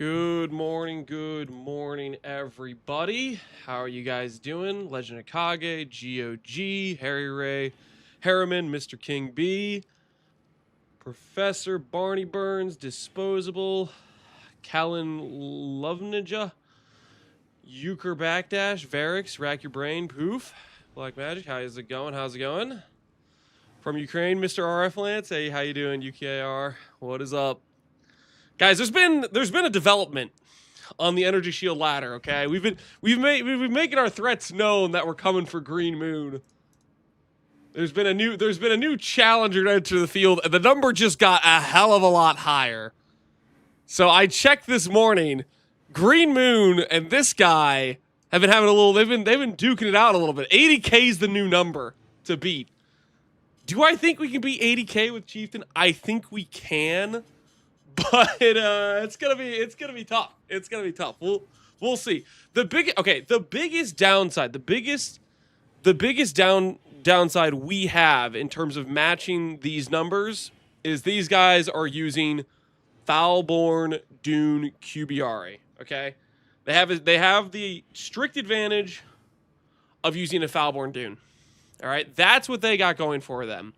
Good morning, everybody. How are you guys doing? Legend of Kage, GOG, Harry Ray, Harriman, Mr. King B, Professor Barney Burns, Disposable, Callan Lovenija, Euchre Backdash, Varix, Rack Your Brain, Poof, Black Magic, how's it going? How's it going? From Ukraine, Mr. RF Lance, hey, how you doing, UKR? What is up? Guys, there's been a development on the Energy Shield ladder, okay? We've been making our threats known that we're coming for Green Moon. There's been a new challenger to enter the field, and the number just got a hell of a lot higher. So I checked this morning. Green Moon and this guy have been having a little they've been duking it out a little bit. 80K is the new number to beat. Do I think we can beat 80K with Chieftain? I think we can. But it's gonna be tough. It's gonna be tough. We'll see. The biggest downside, the biggest downside we have in terms of matching these numbers is these guys are using Foulborn Dune QBRA. Okay, they have the strict advantage of using a Foulborn Dune. All right, that's what they got going for them.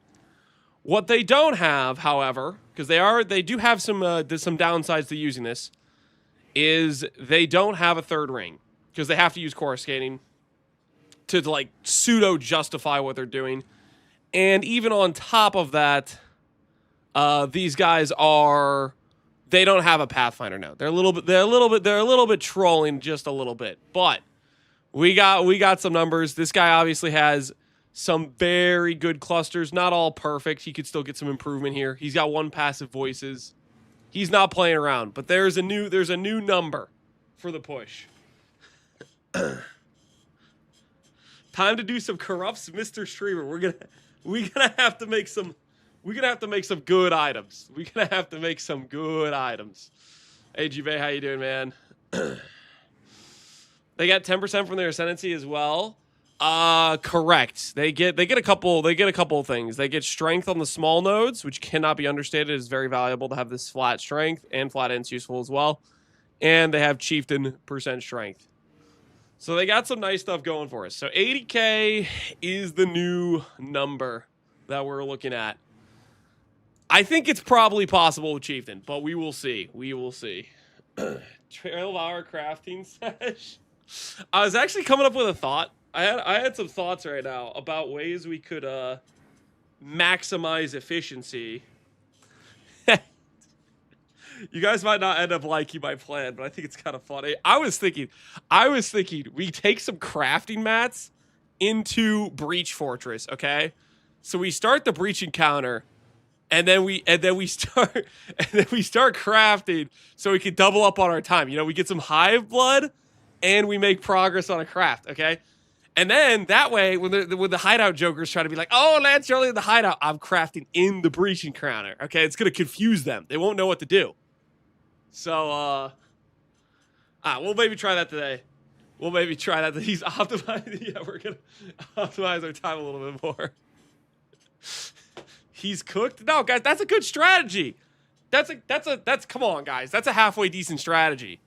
What they don't have, however, because they do have some downsides to using this, is they don't have a third ring because they have to use coruscating to like pseudo justify what they're doing, and even on top of that, these guys they don't have a Pathfinder now. They're a little bit trolling just a little bit, but we got some numbers. This guy obviously has some very good clusters, not all perfect. He could still get some improvement here. He's got one passive voices. He's not playing around, but there's a new number for the push. Time to do some corrupts, Mr. Streamer. We're gonna have to make some good items. We're gonna have to make some good items. Hey G-Bay, how you doing, man? They got 10% from their ascendancy as well. Correct. They get a couple of things. They get strength on the small nodes, which cannot be understated. It's very valuable to have this flat strength, and flat end's useful as well. And they have Chieftain % strength. So they got some nice stuff going for us. So 80K is the new number that we're looking at. I think it's probably possible with Chieftain, but we will see. We will see. 12-hour crafting sesh. I was actually coming up with a thought. I had some thoughts right now about ways we could maximize efficiency. You guys might not end up liking my plan, but I think it's kind of funny. I was thinking we take some crafting mats into Breach Fortress, okay? So we start the breach encounter, and then we start crafting so we can double up on our time. You know, we get some hive blood and we make progress on a craft, okay? And then that way, when the hideout jokers try to be like, "Oh, Lance, you're only in the hideout," I'm crafting in the breach encounter. Okay, it's gonna confuse them. They won't know what to do. So, we'll maybe try that today. We'll maybe try that. He's optimizing. Yeah, we're gonna optimize our time a little bit more. He's cooked. No, guys, that's a good strategy. That's come on, guys. That's a halfway decent strategy.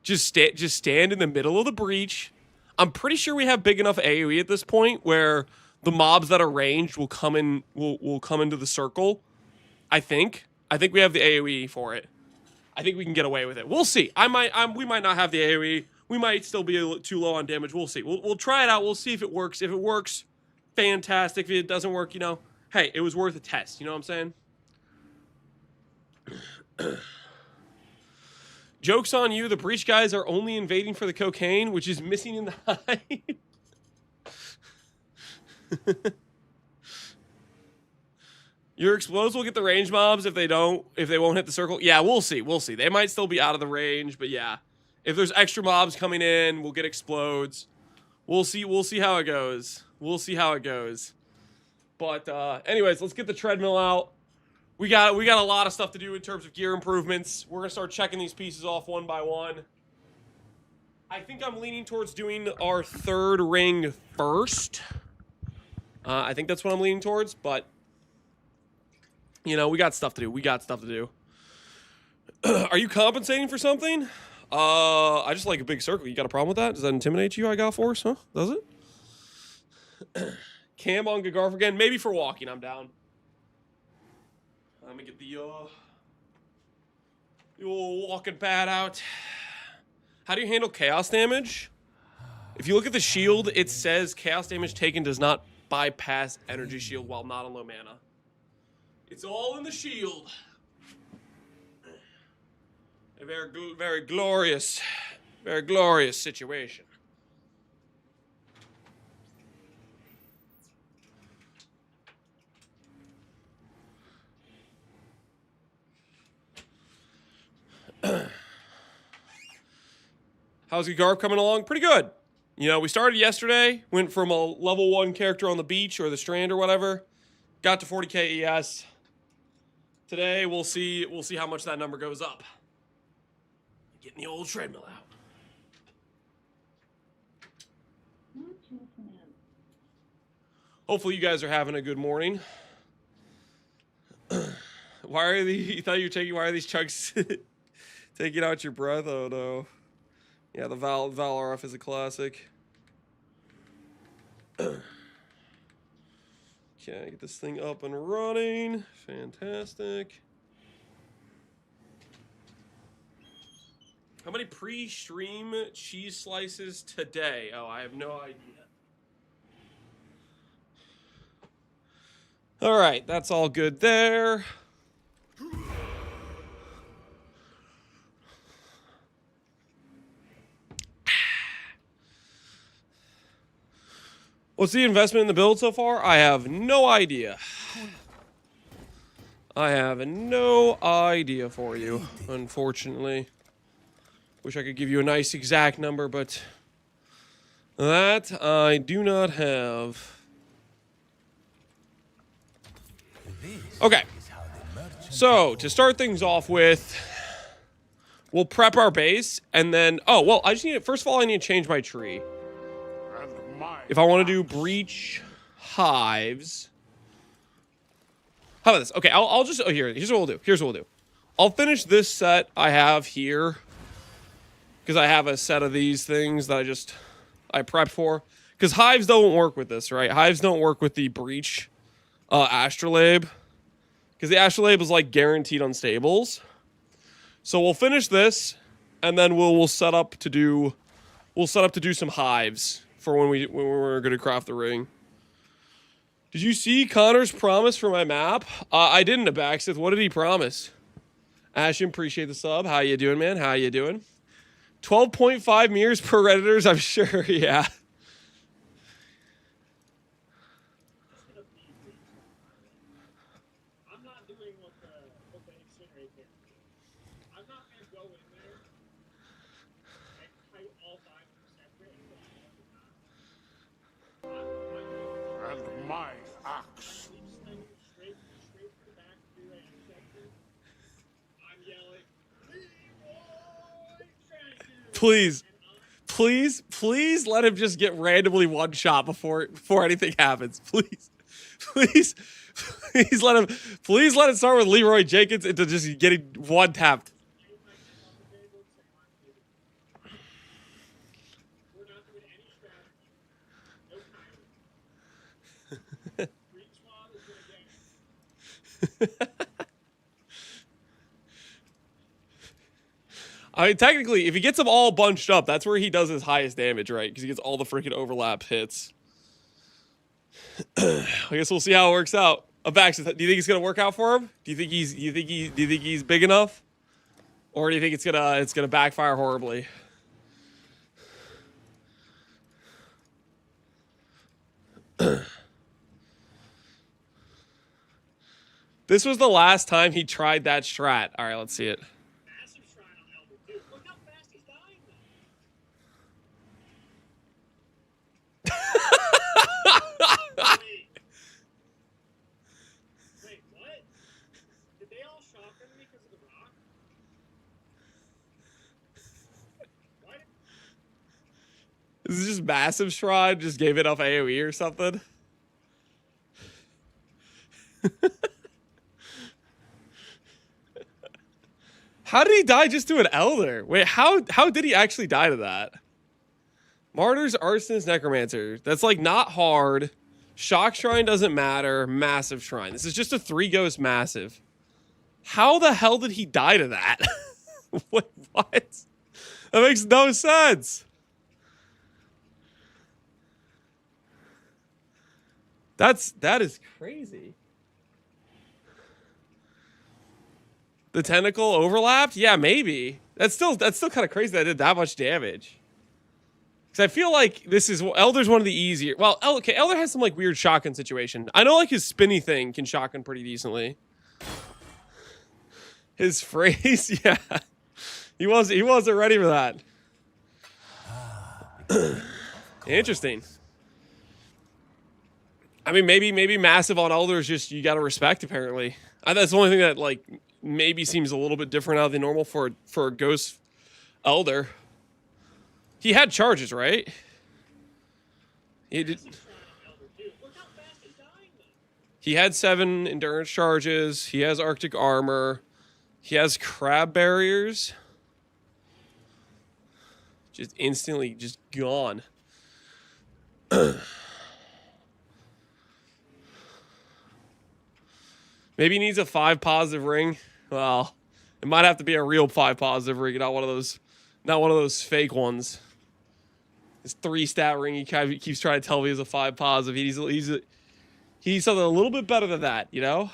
Just stand in the middle of the breach. I'm pretty sure we have big enough AoE at this point where the mobs that are ranged will come into the circle. I think we have the AoE for it. I think we can get away with it. We'll see. We might not have the AoE. We might still be a little too low on damage. We'll see. We'll try it out. We'll see if it works. If it works, fantastic. If it doesn't work, you know, hey, it was worth a test. You know what I'm saying? Joke's on you, the breach guys are only invading for the cocaine, which is missing in the hive. Your explodes will get the range mobs if they won't hit the circle. Yeah, we'll see. They might still be out of the range, but yeah. If there's extra mobs coming in, we'll get explodes. We'll see how it goes. But anyways, let's get the treadmill out. We got a lot of stuff to do in terms of gear improvements. We're gonna start checking these pieces off one by one. I think I'm leaning towards doing our third ring first. I think that's what I'm leaning towards, but you know, we got stuff to do. Are you compensating for something? I just like a big circle. You got a problem with that? Does that intimidate you? I got force, huh? Does it? Cam on GiGarf again. Maybe for walking, I'm down. Let me get the old walking pad out. How do you handle chaos damage? If you look at the shield, it says chaos damage taken does not bypass energy shield while not on low mana. It's all in the shield. A very glorious situation. How's GiGarf coming along? Pretty good. You know, we started yesterday, went from a level 1 character on the beach or the strand or whatever, got to 40k ES. Today we'll see how much that number goes up. Getting the old treadmill out. Hopefully you guys are having a good morning. Why are you thought you were taking, why are these chunks taking out your breath? Oh no. Yeah, the Valor off is a classic. Okay, get this thing up and running. Fantastic. How many pre-stream cheese slices today? Oh, I have no idea. All right, that's all good there. What's the investment in the build so far? I have no idea. I have no idea for you, unfortunately. Wish I could give you a nice exact number, but that I do not have. Okay. So, to start things off with, we'll prep our base, and then... Oh, well, I just need... First of all, I need to change my tree. If I want to do breach hives... How about this? Okay, I'll just... Oh, here's what we'll do. Here's what we'll do. I'll finish this set I have here. Because I have a set of these things that I prepped for. Because hives don't work with this, right? Hives don't work with the breach astrolabe. Because the astrolabe is like guaranteed unstables. So we'll finish this, and then we'll set up to do some hives for when we're gonna craft the ring. Did you see Connor's promise for my map? I didn't, Abaxith. What did he promise? Ashton, appreciate the sub. How you doing, man? How you doing? 12.5 mirrors per Redditors, I'm sure, yeah. I'm not doing what the incinerator did. I'm not going to go in there and type all 5 separate and my axe. Straight to the back to the section. I'm yelling, Please let him just get randomly one shot before anything happens. Please let it start with Leroy Jenkins into just getting one tapped. we're not doing any strategy. No timing. Green Swab is going to get I mean, technically, if he gets them all bunched up, that's where he does his highest damage, right? Because he gets all the freaking overlap hits. I guess we'll see how it works out. Abaxis, do you think it's gonna work out for him? Do you think he's big enough, or do you think it's gonna backfire horribly? This was the last time he tried that strat. All right, let's see it. Wait, what? Did they all shotgun me because of the rock? What? This is just massive shrine. Just gave it off AoE or something. How did he die just to an Elder? Wait, how did he actually die to that? Martyrs, Arsonist, Necromancer. That's like not hard. Shock Shrine doesn't matter. Massive Shrine. This is just a 3-ghost massive. How the hell did he die to that? What? That makes no sense. That is crazy. The tentacle overlapped? Yeah, maybe. That's still kind of crazy that I did that much damage. Because I feel like this is Elder's one of the easier. Well, okay, Elder has some like weird shotgun situation. I know like his spinny thing can shotgun pretty decently. His phrase, yeah. He wasn't ready for that. Interesting. I mean, maybe massive on Elder is just you gotta respect. Apparently, that's the only thing that like maybe seems a little bit different out of the normal for a Ghost Elder. He had charges, right? He did. He had 7 endurance charges. He has Arctic armor. He has crab barriers. Just instantly just gone. Maybe he needs a 5 positive ring. Well, it might have to be a real 5 positive ring, not one of those fake ones. His 3 stat ring, he keeps trying to tell me is a 5 positive. He's something a little bit better than that, you know?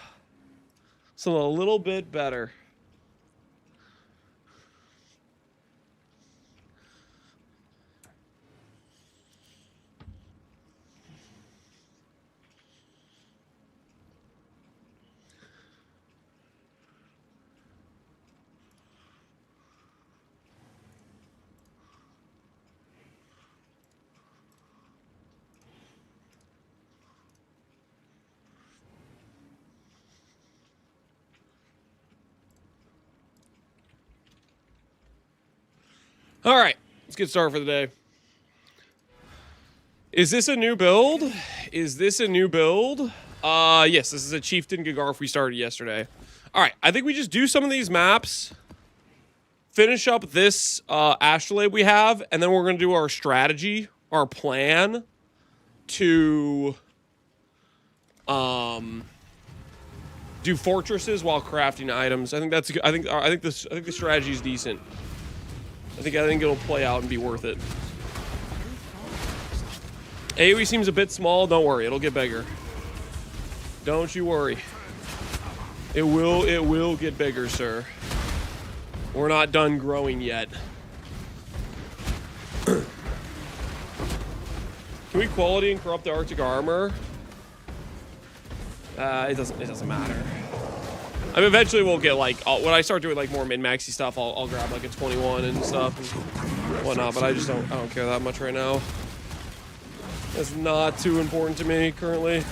Something a little bit better. All right, let's get started for the day. Is this a new build? Yes, this is a Chieftain GiGarf we started yesterday. All right, I think we just do some of these maps, finish up this astrolabe we have, and then we're going to do our strategy, our plan to do fortresses while crafting items. I think that's I think the strategy is decent. I think it'll play out and be worth it. AoE seems a bit small. Don't worry, it'll get bigger. Don't you worry. It will get bigger, sir. We're not done growing yet. Can we quality and corrupt the Arctic armor? It doesn't matter. I mean, eventually we'll get like when I start doing like more min-maxy stuff, I'll grab like a 21 and stuff and whatnot. But I don't care that much right now. It's not too important to me currently.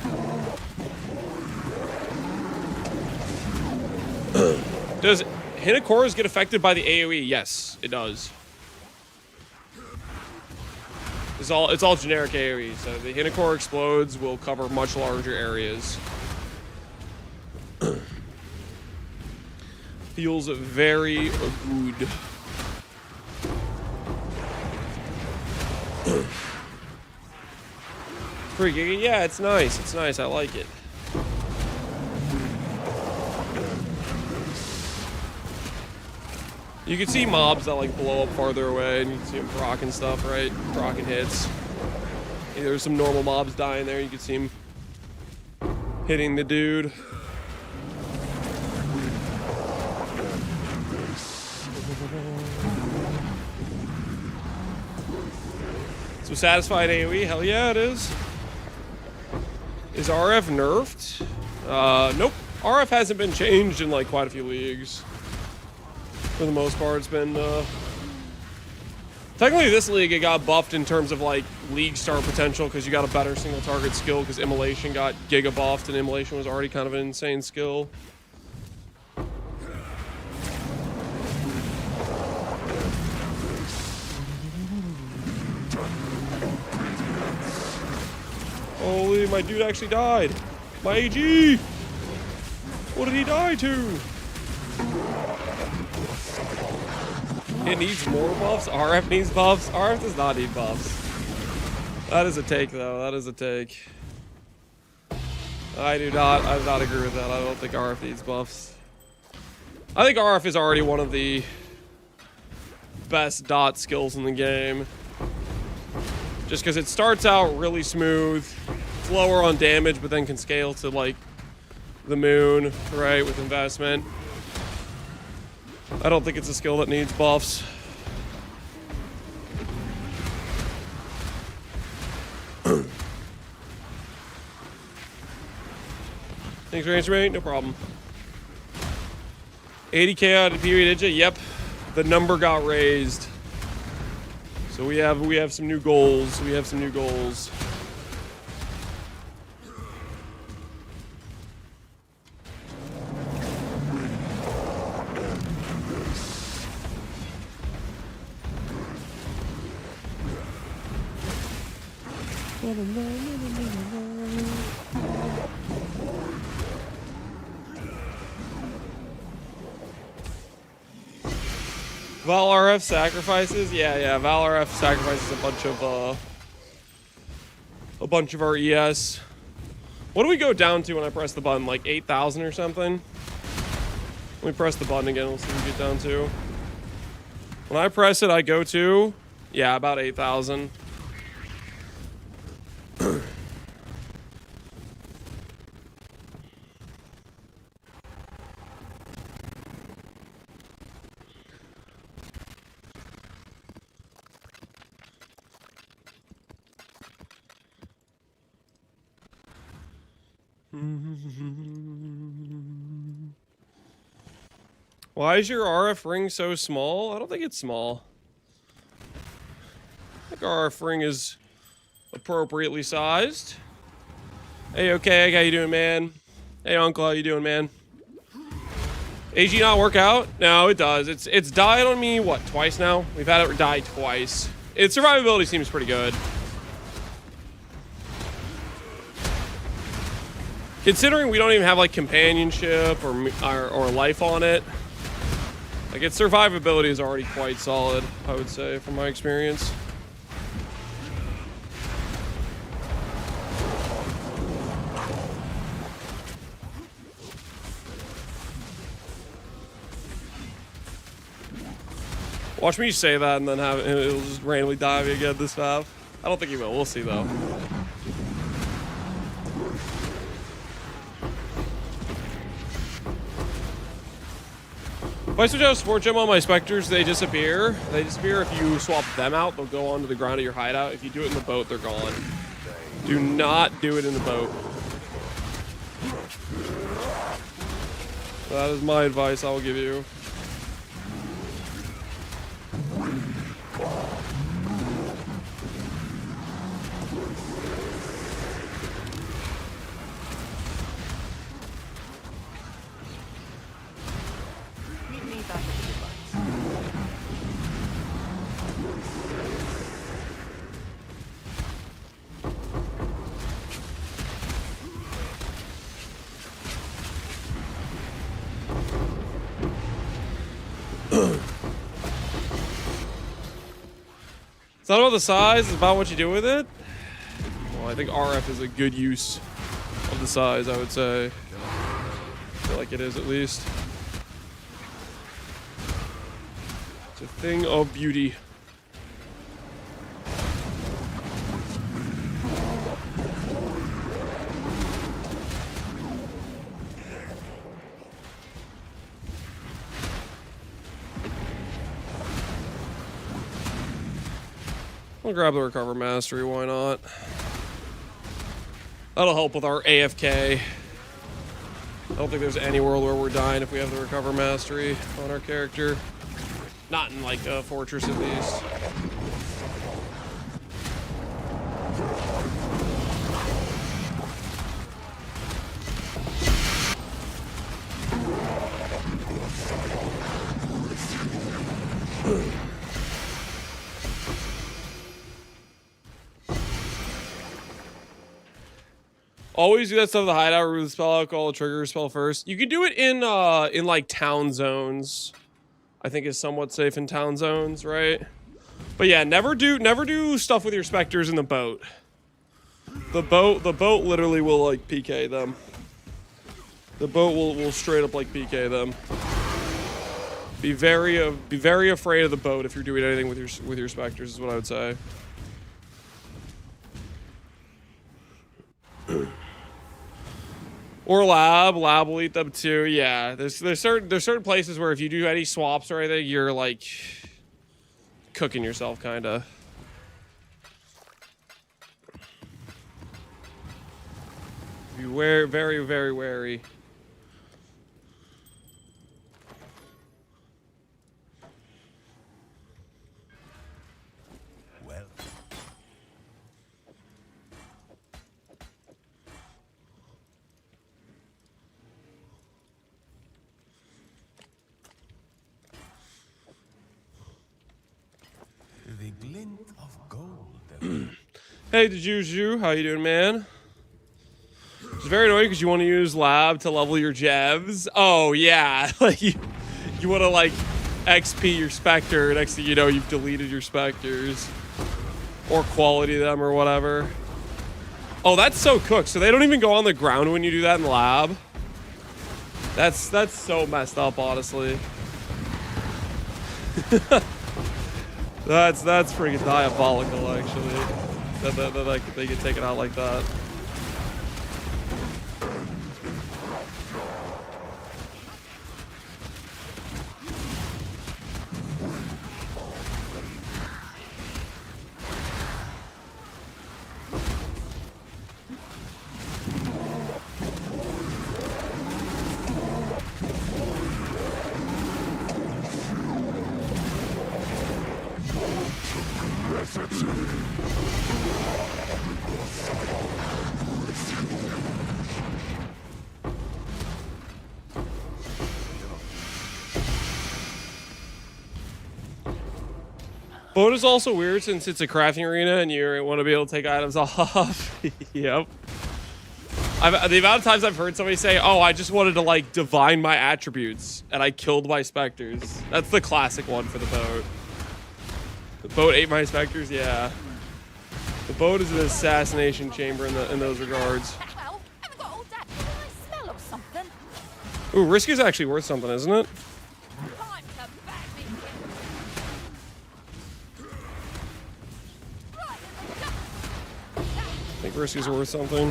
Does Hinokoras get affected by the AoE? Yes, it does. It's all generic AoE. So the Hinokora explodes will cover much larger areas. Feels very good. Pretty, yeah, it's nice. It's nice. I like it. You can see mobs that like blow up farther away, and you can see them proccing stuff, right? Proccing hits. Yeah, there's some normal mobs dying there. You can see them hitting the dude. So satisfied AoE, hell yeah it is. Is RF nerfed? Nope. RF hasn't been changed in like quite a few leagues. For the most part, it's been technically this league it got buffed in terms of like league star potential because you got a better single target skill because Immolation got giga buffed and Immolation was already kind of an insane skill. Holy, my dude actually died. My AG! What did he die to? It needs more buffs. RF needs buffs. RF does not need buffs. That is a take, though. That is a take. I do not agree with that. I don't think RF needs buffs. I think RF is already one of the best dot skills in the game. Just because it starts out really smooth, it's lower on damage, but then can scale to like the moon, right, with investment. I don't think it's a skill that needs buffs. Thanks, Ranger Mate. No problem. 80k out of PvE Ninja. Yep, the number got raised. So we have some new goals. We have some new goals. Val RF sacrifices? Yeah, Val RF sacrifices a bunch of our ES. What do we go down to when I press the button? Like 8,000 or something? Let me press the button again, we'll see what we get down to. When I press it, I go to, yeah, about 8,000. Why is your RF ring so small? I don't think it's small. I think our RF ring is appropriately sized. Hey, okay, how you doing, man? Hey, Uncle, how you doing, man? AG not work out? No, it does. It's died on me, what, twice now? We've had it die twice. Its survivability seems pretty good. Considering we don't even have like companionship or life on it, like its survivability is already quite solid, I would say, from my experience. Watch me say that and then it'll just randomly die me again this map. I don't think he will. We'll see though. If I switch out Sport Gem on my Spectres, they disappear. They disappear if you swap them out. They'll go onto the ground of your hideout. If you do it in the boat, they're gone. Do not do it in the boat. That is my advice I will give you. It's not about the size, it's about what you do with it. Well, I think RF is a good use of the size, I would say. I feel like it is, at least. It's a thing of beauty. I'll grab the Recover Mastery, why not? That'll help with our AFK. I don't think there's any world where we're dying if we have the Recover Mastery on our character. Not in, like, a Fortress, at least. Always do that stuff. The hideout, remove the spell alcohol, trigger spell first. You can do it in like town zones. I think is somewhat safe in town zones, right? But yeah, never do stuff with your specters in the boat. The boat literally will like PK them. The boat will straight up like PK them. Be very afraid of the boat if you're doing anything with your specters is what I would say. Or lab will eat them too. Yeah, there's certain places where if you do any swaps or anything, you're like cooking yourself, kinda. Be very wary. Well. The glint of gold. Hey, the Juju, how you doing, man? It's very annoying because you want to use lab to level your jevs. Oh yeah, like you want to like XP your specter. Next thing you know, you've deleted your specters or quality them or whatever. Oh, that's so cooked. So they don't even go on the ground when you do that in the lab. That's so messed up, honestly. That's freaking diabolical, actually. That like they get taken out like that. Boat is also weird since it's a crafting arena and you want to be able to take items off. Yep. The amount of times I've heard somebody say, oh, I just wanted to like divine my attributes and I killed my specters. That's the classic one for the boat. The boat ate my specters, yeah. The boat is an assassination chamber in those regards. Well, I've got all that nice smell of something. Ooh, Risk is actually worth something, isn't it? Time to bag me. Right, I think Risk is worth something.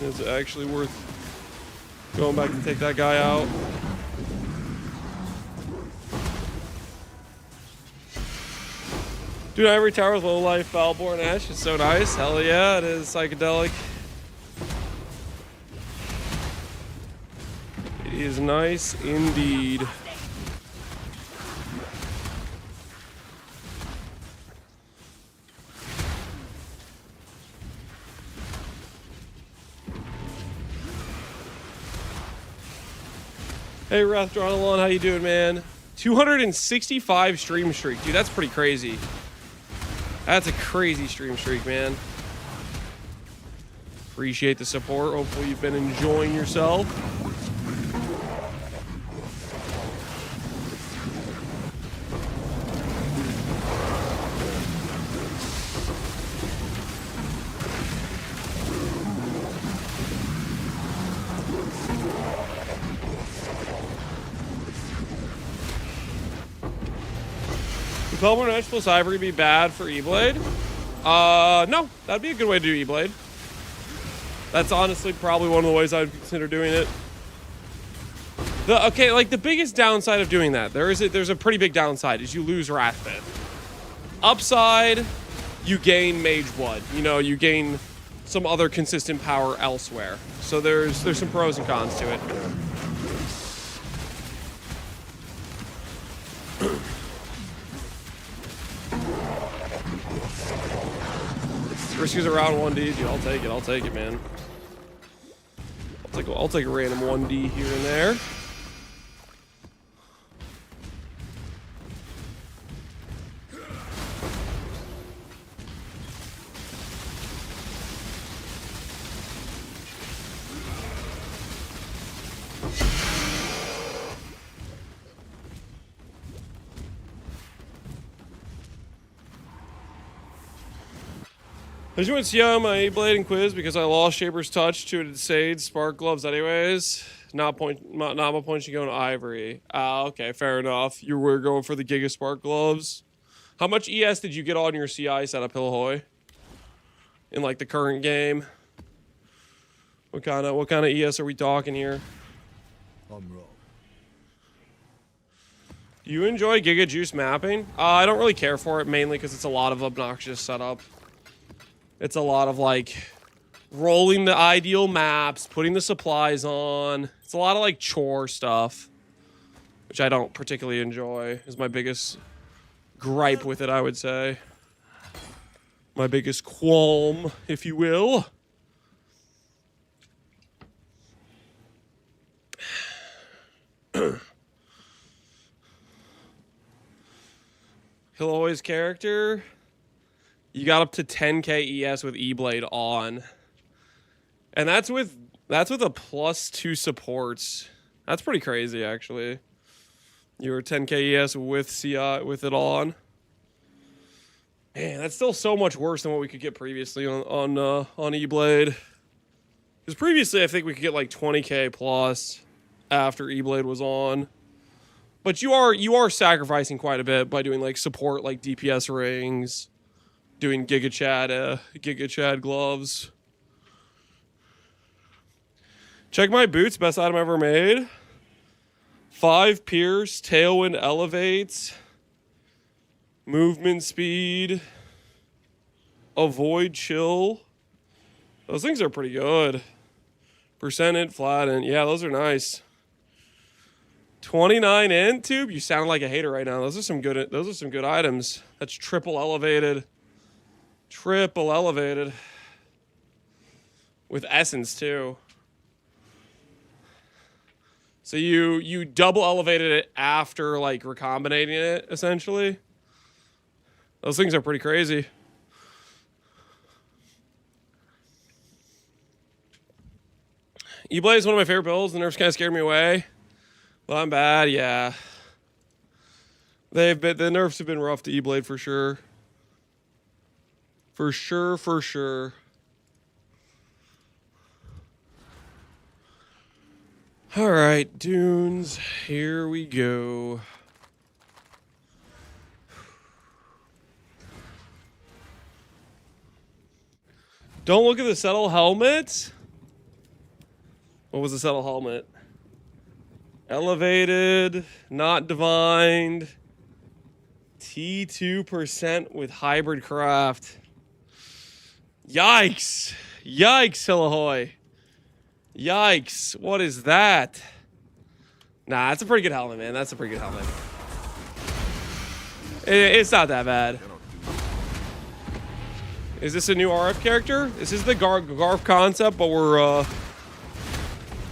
Is it actually worth going back to take that guy out? Dude, Ivory Tower with low life Valborn Ash is so nice. Hell yeah, it is psychedelic. It is nice indeed. Hey, Rathdronalon, how you doing, man? 265 stream streak. Dude, that's pretty crazy. That's a crazy stream streak, man. Appreciate the support. Hopefully you've been enjoying yourself. Would Pelborn Edge plus Ivory be bad for E-Blade? No. That'd be a good way to do E-Blade. That's honestly probably one of the ways I would consider doing it. Okay, like the biggest downside of doing that, there's a pretty big downside, is you lose Wrathbit. Upside, you gain Mage Blood. You know, you gain some other consistent power elsewhere. So there's some pros and cons to it. Risky's around 1D, dude. I'll take it, man. I'll take a random 1D here and there. I just went to see on my E-Blade and quiz because I lost Shaper's Touch to an Sage Spark Gloves anyways. Not my point you going to Ivory. Okay, fair enough. You were going for the Giga Spark Gloves. How much ES did you get on your CI setup, Hillahoy? In like the current game? What kind of ES are we talking here? I'm wrong. Do you enjoy Giga Juice mapping? I don't really care for it, mainly because it's a lot of obnoxious setup. It's a lot of like rolling the ideal maps, putting the supplies on. It's a lot of like chore stuff, which I don't particularly enjoy. Is my biggest gripe with it, I would say. My biggest qualm, if you will. Hillahoy's character. You got up to 10k ES with E-Blade on. And that's with a +2 supports. That's pretty crazy, actually. You were 10k ES with CI with it on. Man, that's still so much worse than what we could get previously on E-Blade. Because previously, I think we could get like 20k plus after E-Blade was on. But you are sacrificing quite a bit by doing like support, like DPS rings. Doing Giga Chad gloves. Check my boots, best item ever made. 5 pierce, tailwind elevates, movement speed, avoid chill. Those things are pretty good. Percent flatten, yeah, those are nice. 29 int tube. You sound like a hater right now. Those are some good items. That's triple elevated. Triple elevated. With essence too. So you double elevated it after like recombinating it, essentially. Those things are pretty crazy. E-Blade is one of my favorite builds. The nerfs kind of scared me away. Well, I'm bad, yeah. The nerfs have been rough to E-Blade for sure. For sure. All right, dunes, here we go. Don't look at the settle helmet. What was the settle helmet? Elevated, not divined, T2% with hybrid craft. Yikes. Yikes, Hillahoy. Yikes. What is that? Nah, that's a pretty good helmet, man. That's a pretty good helmet. It's not that bad. Is this a new RF character? This is the GiGarf concept, but we're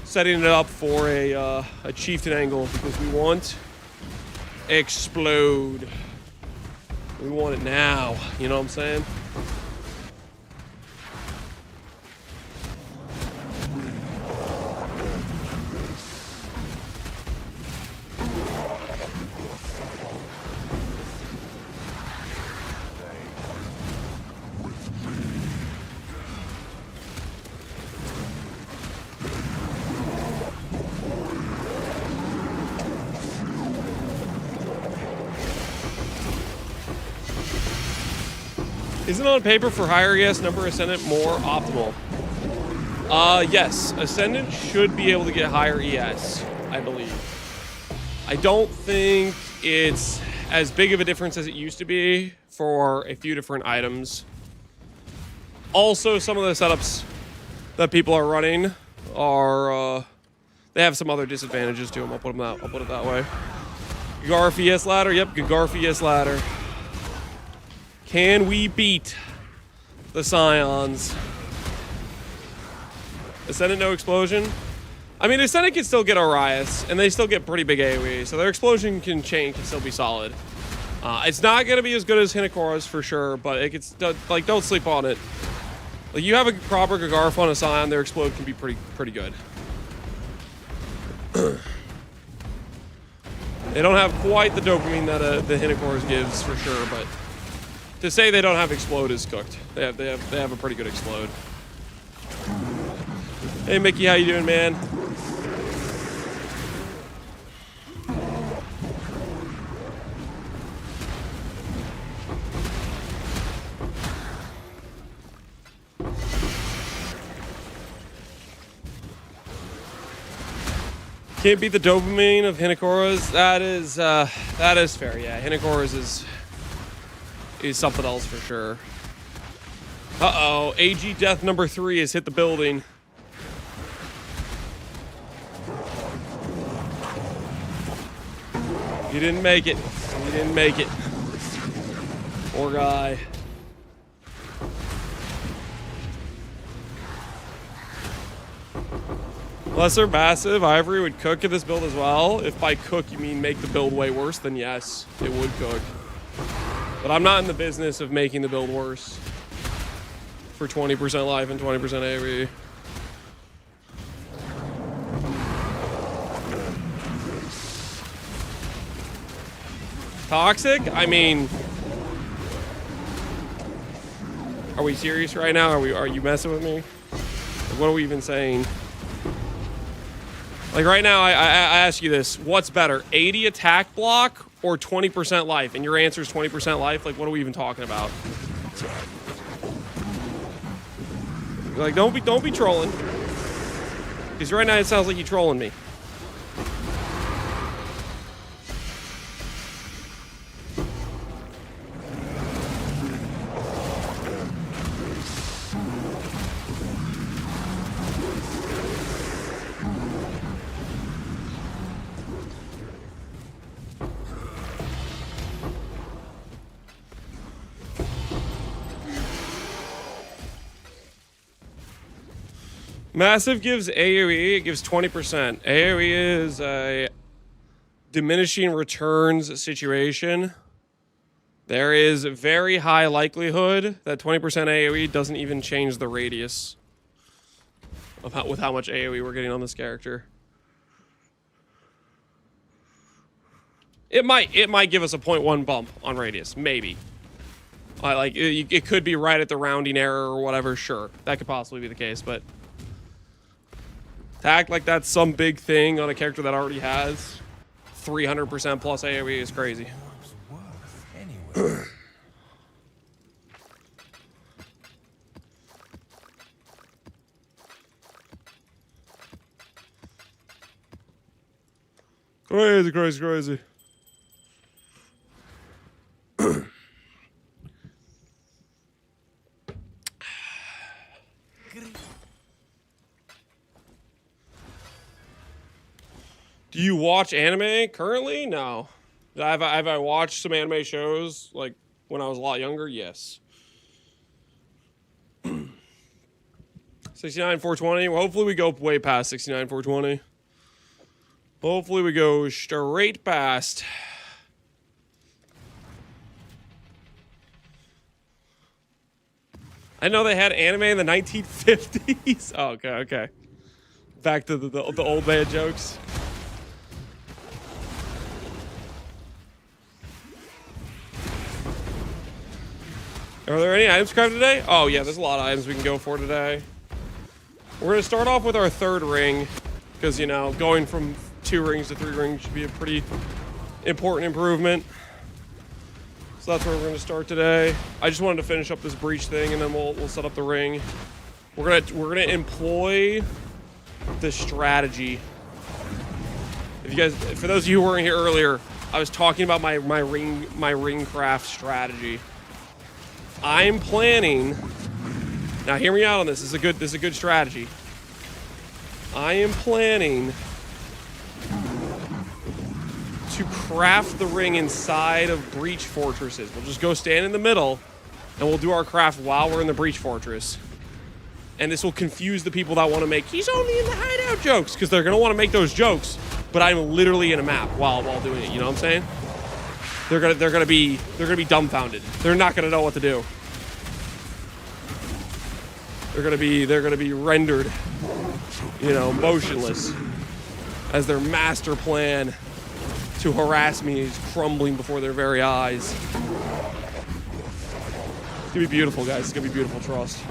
setting it up for a Chieftain angle because we want explode. We want it now. You know what I'm saying? Isn't on paper for higher ES number Ascendant more optimal? Yes. Ascendant should be able to get higher ES, I believe. I don't think it's as big of a difference as it used to be for a few different items. Also, some of the setups that people are running are, they have some other disadvantages to them. I'll put it that way. GiGarf ES ladder? Yep, GiGarf ES ladder. Can we beat the Scions? Ascendant no explosion? I mean, Ascendant can still get Arias, and they still get pretty big AoE, so their explosion can still be solid. It's not going to be as good as Hinakora's for sure, but it gets, like, don't sleep on it. Like, you have a proper GiGarf on a Scion, their explode can be pretty good. They don't have quite the dopamine that the Hinokoras gives for sure, but to say they don't have explode is cooked. They have a pretty good explode. Hey Mickey, how you doing, man? Can't beat the dopamine of Hinokoras. That is fair. Yeah, Hinokoras is something else for sure. Uh-oh, AG death number 3 has hit the building. He didn't make it. He didn't make it. Poor guy. Lesser massive ivory would cook in this build as well. If by cook you mean make the build way worse, then yes, it would cook. But I'm not in the business of making the build worse for 20% life and 20% AoE. Toxic? I mean, are we serious right now? Are you messing with me? What are we even saying? Like right now, I ask you this: what's better, 80 attack block or 20% life? And your answer is 20% life. Like, what are we even talking about? Like, don't be trolling. Because right now it sounds like you're trolling me. Massive gives AoE, it gives 20%. AoE is a diminishing returns situation. There is a very high likelihood that 20% AoE doesn't even change the radius of with how much AoE we're getting on this character. It might give us a 0.1 bump on radius, maybe. Like it could be right at the rounding error or whatever. Sure, that could possibly be the case, but to act like that's some big thing on a character that already has 300% plus AoE is crazy. Crazy, crazy, crazy. Do you watch anime currently? No. Have I watched some anime shows like when I was a lot younger? Yes. 69,420. Well, hopefully we go way past 69,420. Hopefully we go straight past. I know they had anime in the 1950s. Oh, okay. Back to the old man jokes. Are there any items craft today? Oh yeah, there's a lot of items we can go for today. We're gonna start off with our 3rd ring, because you know, going from 2 rings to 3 rings should be a pretty important improvement. So that's where we're gonna start today. I just wanted to finish up this breach thing, and then we'll set up the ring. We're gonna employ the strategy. If you guys, for those of you who weren't here earlier, I was talking about my ring craft strategy. I'm planning. Now, hear me out on this. This is a good strategy. I am planning to craft the ring inside of breach fortresses. We'll just go stand in the middle, and we'll do our craft while we're in the breach fortress. And this will confuse the people that want to make "he's only in the hideout" jokes, because they're gonna want to make those jokes, but I'm literally in a map while doing it. You know what I'm saying? They're gonna be dumbfounded. They're not gonna know what to do. They're gonna be rendered, you know, motionless as their master plan to harass me is crumbling before their very eyes. It's gonna be beautiful, guys. It's gonna be beautiful, trust.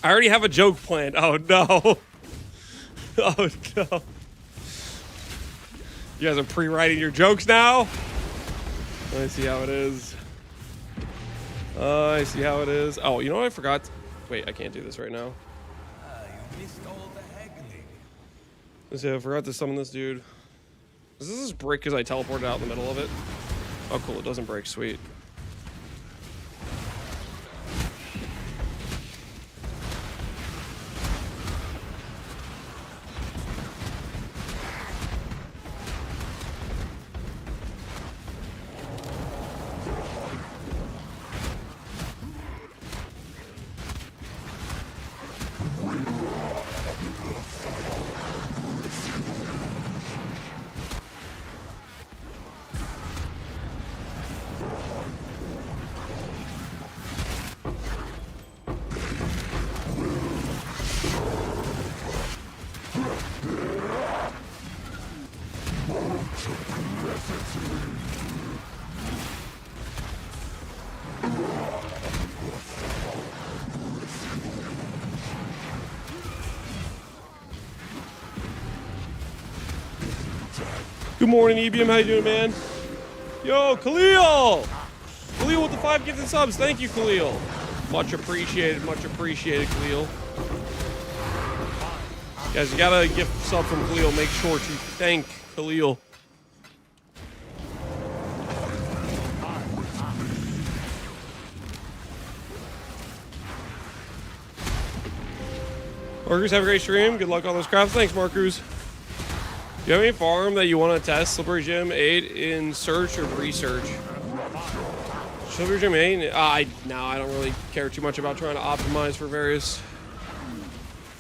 I already have a joke planned. Oh no. Oh no. You guys are pre-writing your jokes now? I see how it is. I see how it is. Oh, you know what I forgot? Wait, I can't do this right now. You missed all the haggling. Let's see, I forgot to summon this dude. Does this break because I teleported out in the middle of it? Oh, cool. It doesn't break. Sweet. Good morning, EBM. How you doing, man? Yo, Khalil! Khalil with the 5 gifted subs. Thank you, Khalil. Much appreciated, Khalil. Guys, you gotta gift sub from Khalil. Make sure to thank Khalil. Marcus, have a great stream. Good luck on those crafts. Thanks, Marcus. Do you have any farm that you want to test? Slippery Gym 8 in search or research? Slippery Gym 8? No, I don't really care too much about trying to optimize for various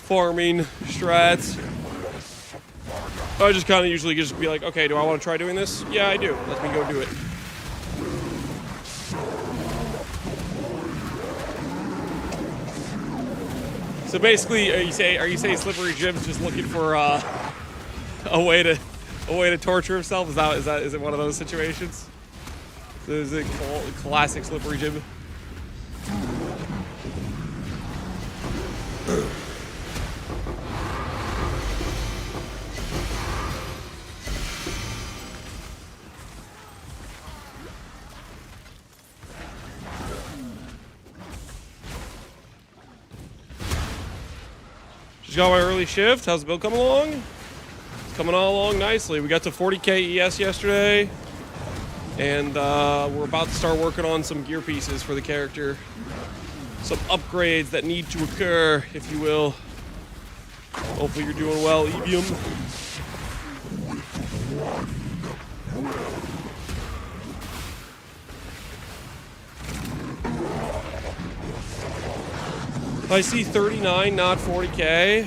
farming strats. I just kind of usually just be like, okay, do I want to try doing this? Yeah, I do. Let me go do it. So basically, are you saying Slippery Gym's just looking for a way to torture himself? Is it one of those situations? Is it classic Slippery Gym? Just got my early shift. How's the build coming along? Coming all along nicely. We got to 40k ES yesterday, and we're about to start working on some gear pieces for the character. Some upgrades that need to occur, if you will. Hopefully you're doing well, Evium. I see 39, not 40k.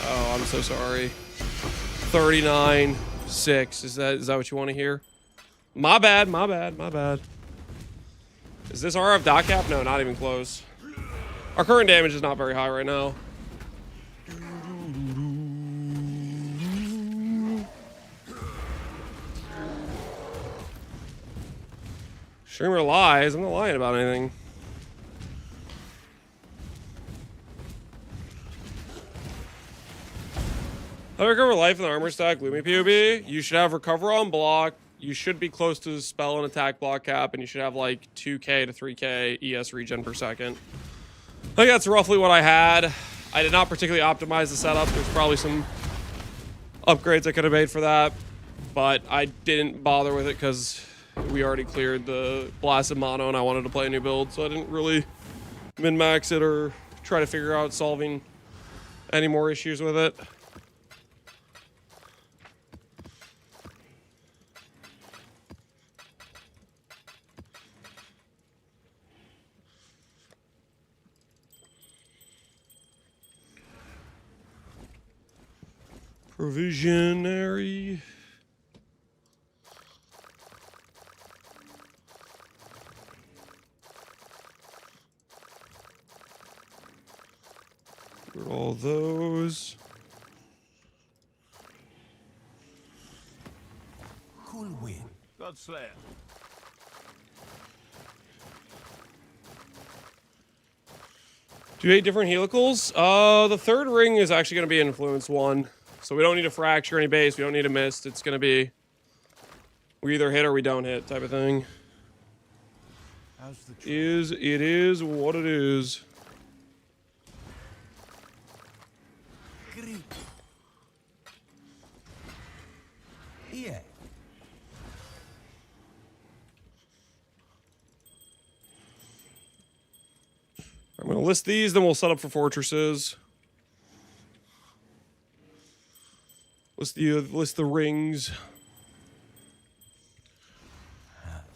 Oh, I'm so sorry. 39.6. Is that what you want to hear? My bad. Is this RF dot cap? No, not even close. Our current damage is not very high right now. Streamer lies. I'm not lying about anything. How to recover life in the armor stack, Lumi POB? You should have recover on block. You should be close to the spell and attack block cap, and you should have like 2k to 3k ES regen per second. I think that's roughly what I had. I did not particularly optimize the setup. There's probably some upgrades I could have made for that, but I didn't bother with it because we already cleared the blasted mono and I wanted to play a new build, so I didn't really min-max it or try to figure out solving any more issues with it. Provisionary. Get all those. Cool wind. Godslayer. Do you hate different helicals? The third ring is actually going to be influence 1. So we don't need to fracture any base. We don't need a mist. It's going to be we either hit or we don't hit type of thing. How's the It is what it is. Greek? Yeah. I'm going to list these, then we'll set up for fortresses. List the rings.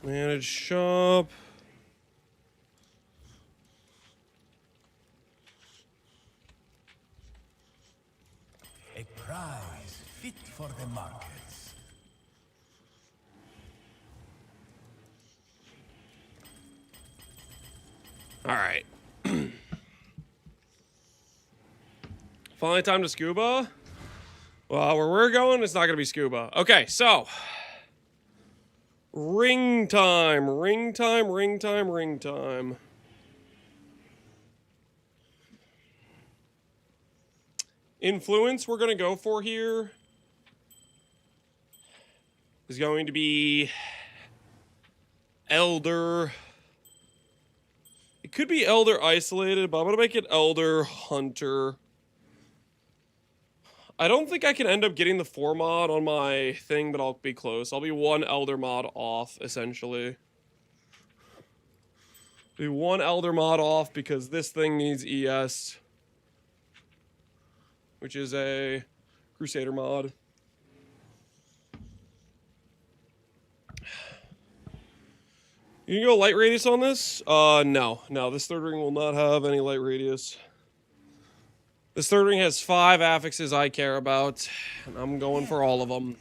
Manage shop. A prize fit for the markets. All right. Finally time to scuba. Well, where we're going, it's not going to be scuba. Okay, so. Ring time. Influence we're going to go for here is going to be Elder. It could be Elder Isolated, but I'm going to make it Elder Hunter. I don't think I can end up getting the 4 mod on my thing, but I'll be close. I'll be 1 Elder mod off, essentially. Be 1 Elder mod off because this thing needs ES, which is a Crusader mod. You can go light radius on this? No. This third ring will not have any light radius. This third ring has 5 affixes I care about, and I'm going for all of them.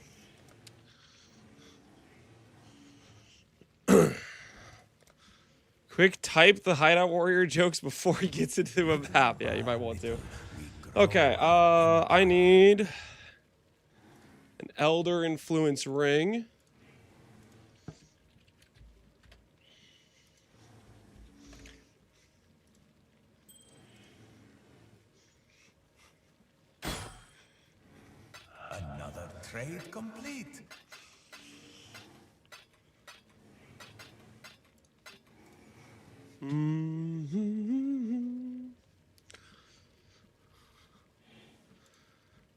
Quick type the Hideout Warrior jokes before he gets into a map. Yeah, you might want to. Okay, I need an Elder Influence ring. Another trade complete.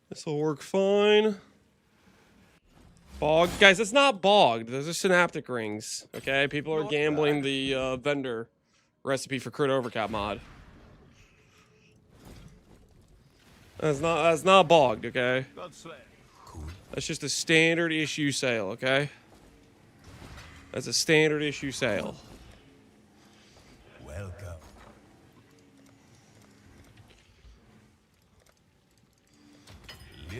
This will work fine. Bogged. Guys, it's not bogged. Those are synaptic rings. Okay? People are gambling the vendor recipe for crit overcap mod. That's not bogged, okay? Godslayer. That's just a standard issue sale, okay? That's a standard issue sale. Welcome.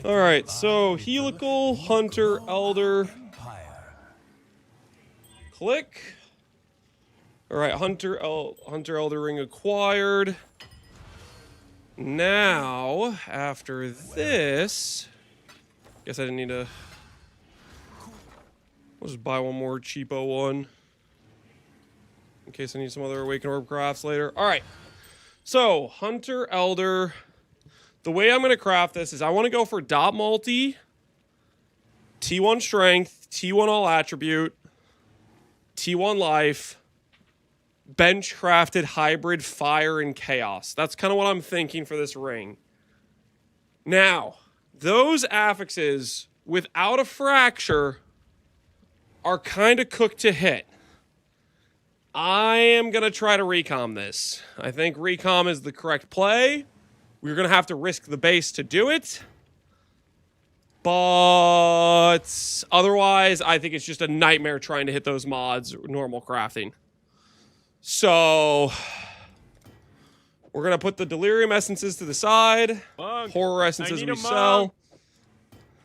Alright, so Helical, Hunter, Elder. Empire. Click. Alright, Hunter, Elder Ring acquired. Now, after this... Guess I didn't need to... We'll just buy one more cheapo one. In case I need some other Awakened Orb crafts later. Alright. So, Hunter, Elder. The way I'm going to craft this is I want to go for dot multi, T1 strength, T1 all attribute, T1 life, bench crafted hybrid fire and chaos. That's kind of what I'm thinking for this ring. Now, those affixes without a fracture are kind of cooked to hit. I am going to try to recom this. I think recom is the correct play. We're going to have to risk the base to do it. But otherwise, I think it's just a nightmare trying to hit those mods normal crafting. So we're going to put the Delirium Essences to the side. Monk, Horror I Essences need we a sell. monk.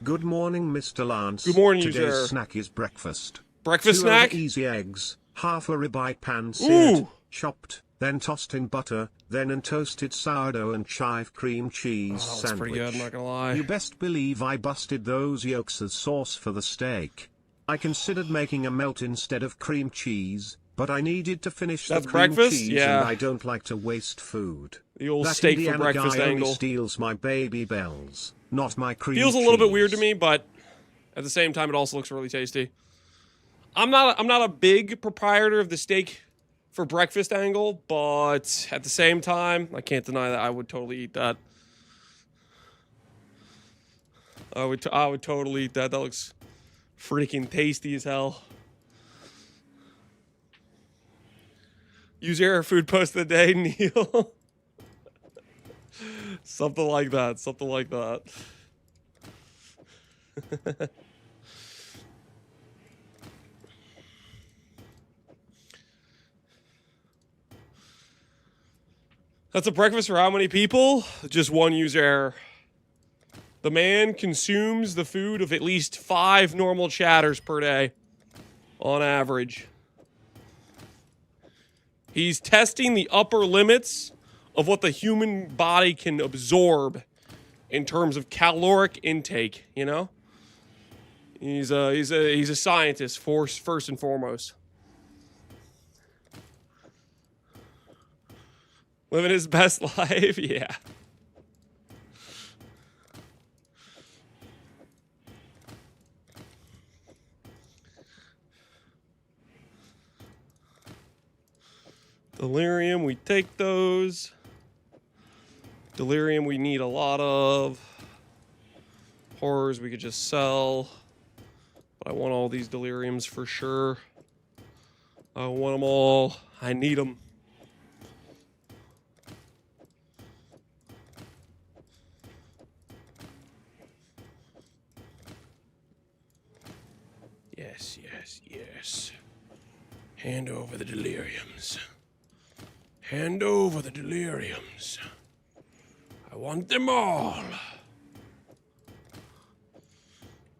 Good morning, Mr. Lance. Good morning, Today's user. snack is breakfast. Breakfast 2 snack? easy eggs, half a ribeye pan Ooh. seared, chopped, then tossed in butter, then in toasted sourdough and chive cream cheese Oh, that's sandwich. pretty good, I'm not gonna lie. You best believe I busted those yolks as sauce for the steak. I considered making a melt instead of cream cheese, but I needed to finish That's the cream breakfast? cheese Yeah. and I don't like to waste food. The old That steak for Indiana breakfast guy only angle. steals my baby bells, not my cream Feels a little bit weird to cheese. me, but at the same time, it also looks really tasty. I'm not a big proprietor of the steak for breakfast angle, but at the same time, I can't deny that I would totally eat that. I would totally eat that. That looks freaking tasty as hell. Use your food post of the day, Neil. Something like that. Something like that. That's a breakfast for how many people? Just one user error. The man consumes the food of at least 5 normal chatters per day, on average. He's testing the upper limits of what the human body can absorb in terms of caloric intake, you know? He's a scientist first and foremost. Living his best life, yeah. Delirium, we take those. Delirium, we need a lot of. Horrors, we could just sell. But I want all these deliriums for sure. I want them all. I need them. Yes, yes, yes. Hand over the deliriums. Hand over the deliriums. I want them all.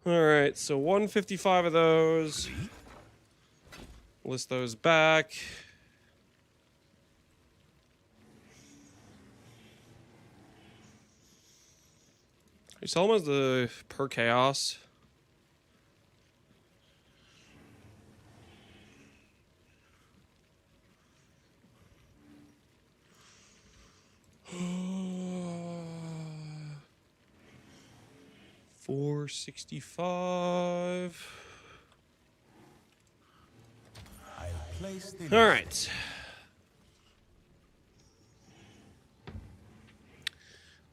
All right, so 155 of those. List those back. You sell them as the per chaos. $465. I'll place the All right.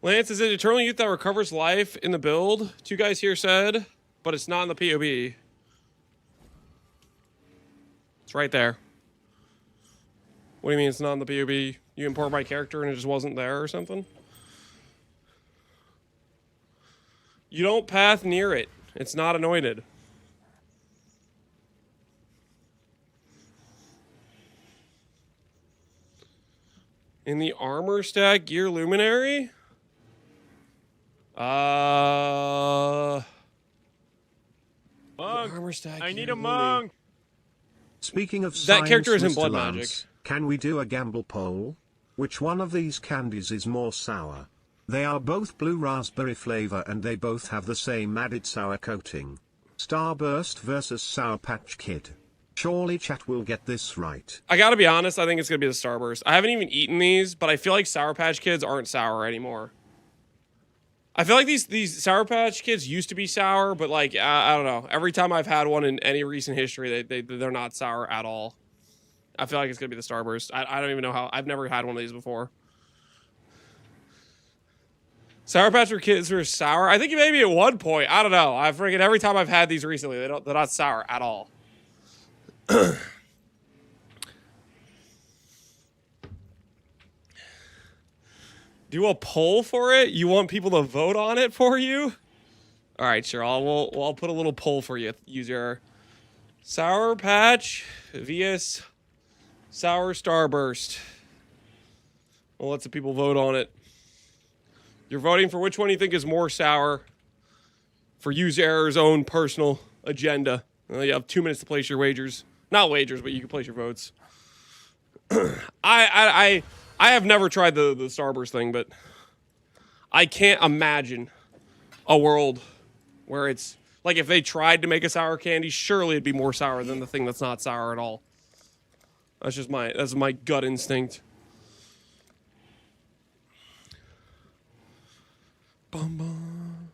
Lance, is it Eternal Youth that recovers life in the build? 2 guys here said, but it's not in the POB. It's right there. What do you mean it's not in the POB? You import my character and it just wasn't there or something? You don't path near it. It's not anointed. In the armor stack, gear luminary? Monk, Armor stack, I gear need a lumi. monk. Speaking of That science, character is in Mr. Blood Lance, Magic. can we do a gamble poll? Which one of these candies is more sour? They are both blue raspberry flavor and they both have the same added sour coating. Starburst versus Sour Patch Kid. Surely chat will get this right. I gotta be honest, I think it's gonna be the Starburst. I haven't even eaten these, but I feel like Sour Patch Kids aren't sour anymore. I feel like these Sour Patch Kids used to be sour, but like I don't know. Every time I've had one in any recent history, they're not sour at all. I feel like it's gonna be the Starburst. I don't even know how. I've never had one of these before. Sour Patch Kids were sour. I think maybe at one point. I don't know. I freaking every time I've had these recently, they're not sour at all. Do a poll for it? You want people to vote on it for you? All right, sure. I'll put a little poll for you, user. Sour Patch vs. Sour Starburst. We'll let some people vote on it. You're voting for which one you think is more sour for user error's own personal agenda. You have 2 minutes to place your wagers. Not wagers, but you can place your votes. I have never tried the Starburst thing, but I can't imagine a world where it's like if they tried to make a sour candy, surely it'd be more sour than the thing that's not sour at all. That's my gut instinct. Bum bum.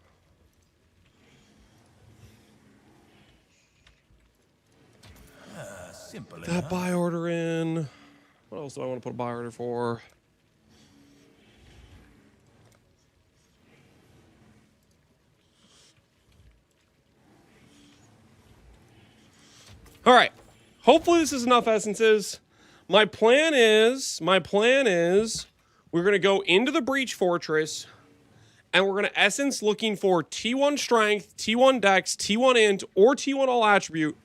Simple That enough. buy order in. What else do I want to put a buy order for? All right. Hopefully this is enough essences. My plan is we're going to go into the Breach Fortress and we're going to essence looking for T1 Strength, T1 Dex, T1 Int, or T1 All Attribute,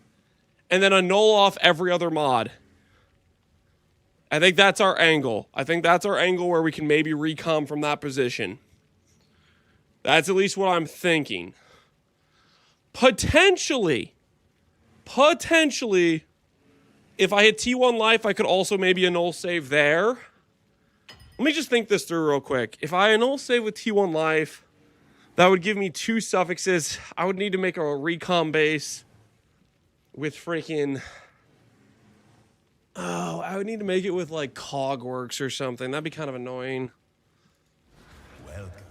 and then annul off every other mod. I think that's our angle. I think that's our angle where we can maybe recom from that position. That's at least what I'm thinking. Potentially, if I hit T1 life, I could also maybe annul save there. Let me just think this through real quick. If I annul save with T1 life, that would give me 2 suffixes. I would need to make a recom base with freaking... Oh, I would need to make it with like Cogworks or something. That'd be kind of annoying. Welcome.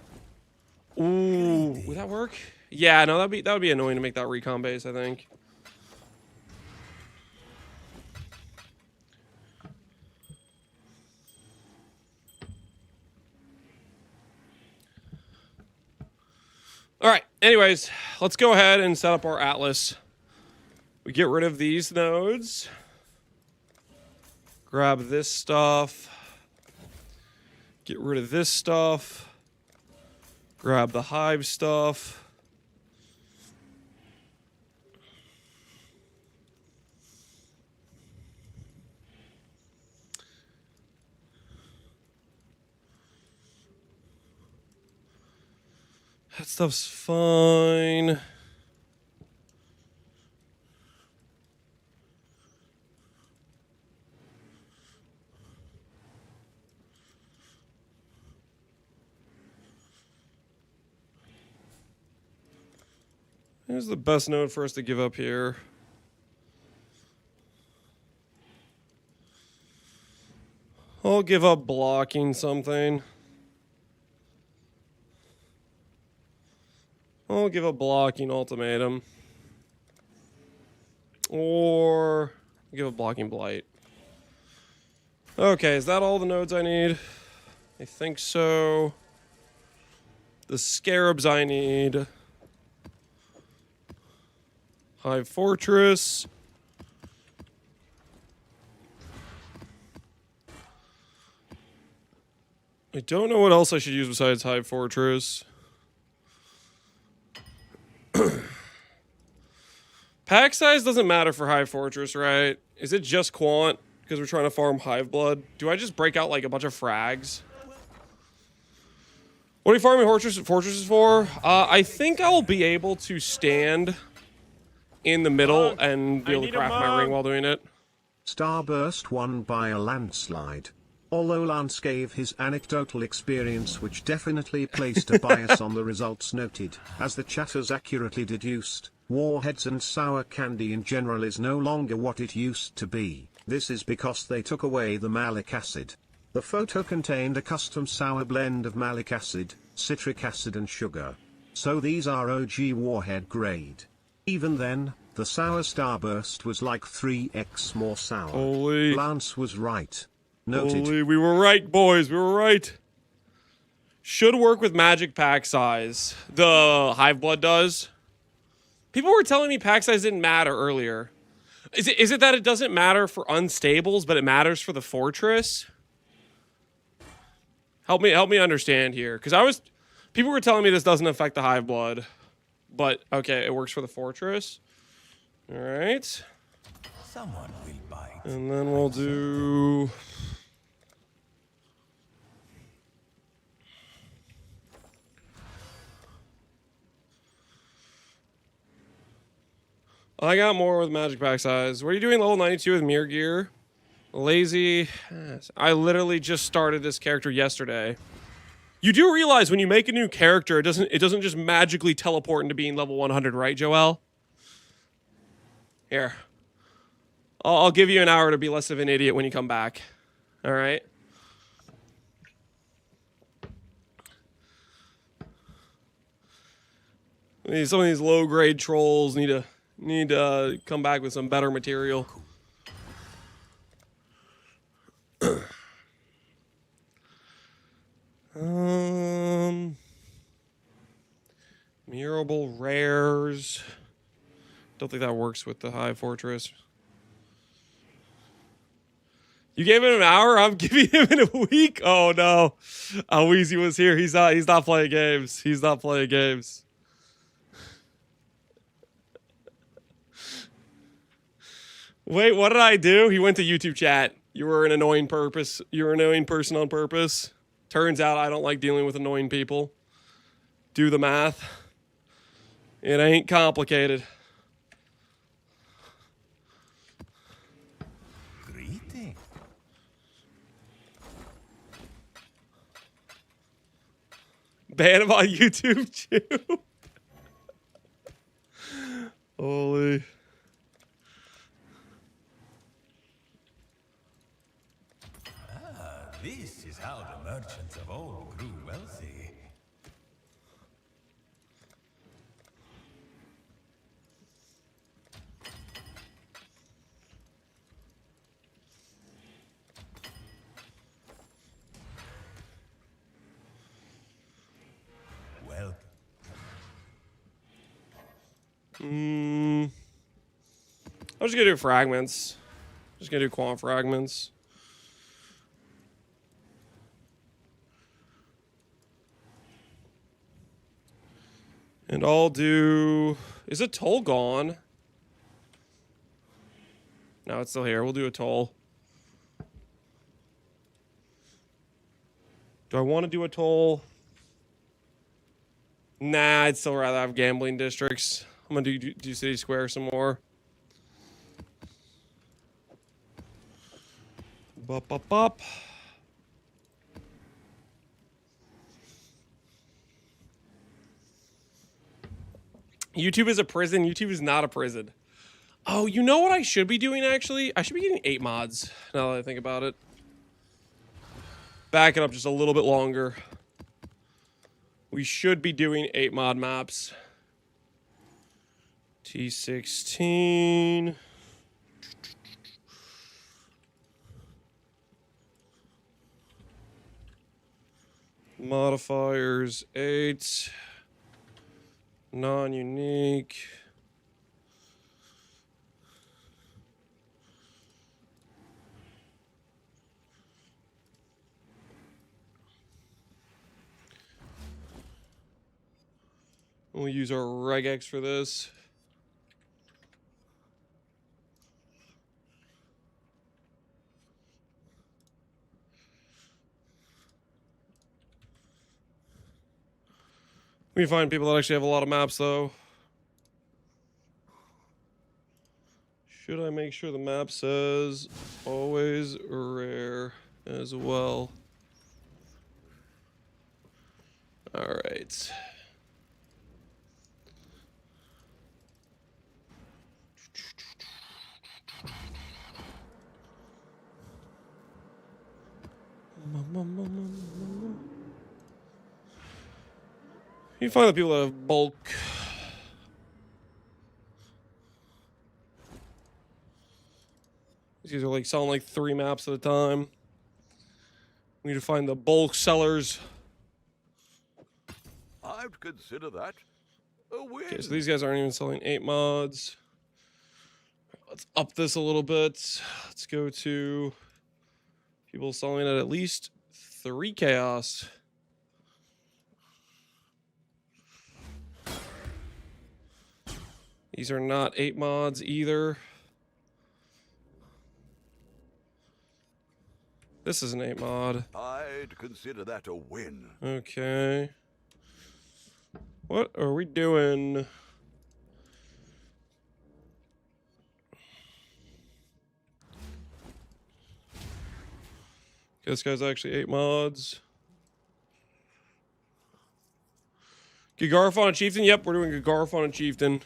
Ooh, would that work? Yeah, no, that would be annoying to make that recon base, I think. All right, anyways, let's go ahead and set up our Atlas. We get rid of these nodes. Grab this stuff. Get rid of this stuff. Grab the hive stuff. That stuff's fine. Here's the best node for us to give up here. I'll give up blocking something. I'll give a blocking ultimatum. Or give a blocking blight. Okay, is that all the nodes I need? I think so. The scarabs I need. Hive Fortress. I don't know what else I should use besides Hive Fortress. Pack size doesn't matter for Hive Fortress, right? Is it just quant because we're trying to farm Hive Blood? Do I just break out like a bunch of frags? What are you farming fortresses for? I think I'll be able to stand in the middle and be able to craft my ring while doing it. Starburst won by a landslide. Although Lance gave his anecdotal experience which definitely placed a bias on the results noted, as the chatters accurately deduced, warheads and sour candy in general is no longer what it used to be. This is because they took away the malic acid. The photo contained a custom sour blend of malic acid, citric acid and sugar. So these are OG warhead grade. Even then, the sour Starburst was like 3x more sour. Holy. Lance was right. Noted. Holy, we were right, boys. We were right. Should work with magic pack size. The Hive Blood does. People were telling me pack size didn't matter earlier. Is it that it doesn't matter for unstables, but it matters for the fortress? Help me understand here, because people were telling me this doesn't affect the Hive Blood, but okay, it works for the fortress. All right, Someone will bite. and then we'll do. I got more with magic pack size. What are you doing level 92 with mirror gear? Lazy. I literally just started this character yesterday. You do realize when you make a new character, it doesn't just magically teleport into being level 100, right, Joel? Here. I'll give you an hour to be less of an idiot when you come back. All right? Some of these low-grade trolls need to come back with some better material. Murable rares. Don't think that works with the high fortress. You gave him an hour? I'm giving him in a week? Oh no. Weezy was here. He's not playing games. He's not playing games. Wait, what did I do? He went to YouTube chat. You were an annoying purpose. You were an annoying person on purpose. Turns out I don't like dealing with annoying people. Do the math. It ain't complicated. Greeting. Ban him on YouTube too. Holy. This is how the merchants of old grew wealthy. Well, I'm just gonna do fragments. Just gonna do quant fragments. And I'll do... Is a toll gone? No, it's still here. We'll do a toll. Do I want to do a toll? Nah, I'd still rather have gambling districts. I'm going to do City Square some more. Bop, bop, bop. YouTube is a prison. YouTube is not a prison. Oh, you know what I should be doing, actually? I should be getting 8 mods, now that I think about it. Back it up just a little bit longer. We should be doing 8 mod maps. T16. Modifiers, 8. Non-unique. We'll use our regex for this. We find people that actually have a lot of maps, though. Should I make sure the map says always rare as well? All right. You find the people that have bulk. These guys are like selling like 3 maps at a time. We need to find the bulk sellers. I'd consider that a win. Okay, so these guys aren't even selling 8 mods. Let's up this a little bit. Let's go to people selling at least 3 chaos. These are not 8 mods either. This is an 8 mod. I'd consider that a win. Okay. What are we doing? This guy's actually 8 mods. GiGarf on a Chieftain? Yep, we're doing GiGarf on a Chieftain.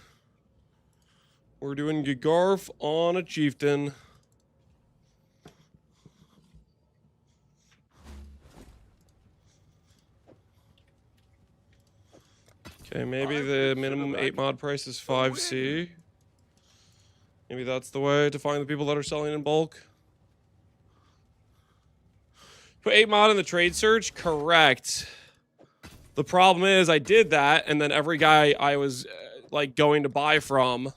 We're doing GiGarf on a Chieftain. Okay, maybe the minimum 8 mod price is 5C. Maybe that's the way to find the people that are selling in bulk. Put 8 mod in the trade search? Correct. The problem is I did that, and then every guy I was like going to buy from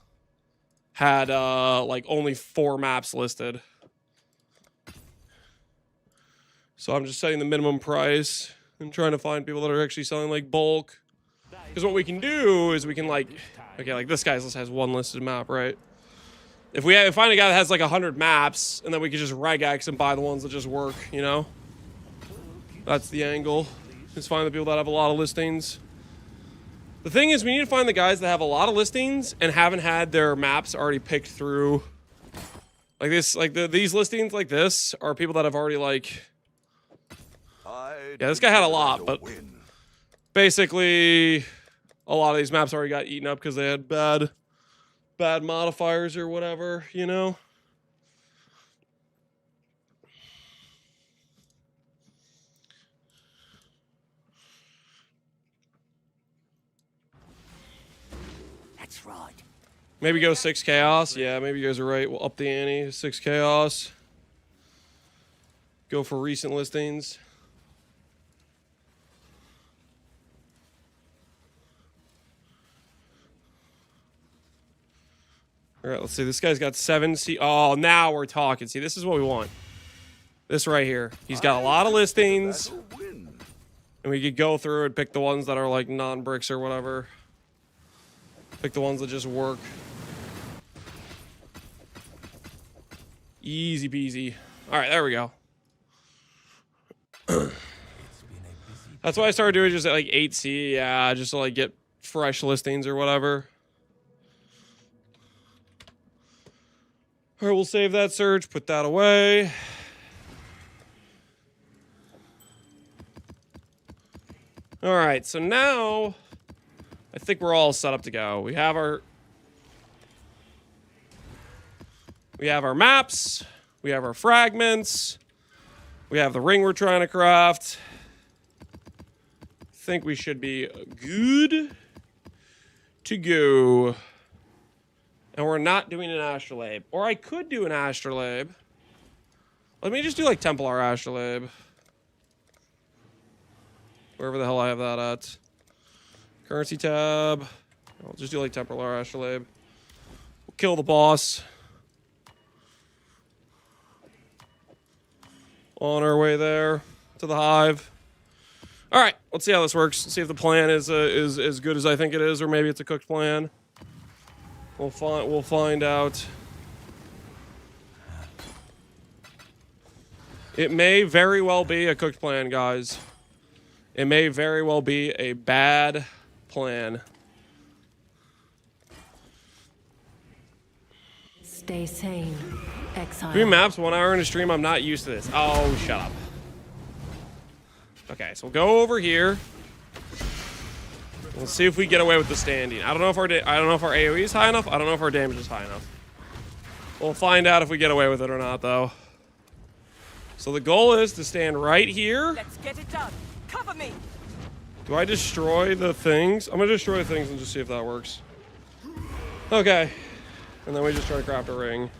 had like only 4 maps listed. So I'm just setting the minimum price and trying to find people that are actually selling like bulk. Because what we can do is we can like, okay, like this guy's list has 1 listed map, right? If we find a guy that has like 100 maps, and then we can just regex and buy the ones that just work, you know? That's the angle. Just find the people that have a lot of listings. The thing is, we need to find the guys that have a lot of listings and haven't had their maps already picked through. Like this, like these listings like this are people that have already like... Yeah, this guy had a lot, but basically a lot of these maps already got eaten up because they had bad modifiers or whatever, you know? That's right. Maybe go 6 chaos. Yeah, maybe you guys are right. We'll up the ante. 6 chaos. Go for recent listings. All right, let's see. This guy's got 7 C. Oh, now we're talking. See, this is what we want. This right here. He's got a lot of listings. And we could go through and pick the ones that are like non-bricks or whatever. Pick the ones that just work. Easy peasy. All right, there we go. That's why I started doing just at like 8C. Yeah, just to like get fresh listings or whatever. All right, we'll save that search, put that away. All right, so now I think we're all set up to go. We have our maps, we have our fragments, we have the ring we're trying to craft. I think we should be good to go. And we're not doing an astrolabe. Or I could do an astrolabe. Let me just do like Templar astrolabe. Wherever the hell I have that at. Currency tab. I'll just do like Templar astrolabe. We'll kill the boss. On our way there to the hive. All right, let's see how this works. See if the plan is as good as I think it is, or maybe it's a cooked plan. We'll find out. It may very well be a cooked plan, guys. It may very well be a bad plan. Stay sane, exile. 3 maps, 1 hour in a stream. I'm not used to this. Oh, shut up. Okay, so we'll go over here. Let's see if we get away with the standing. I don't know if our AoE is high enough. I don't know if our damage is high enough. We'll find out if we get away with it or not, though. So the goal is to stand right here. Let's get it done. Cover me. Do I destroy the things? I'm gonna destroy the things and just see if that works. Okay. And then we just try to craft a ring.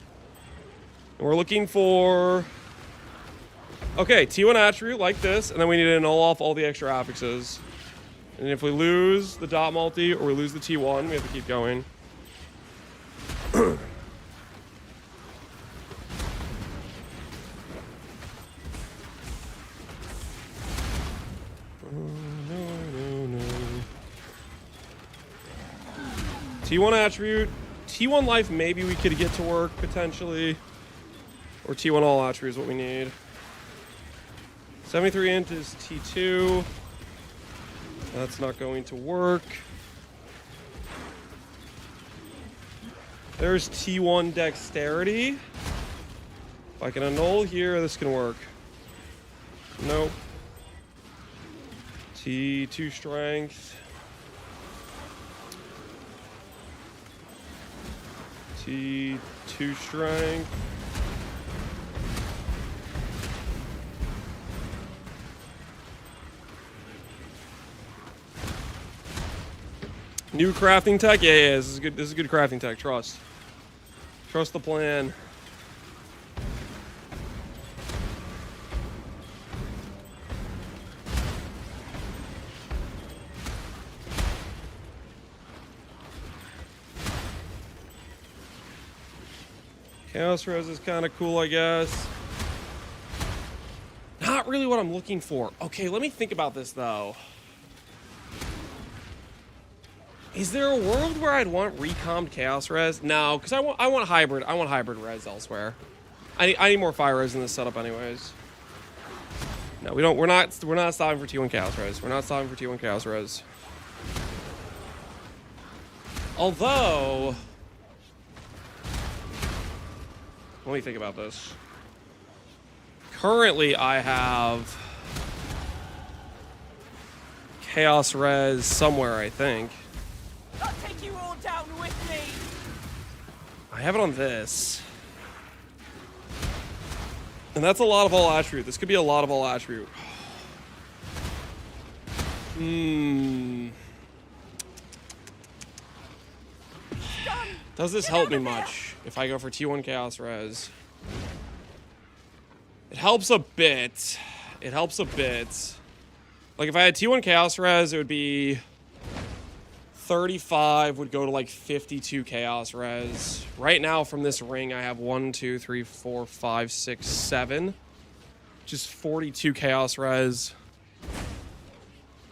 And we're looking for... Okay, T1 attribute like this, and then we need to null off all the extra affixes. And if we lose the dot multi or we lose the T1, we have to keep going. T1 attribute, T1 life maybe we could get to work potentially. Or T1 all attribute is what we need. 73 int is T2. That's not going to work. There's T1 dexterity. If I can annul here, this can work. Nope. T2 strength. T2 strength. New crafting tech? Yeah, this is good. This is good crafting tech. Trust. Trust the plan. Chaos Res is kind of cool, I guess. Not really what I'm looking for. Okay, let me think about this, though. Is there a world where I'd want recommed Chaos Res? No, because I want hybrid. I want hybrid res elsewhere. I need more fire res in this setup, anyways. No, we don't. We're not stopping for T1 Chaos Res. We're not stopping for T1 Chaos Res. Although, let me think about this. Currently, I have Chaos Res somewhere, I think. I'll take you all down with me. I have it on this. And that's a lot of all attribute. This could be a lot of all attribute. Does this help me much if I go for T1 Chaos Res? It helps a bit. It helps a bit. Like if I had T1 Chaos Res, it would be 35 would go to like 52 Chaos Res. Right now from this ring, I have 1, 2, 3, 4, 5, 6, 7. Just 42 Chaos Res.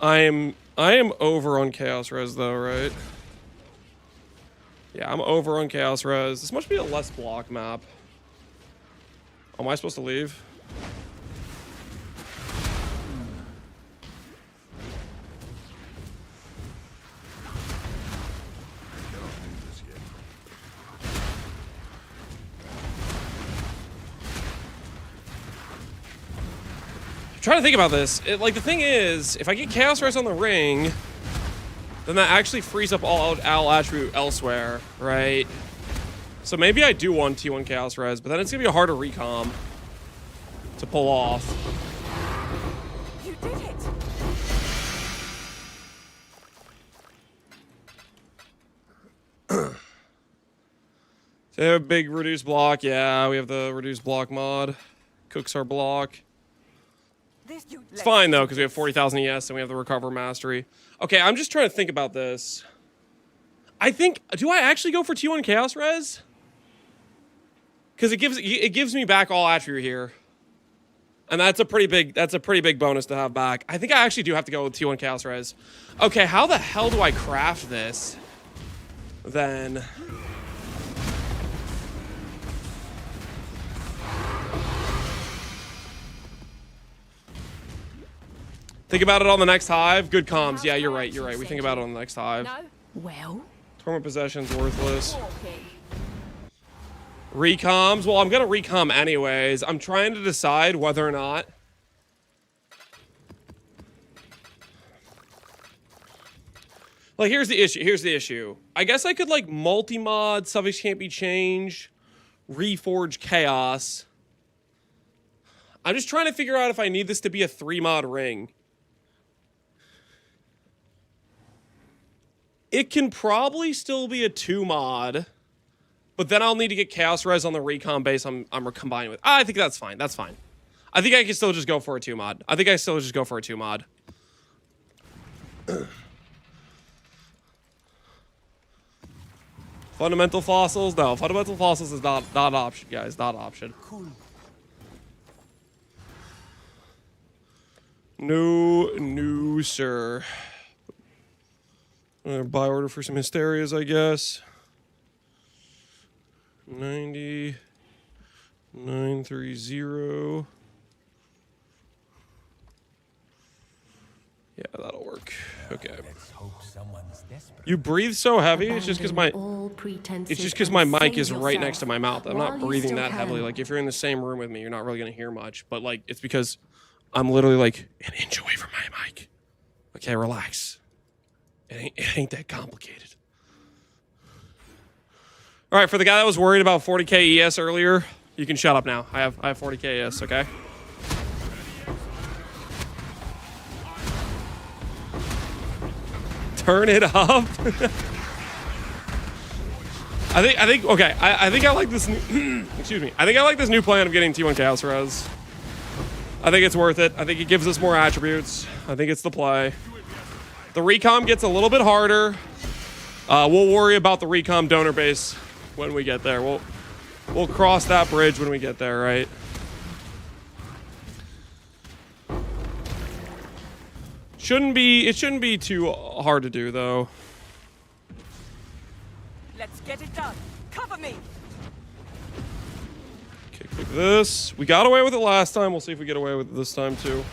I am over on Chaos Res though, right? Yeah, I'm over on Chaos Res. This must be a less block map. Oh, am I supposed to leave? I'm trying to think about this. Like, the thing is, if I get Chaos Res on the ring, then that actually frees up all attribute elsewhere, right? So maybe I do want T1 Chaos Res, but then it's going to be a harder recom to pull off. You did it. They have a big reduced block. Yeah, we have the reduced block mod. Cooks our block. It's fine, though, because we have 40,000 ES and we have the recover mastery. Okay, I'm just trying to think about this. I think, do I actually go for T1 Chaos Res? Because it gives me back all attribute here. And that's a pretty big bonus to have back. I think I actually do have to go with T1 Chaos Res. Okay, how the hell do I craft this? Then think about it on the next hive. Good comms. Yeah, you're right. You're right. We think about it on the next hive. No? Well? Torment Possession's worthless. Recoms. Well, I'm going to recom anyways. I'm trying to decide whether or not. Like, here's the issue. Here's the issue. I guess I could, like, multi-mod, Suffix Can't Be Changed, Reforge Chaos. I'm just trying to figure out if I need this to be a 3-mod ring. It can probably still be a 2-mod, but then I'll need to get Chaos Res on the recon base I'm combining with. I think that's fine. That's fine. I think I can still just go for a 2-mod. I think I still just go for a 2-mod. Fundamental Fossils? No, Fundamental Fossils is not option, guys. Not option. Cool. No, sir. Buy order for some Hysterias, I guess. 90,930. Yeah, that'll work. Okay. Let's hope someone's desperate. You breathe so heavy. It's just because my mic is and right save next to my mouth. I'm yourself not while you breathing still that heavily. can. Like if you're in the same room with me, you're not really gonna hear much. But like it's because I'm literally like an inch away from my mic. Okay, relax. It ain't that complicated. All right, for the guy that was worried about 40k ES earlier, you can shut up now. I have 40k ES, okay? Turn it up. I think okay. I think I like this new excuse me. I think I like this new plan of getting T1 Chaos Res. I think it's worth it. I think it gives us more attributes. I think it's the play. The recom gets a little bit harder. We'll worry about the recom donor base when we get there. We'll cross that bridge when we get there, right? It shouldn't be too hard to do though. Let's get it done. Cover me. Okay, click this. We got away with it last time. We'll see if we get away with it this time too.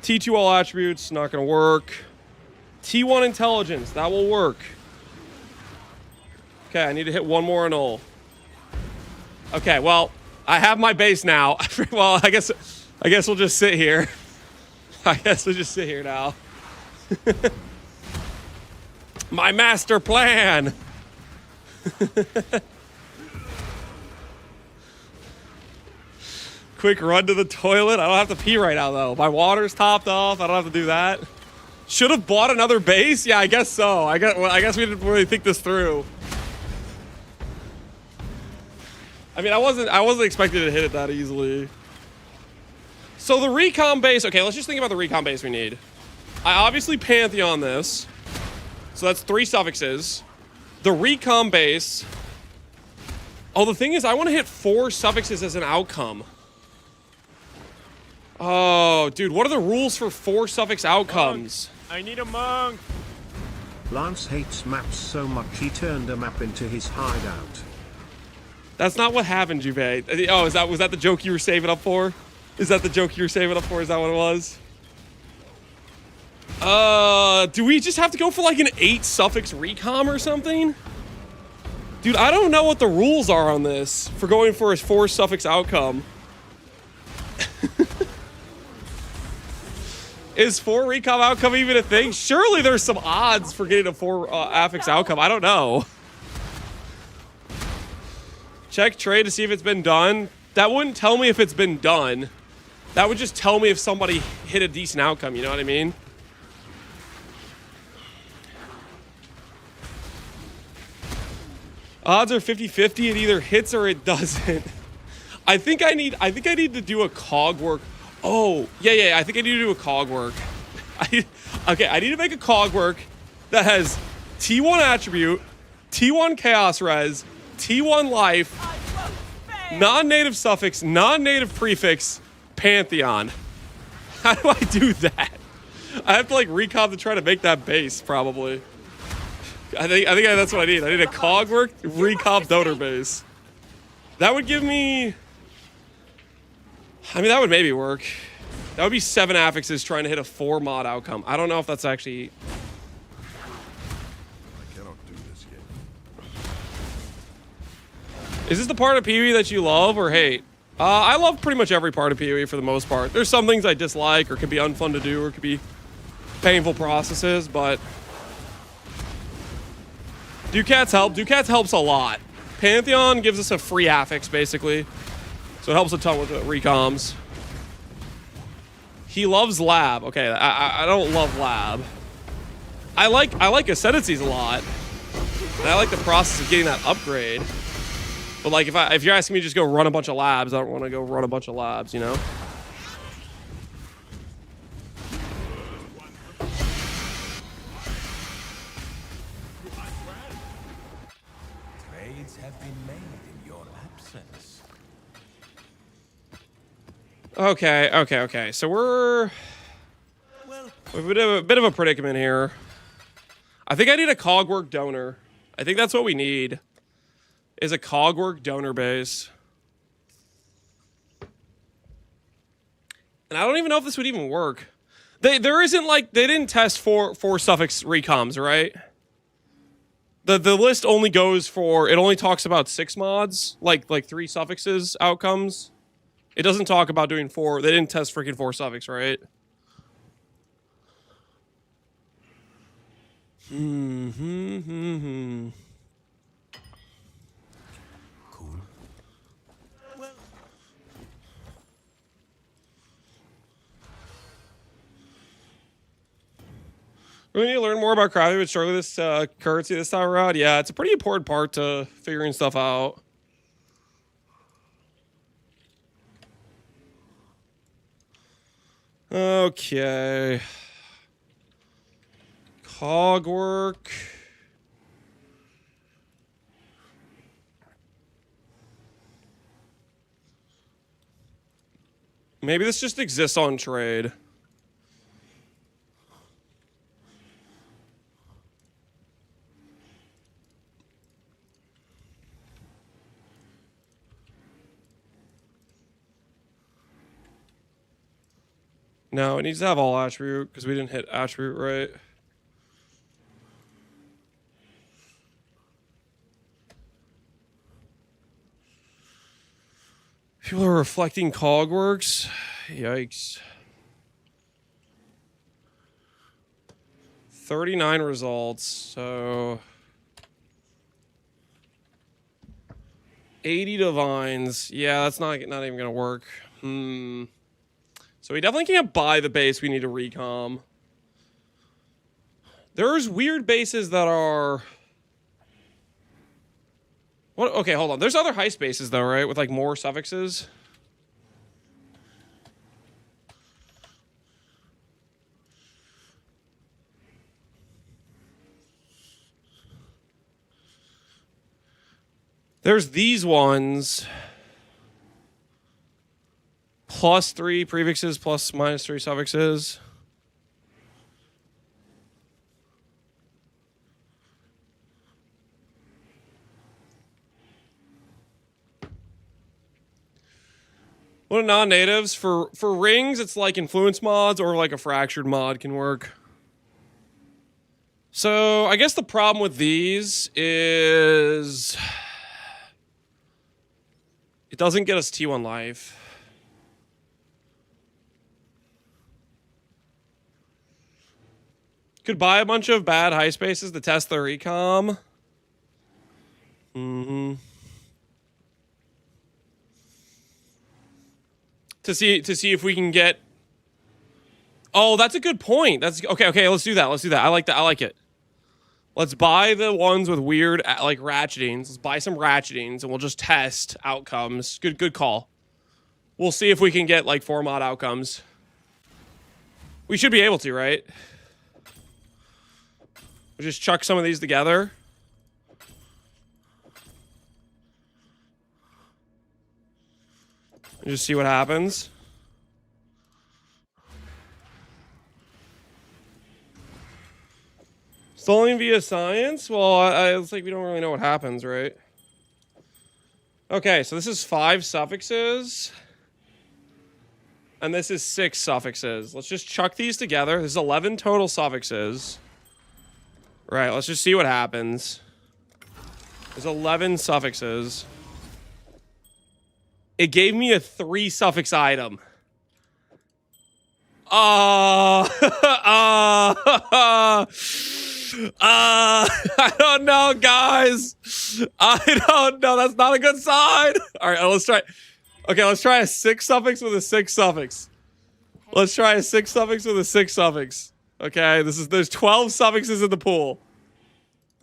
T2 all attributes, not gonna work. T1 intelligence, that will work. Okay, I need to hit one more annul. Okay, well, I have my base now. Well, I guess we'll just sit here. I guess we'll just sit here now. My master plan. Quick run to the toilet. I don't have to pee right now though. My water's topped off. I don't have to do that. Should have bought another base? Yeah, I guess so. I guess we didn't really think this through. I mean, I wasn't expecting to hit it that easily. So the recon base, okay, let's just think about the recon base we need. I obviously Pantheon this. So that's 3 suffixes. The recon base. Oh, the thing is, I want to hit 4 suffixes as an outcome. Oh, dude, what are the rules for 4 suffix outcomes? I need a monk. Lance hates maps so much he turned a map into his hideout. That's not what happened, Juve. Oh, was that the joke you were saving up for? Is that the joke you were saving up for? Is that what it was? Do we just have to go for like an 8 suffix recom or something? Dude, I don't know what the rules are on this for going for a 4 suffix outcome. Is 4 recom outcome even a thing? Surely there's some odds for getting a 4 affix outcome. I don't know. Check trade to see if it's been done. That wouldn't tell me if it's been done. That would just tell me if somebody hit a decent outcome, you know what I mean? Odds are 50-50. It either hits or it doesn't. I think I need to do a cog work. Oh, yeah. I think I need to do a cog work. Okay, I need to make a cog work that has T1 attribute, T1 chaos res, T1 life, non-native suffix, non-native prefix, Pantheon. How do I do that? I have to like recom to try to make that base, probably. I think that's what I need. I need a cog work, recom donor base. That would give me... I mean, that would maybe work. That would be 7 affixes trying to hit a 4 mod outcome. I don't know if that's actually... I cannot do this yet. Is this the part of PoE that you love or hate? I love pretty much every part of PoE for the most part. There's some things I dislike or could be unfun to do or could be painful processes, but... Ducats help. Ducats helps a lot. Pantheon gives us a free affix, basically. So it helps a ton with the recoms. He loves lab. Okay, I don't love lab. I like ascendancies a lot. And I like the process of getting that upgrade. But like if you're asking me to just go run a bunch of labs, I don't want to go run a bunch of labs, you know? Trades have been made in your absence. Okay. So we're a bit of a predicament here. I think I need a cogwork donor. I think that's what we need. Is a cogwork donor base. And I don't even know if this would even work. They didn't test four suffix recoms, right? The list only goes for, it only talks about 6 mods, like 3 suffixes outcomes It doesn't talk about doing 4. They didn't test freaking 4 suffix, right? Cool. We need to learn more about crafting with struggling this currency this time around. Yeah, it's a pretty important part to figuring stuff out. Okay. Cog work. Maybe this just exists on trade. No, it needs to have all attribute because we didn't hit attribute right. People are reflecting cogworks. Yikes. 39 results, so 80 divines. Yeah, that's not even gonna work. So we definitely can't buy the base. We need to recom. There's weird bases that are. What? Okay, hold on. There's other heist bases though, right? With like more suffixes. There's these ones. +3 prefixes plus -3 suffixes. What are non-natives? For rings, it's like influence mods or like a fractured mod can work. So I guess the problem with these is it doesn't get us T1 life. Could buy a bunch of bad high spaces to test the recom. To see if we can get. Oh, that's a good point. That's okay. Let's do that. I like that. I like it. Let's buy the ones with weird like ratchetings. Let's buy some ratchetings, and we'll just test outcomes. Good call. We'll see if we can get like 4 mod outcomes. We should be able to, right? We'll just chuck some of these together. And just see what happens. Stolen via science? Well, it's like we don't really know what happens, right? Okay, so this is 5 suffixes. And this is 6 suffixes. Let's just chuck these together. There's 11 total suffixes. Right, let's just see what happens. There's 11 suffixes. It gave me a 3 suffix item. I don't know, guys. I don't know. That's not a good sign. All right, let's try. Okay, let's try a 6 suffix with a 6 suffix. Let's try a 6 suffix with a 6 suffix. Okay, there's 12 suffixes in the pool.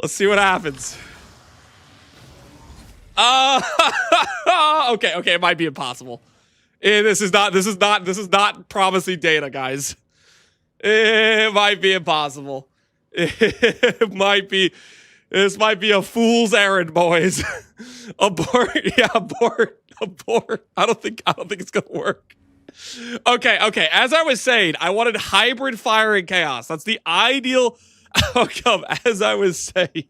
Let's see what happens. Okay, it might be impossible. This is not promising data, guys. It might be impossible. It might be. This might be a fool's errand, boys. Abort. Yeah, abort. I don't think it's gonna work. Okay. As I was saying, I wanted hybrid fire and chaos. That's the ideal outcome. As I was saying,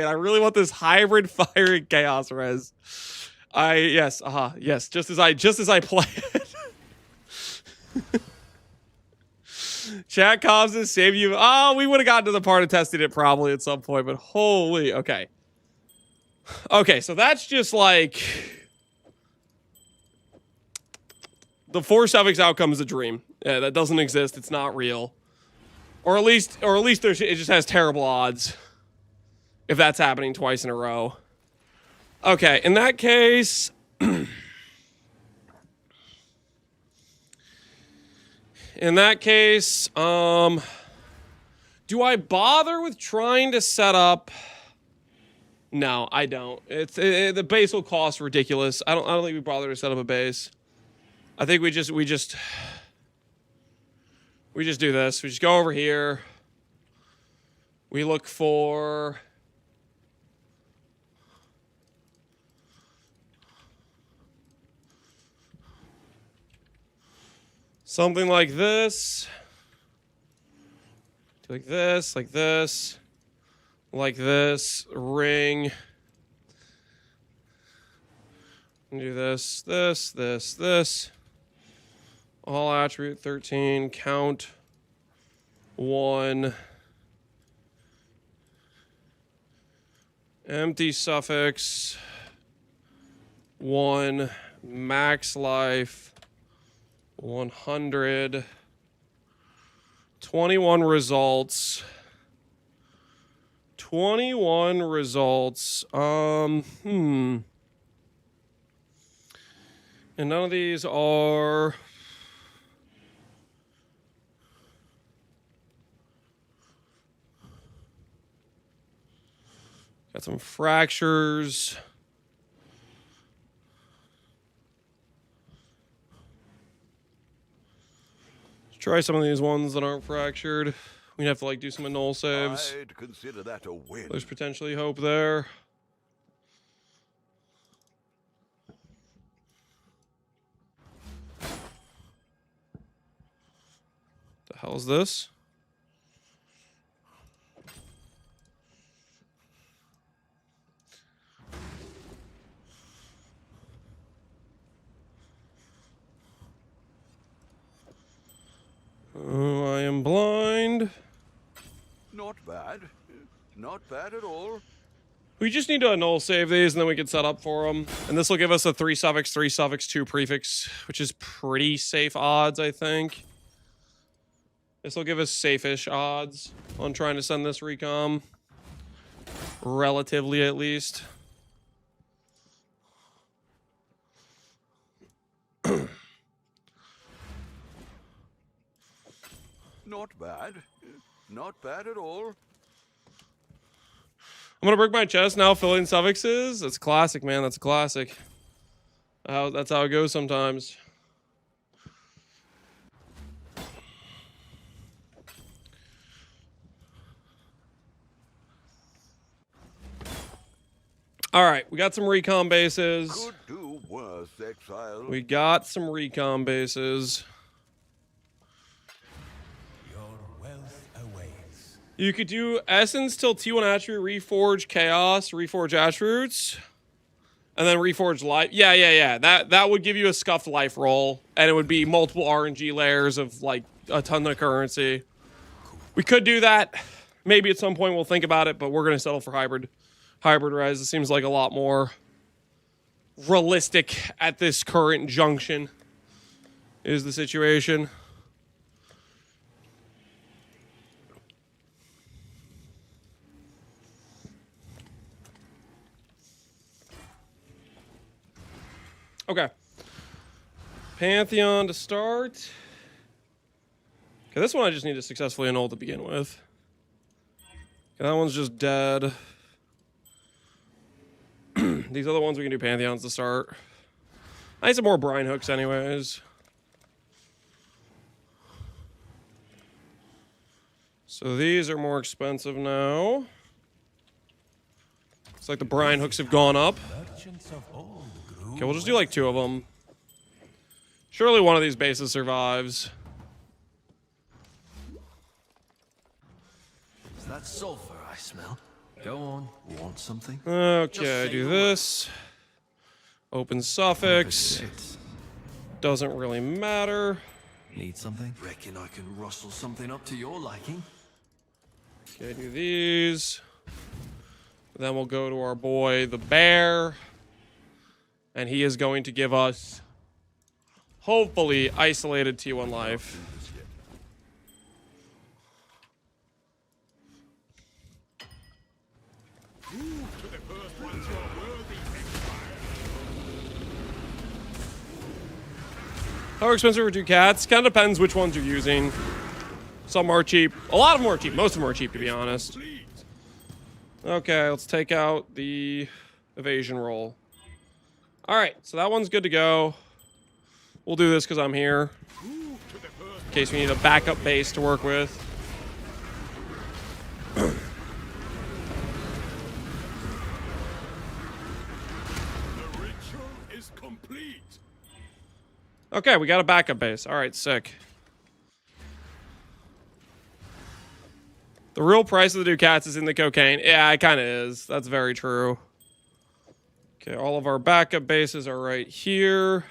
I really want this hybrid fire and chaos res. Yes. Just as I planned. Chat comms is save you. Oh, we would have gotten to the part of testing it probably at some point, but holy, okay. Okay, so that's just like The 4 suffix outcome is a dream. Yeah, that doesn't exist. It's not real. Or at least it just has terrible odds. If that's happening twice in a row. Okay, in that case... in that case, do I bother with trying to set up... No, I don't. The base will cost ridiculous. I don't think we bother to set up a base. I think we just do this. We just go over here. We look for something like this. Like this, like this. Like this, ring. And do this, this. All attribute 13, count 1. Empty suffix 1, max life 100. 21 results. 21 results. And none of these are... Got some fractures. Let's try some of these ones that aren't fractured. We'd have to like do some annul saves. I'd consider that a win. There's potentially hope there. The hell is this? Oh, I am blind. Not bad. Not bad at all. We just need to annul save these, and then we can set up for them. And this will give us a 3 suffix, 3 suffix, 2 prefix, which is pretty safe odds, I think. This will give us safe-ish odds on trying to send this recom. Relatively, at least. Not bad. Not bad at all. I'm gonna break my chest now, filling suffixes. That's classic, man. That's a classic. That's how it goes sometimes. All right, we got some recon bases. Could do worse, exile. We got some recon bases. Your wealth awaits. You could do Essence till T1 attribute, Reforge Chaos, Reforge attributes, and then Reforge Life. Yeah. That would give you a Scuffed Life roll, and it would be multiple RNG layers of, like, a ton of currency. We could do that. Maybe at some point we'll think about it, but we're going to settle for Hybrid Rise. It seems like a lot more realistic at this current junction is the situation. Okay. Pantheon to start. Okay, this one I just need to successfully annul to begin with. Okay, that one's just dead. These other ones we can do Pantheons to start. I need some more brine hooks anyways. So these are more expensive now. Looks like the brine hooks have gone up. Merchants of old grew Okay, we'll just do like 2 of them. Surely one of these bases survives. Is that sulfur I smell? Go on, want something? Okay, do this. Open suffix. It's- Doesn't really matter. Need something? Reckon I can rustle something up to your liking? Okay, do these. Then we'll go to our boy, the bear. And he is going to give us hopefully isolated T1 life. How expensive are 2 cats? Kind of depends which ones you're using. Some are cheap. A lot of them are cheap. Most of them are cheap, to be honest. Okay, let's take out the evasion roll. Alright, so that one's good to go. We'll do this because I'm here. In case we need a backup base to work with. Okay, we got a backup base. Alright, sick. The real price of the Ducats is in the cocaine. Yeah, it kind of is. That's very true. Okay, all of our backup bases are right here.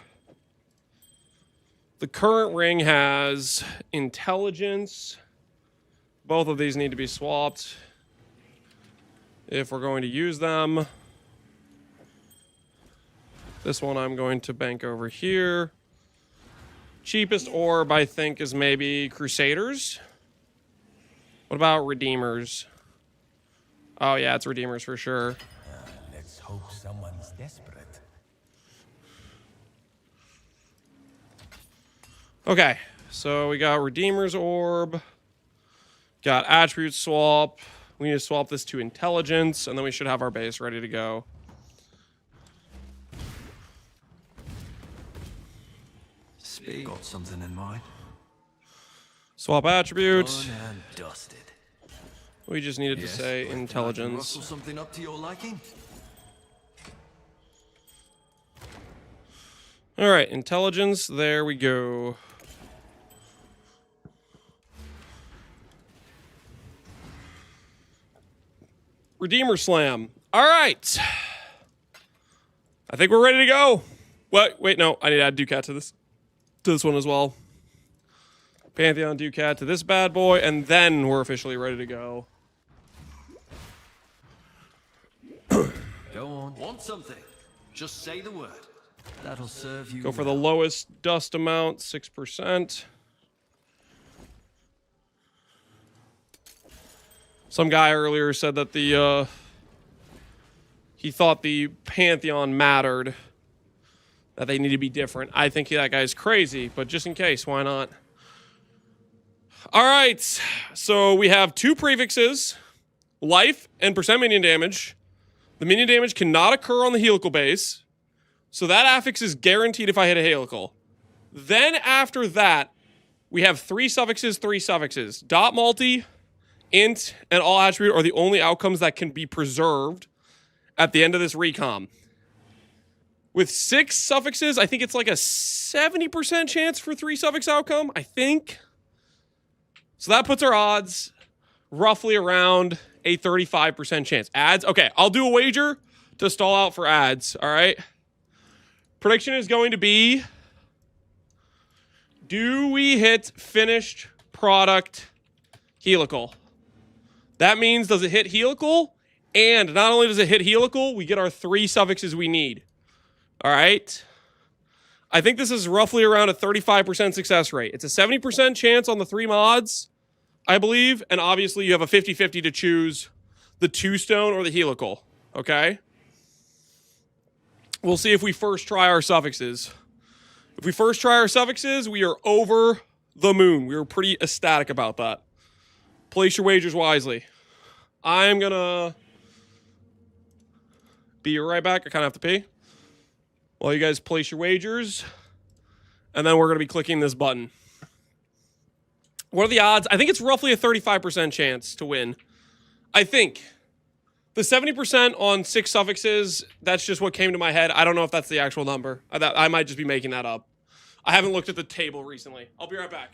The current ring has intelligence. Both of these need to be swapped if we're going to use them. This one I'm going to bank over here. Cheapest orb, I think, is maybe Crusaders. What about Redeemers? Oh, yeah, it's Redeemers for sure. Let's hope someone's desperate. Okay, so we got Redeemer's Orb. Got Attribute Swap. We need to swap this to Intelligence, and then we should have our base ready to go. Speak. Got something in mind. Swap Attribute. Done and dusted. We just needed to say reckon I can Intelligence. rustle something up to your liking? Alright, Intelligence. There we go. Redeemer Slam. Alright. I think we're ready to go. Wait, no. I need to add Ducat to this one as well. Pantheon Ducat to this bad boy, and then we're officially ready to go. Go on. Want something? Just say the word. That'll serve you. Go for the lowest dust amount, 6%. Some guy earlier said that he thought the Pantheon mattered. That they need to be different. I think that guy's crazy, but just in case, why not? All right, so we have 2 prefixes, life and percent minion damage. The minion damage cannot occur on the helical base, so that affix is guaranteed if I hit a helical. Then after that, we have 3 suffixes, 3 suffixes. Dot multi, int, and all attribute are the only outcomes that can be preserved at the end of this recom. With 6 suffixes, I think it's like a 70% chance for 3 suffix outcome, I think. So that puts our odds roughly around a 35% chance. Ads? Okay, I'll do a wager to stall out for ads, all right? Prediction is going to be, do we hit finished product helical? That means, does it hit helical? And not only does it hit helical, we get our 3 suffixes we need. All right. I think this is roughly around a 35% success rate. It's a 70% chance on the 3 mods, I believe. And obviously you have a 50-50 to choose the 2 stone or the helical. Okay. We'll see if we first try our suffixes. If we first try our suffixes, we are over the moon. We were pretty ecstatic about that. Place your wagers wisely. I'm going to be right back. I kind of have to pee. While you guys place your wagers, and then we're going to be clicking this button. What are the odds? I think it's roughly a 35% chance to win. I think. The 70% on 6 suffixes, that's just what came to my head. I don't know if that's the actual number. I might just be making that up. I haven't looked at the table recently. I'll be right back.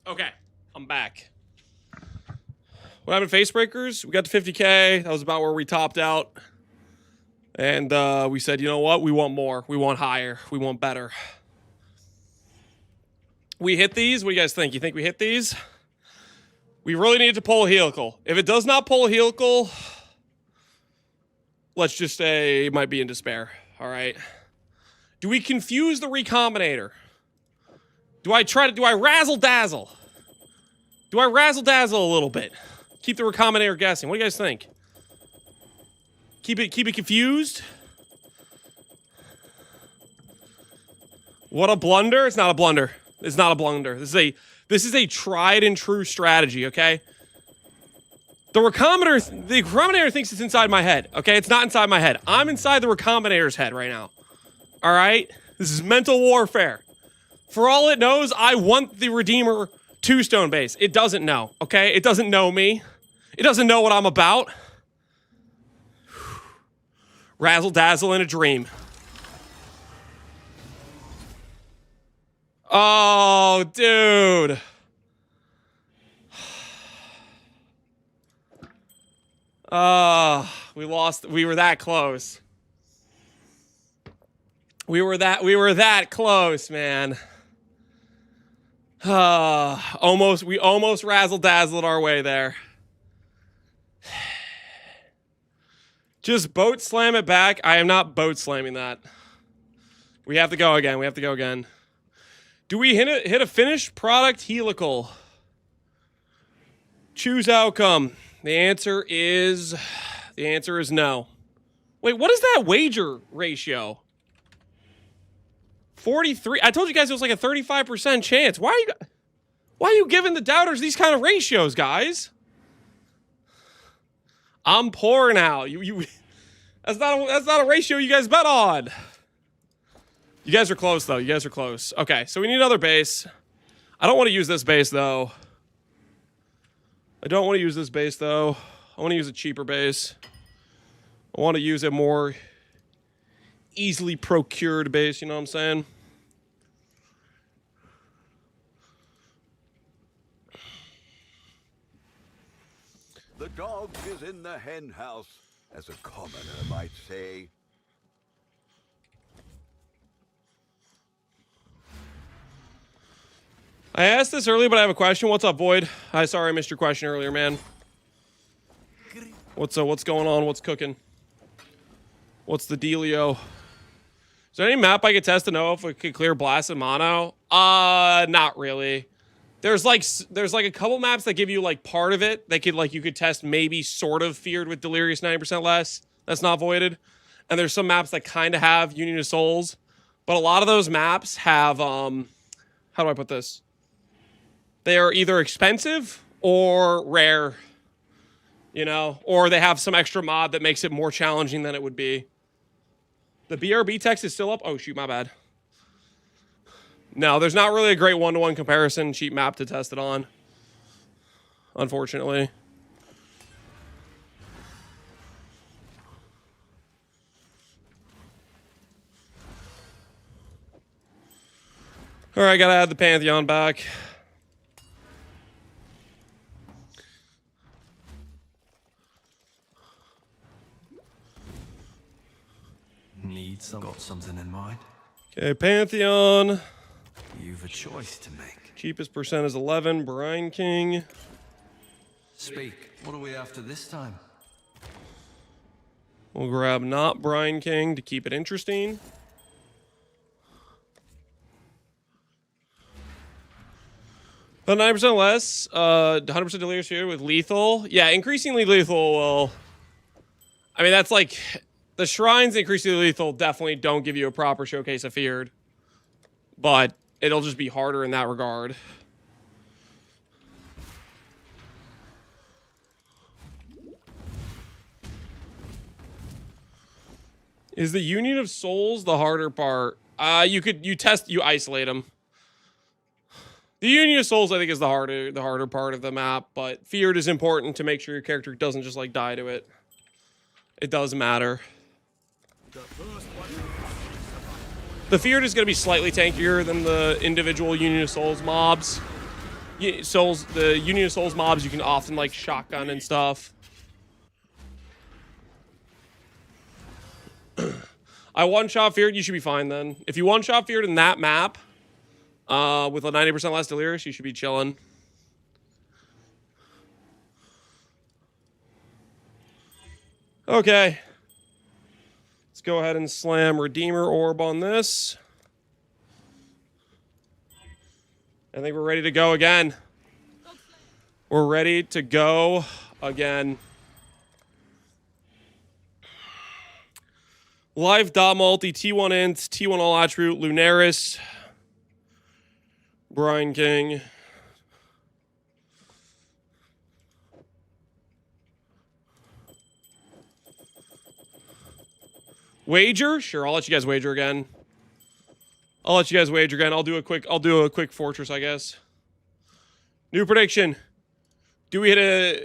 Okay, I'm back. What happened to Facebreakers? We got to 50K. That was about where we topped out. And we said, you know what? We want more. We want higher. We want better. We hit these. What do you guys think? You think we hit these? We really need to pull a helical. If it does not pull a helical, let's just say it might be in despair. All right. Do we confuse the Recombinator? Do I razzle dazzle? Do I razzle dazzle a little bit? Keep the Recombinator guessing. What do you guys think? Keep it confused? What a blunder. It's not a blunder. It's not a blunder. This is a tried and true strategy, okay? The Recombinator thinks it's inside my head, okay? It's not inside my head. I'm inside the Recombinator's head right now. All right? This is mental warfare. For all it knows, I want the Redeemer 2-stone base. It doesn't know, okay? It doesn't know me. It doesn't know what I'm about. Razzle dazzle in a dream. Oh, dude. We lost. We were that close. We were that close, man. We almost razzle dazzled our way there. Just boat slam it back. I am not boat slamming that. We have to go again. Do we hit a finished product helical? Choose outcome. The answer is no. Wait, what is that wager ratio? 43. I told you guys it was like a 35% chance. Why are you giving the doubters these kind of ratios, guys? I'm poor now. That's not a ratio you guys bet on. You guys are close though. You guys are close. Okay, so we need another base. I don't want to use this base though. I want to use a cheaper base. I want to use a more easily procured base, you know what I'm saying? The dog is in the hen house, as a commoner might say. I asked this earlier, but I have a question. What's up, Void? Hi, sorry I missed your question earlier, man. What's going on? What's cooking? What's the dealio? Is there any map I could test to know if we could clear Blast and Mono? Not really. There's like a couple maps that give you like part of it. You could test maybe sort of Feared with Delirious 90% less. That's not voided. And there's some maps that kind of have Union of Souls, but a lot of those maps have how do I put this? They are either expensive or rare, you know, or they have some extra mod that makes it more challenging than it would be. The BRB text is still up. Oh, shoot, my bad. No, there's not really a great one-to-one comparison cheap map to test it on, unfortunately. All right, gotta add the Pantheon back. Got something in mind? Okay, Pantheon. You've a choice to make. Cheapest percent is 11. Brine King. Speak. What are we after this time? We'll grab not Brine King to keep it interesting. But 9% less. 100% Delirious here with lethal. Yeah, increasingly lethal will... I mean, that's like... The shrines increasingly lethal definitely don't give you a proper showcase of Feared. But it'll just be harder in that regard. Is the Union of Souls the harder part? You isolate them. The Union of Souls, I think, is the harder part of the map, but Feared is important to make sure your character doesn't just like die to it. It does matter. The Feared is going to be slightly tankier than the individual Union of Souls mobs. the Union of Souls mobs, you can often like shotgun and stuff. I one-shot feared, you should be fine then. If you one-shot feared in that map, with a 90% less delirious, you should be chilling. Okay. Let's go ahead and slam Redeemer Orb on this. I think we're ready to go again. We're ready to go again. Life, multi, T1 int, T1 all attribute, Lunaris, Brian King. Wager? Sure, I'll let you guys wager again. I'll do a quick fortress, I guess. New prediction. Do we hit a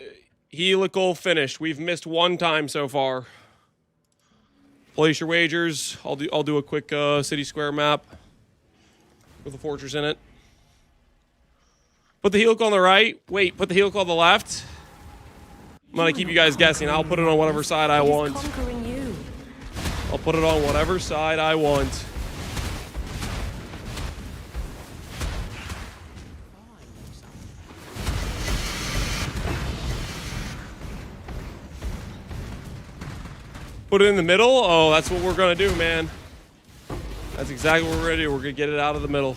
helical finish? We've missed one time so far. Place your wagers. I'll do a quick city square map with a fortress in it. Put the helical on the right. Wait, put the helical on the left. I'm gonna keep you guys guessing. I'll put it on whatever side I want. Conquering you. I'll put it on whatever side I want. Put it in the middle? Oh, that's what we're gonna do, man. That's exactly what we're gonna do. We're gonna get it out of the middle.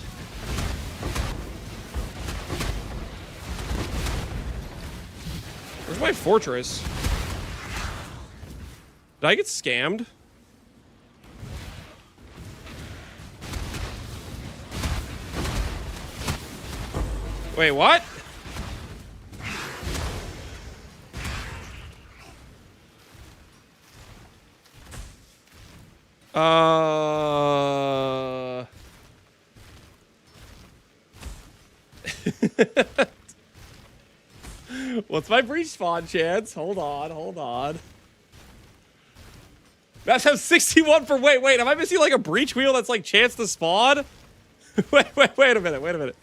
Where's my fortress? Did I get scammed? Wait, what? What's my breach spawn chance? Hold on. That's have 61 for wait, am I missing like a breach wheel that's like chance to spawn? wait a minute.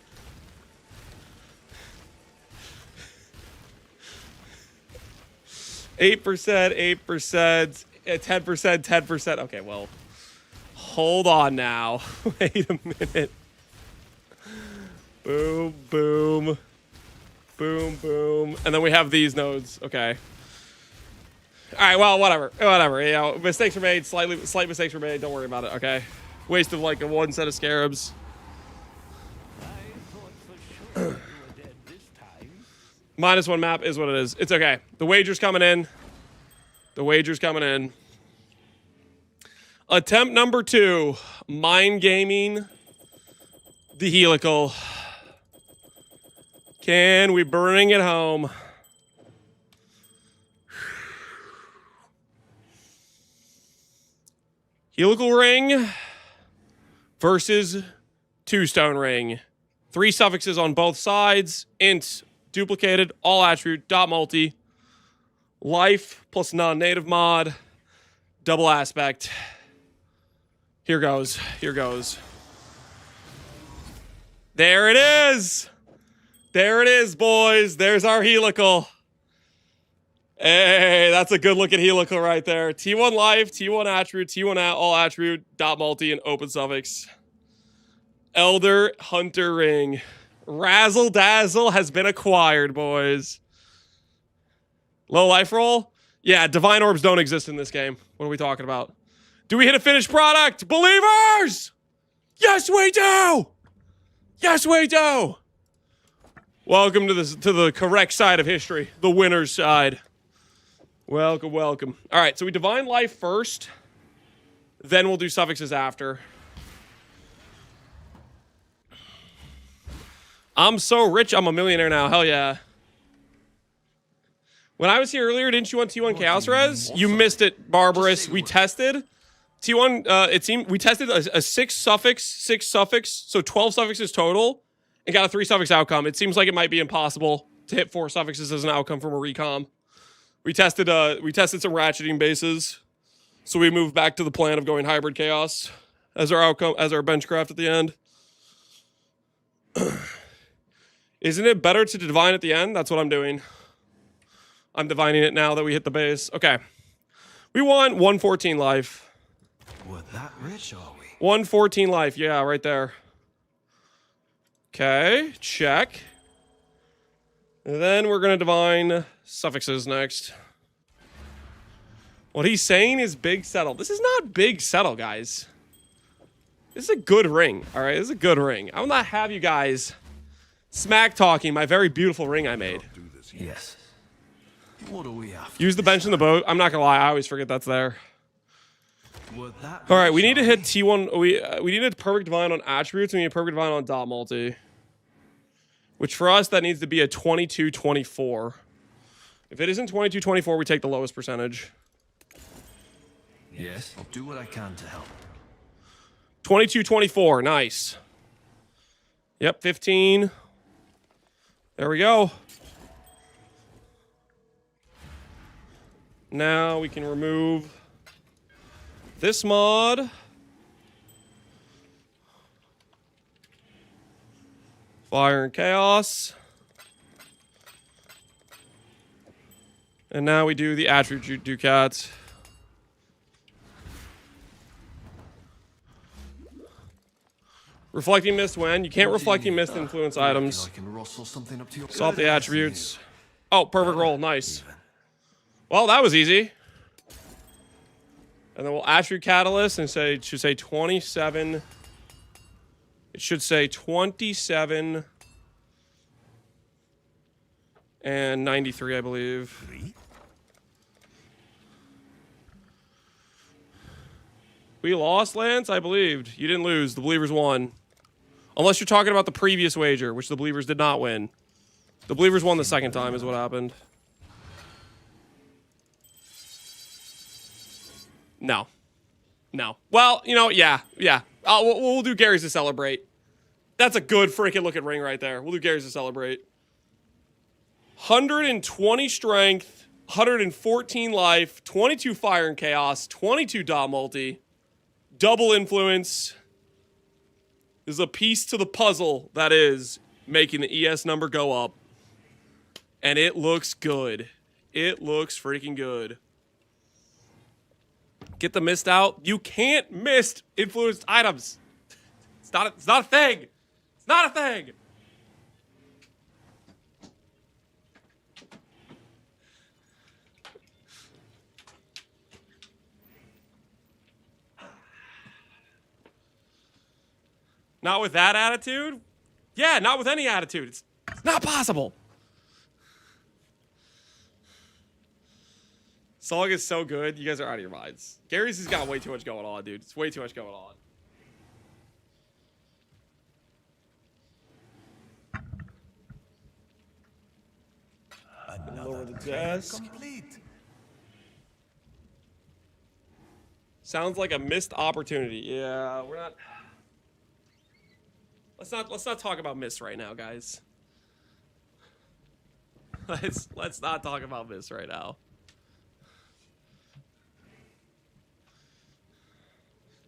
8%, 10%. Okay, well, hold on now. Wait a minute. Boom, boom. Boom, boom. And then we have these nodes. Okay. All right, well, whatever. You know, mistakes were made. Slight mistakes were made. Don't worry about it, okay? Waste of like one set of scarabs. -1 map is what it is. It's okay. The wager's coming in. Attempt number 2. Mind gaming the helical. Can we bring it home? Helical ring versus 2-stone ring. 3 suffixes on both sides. Int, duplicated, all attribute, dot multi. Life plus non-native mod. Double aspect. Here goes. There it is. There it is, boys. There's our helical. Hey, that's a good looking helical right there. T1 life, T1 attribute, T1 all attribute, dot multi, and open suffix. Elder Hunter ring. Razzle Dazzle has been acquired, boys. Low life roll? Yeah, divine orbs don't exist in this game. What are we talking about? Do we hit a finished product? Believers! Yes, we do! Yes, we do! Welcome to the correct side of history. The winner's side. Welcome. All right, so we divine life first. Then we'll do suffixes after. I'm so rich, I'm a millionaire now. Hell yeah. When I was here earlier, didn't you want T1 Chaos Res? You missed it, Barbarous. We tested. T1, it seemed, we tested a 6 suffix, so 12 suffixes total, and got a 3 suffix outcome. It seems like it might be impossible to hit 4 suffixes as an outcome from a recom. We tested some ratcheting bases, so we moved back to the plan of going hybrid chaos as our outcome, as our benchcraft at the end. Isn't it better to divine at the end? That's what I'm doing. I'm divining it now that we hit the base. Okay. We want 114 life. We're that rich, are we? 114 life. Yeah, right there. Okay, check. And then we're going to divine suffixes next. What he's saying is big settle. This is not big settle, guys. This is a good ring, all right? This is a good ring. I will not have you guys smack talking my very beautiful ring I made. Yes. What do we have? Use the bench in the boat. I'm not going to lie. I always forget that's there. All right, we need to hit T1. We need a perfect divine on attributes. And we need a perfect divine on dot multi. Which for us, that needs to be a 22-24. If it isn't 22-24, we take the lowest percentage. Yes, I'll do what I can to help. 22-24, nice. Yep, 15. There we go. Now we can remove this mod. Fire and Chaos. And now we do the attribute Ducats. Reflecting Mist when? You can't Reflecting Mist influence items. Swap the attributes. Oh, perfect roll. Nice. Well, that was easy. And then we'll attribute Catalyst and say, it should say 27. It should say 27 and 93, I believe. We lost, Lance? I believed. You didn't lose. The Believers won. Unless you're talking about the previous wager, which the Believers did not win. The Believers won the second time is what happened. No. No. Well, you know, yeah. We'll do Gary's to celebrate. That's a good freaking looking ring right there. We'll do Gary's to celebrate. 120 strength, 114 life, 22 fire and chaos, 22 dot multi, double influence. This is a piece to the puzzle that is making the ES number go up. And it looks good. It looks freaking good. Get the mist out. You can't mist influenced items. It's not a thing. It's not a thing. Not with that attitude? Yeah, not with any attitude. It's not possible. Song is so good. You guys are out of your minds. Gary's has got way too much going on, dude. It's way too much going on. Lower the desk. Complete. Sounds like a missed opportunity. Yeah, we're not. Let's not talk about miss right now, guys. Let's not talk about miss right now.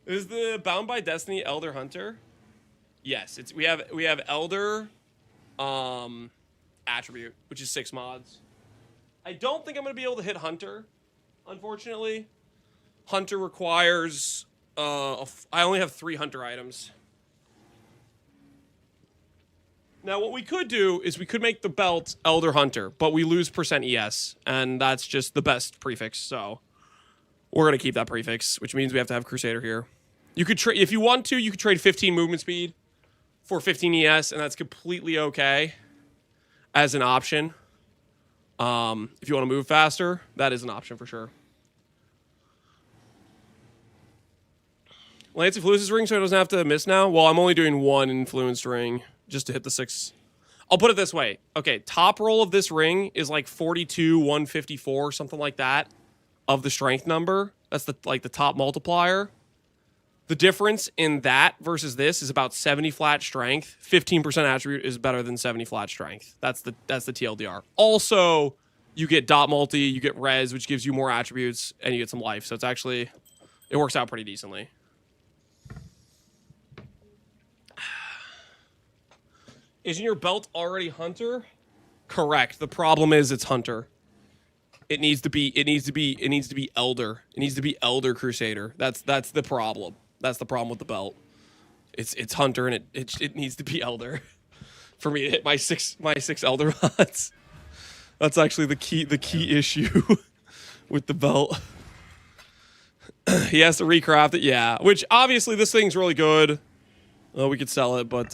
Is the Bound by Destiny Elder Hunter? Yes, we have Elder attribute, which is 6 mods. I don't think I'm gonna be able to hit Hunter, unfortunately. Hunter requires I only have 3 Hunter items. Now, what we could do is we could make the belt Elder Hunter, but we lose % ES, and that's just the best prefix, so we're going to keep that prefix, which means we have to have Crusader here. You could trade, if you want to, you could trade 15 movement speed for 15 ES, and that's completely okay as an option. If you want to move faster, that is an option for sure. Lance influences ring so he doesn't have to miss now? Well, I'm only doing 1 influenced ring just to hit the 6. I'll put it this way. Okay, top roll of this ring is like 42, 154, something like that of the strength number. That's the top multiplier. The difference in that versus this is about 70 flat strength. 15% attribute is better than 70 flat strength. That's the TLDR. Also, you get dot multi, you get res, which gives you more attributes, and you get some life. So it works out pretty decently. Isn't your belt already Hunter? Correct. The problem is it's Hunter. It needs to be Elder. It needs to be Elder Crusader. That's the problem. That's the problem with the belt. It's Hunter and it needs to be Elder. For me to hit my six Elder mods. That's actually the key issue with the belt. He has to recraft it, yeah. Which obviously this thing's really good. We could sell it, but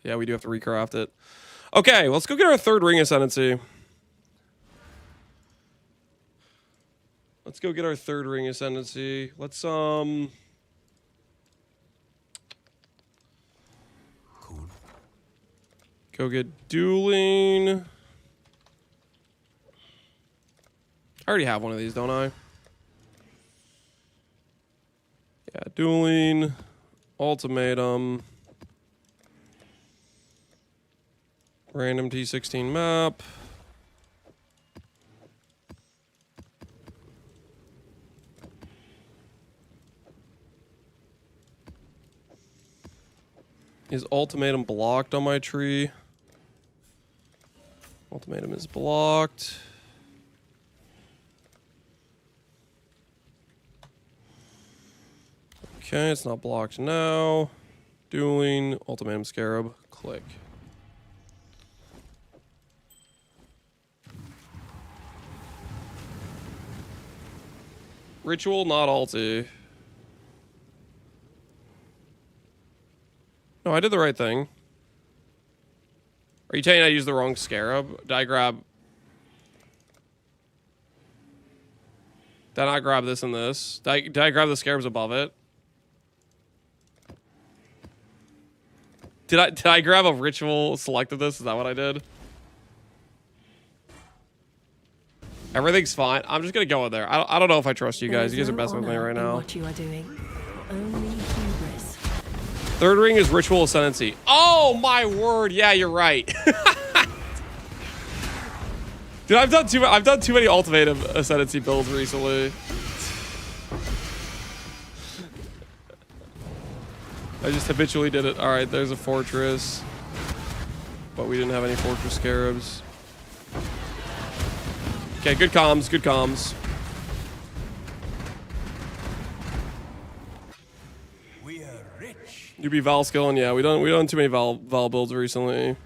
yeah, we do have to recraft it. Okay, let's go get our 3rd ring ascendancy. Let's go get our 3rd ring ascendancy. Let's Cool. go get dueling. I already have one of these, don't I? Yeah, dueling, ultimatum, random T16 map. Is ultimatum blocked on my tree? Ultimatum is blocked. Okay, it's not blocked now. Dueling, ultimatum scarab, click. Ritual, not ulti. No, I did the right thing. Are you telling me I used the wrong scarab? Did I grab... Did I not grab this and this? Did I grab the scarabs above it? Did I grab a ritual select of this? Is that what I did? Everything's fine. I'm just gonna go in there. I don't know if I trust you guys. You guys are messing with me right now. What you are doing. Only hubris. 3rd ring is ritual ascendancy. Oh my word! Yeah, you're right. Dude, I've done too many ultimatum ascendancy builds recently. I just habitually did it. All right, there's a fortress, but we didn't have any fortress scarabs. Okay, good comms, good comms. We are rich. You be Val skilling, yeah. We done too many Val builds recently.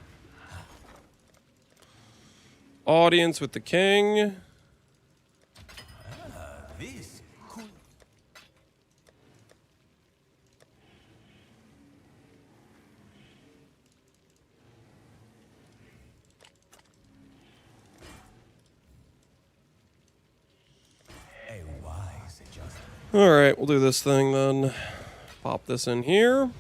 Audience with the king. This cool. A wise adjustment. All right, we'll do this thing then. Pop this in here.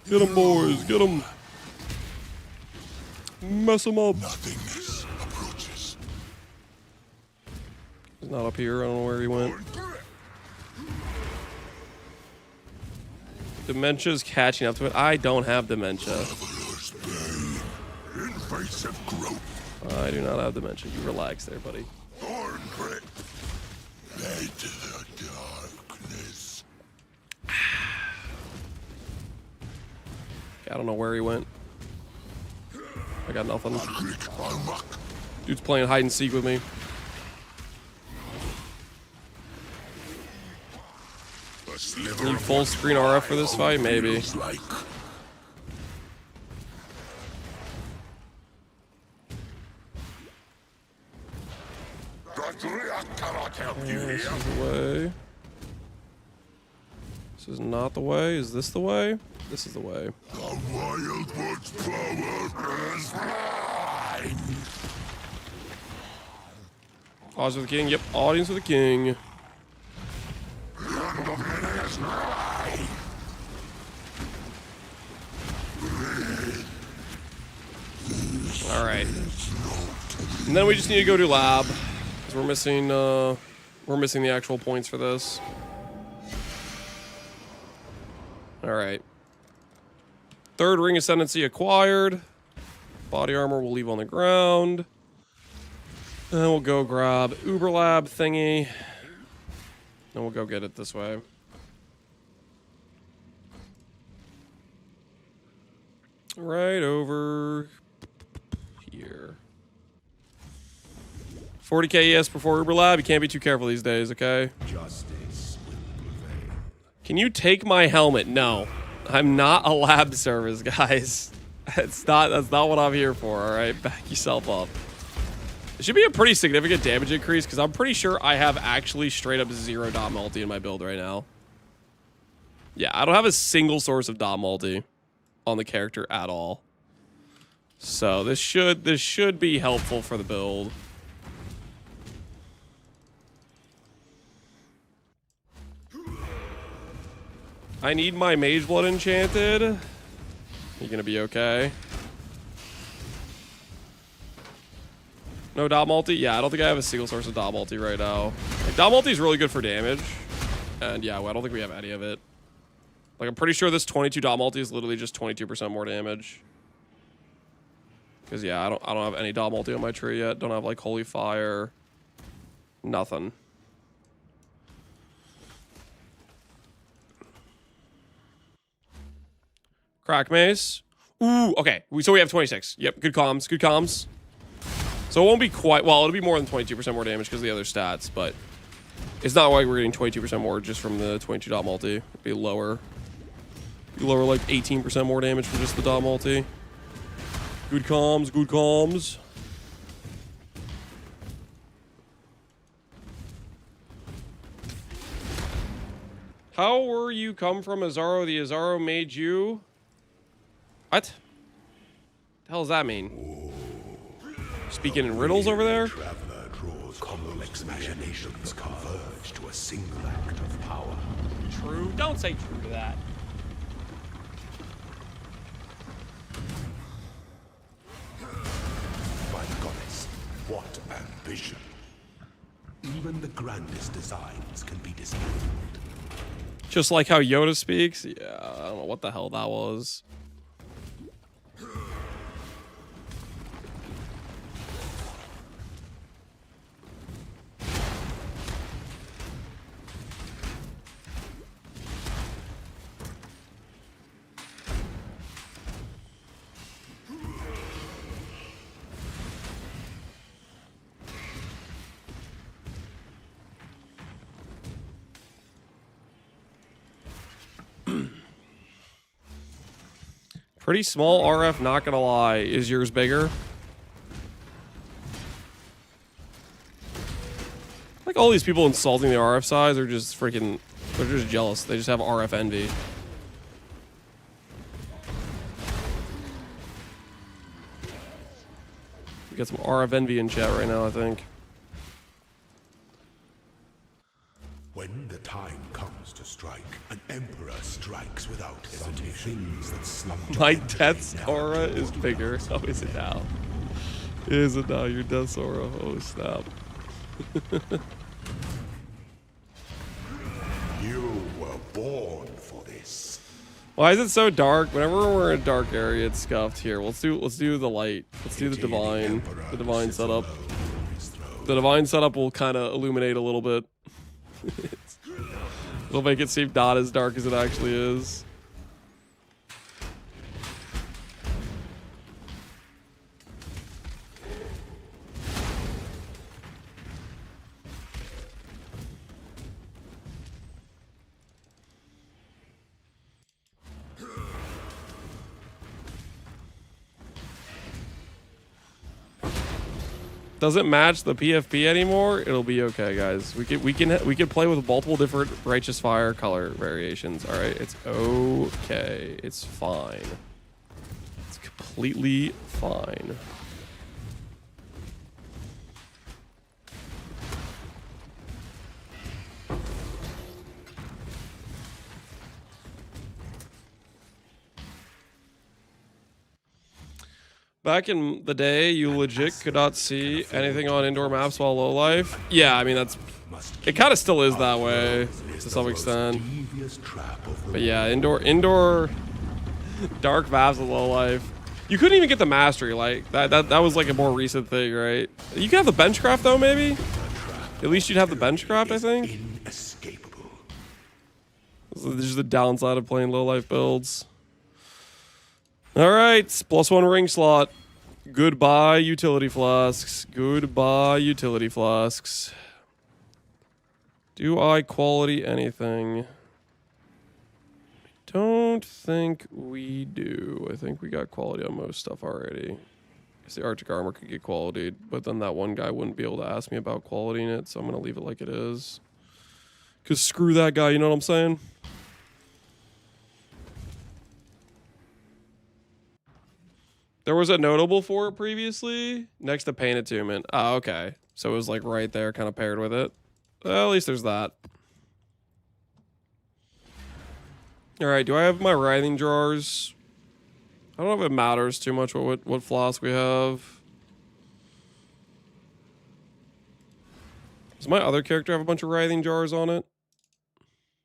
Get them, boys. Get them. Mess them up. Nothingness approaches. He's not up here. I don't know where he went. Dementia's catching up to it. I don't have dementia. Traveler's pain. Invasive growth. I do not have dementia. You relax there, buddy. Thorn prick. Led to the darkness. I don't know where he went. I got nothing. Dude's playing hide and seek with me. Need full screen RF for this fight? Maybe. This is the way. This is not the way. Is this the way? This is the way. The Wildwood's power is mine. Audience with the king. Yep, audience with the king. All right. And then we just need to go to lab because we're missing the actual points for this. All right. 3rd ring ascendancy acquired. Body armor we'll leave on the ground. Then we'll go grab Uber Lab thingy. And we'll go get it this way. Right over here. 40k ES before Uber Lab. You can't be too careful these days, okay? Justice will prevail. Can you take my helmet? No. I'm not a lab service, guys. That's not what I'm here for, alright? Back yourself up. It should be a pretty significant damage increase, because I'm pretty sure I have actually straight up 0 dot multi in my build right now. Yeah, I don't have a single source of dot multi on the character at all. So this should be helpful for the build. I need my Mage Blood enchanted. You're gonna be okay. No dot multi? Yeah, I don't think I have a single source of dot multi right now. Like, dot multi is really good for damage. And yeah, well, I don't think we have any of it. Like, I'm pretty sure this 22 dot multi is literally just 22% more damage. Because yeah, I don't have any dot multi on my tree yet. Don't have like Holy Fire. Nothing. Crack Mace. Ooh, okay. So we have 26. Yep, good comms, good comms. So it won't be quite, well, it'll be more than 22% more damage because of the other stats, but it's not like we're getting 22% more just from the 22 dot multi. It'd be lower. Be lower like 18% more damage from just the dot multi. Good comms, good comms. How were you come from Azaro? The Azaro made you? What? The hell does that mean? Speaking in riddles over there? Traveler draws complex machinations converge to a single act of power. True? Don't say true to that. My goddess, what ambition! Even the grandest designs can be dismantled. Just like how Yoda speaks? Yeah, I don't know what the hell that was. Pretty small RF, not gonna lie. Is yours bigger? Like all these people insulting the RF size are just freaking, they're just jealous. They just have RF envy. We got some RF envy in chat right now, I think. When the time comes to strike, an emperor strikes without hesitation. My death's aura is bigger. Oh, is it now? Is it now? Your death's aura. Oh, snap. You were born for this. Why is it so dark? Whenever we're in a dark area, it's scuffed. Here, let's do the light. Let's do the divine setup. The divine setup will kind of illuminate a little bit. It'll make it seem not as dark as it actually is. Doesn't match the PFP anymore, it'll be okay, guys. We can play with multiple different Righteous Fire color variations. All right, it's okay. It's fine. It's completely fine. Back in the day, you legit could not see anything on indoor maps while low life. Yeah, I mean, it kind of still is that way to some extent. But yeah, indoor dark maps with low life. You couldn't even get the mastery, like, that was like a more recent thing, right? You could have the benchcraft, though, maybe? At least you'd have the benchcraft, I think. Inescapable. This is just the downside of playing low-life builds. Alright, +1 ring slot. Goodbye, utility flasks. Goodbye, utility flasks. Do I quality anything? Don't think we do. I think we got quality on most stuff already. Guess the Arctic armor could get quality, but then that one guy wouldn't be able to ask me about quality in it, so I'm gonna leave it like it is. Cause screw that guy, you know what I'm saying? There was a notable for it previously, next to Pain Attunement. Oh, okay. So it was like right there, kind of paired with it. Well, at least there's that. Alright, do I have my writhing jars? I don't know if it matters too much what flask we have. Does my other character have a bunch of writhing jars on it?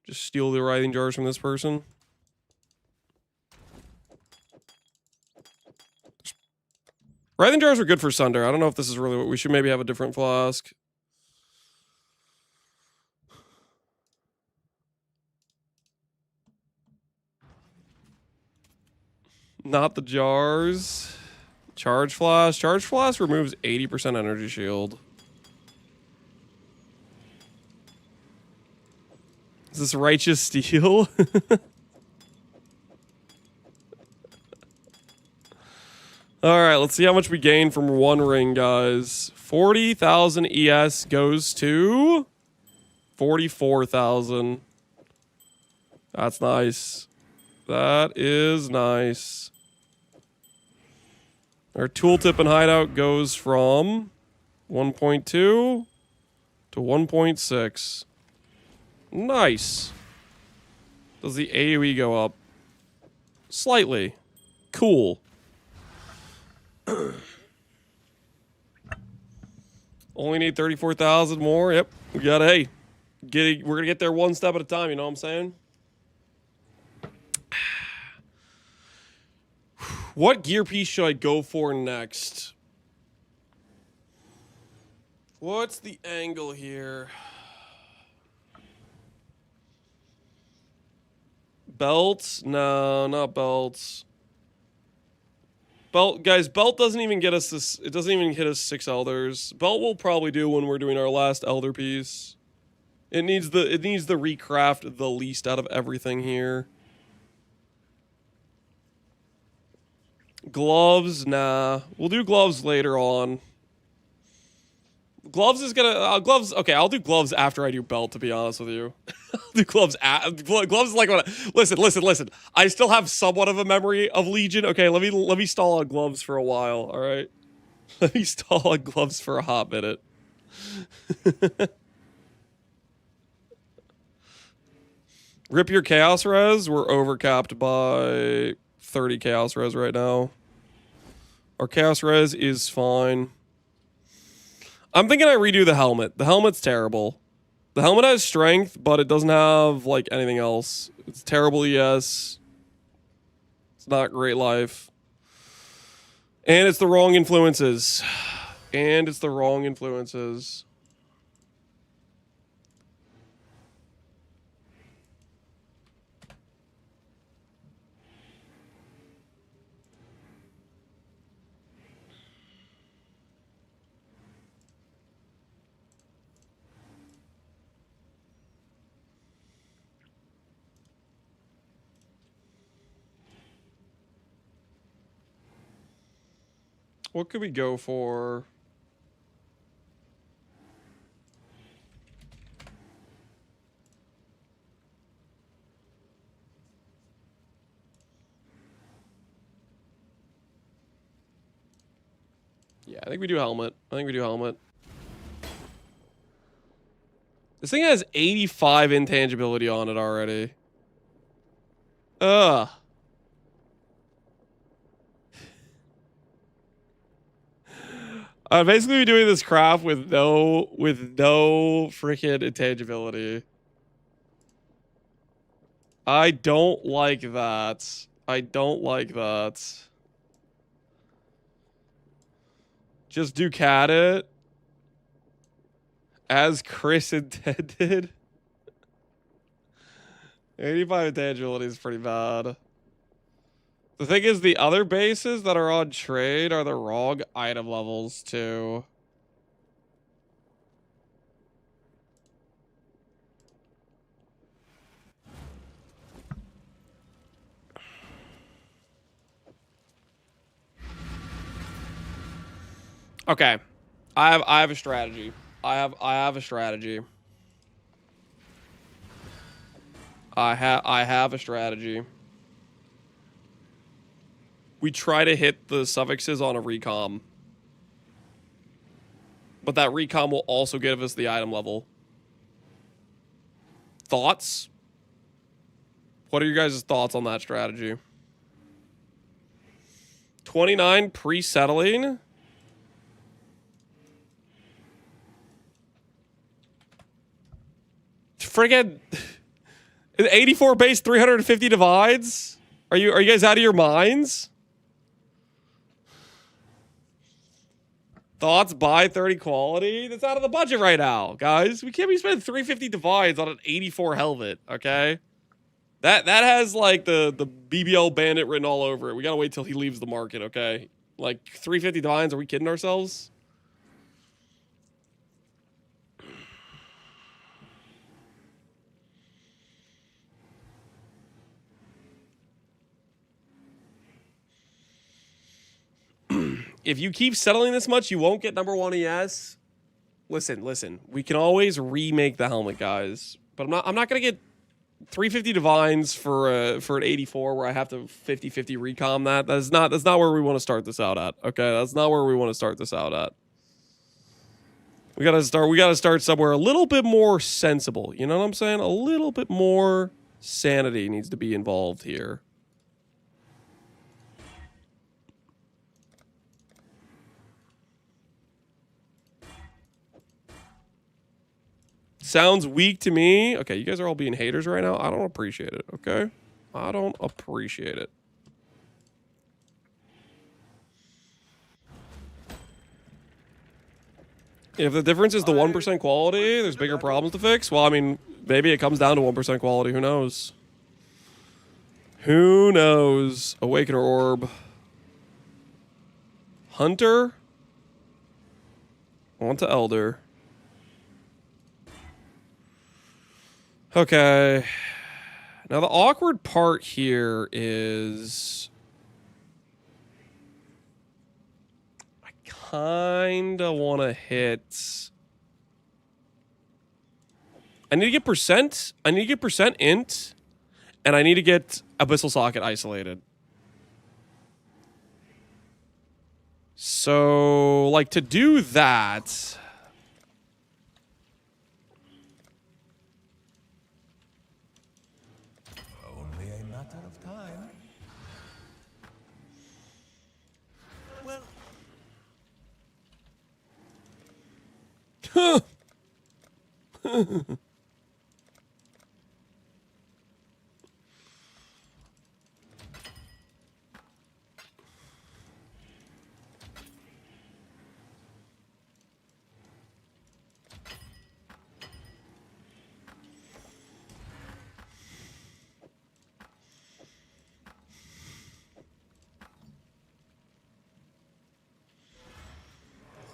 Just steal the writhing jars from this person? Writhing jars are good for Sunder. I don't know if this is really what we should maybe have a different flask. Not the jars. Charge flask. Charge flask removes 80% energy shield. Is this righteous steel? Alright, let's see how much we gain from one ring, guys. 40,000 ES goes to 44,000. That's nice. That is nice. Our tooltip and hideout goes from 1.2 to 1.6. Nice. Does the AoE go up? Slightly. Cool. Only need 34,000 more. Yep. We gotta, hey, we're gonna get there one step at a time, you know what I'm saying? What gear piece should I go for next? What's the angle here? Belts? No, not belts. Belt, guys, belt doesn't even get us this. It doesn't even hit us 6 elders. Belt will probably do when we're doing our last elder piece. It needs the recraft the least out of everything here. Gloves, nah. We'll do gloves later on. Gloves is gonna gloves. Okay, I'll do gloves after I do belt. To be honest with you, I'll do gloves. Gloves is like what? Listen. I still have somewhat of a memory of Legion. Okay, let me stall on gloves for a while. All right, let me stall on gloves for a hot minute. Rip your chaos res. We're overcapped by 30 chaos res right now. Our chaos res is fine. I'm thinking I redo the helmet. The helmet's terrible. The helmet has strength, but it doesn't have, like, anything else. It's terrible ES. It's not great life. And it's the wrong influences. What could we go for? Yeah, I think we do helmet. This thing has 85 intangibility on it already. Ugh. I'd basically be doing this craft with no freaking intangibility. I don't like that. Just Ducat it. As Chris intended. 85 intangibility is pretty bad. The thing is, the other bases that are on trade are the wrong item levels, too. Okay. I have a strategy. I have a strategy. I have a strategy. We try to hit the suffixes on a recom. But that recom will also give us the item level. Thoughts? What are your guys' thoughts on that strategy? 29 pre-settling. Friggin' 84 base, 350 divides? Are you guys out of your minds? Thoughts, buy 30 quality? That's out of the budget right now, guys. We can't be spending 350 divides on an 84 helmet, okay? That has like the BBL bandit written all over it. We gotta wait till he leaves the market, okay? Like 350 divides, are we kidding ourselves? If you keep settling this much, you won't get number 1 ES. Listen. We can always remake the helmet, guys. But I'm not gonna get 350 divines for an 84 where I have to 50-50 recom that. That's not where we want to start this out at. Okay, that's not where we want to start this out at. We gotta start somewhere a little bit more sensible. You know what I'm saying? A little bit more sanity needs to be involved here. Sounds weak to me. Okay, you guys are all being haters right now. I don't appreciate it, okay? I don't appreciate it. If the difference is the 1% quality, there's bigger problems to fix. Well, I mean, maybe it comes down to 1% quality. Who knows? Who knows? Awakener Orb. Hunter. On to Elder. Okay. Now, the awkward part here is I kind of want to hit. I need to get percent. I need to get percent int, and I need to get Abyssal Socket isolated. So, like, to do that. Only a matter of time.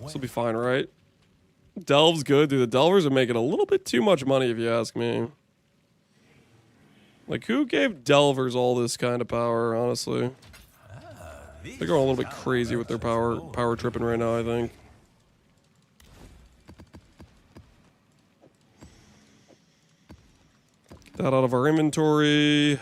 This will be fine, right? Delve's good, dude. The Delvers are making a little bit too much money, if you ask me. Like, who gave Delvers all this kind of power, honestly? They're going a little bit crazy with their power tripping right now, I think. Get that out of our inventory.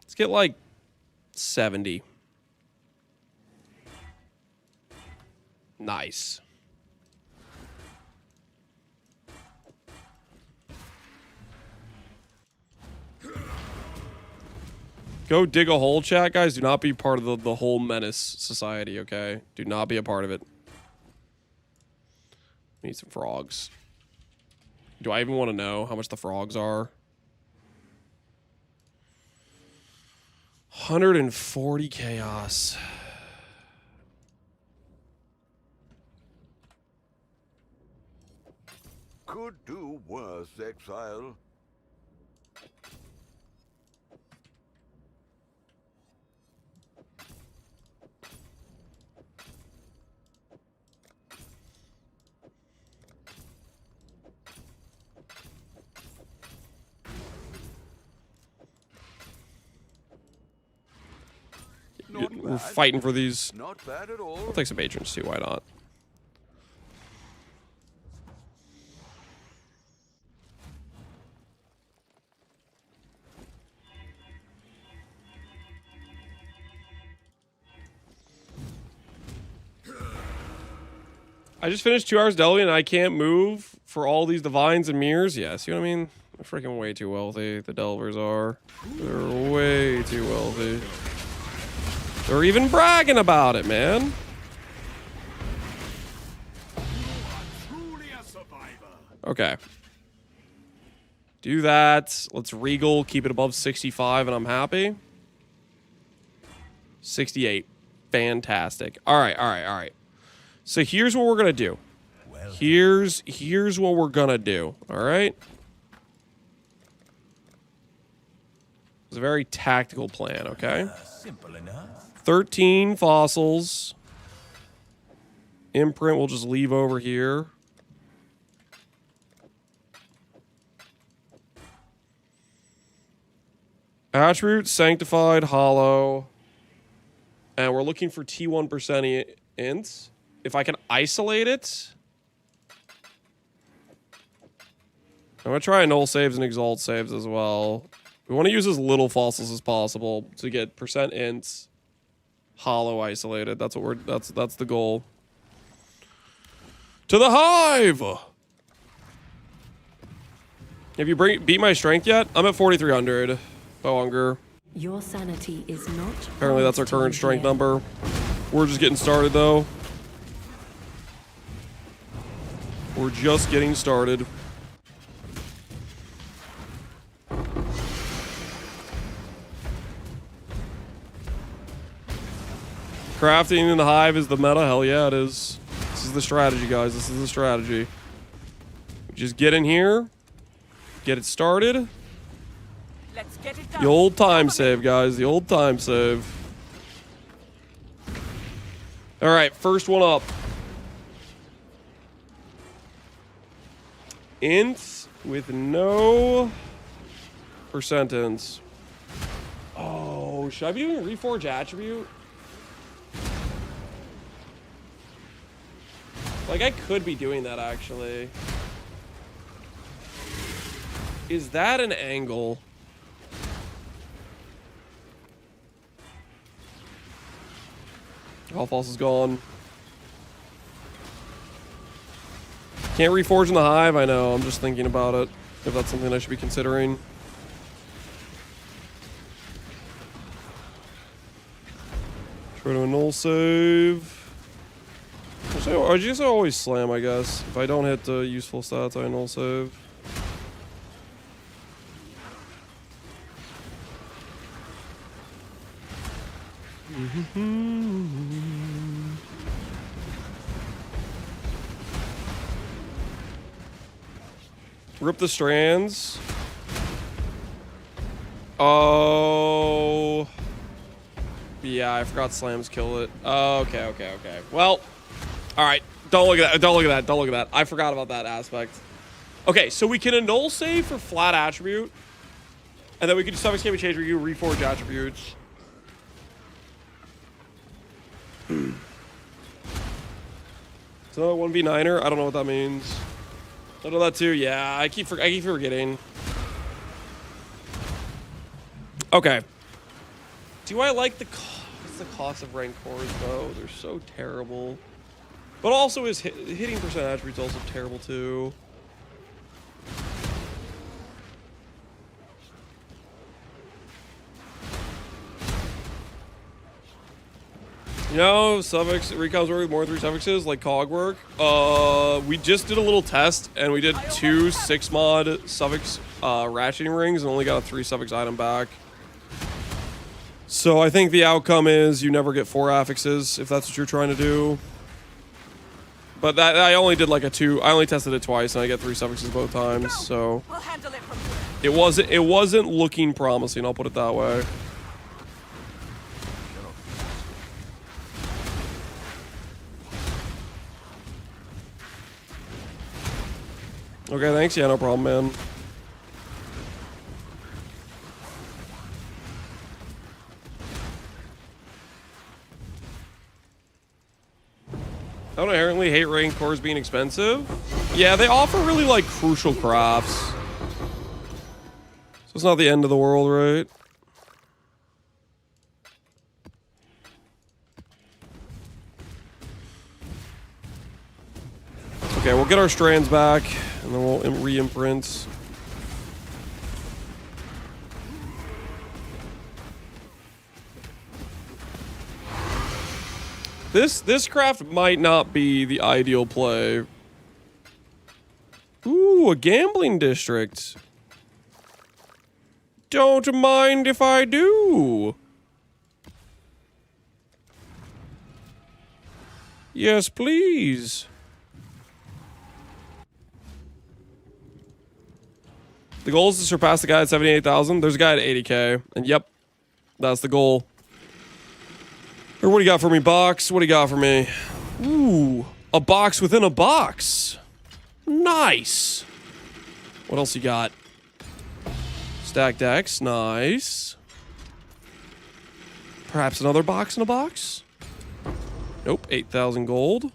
Let's get like 70. Nice. Go dig a hole, chat, guys. Do not be part of the whole menace society, okay? Do not be a part of it. Need some frogs. Do I even want to know how much the frogs are? 140 chaos. Could do worse, exile. Not We're bad. fighting for these. Not bad at all. I'll take some patrons too, why not? I just finished 2 hours deli and I can't move for all these divines and mirrors. Yeah, see what I mean? They're freaking way too wealthy. The Delvers are. They're way too wealthy. They're even bragging about it, man. Okay. Do that. Let's regal. Keep it above 65 and I'm happy. 68. Fantastic. All right, all right, all right. So here's what we're going to do. Here's what we're going to do. All right? It's a very tactical plan, okay? Simple enough. 13 fossils. Imprint we'll just leave over here. Attribute, Sanctified, Hollow. And we're looking for T1% ints. If I can isolate it. I'm going to try null saves and exalt saves as well. We want to use as little fossils as possible to get percent ints. Hollow isolated. That's what we're that's the goal. To the hive. Have you beat my strength yet? I'm at 4,300. Bowhunger. Your sanity is not. Apparently that's our current strength number. We're just getting started though. We're just getting started. Crafting in the hive is the meta. Hell yeah, it is. This is the strategy, guys. This is the strategy. Just get in here. Get it started. Let's get it done. The old time save, guys. The old time save. All right, first one up. Ints with no percentance. Oh, should I be doing reforge attribute? Like, I could be doing that, actually. Is that an angle? All false is gone. Can't reforge in the hive? I know, I'm just thinking about it. If that's something I should be considering. Try to null save. I just always slam, I guess. If I don't hit the useful stats, I null save. Rip the strands. Oh. Yeah, I forgot slams kill it. Oh, okay. Well, all right. Don't look at that. Don't look at that. Don't look at that. I forgot about that aspect. Okay, so we can annul save for flat attribute. And then we can do summon escape change where you reforge attributes. It's another 1v9er. I don't know what that means. I know that too. Yeah, I keep forgetting. Okay. Do I like the what's the cost of Rancors though? They're so terrible. But also his hitting percent attribute's also terrible too. You No, suffix recons work with more than 3 suffixes, like cog work. We just did a little test, and we did 2 6-mod suffix ratcheting rings, and only got a 3 suffix item back. So I think the outcome is you never get 4 affixes, if that's what you're trying to do. But that I only did like a 2. I only tested it twice, and I get 3 suffixes both times. So We'll handle it from here. it wasn't looking promising. I'll put it that way. Okay, thanks. Yeah, no problem, man. I don't inherently hate rank cores being expensive. Yeah, they offer really, like, crucial crafts. So it's not the end of the world, right? Okay, we'll get our strands back, and then we'll re-imprint. This craft might not be the ideal play. Ooh, a gambling district. Don't mind if I do. Yes, please. The goal is to surpass the guy at 78,000. There's a guy at 80K. And yep, that's the goal. Or what do you got for me, box? What do you got for me? Ooh, a box within a box. Nice. What else you got? Stack decks. Nice. Perhaps another box in a box? Nope, 8,000 gold.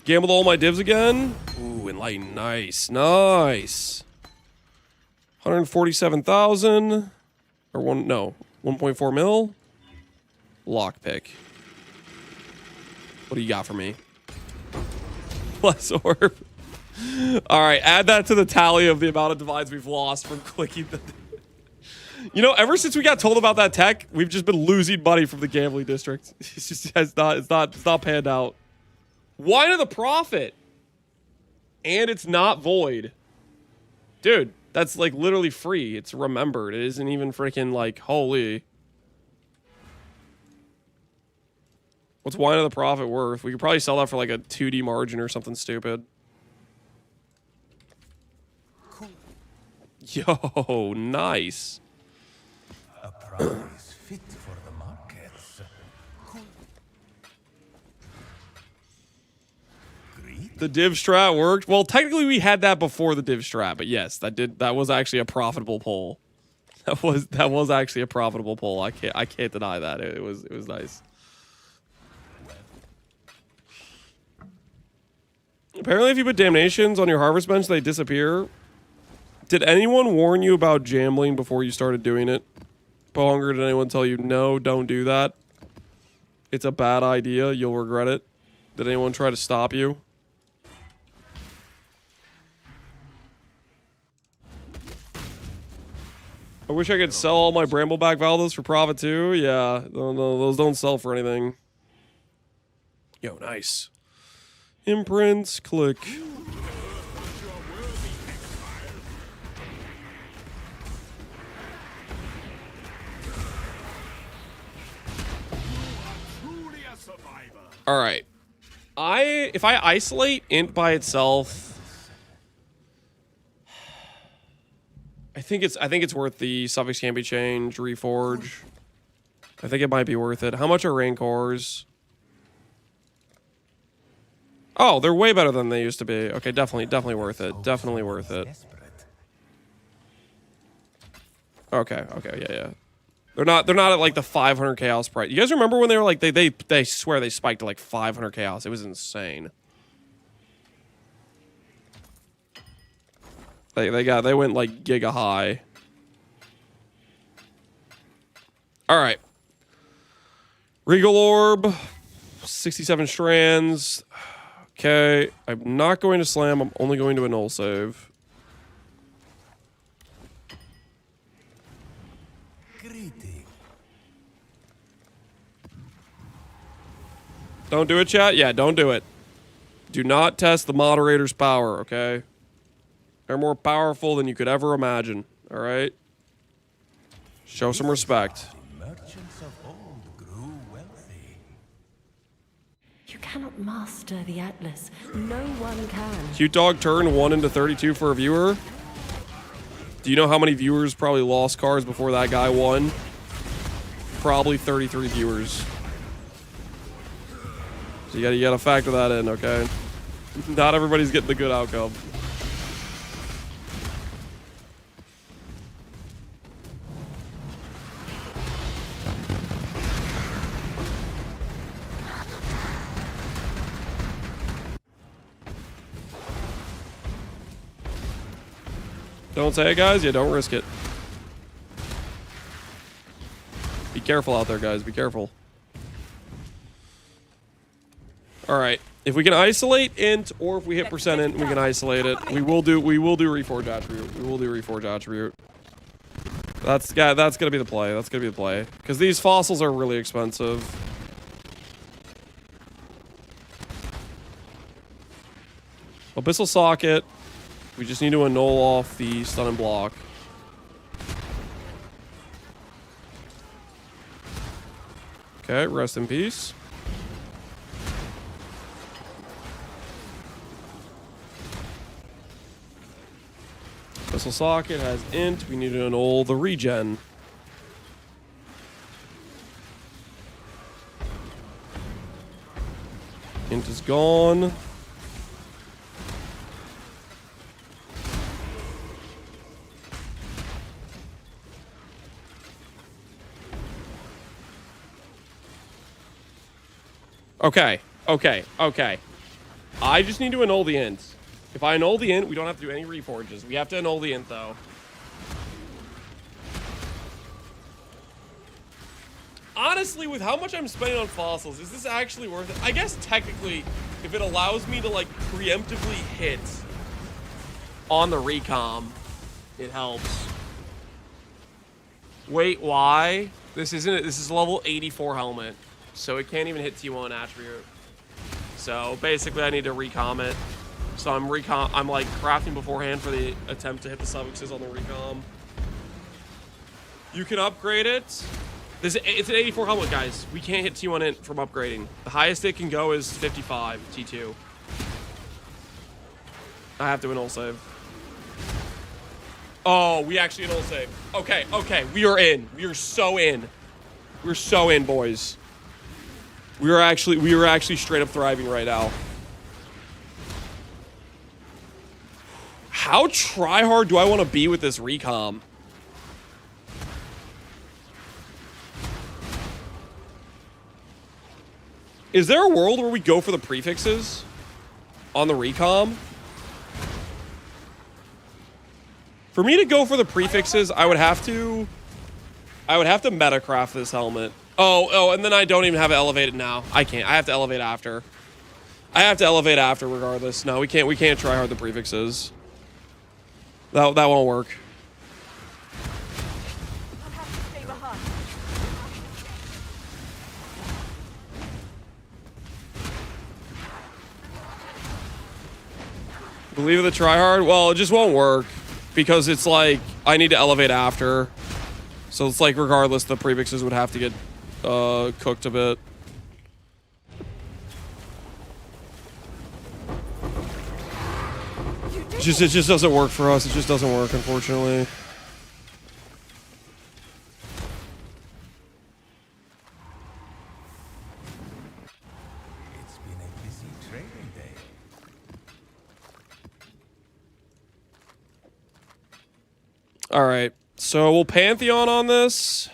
Gambled all my divs again. Ooh, enlighten. Nice, nice. 147,000. Or 1.4 mil. Lockpick. What do you got for me? Plus orb. All right, add that to the tally of the amount of divides we've lost from clicking the... You know, ever since we got told about that tech, we've just been losing money from the gambling district. It's not panned out. Wine of the Prophet. And it's not void. Dude, that's like literally free. It's remembered. It isn't even freaking like holy. What's Wine of the Prophet worth? We could probably sell that for like a 2D margin or something stupid. Yo, nice. A prize fit for the markets. The div strat worked. Well, technically we had that before the div strat, but yes, that was actually a profitable pull. That was actually a profitable pull. I can't deny that. It was nice. Apparently if you put damnations on your harvest bench, they disappear. Did anyone warn you about gambling before you started doing it? Pohunger, did anyone tell you, no, don't do that? It's a bad idea. You'll regret it. Did anyone try to stop you? I wish I could sell all my Brambleback Valdos for profit too. Yeah, no, those don't sell for anything. Yo, nice. Imprints, click. All right. If I isolate int by itself, I think it's worth the suffix can be changed, reforge. I think it might be worth it. How much are rancors? Oh, they're way better than they used to be. Okay, definitely worth it. Definitely worth it. Okay, yeah. They're not at like the 500 chaos price. You guys remember when they were like they swear they spiked to like 500 chaos. It was insane. They went like giga high. All right. Regal Orb, 67 strands. Okay, I'm not going to slam. I'm only going to a null save. Don't do it, chat? Yeah, don't do it. Do not test the moderator's power, okay? They're more powerful than you could ever imagine, all right? Show some respect. The merchants of old grew wealthy. You cannot master the Atlas. No one can. Cute dog turned 1 into 32 for a viewer. Do you know how many viewers probably lost cards before that guy won? Probably 33 viewers. So you gotta factor that in, okay? Not everybody's getting the good outcome. Don't say it, guys. Yeah, don't risk it. Be careful out there, guys. Be careful. All right. If we can isolate int, or if we hit percent int, we can isolate it. We will do reforge attribute. We will do reforge attribute. That's gonna be the play. That's gonna be the play. Because these fossils are really expensive. Abyssal socket. We just need to annul off the stun and block. Okay, rest in peace. Abyssal socket has int. We need to annul the regen. Int is gone. Okay. I just need to annul the int. If I annul the int, we don't have to do any reforges. We have to annul the int, though. Honestly, with how much I'm spending on fossils, is this actually worth it? I guess technically, if it allows me to, like, preemptively hit on the recom, it helps. Wait, why? This isn't it. This is level 84 helmet. So it can't even hit T1 attribute. So basically I need to recom it. So I'm like crafting beforehand for the attempt to hit the suffixes on the recom. You can upgrade it. It's an 84 helmet, guys. We can't hit T1 int from upgrading. The highest it can go is 55 T2. I have to annul save. Oh, we actually annul save. Okay. We are in. We are so in. We're so in, boys. We are actually straight up thriving right now. How tryhard do I want to be with this recom? Is there a world where we go for the prefixes on the recom? For me to go for the prefixes, I would have to metacraft this helmet. Oh, and then I don't even have it elevated now. I can't. I have to elevate after. I have to elevate after regardless. No, we can't try hard the prefixes. That won't work. I'll have to stay behind. Believe in the tryhard? Well, it just won't work. Because it's like, I need to elevate after. So it's like, regardless, the prefixes would have to get cooked a bit. It just doesn't work for us. It just doesn't work, unfortunately. It's been a busy trading day. All right. So we'll Pantheon on this.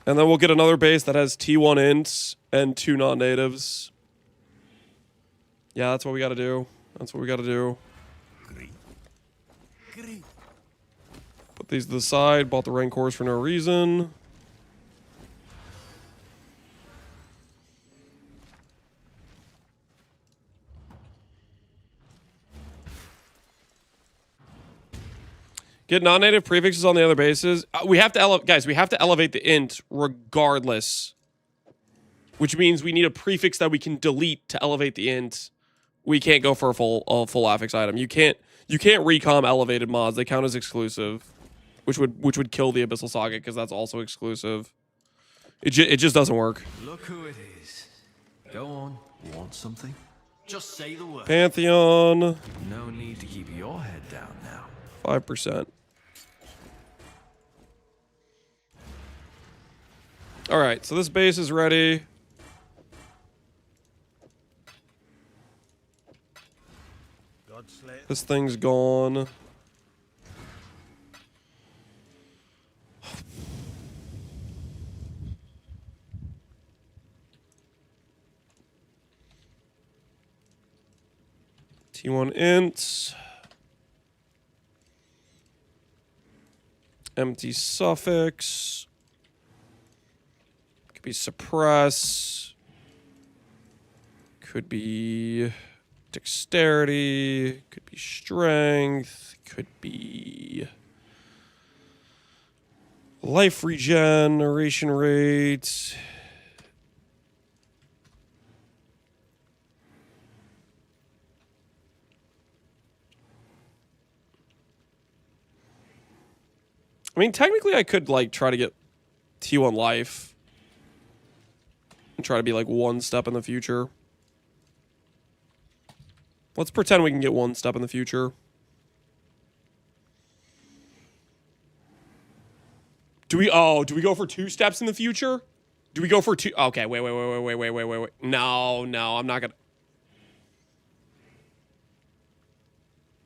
And then we'll get another base that has T1 ints and 2 non-natives. Yeah, that's what we gotta do. That's what we gotta do. Put these to the side. Bought the Rancors for no reason. Get non-native prefixes on the other bases. We have to guys, we have to elevate the int regardless which means we need a prefix that we can delete to elevate the int. We can't go for a full affix item. You can't recom elevated mods. They count as exclusive, which would kill the Abyssal Saga because that's also exclusive. It just doesn't work. Look who it is. Go on. Want something? Just say the word. Pantheon. No need to keep your head down now. 5%. All right, so this base is ready. This thing's gone. T1 int. Empty suffix. Could be suppress. Could be dexterity. Could be strength. Could be life regeneration rate. I mean, technically, I could, like, try to get T1 life. And try to be, like, one step in the future. Let's pretend we can get one step in the future. Do we go for 2 steps in the future? Do we go for 2? Okay, wait. No, I'm not gonna.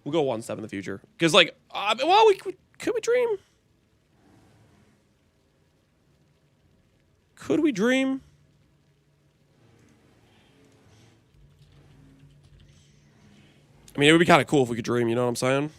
We'll go 1 step in the future. Because, like, well, could we dream? Could we dream? I mean, it would be kind of cool if we could dream, you know what I'm saying?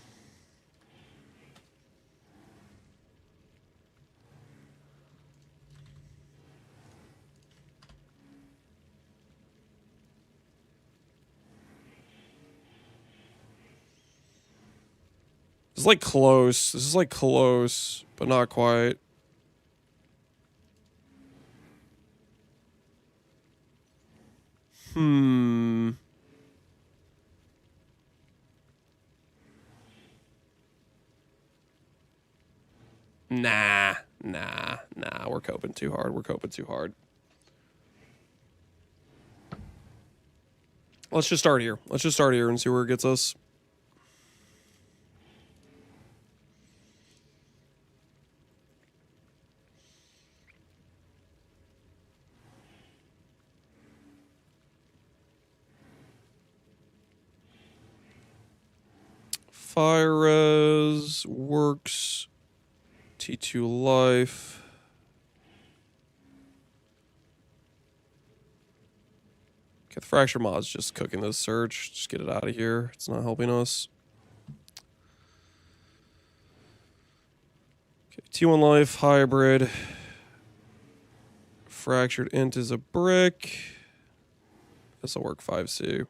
This is like close. This is like close, but not quite. Nah. We're coping too hard. Let's just start here. And see where it gets us. Fire res works. T2 life. Okay, the fracture mod's just cooking this search. Just get it out of here. It's not helping us. Okay, T1 life, hybrid. Fractured int is a brick. This'll work 5C.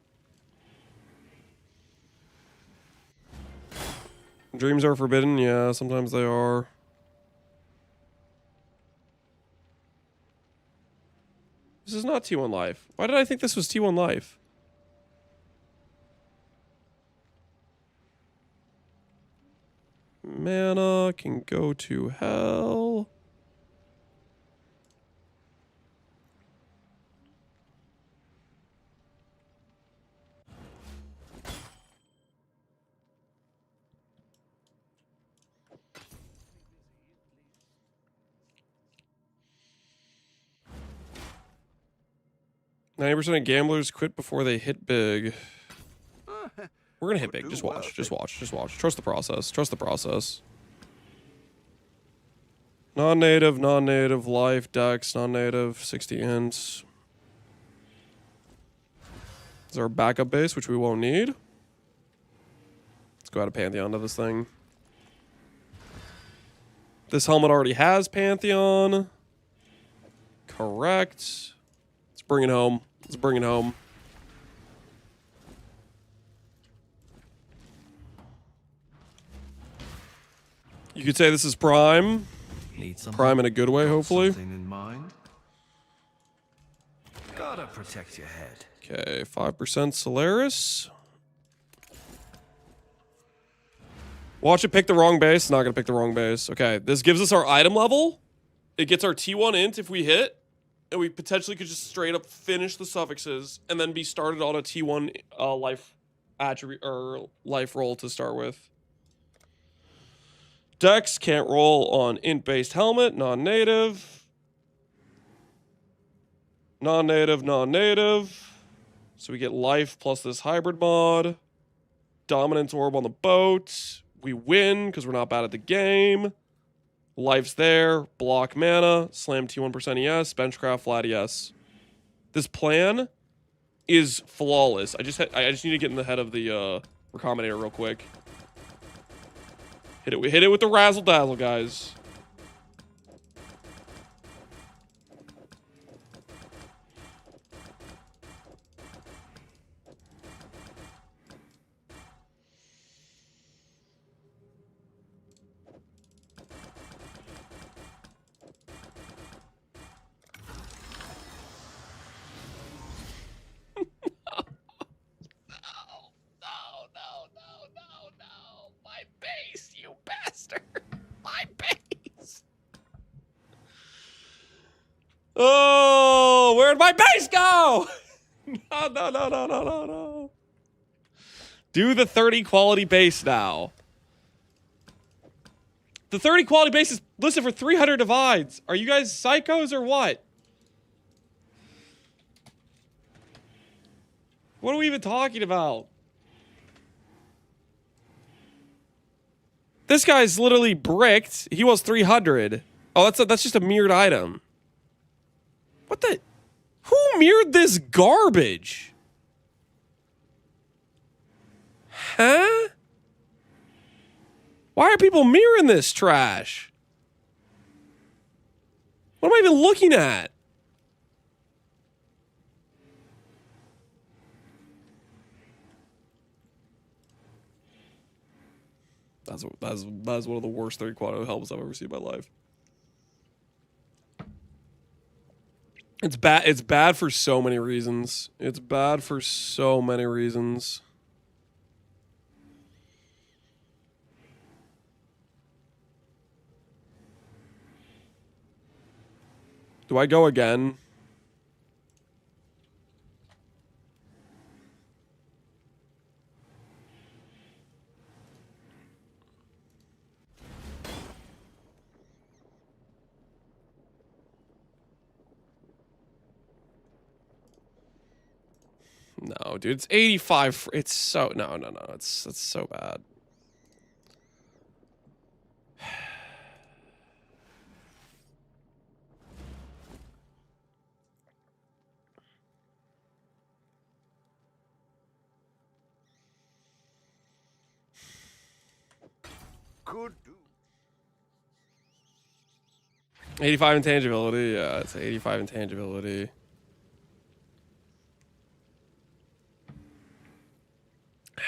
Dreams are forbidden? Yeah, sometimes they are. This is not T1 life. Why did I think this was T1 life? Mana can go to hell. %% of gamblers quit before they hit big. We're gonna hit big. Just watch. Trust the process. Non-native, life, dex, non-native, 60 ints. This is our backup base, which we won't need. Let's go out of Pantheon to this thing. This helmet already has Pantheon. Correct. Let's bring it home. You could say this is Prime. Need something? Prime in a good way, hopefully. Something in mind? Gotta protect your head. Okay, 5% Solaris. Watch it pick the wrong base. Not gonna pick the wrong base. Okay, this gives us our item level. It gets our T1 int if we hit. And we potentially could just straight up finish the suffixes and then be started on a T1 life attribute or life roll to start with. Dex can't roll on int-based helmet, non-native. Non-native, non-native. So we get life plus this hybrid mod. Dominance orb on the boat. We win because we're not bad at the game. Life's there. Block mana. Slam T1% ES. Benchcraft flat ES. This plan is flawless. I just need to get in the head of the Recombinator real quick. Hit it with the razzle dazzle, guys. No. My base, you bastard. My base. Oh, where'd my base go? No. Do the 30 quality base now. The 30 quality base is listed for 300 divides. Are you guys psychos or what? What are we even talking about? This guy's literally bricked. He wants 300. Oh, that's just a mirrored item. What the? Who mirrored this garbage? Huh? Why are people mirroring this trash? What am I even looking at? That's one of the worst 30 quad helmets I've ever seen in my life. It's bad for so many reasons. It's bad for so many reasons. Do I go again? No, dude, it's 85. It's so no. It's so bad. Could do. 85 intangibility. Yeah, it's 85 intangibility.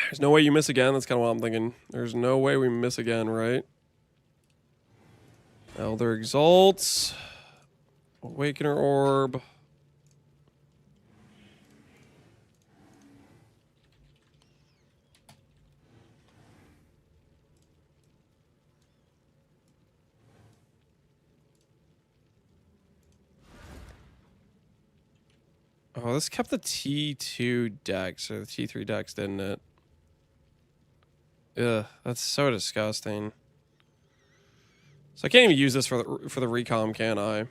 There's no way you miss again. That's kind of what I'm thinking. There's no way we miss again, right? Elder Exalts. Awakener Orb. Oh, this kept the T2 decks, or the T3 decks, didn't it? Ugh, that's so disgusting. So I can't even use this for the recom, can I?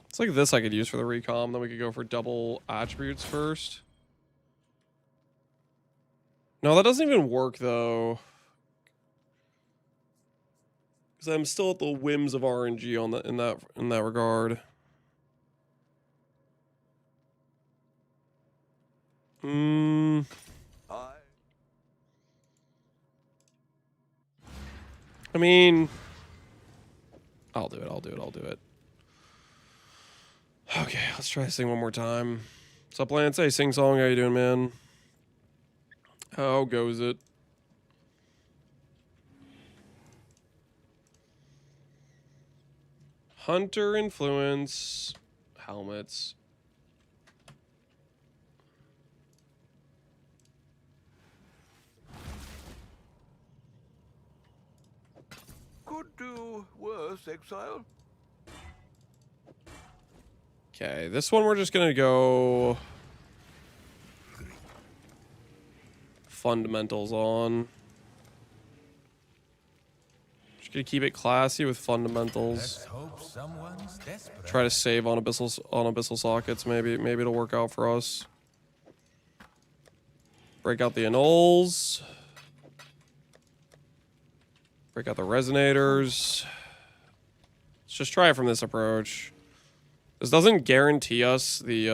It's like this I could use for the recom, then we could go for double attributes first. No, that doesn't even work though. Because I'm still at the whims of RNG on that in that regard. I mean, I'll do it. Okay, let's try to sing one more time. What's up, Lance? Hey, sing song. How you doing, man? How goes it? Hunter influence. Helmets. Could do worse, exile. Okay, this one we're just gonna go fundamentals on. Just gonna keep it classy with fundamentals. Let's hope someone's desperate. Try to save on abyssal sockets. Maybe it'll work out for us. Break out the annuls. Break out the resonators. Let's just try it from this approach. This doesn't guarantee us the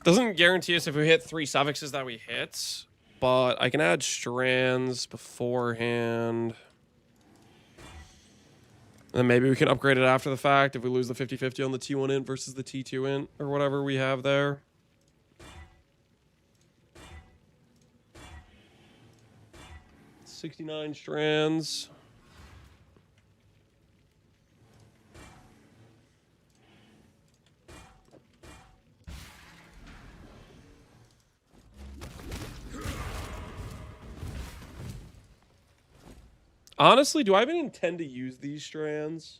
doesn't guarantee us if we hit 3 suffixes that we hit, but I can add strands beforehand. And then maybe we can upgrade it after the fact if we lose the 50-50 on the T1 int versus the T2 int or whatever we have there. $69 strands. Honestly, do I even intend to use these strands?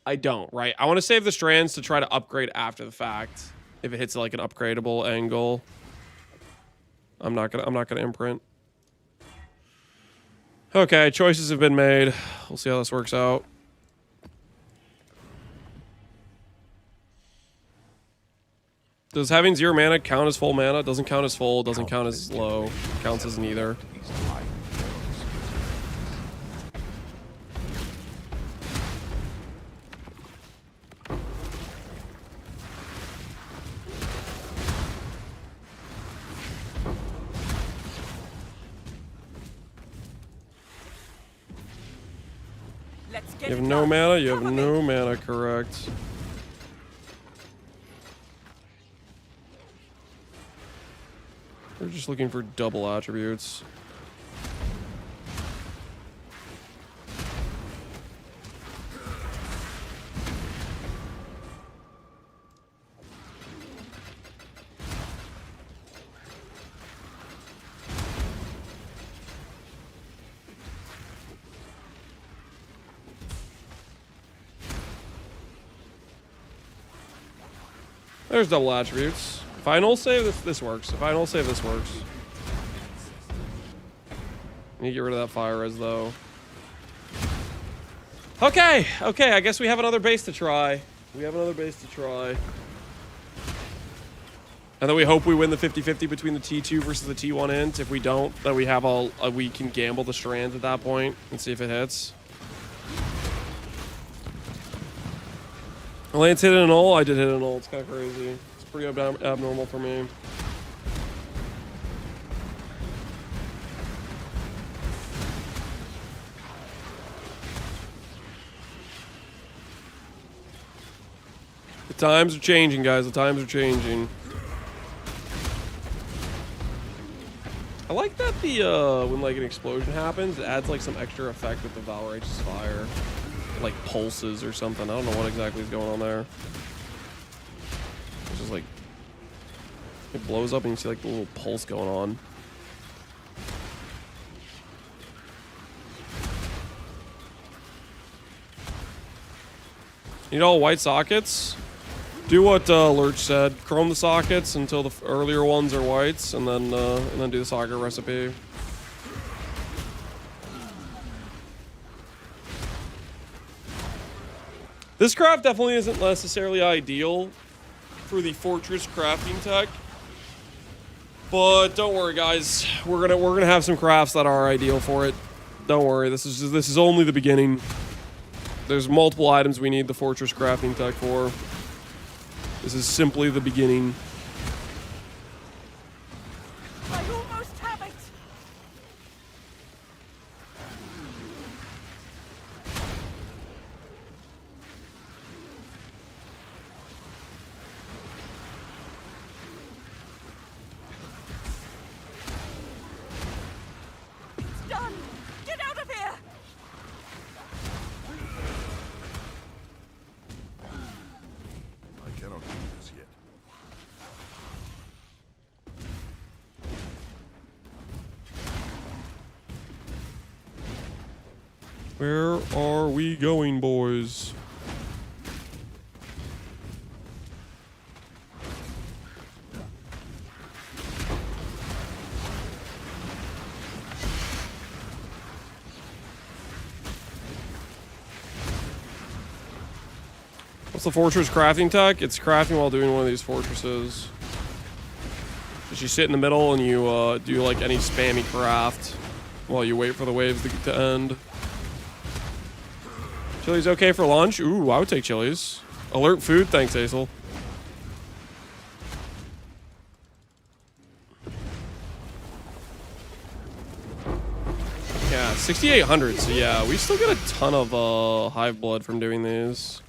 I don't, right? I want to save the strands to try to upgrade after the fact. If it hits like an upgradable angle. I'm not gonna imprint. Okay, choices have been made. We'll see how this works out. Does having 0 mana count as full mana? Doesn't count as full, doesn't count as low. Counts as neither. Let's get You have it no done. mana? You have Cover no me. mana, correct. We're just looking for double attributes. There's double attributes. Final save, this works. Final save, this works. Need to get rid of that fire res, though. Okay, I guess we have another base to try. And then we hope we win the 50-50 between the T2 versus the T1 int. If we don't, then we have we can gamble the strands at that point and see if it hits. Lance hit an ult? I did hit an ult. It's kind of crazy. It's pretty abnormal for me. The times are changing, guys. The times are changing. I like that when like an explosion happens, it adds like some extra effect with the Valrage's fire. It, like pulses or something. I don't know what exactly is going on there. It's just like it blows up and you see like the little pulse going on. Need all white sockets. Do what Lurch said. Chrome the sockets until the earlier ones are whites, and then do the socket recipe. This craft definitely isn't necessarily ideal for the fortress crafting tech, but don't worry, guys. We're gonna have some crafts that are ideal for it. Don't worry, this is only the beginning. There's multiple items we need the fortress crafting tech for. This is simply the beginning. I almost have it. It's done. Get out of here. I cannot do this yet. Where are we going, boys? What's the fortress crafting tech? It's crafting while doing one of these fortresses. Just you sit in the middle and you do like any spammy craft while you wait for the waves to end. Chili's okay for lunch? Ooh, I would take Chili's. Alert food, thanks, Aisel. Yeah, 6,800. So yeah, we still get a ton of hive blood from doing these.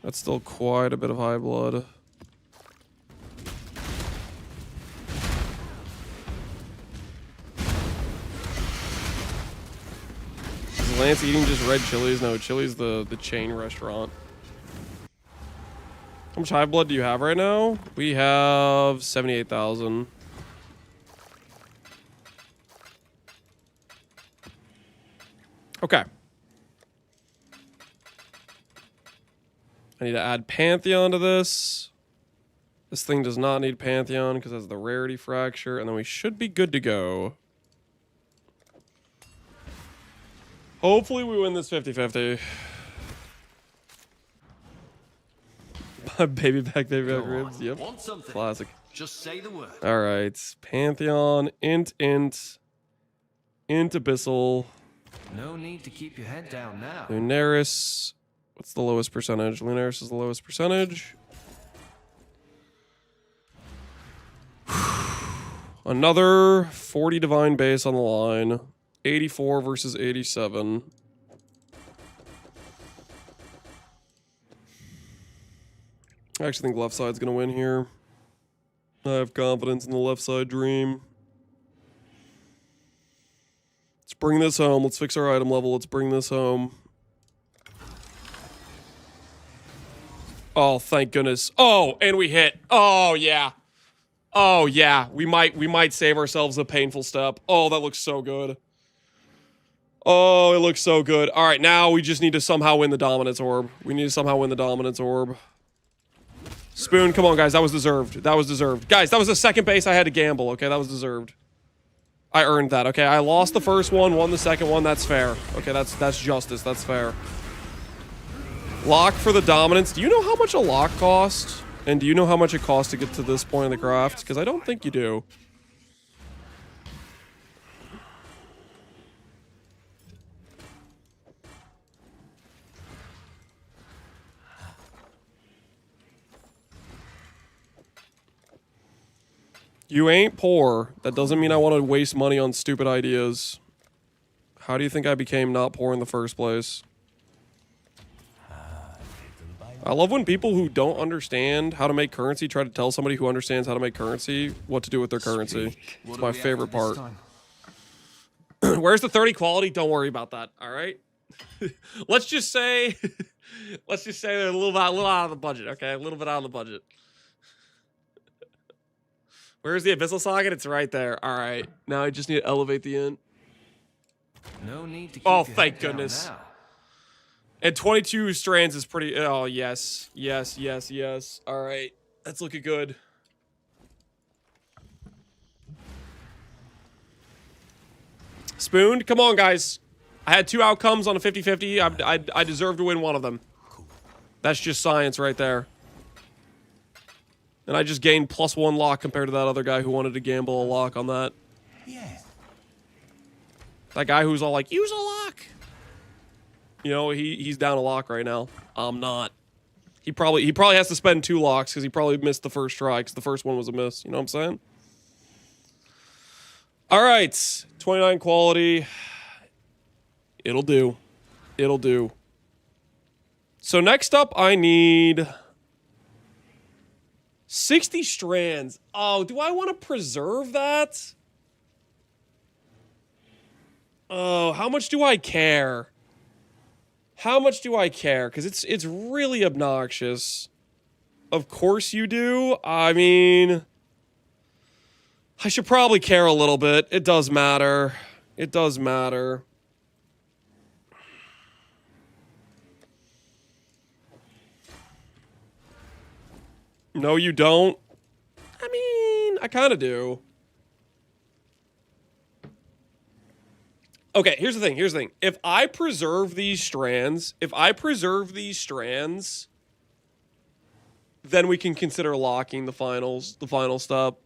That's still quite a bit of hive blood. Is Lance eating just red Chili's? No, Chili's the chain restaurant. How much hive blood do you have right now? We have 78,000. Okay. I need to add Pantheon to this. This thing does not need Pantheon because it has the rarity fracture, and then we should be good to go. Hopefully we win this 50-50. Baby back ribs. Yep. Want something? Classic. Just say the word. All right. Pantheon, int, Abyssal, No need to keep your head down now. Lunaris. What's the lowest percentage? Lunaris is the lowest percentage. Another 40 divine base on the line. 84 versus 87. I actually think left side's gonna win here. I have confidence in the left side dream. Let's bring this home. Let's fix our item level. Let's bring this home. Oh, thank goodness. Oh, and we hit. Oh, yeah. Oh, yeah. We might save ourselves a painful step. Oh, that looks so good. Oh, it looks so good. All right, now we just need to somehow win the dominance orb. We need to somehow win the dominance orb. Spoon, come on, guys. That was deserved. That was deserved. Guys, that was the second base I had to gamble, okay? That was deserved. I earned that, okay? I lost the first one, won the second one. That's fair. Okay, that's justice. That's fair. Lock for the dominance. Do you know how much a lock costs? And do you know how much it costs to get to this point in the craft? Because I don't think you do. You ain't poor. That doesn't mean I want to waste money on stupid ideas. How do you think I became not poor in the first place? I love when people who don't understand how to make currency try to tell somebody who understands how to make currency what to do with their currency. It's my favorite part. Where's the 30 quality? Don't worry about that. All right. Let's just say they're a little out of the budget. Okay, a little bit out of the budget. Where's the abyssal socket? It's right there. All right. Now I just need to elevate the int. No need to keep Oh, your thank head down goodness. now. And 22 strands is pretty... Oh, yes. Yes, yes, yes. All right. That's looking good. Spoon, come on, guys. I had 2 outcomes on a 50-50. I deserve to win one of them. That's just science right there. And I just gained +1 lock compared to that other guy who wanted to gamble a lock on that. Yes. That guy who's all like, use a lock. You know, he's down a lock right now. I'm not. He probably has to spend 2 locks because he probably missed the first try because the first one was a miss. You know what I'm saying? All right, 29 quality. It'll do. It'll do. So next up, I need 60 strands. Oh, do I want to preserve that? Oh, how much do I care? How much do I care? Because it's really obnoxious. Of course you do. I mean, I should probably care a little bit. It does matter. It does matter. No, you don't. I mean, I kind of do. Okay, here's the thing. Here's the thing. If I preserve these strands, then we can consider locking the final step.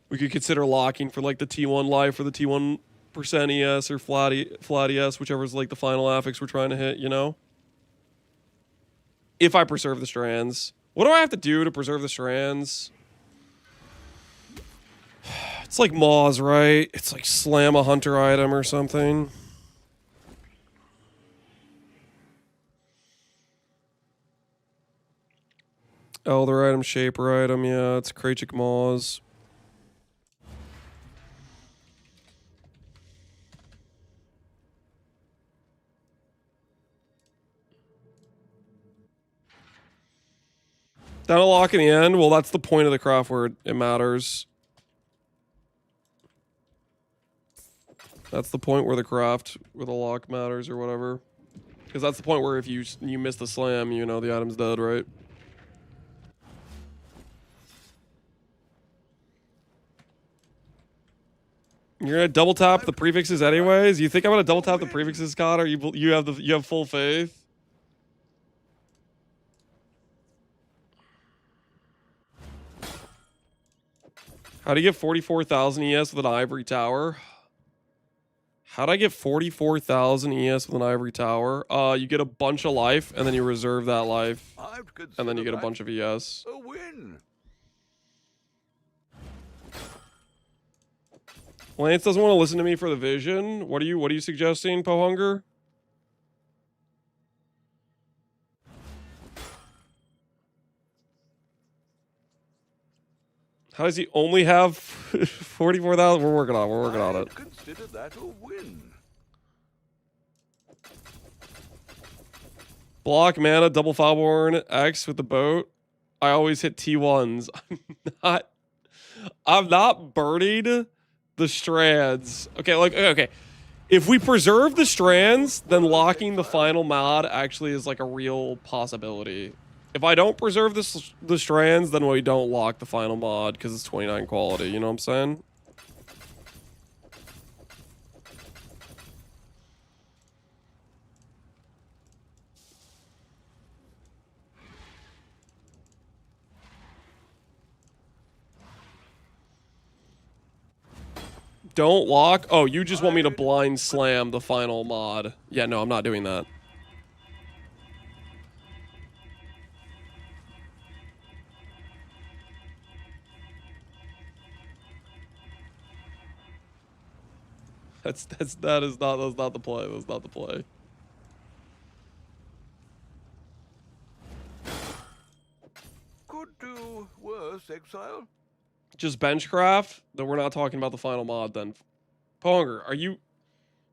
We could consider locking for like the T1 life or the T1% ES or flat ES, whichever is like the final affix we're trying to hit, you know? If I preserve the strands. What do I have to do to preserve the strands? It's like Maws, right? It's like slam a hunter item or something. Elder item, shaper item, yeah, it's Krachik Maws. Down a lock in the end? Well, that's the point of the craft where it matters. That's the point where the craft, where the lock matters or whatever. Because that's the point where if you miss the slam, you know the item's dead, right? You're gonna double tap the prefixes anyways? You think I'm gonna double tap the prefixes, Scott? Or you have full faith? How do you get 44,000 ES with an ivory tower? How'd I get 44,000 ES with an ivory tower? You get a bunch of life, and then you reserve that life. And then you get a bunch of ES. A win. Lance doesn't want to listen to me for the vision. What are you suggesting, Pohunger? How does he only have 44,000? We're working on it. Consider that a win. Block mana, double Foulborn, X with the boat. I always hit T1s. I'm not burning the strands. Okay. If we preserve the strands, then locking the final mod actually is like a real possibility. If I don't preserve the strands, then we don't lock the final mod because it's 29 quality. You know what I'm saying? Don't lock? Oh, you just want me to blind slam the final mod. Yeah, no, I'm not doing that. That's not the play. That's not the play. Could do worse, exile. Just benchcraft? Then we're not talking about the final mod then. Ponger, you're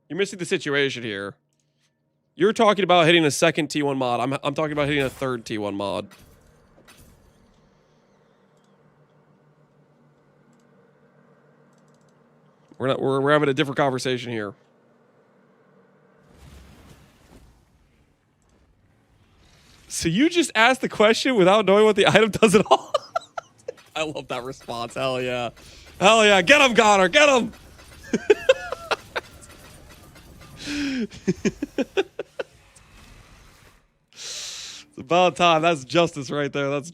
missing the situation here. You're talking about hitting a second T1 mod. I'm talking about hitting a third T1 mod. We're having a different conversation here. So you just asked the question without knowing what the item does at all? I love that response. Hell yeah. Hell yeah. Get him, Connor. Get him. It's about time. That's justice right there. That's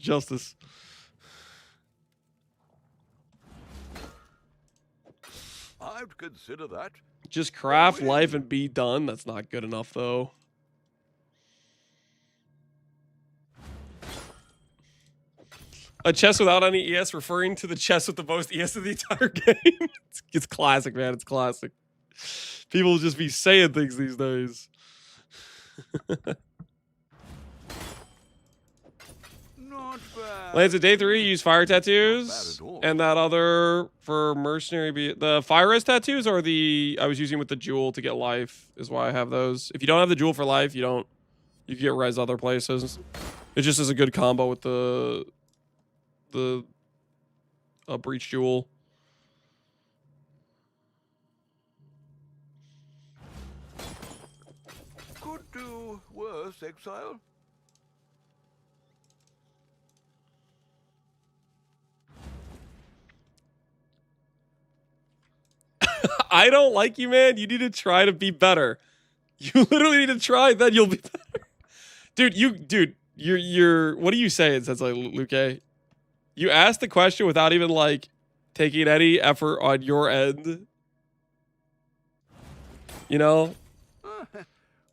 I'd consider that. Just craft life and be done. That's not good enough, though. A chest without any ES, referring to the chest with the most ES of the entire game. It's classic, man. It's classic. People just be saying things these days. Not bad. Lance, at day 3, you use fire tattoos. Not bad at all. And that other for mercenary, the fire res tattoos are the I was using with the jewel to get life, is why I have those. If you don't have the jewel for life, you can get res other places. It just is a good combo with the breach jewel. Could do worse, exile. I don't like you, man. You need to try to be better. You literally need to try, then you'll be better. You're what are you saying, Sensei Luke? You asked the question without even like taking any effort on your end. You know?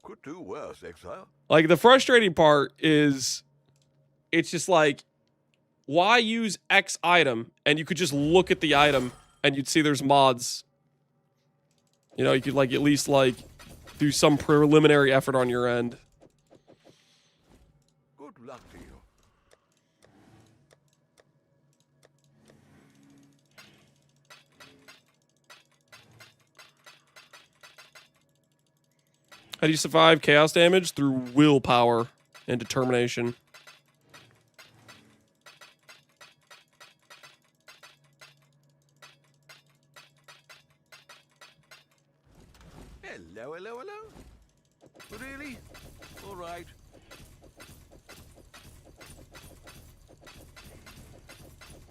Could do worse, exile. Like, the frustrating part is it's just like, why use X item? And you could just look at the item and you'd see there's mods. You know, you could like at least like do some preliminary effort on your end. Good luck to you. How do you survive chaos damage? Through willpower and determination. Hello, hello, hello. Really? All right.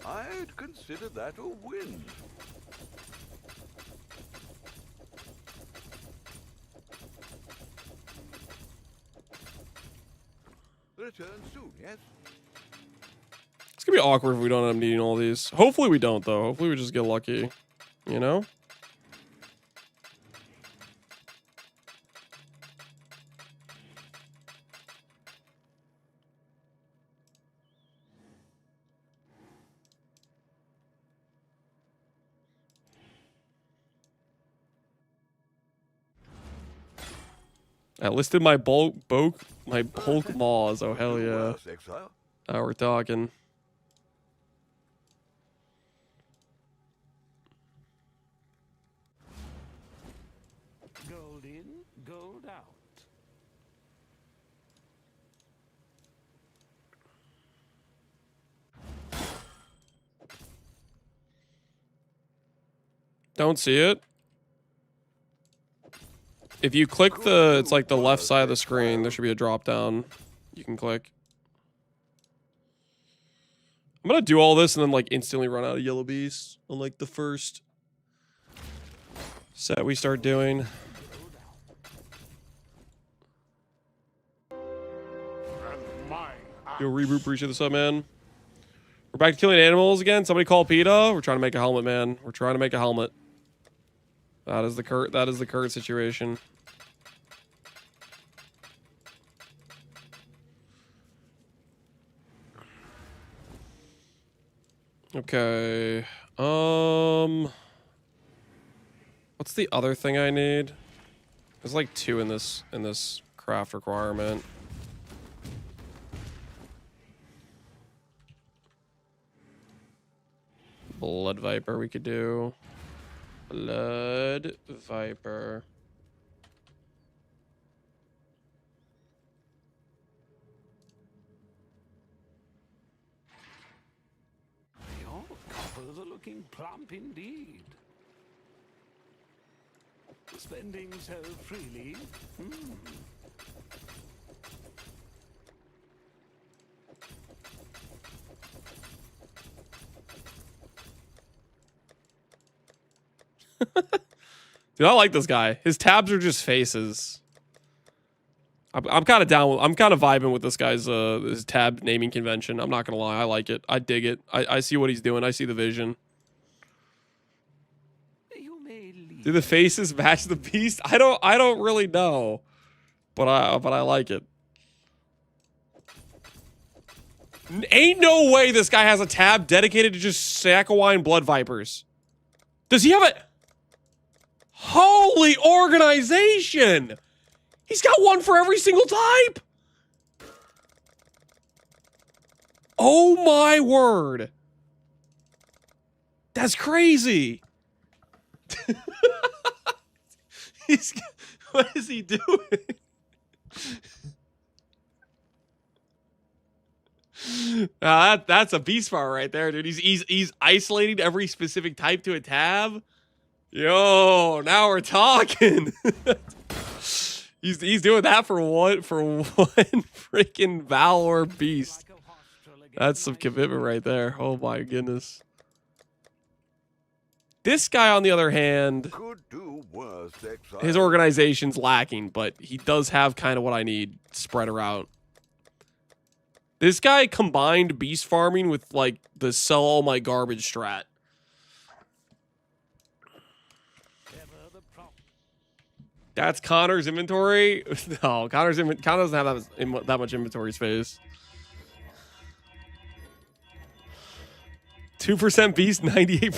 I'd consider that a win. Return soon, yes? It's gonna be awkward if we don't end up needing all these. Hopefully we don't, though. Hopefully we just get lucky. You know? I listed my bulk maws. Oh hell yeah! Worse, exile. Now we're talking. Gold in, gold out. Don't see it. If you click it's like the left side of the screen, there should be a drop down you can click. I'm gonna do all this and then like instantly run out of yellow beasts on like the first set we start doing. Yo, Reboot, appreciate this up, man. We're back to killing animals again. Somebody call PETA. We're trying to make a helmet, man. We're trying to make a helmet. That is the current situation. Okay. What's the other thing I need? There's like 2 in this craft requirement. Blood Viper we could do. Blood Viper. Your coppers are looking plump indeed. Spending so freely. Dude, I like this guy. His tabs are just faces. I'm kind of down. I'm kind of vibing with this guy's his tab naming convention. I'm not gonna lie. I like it. I dig it. I see what he's doing. I see the vision. You may leave. Do the faces match the beast? I don't really know, but I like it. Ain't no way this guy has a tab dedicated to just Sakowine blood vipers. Does he have a holy organization? He's got one for every single type. Oh my word. That's crazy. What is he doing? That's a beast power right there, dude. He's isolating every specific type to a tab. Yo, now we're talking. he's doing that for one freaking Valor beast. That's some commitment right there. Oh my goodness. This guy, on the other hand, Could do worse, exile. his organization's lacking, but he does have kind of what I need spread around. This guy combined beast farming with like the sell all my garbage strat. That's Connor's inventory. No, Connor doesn't have that much inventory space. 2% Beast, 98%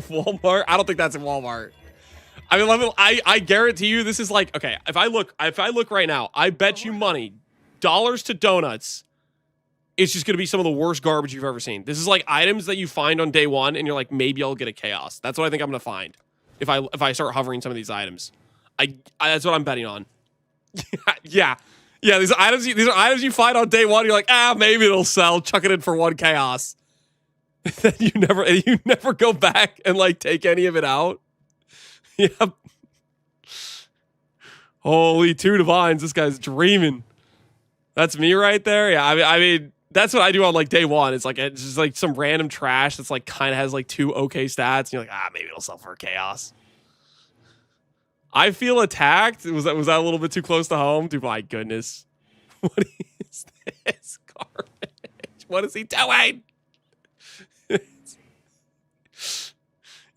Walmart. I don't think that's in Walmart. I mean, I guarantee you, this is like, okay. If I look right now, I bet you money, dollars to donuts, it's just gonna be some of the worst garbage you've ever seen. This is like items that you find on day one, and you're like, maybe I'll get a chaos. That's what I think I'm gonna find if I start hovering some of these items. That's what I'm betting on. yeah. These are items you find on day one. You're like, maybe it'll sell. Chuck it in for one chaos. Then you never go back and like take any of it out. Yep. Holy two divines. This guy's dreaming. That's me right there. Yeah. I mean, that's what I do on like day one. It's just like some random trash that's like kind of has like 2 okay stats. And you're like, maybe it'll sell for a chaos. I feel attacked. Was that a little bit too close to home? Dude, my goodness. What is this garbage? What is he doing?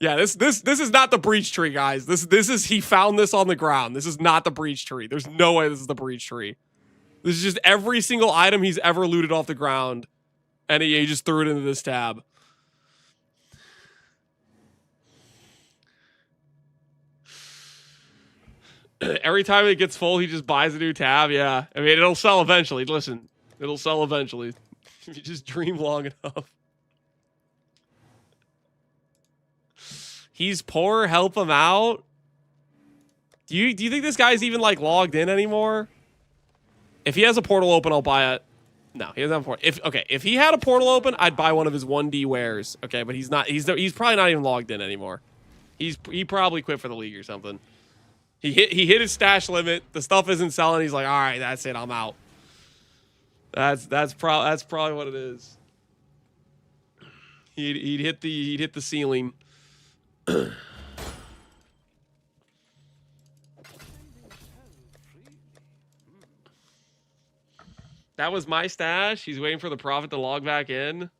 Yeah, this is not the breach tree, guys. This is he found this on the ground. This is not the breach tree. There's no way this is the breach tree. This is just every single item he's ever looted off the ground, and he just threw it into this tab. Every time it gets full, he just buys a new tab. Yeah, I mean, it'll sell eventually. Listen, it'll sell eventually if you just dream long enough. He's poor. Help him out. Do you think this guy's even like logged in anymore? If he has a portal open, I'll buy it. No, he doesn't have a portal. If he had a portal open, I'd buy one of his 1D wares. Okay, but he's not. He's probably not even logged in anymore. He probably quit for the league or something. He hit his stash limit. The stuff isn't selling. He's like, all right, that's it. I'm out. That's probably what it is. He'd hit the ceiling. That was my stash. He's waiting for the profit to log back in.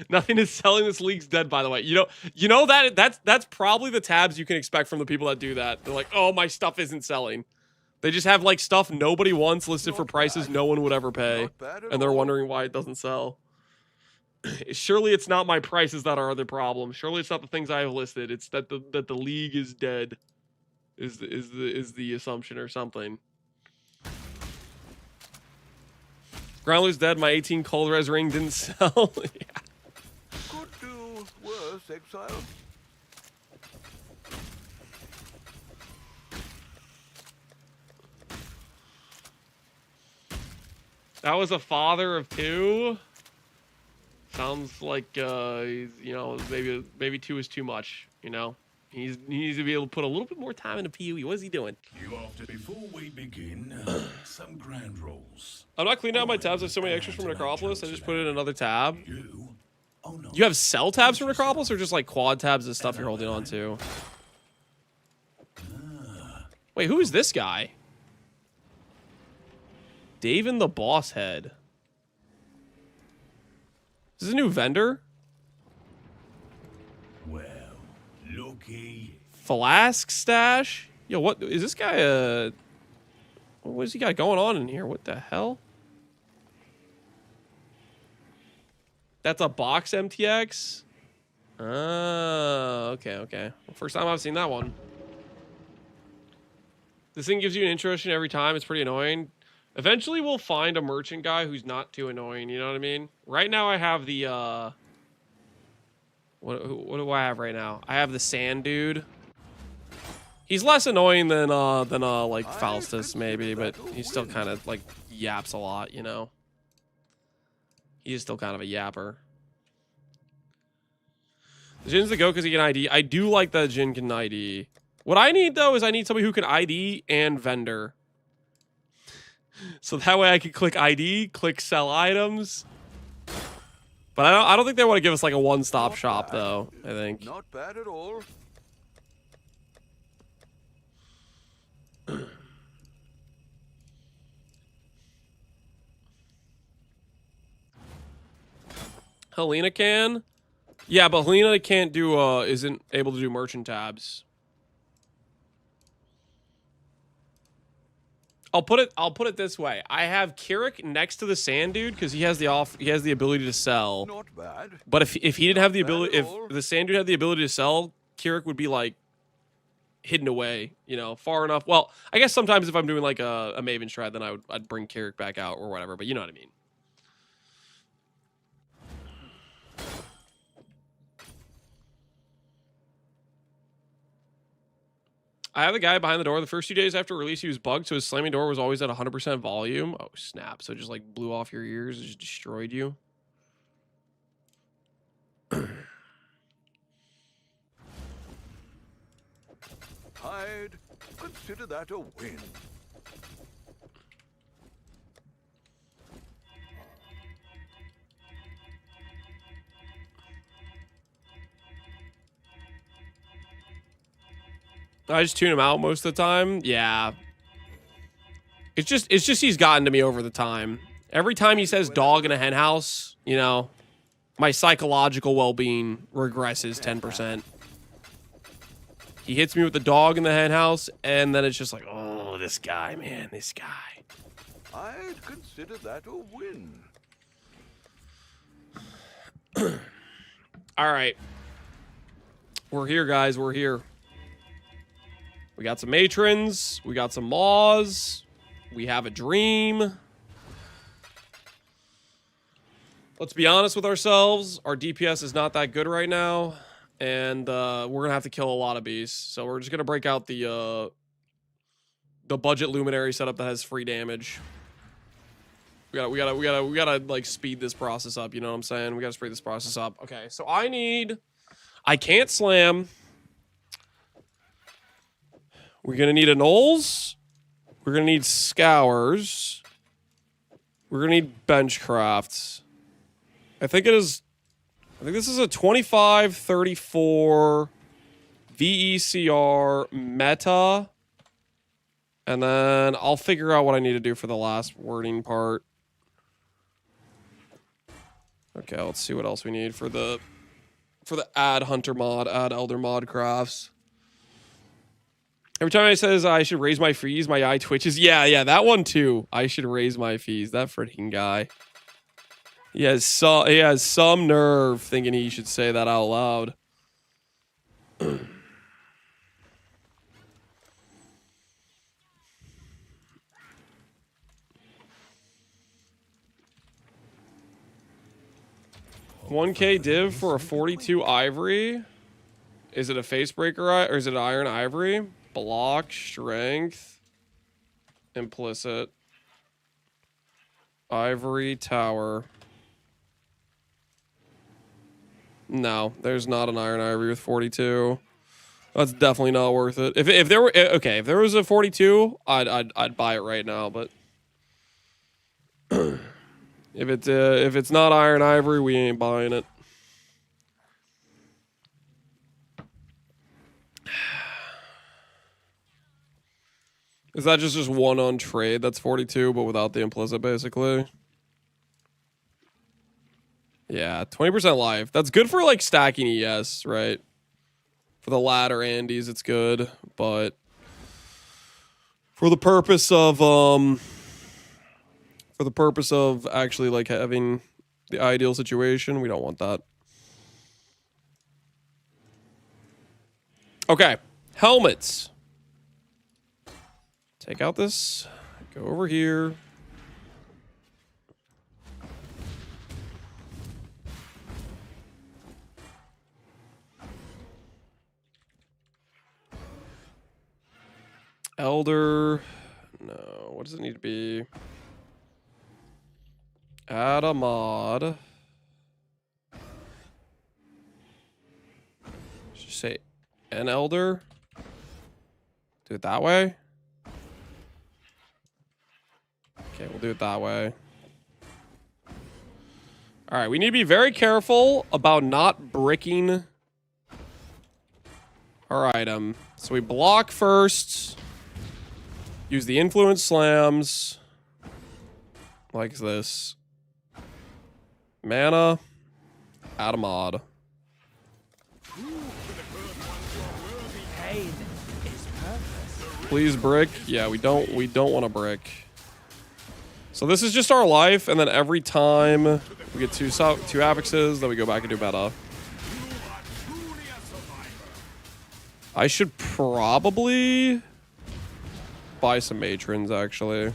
Nothing is selling. This league's dead, by the way. You know that's probably the tabs you can expect from the people that do that. They're like, oh, my stuff isn't selling. They just have like stuff nobody wants listed for prices no one would ever pay, and they're wondering why it doesn't sell. Surely it's not my prices that are the problem. Surely it's not the things I have listed. It's that the league is dead. Is the assumption or something. Groundler's dead. My 18 cold res ring didn't sell. Yeah. Could do worse, exile. That was a father of 2. Sounds like he's, maybe 2 is too much. He needs to be able to put a little bit more time into PoE. What is he doing? Before we begin, some grand rolls. I'm not cleaning out my tabs. I have so many extras from Necropolis. I just put it in another tab. Oh, no. You have cell tabs from Necropolis, or just like quad tabs and stuff you're holding on to? Wait, who is this guy? Daven the Boss Head. Is this a new vendor? Well, Flask stash? Yo, what is this guy? What's he got going on in here? What the hell? That's a box MTX? Oh, okay. Well, first time I've seen that one. This thing gives you an introduction every time. It's pretty annoying. Eventually, we'll find a merchant guy who's not too annoying. You know what I mean? Right now, I have the, What do I have right now? I have the sand dude. He's less annoying than like Faustus, maybe, but he's still kind of, like, yaps a lot, you know? He's still kind of a yapper. The Jin's the go because he can ID. I do like that Jin can ID. What I need, though, is I need somebody who can ID and vendor. So that way I can click ID, click sell items. But I don't think they want to give us, like, a one-stop shop, though, I think. Not bad at all. Helena can? Yeah, but Helena can't do, isn't able to do merchant tabs. I'll put it this way. I have Kirik next to the sand dude because he has the ability to sell. Not bad. But if he didn't have the ability, if the sand dude had the ability to sell, Kirik would be like hidden away, you know, far enough. Well, I guess sometimes if I'm doing like a Maven strat, then I'd bring Kirik back out or whatever, but you know what I mean. I have a guy behind the door. The first 2 days after release, he was bugged, so his slamming door was always at 100% volume. Oh, snap. So it just, like, blew off your ears. It just destroyed you. I'd consider that a win. I just tune him out most of the time. Yeah. It's just he's gotten to me over the time. Every time he says dog in a hen house, you know, my psychological well-being regresses 10%. He hits me with the dog in the hen house, and then it's just like, oh, this guy, man, this guy. I'd consider that a win. All right. We're here, guys. We're here. We got some matrons. We got some maws. We have a dream. Let's be honest with ourselves. Our DPS is not that good right now. And we're going to have to kill a lot of beasts. So we're just going to break out the budget luminary setup that has free damage. We gotta like speed this process up. You know what I'm saying? We gotta speed this process up. Okay, so I can't slam. We're going to need a Knolls. We're going to need Scours. We're going to need Benchcrafts. I think this is a 25-34 VECR meta. And then I'll figure out what I need to do for the last wording part. Okay, let's see what else we need for the add hunter mod, add elder mod crafts. Every time it says I should raise my fees, my eye twitches. Yeah, that one too. I should raise my fees. That freaking guy. He has some nerve thinking he should say that out loud. $1K div for a 42 ivory. Is it a face breaker or is it iron ivory? Block, strength, implicit, ivory, tower. No, there's not an iron ivory with 42. That's definitely not worth it. If there were okay, if there was a 42, I'd buy it right now. But if it's not iron ivory, we ain't buying it. Is that just one on trade? That's 42, but without the implicit, basically. Yeah, 20% life. That's good for, like, stacking ES, right? For the latter Andes, it's good, but for the purpose of actually like having the ideal situation, we don't want that. Okay, helmets. Take out this. Go over here. Elder. No, what does it need to be? Add a mod. Just say an elder. Do it that way. Okay, we'll do it that way. All right, we need to be very careful about not bricking our item. So we block first. Use the influence slams. Like this. Mana. Add a mod. Please brick. Yeah, we don't want to brick. So this is just our life, and then every time we get two affixes, then we go back and do meta. I should probably buy some matrons, actually.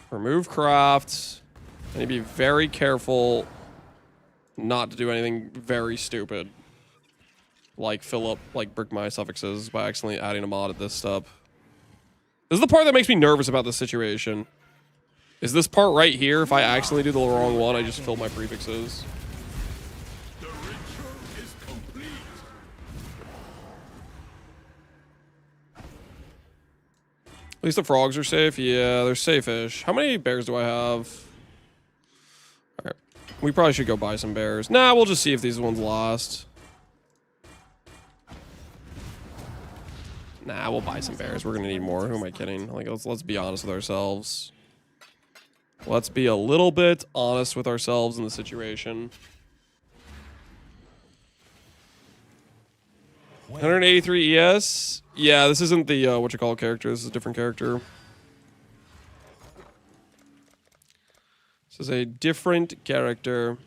Remove crafts. I need to be very careful not to do anything very stupid. Like fill up, like brick my suffixes by accidentally adding a mod at this step. This is the part that makes me nervous about this situation. Is this part right here? If I accidentally do the wrong one, I just fill my prefixes. The ritual is complete. At least the frogs are safe. Yeah, they're safe-ish. How many bears do I have? Alright. We probably should go buy some bears. Nah, we'll just see if these ones last. Nah, we'll buy some bears. We're gonna need more. Who am I kidding? Like, let's be honest with ourselves. Let's be a little bit honest with ourselves in the situation. 183 ES. Yeah, this isn't the whatchamacallit character. This is a different character. This is a different character.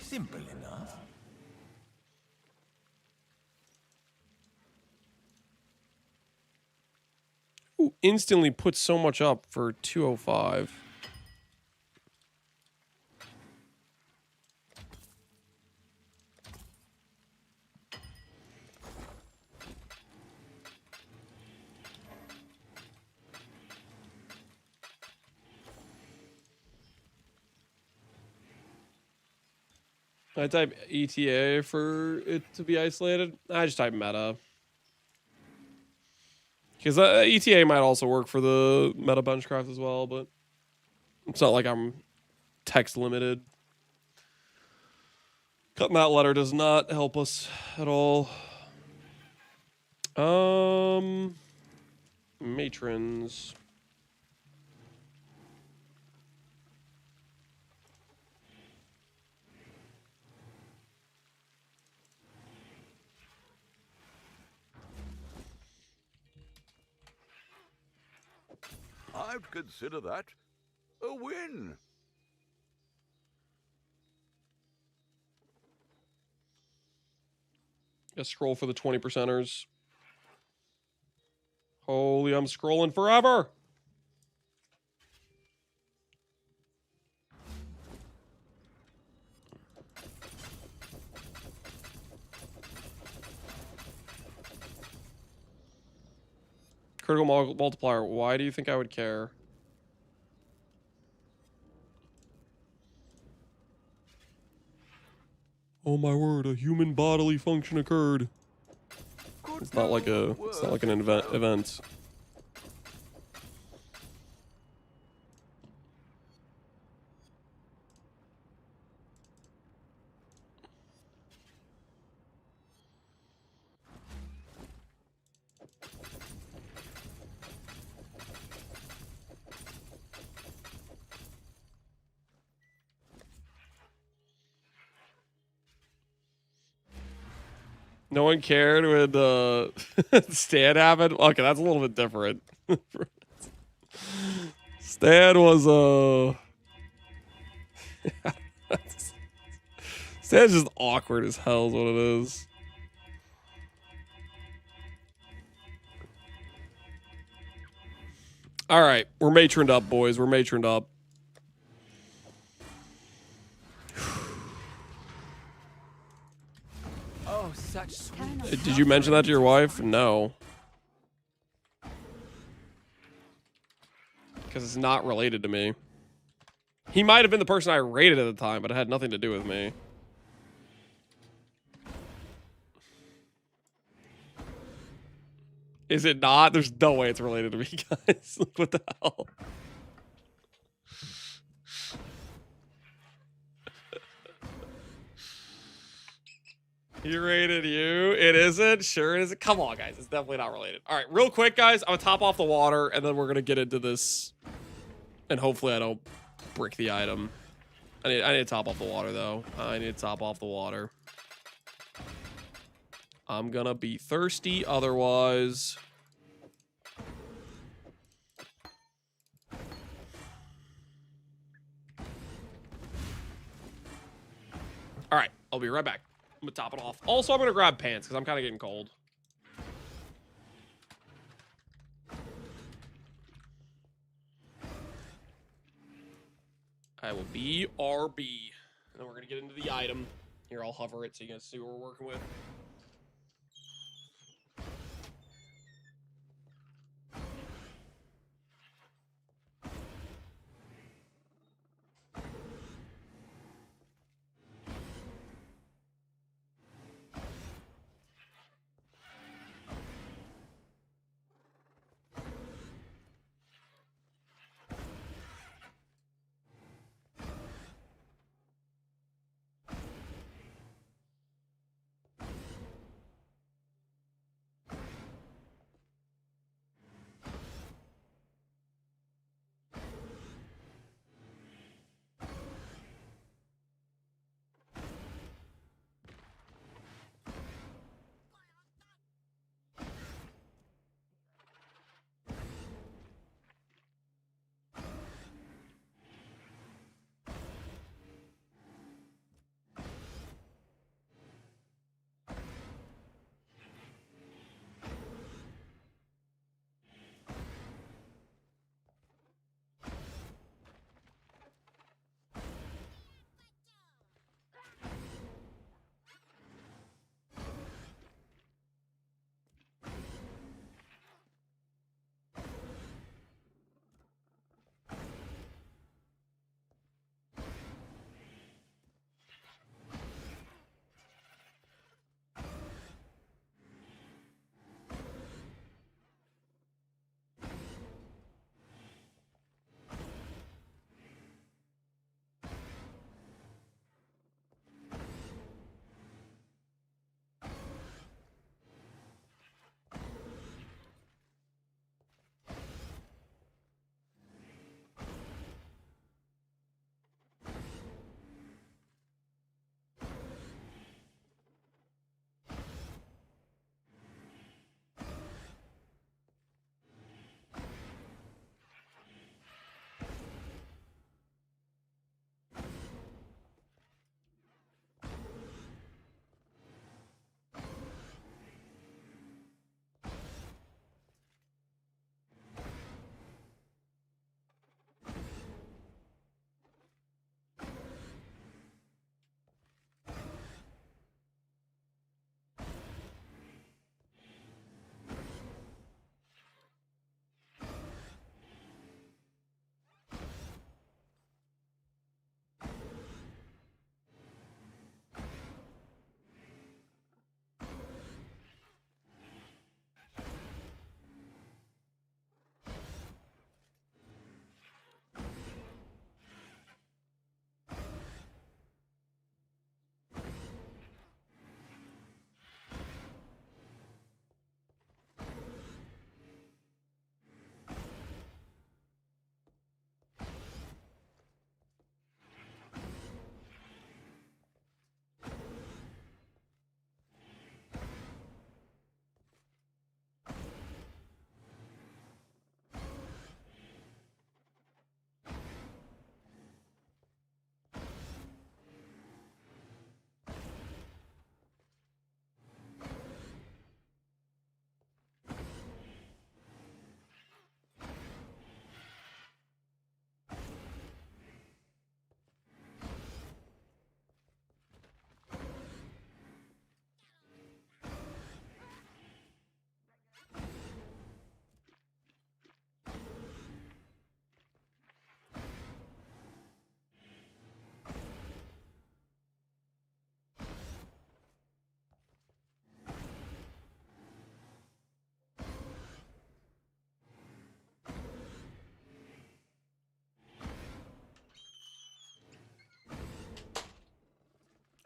Simple enough. Ooh, instantly put so much up for 205. I type ETA for it to be isolated. I just type meta. Because ETA might also work for the meta benchcraft as well, but it's not like I'm text limited. Cutting that letter does not help us at all. Matrons. I'd consider that a win. Just scroll for the 20%ers. Holy, I'm scrolling forever. Critical multiplier. Why do you think I would care? Oh my word, a human bodily function occurred. It's not like an event. No one cared when Stan happened. Okay, that's a little bit different. Stan was Stan's just awkward as hell is what it is. All right, we're matroned up, boys. We're matroned up. Oh, such sweet. Did you mention that to your wife? No. Because it's not related to me. He might have been the person I rated at the time, but it had nothing to do with me. Is it not? There's no way it's related to me, guys. Like, what the hell? He rated you. It isn't? Sure it isn't. Come on, guys. It's definitely not related. All right, real quick, guys. I'm going to top off the water, and then we're going to get into this. And hopefully I don't brick the item. I need to top off the water, though. I need to top off the water. I'm going to be thirsty otherwise. All right, I'll be right back. I'm going to top it off. Also, I'm going to grab pants because I'm kind of getting cold. I will be RB. And then we're going to get into the item. Here, I'll hover it so you guys see what we're working with.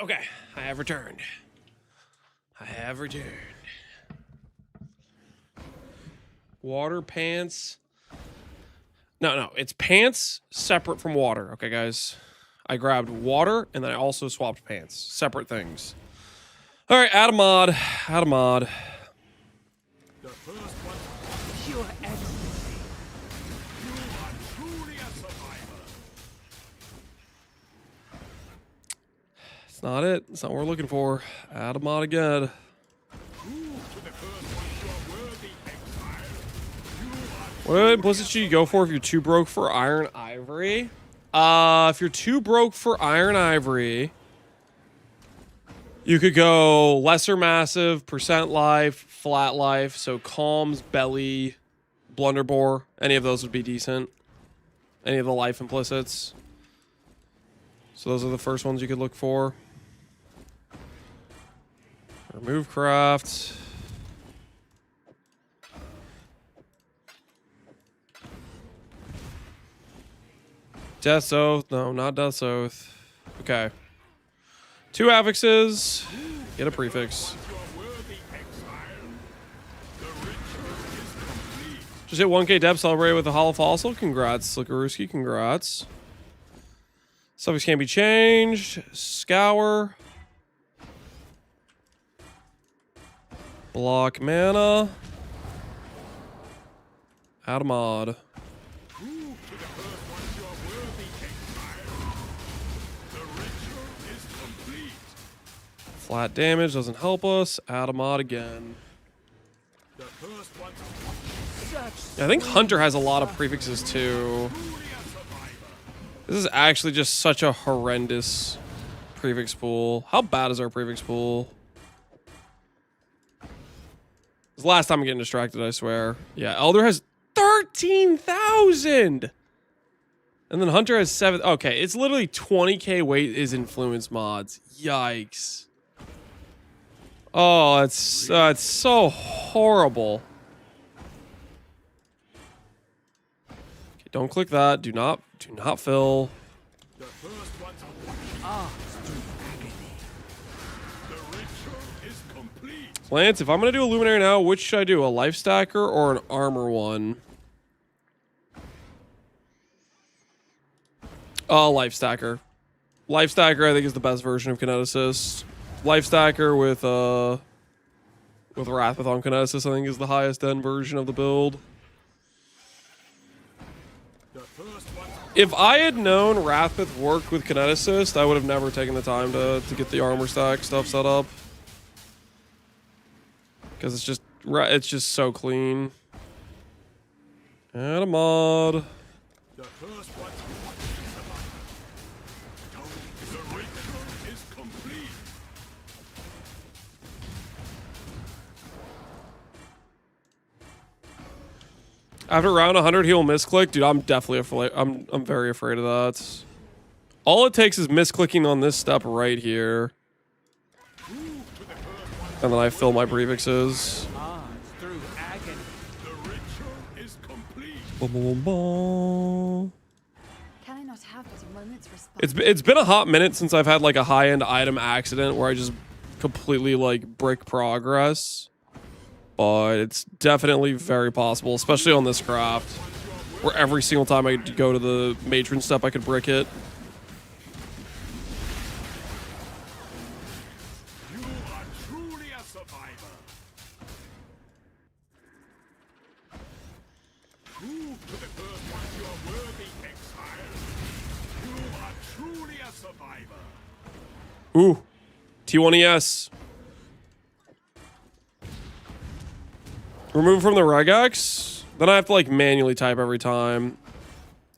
Okay, I have returned. I have returned. Water pants. No, it's pants separate from water. Okay, guys. I grabbed water and then I also swapped pants. Separate things. All right, add a mod. Add a mod. The first one. Your Excellency. You are truly a survivor. It's not it. It's not what we're looking for. Add a mod again. What implicit should you go for if you're too broke for Iron Ivory? If you're too broke for Iron Ivory, you could go Lesser Massive, Percent Life, Flat Life, so Calms, Belly, Blunderbore. Any of those would be decent. Any of the life implicits. So those are the first ones you could look for. Remove craft. Death's Oath. No, not Death's Oath. Okay. 2 affixes. Get a prefix. Just hit 1K depth, celebrate with a hollow fossil. Congrats, Slickarooski. Congrats. Suffix can't be changed. Scour. Block mana. Add a mod. Flat damage doesn't help us. Add a mod again. Yeah, I think Hunter has a lot of prefixes too. This is actually just such a horrendous prefix pool. How bad is our prefix pool? This is the last time I'm getting distracted, I swear. Yeah, Elder has 13,000! And then Hunter has 7. Okay, it's literally 20k weight is influence mods. Yikes. Oh, it's so horrible. Okay, don't click that. Do not fill. The first one's through agony. The ritual is complete. Lance, if I'm gonna do a luminary now, which should I do? A life stacker or an armor one? Oh, life stacker. Life stacker, I think, is the best version of Kinetic Assist. Life stacker with Wrathwith on Kinetic Assist, I think, is the highest end version of the build. If I had known Wrathwith worked with Kinetic Assist, I would have never taken the time to get the armor stack stuff set up. Because it's just so clean. Add a mod. The first one. The ritual is complete. After round 100, he'll misclick. Dude, I'm definitely afraid. I'm very afraid of that. All it takes is misclicking on this step right here. And then I fill my prefixes. Through agony. The ritual is complete. Boom, boom, boom. Can I not have but a moment's respite? It's been a hot minute since I've had like a high-end item accident where I just completely like brick progress. But it's definitely very possible, especially on this craft, where every single time I go to the matron step, I could brick it. You are truly a survivor. Prove to the first one you are worthy, exile. You are truly a survivor. Ooh, T1ES. Remove from the regex. Then I have to like manually type every time.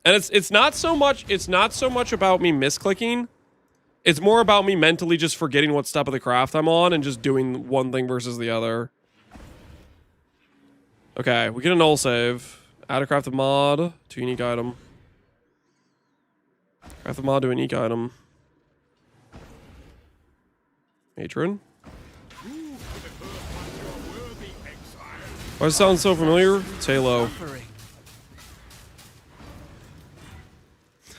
And it's not so much about me misclicking. It's more about me mentally just forgetting what step of the craft I'm on and just doing one thing versus the other. Okay, we get a null save. Add a crafted mod to unique item. Crafted mod to unique item. Matron. Why does it sound so familiar? It's Halo.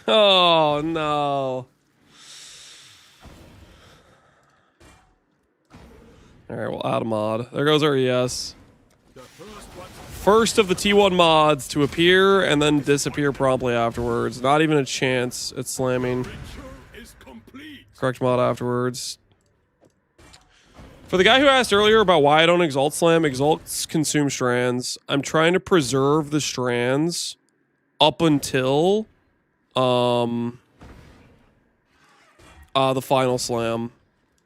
Oh, no. All right, we'll add a mod. There goes our ES. First of the T1 mods to appear and then disappear promptly afterwards. Not even a chance at slamming. Correct mod afterwards. For the guy who asked earlier about why I don't Exalt Slam, Exalts consume strands. I'm trying to preserve the strands up until the final slam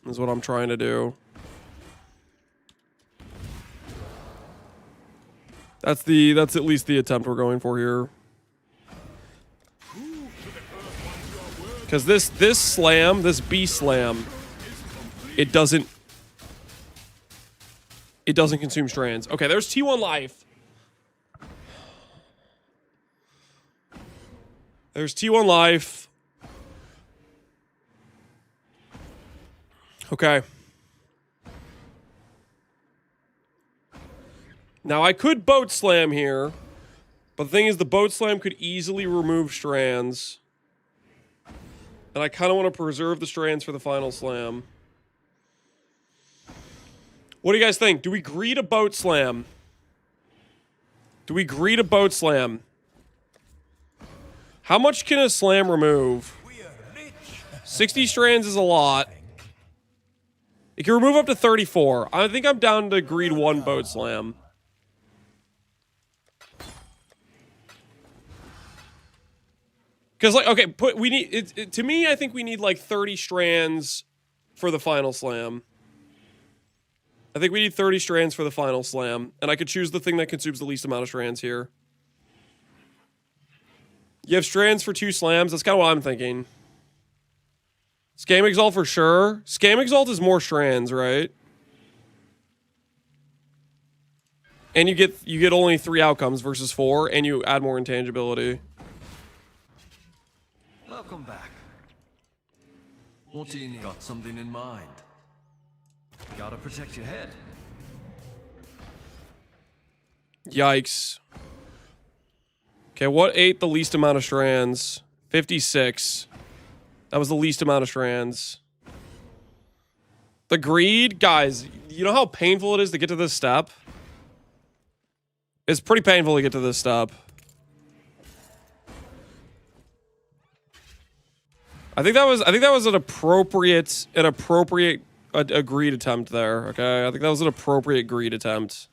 is what I'm trying to do. That's at least the attempt we're going for here. Because this slam, this B slam, it doesn't consume strands. Okay, there's T1 life. There's T1 life. Okay. Now I could boat slam here, but the thing is the boat slam could easily remove strands. And I kind of want to preserve the strands for the final slam. What do you guys think? Do we greed a boat slam? Do we greed a boat slam? How much can a slam remove? 60 strands is a lot. It can remove up to 34. I think I'm down to greed 1 boat slam. Because, like, okay, we need to me, I think we need like 30 strands for the final slam. I think we need 30 strands for the final slam, and I could choose the thing that consumes the least amount of strands here. You have strands for 2 slams. That's kind of what I'm thinking. Scam Exalt for sure. Scam Exalt is more strands, right? And you get only 3 outcomes versus 4, and you add more intangibility. Welcome back. What do you need? Got something in mind? Gotta protect your head. Yikes. Okay, what ate the least amount of strands? 56. That was the least amount of strands. The greed? Guys, you know how painful it is to get to this step? It's pretty painful to get to this step. I think that was an appropriate greed attempt there, okay? I think that was an appropriate greed attempt.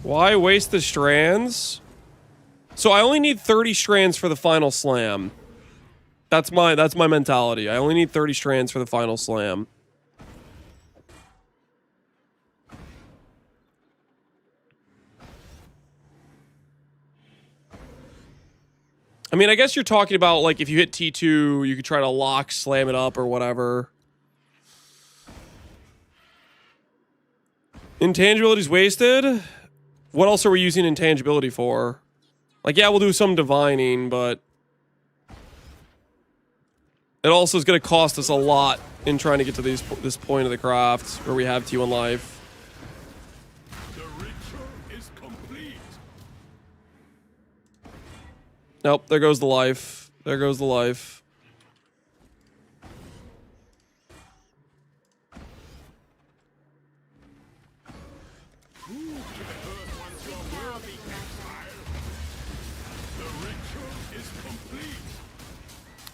Why waste the strands? So I only need 30 strands for the final slam. That's my mentality. I only need 30 strands for the final slam. I mean, I guess you're talking about, like, if you hit T2, you could try to lock, slam it up, or whatever. Intangibility's wasted? What else are we using intangibility for? Like, yeah, we'll do some divining, but it also is going to cost us a lot in trying to get to this point of the craft where we have T1 life. Nope, there goes the life. There goes the life.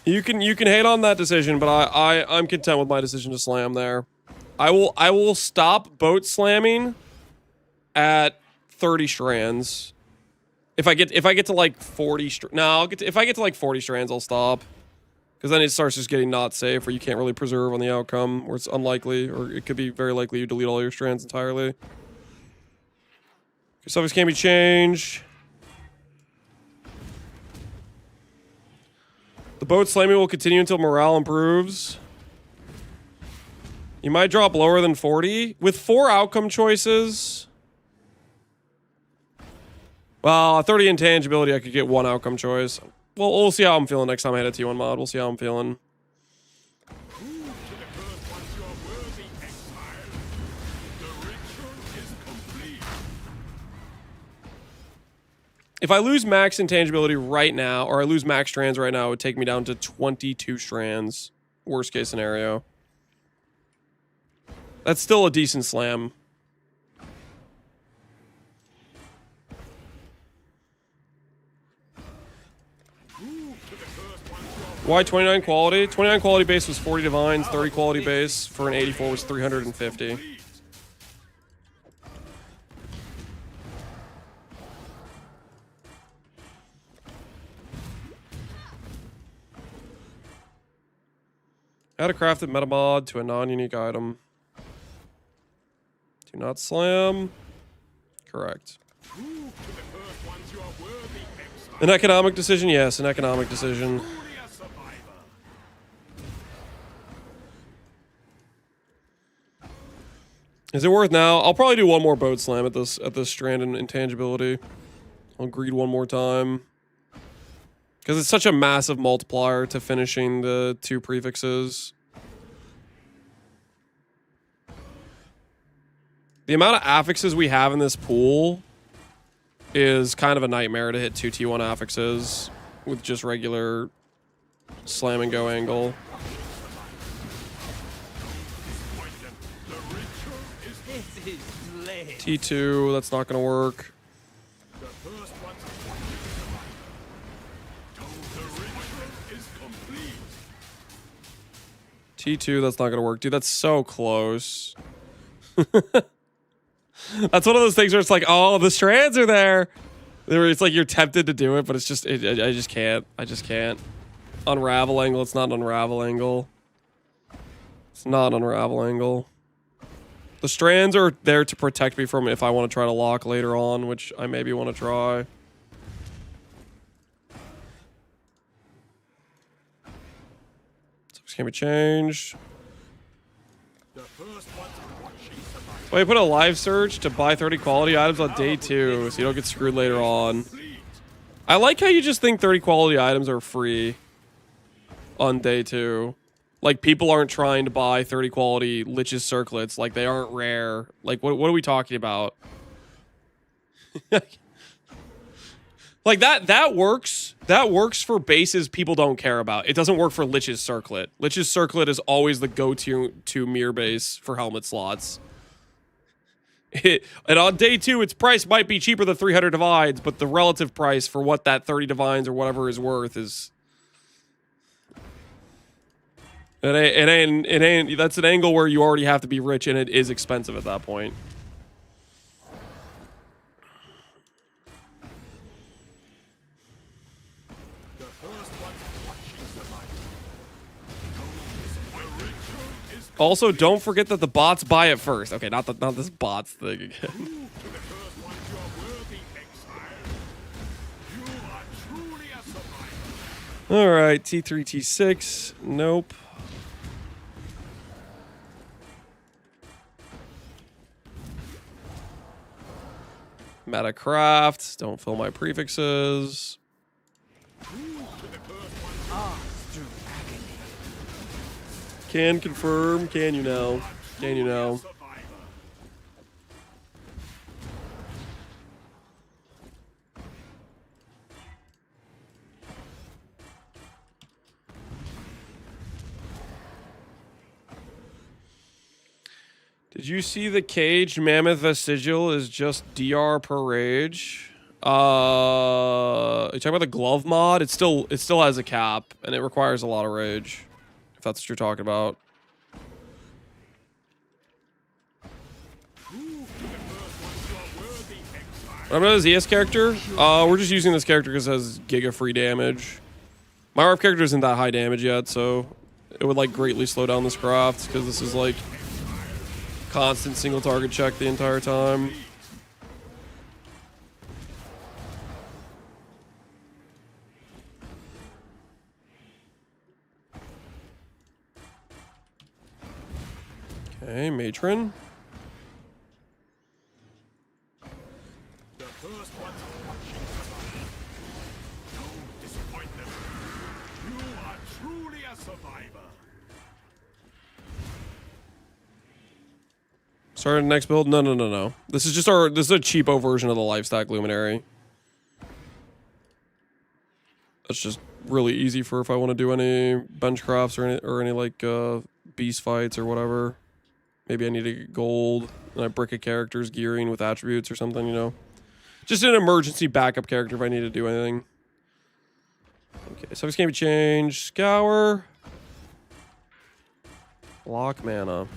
You can hate on that decision, but I'm content with my decision to slam there. I will stop boat slamming at 30 strands. If I get to like 40 if I get to like 40 strands, I'll stop. Because then it starts just getting not safe, where you can't really preserve on the outcome, or it's unlikely, or it could be very likely you delete all your strands entirely. Suffix can't be changed. The boat slamming will continue until morale improves. You might drop lower than 40. With 4 outcome choices... Well, 30 intangibility, I could get 1 outcome choice. Well, we'll see how I'm feeling next time I hit a T1 mod. We'll see how I'm feeling. If I lose max intangibility right now, or I lose max strands right now, it would take me down to 22 strands. Worst case scenario. That's still a decent slam. Why 29 quality? 29 quality base was 40 divines, 30 quality base for an 84 was 350. Add a crafted meta mod to a non-unique item. Do not slam. Correct. An economic decision? Yes, an economic decision. Is it worth now? I'll probably do one more boat slam at this strand in intangibility. I'll greed one more time. Because it's such a massive multiplier to finishing the 2 prefixes. The amount of affixes we have in this pool is kind of a nightmare to hit 2 T1 affixes with just regular slam and go angle. T2, that's not going to work. T2, that's not going to work. Dude, that's so close. That's one of those things where it's like, oh, the strands are there. It's like you're tempted to do it, but it's just, I just can't. I just can't. Unravel angle, it's not an unravel angle. It's not an unravel angle. The strands are there to protect me from if I want to try to lock later on, which I maybe want to try. So this can be changed. So I put a live search to buy 30 quality items on day 2, so you don't get screwed later on. I like how you just think 30 quality items are free on day 2. Like, people aren't trying to buy 30 quality Lich's circlets. Like, they aren't rare. Like, what are we talking about? Like, that works. That works for bases people don't care about. It doesn't work for Lich's circlet. Lich's circlet is always the go-to mirror base for helmet slots. And on day 2, its price might be cheaper than 300 divines, but the relative price for what that 30 divines or whatever is worth is... It ain't, that's an angle where you already have to be rich, and it is expensive at that point. Also, don't forget that the bots buy it first. Okay, not this bots thing again. All right, T3, T6. Nope. Metacraft. Don't fill my prefixes. Can confirm. Can you now? Can you now? Did you see the caged mammoth vestigial is just DR per rage? You talking about the glove mod? It still has a cap and it requires a lot of rage. If that's what you're talking about. What about his ES character? We're just using this character because it has giga free damage. My RF character isn't that high damage yet, so it would like greatly slow down this craft because this is like constant single target check the entire time. Okay, matron. Start the next build? No. This is just this is a cheapo version of the Lifestack Luminary. That's just really easy for if I want to do any bench crafts or any like beast fights or whatever. Maybe I need to get gold and I brick a character's gearing with attributes or something, you know. Just an emergency backup character if I need to do anything. Okay, so this can be changed. Scour. Block mana.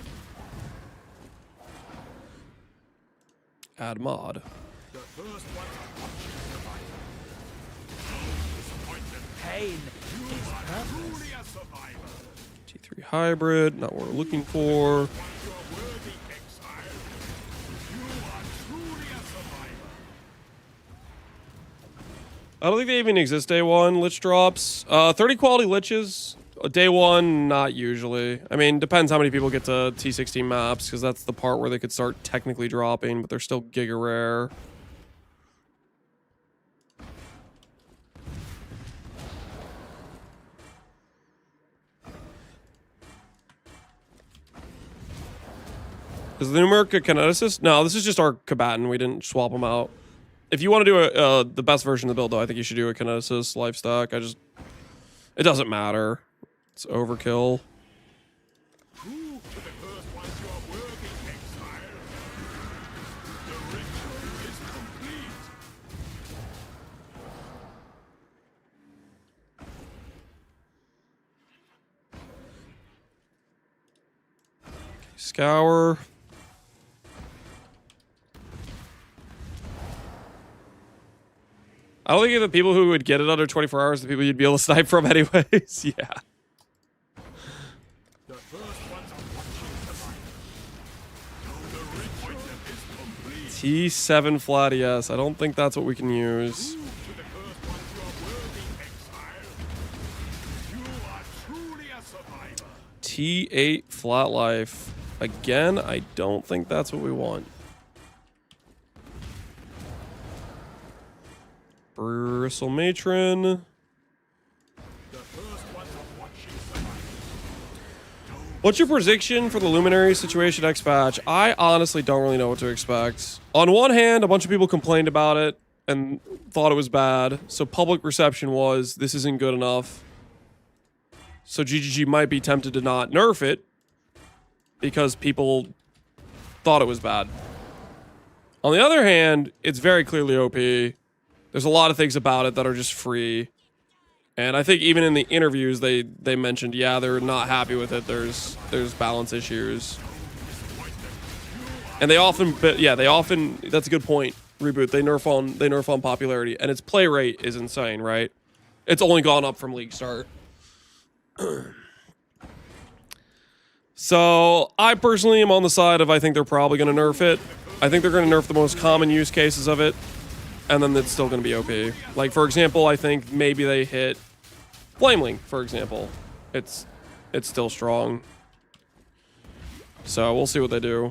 Add mod. T3 hybrid, not what we're looking for. I don't think they even exist day one, lich drops. 30 quality liches, day one, not usually. I mean, depends how many people get to T16 maps, because that's the part where they could start technically dropping, but they're still giga rare. Is the numeric a kineticist? No, this is just our combatant. We didn't swap them out. If you want to do the best version of the build, though, I think you should do a kineticist life stack. It doesn't matter. It's overkill. Scour. I don't think the people who would get it under 24 hours, the people you'd be able to snipe from anyways. Yeah. T7 flat, yes. I don't think that's what we can use. T8 flat life. Again, I don't think that's what we want. Bristle Matron. What's your prediction for the Luminary Situation X patch? I honestly don't really know what to expect. On one hand, a bunch of people complained about it and thought it was bad. So public reception was, this isn't good enough. So GGG might be tempted to not nerf it because people thought it was bad. On the other hand, it's very clearly OP. There's a lot of things about it that are just free. And I think even in the interviews, they mentioned, yeah, they're not happy with it. There's balance issues. And they often, that's a good point, Reboot. They nerf on popularity. And its play rate is insane, right? It's only gone up from league start. So I personally am on the side of I think they're probably going to nerf it. I think they're going to nerf the most common use cases of it. And then it's still going to be OP. Like, for example, I think maybe they hit Flamelink, for example. It's still strong. So we'll see what they do.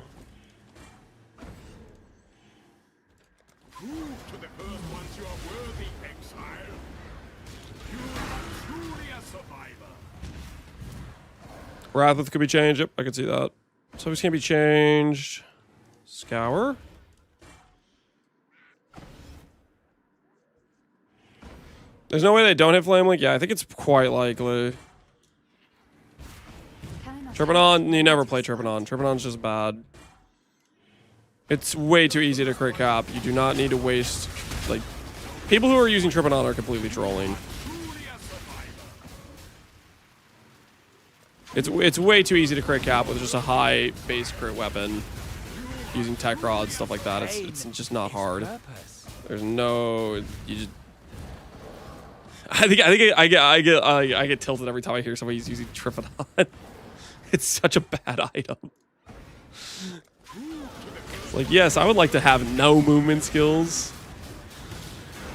Wrathith could be changed. Yep, I can see that. So this can't be changed. Scour? There's no way they don't hit Flamelink? Yeah, I think it's quite likely. Trepannon, you never play Trepannon. Trepannon's just bad. It's way too easy to crit cap. You do not need to waste... Like, people who are using Trepannon are completely trolling. It's way too easy to crit cap with just a high base crit weapon. Using tech rods, stuff like that. It's just not hard. There's no... You just... I get tilted every time I hear somebody's using Trepannon. It's such a bad item. Like, yes, I would like to have no movement skills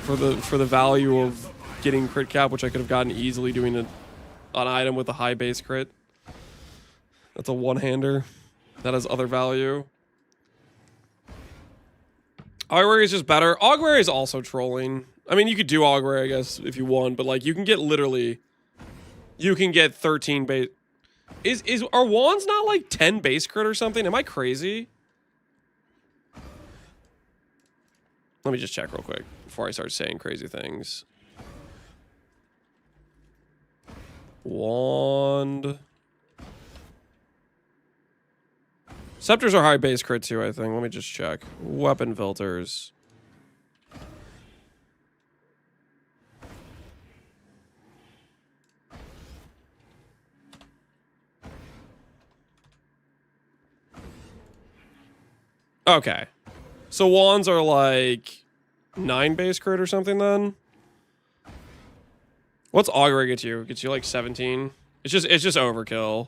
for the value of getting crit cap, which I could have gotten easily doing an item with a high base crit. That's a one-hander. That has other value. Augurary is just better. Augurary is also trolling. I mean, you could do Augurary, I guess, if you want, but, like, you can get literally... You can get 13 base... Are wands not, like, 10 base crit or something? Am I crazy? Let me just check real quick before I start saying crazy things. Wand. Scepters are high base crit too, I think. Let me just check. Weapon filters. Okay. So wands are like 9 base crit or something then? What's augury get you? Gets you like 17? It's just overkill.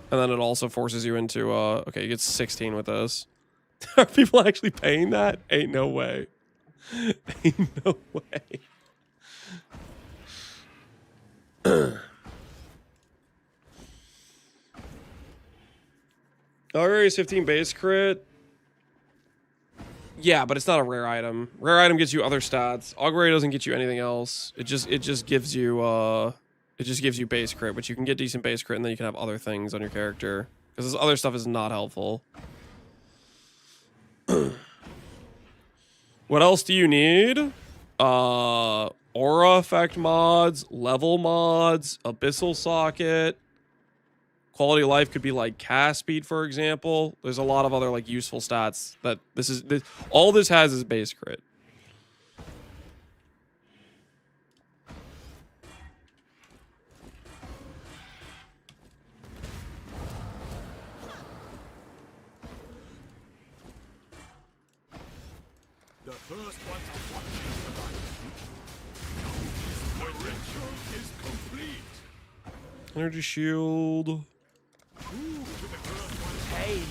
And then it also forces you into okay, you get 16 with this. Are people actually paying that? Ain't no way. Ain't no way. Augury is 15 base crit. Yeah, but it's not a rare item. Rare item gets you other stats. Augury doesn't get you anything else. It just gives you base crit, but you can get decent base crit and then you can have other things on your character. Because this other stuff is not helpful. What else do you need? Aura effect mods, level mods, abyssal socket. Quality of life could be like cast speed, for example. There's a lot of other like useful stats that all this has is base crit. The first one to watch the ritual is complete. Energy shield. Pain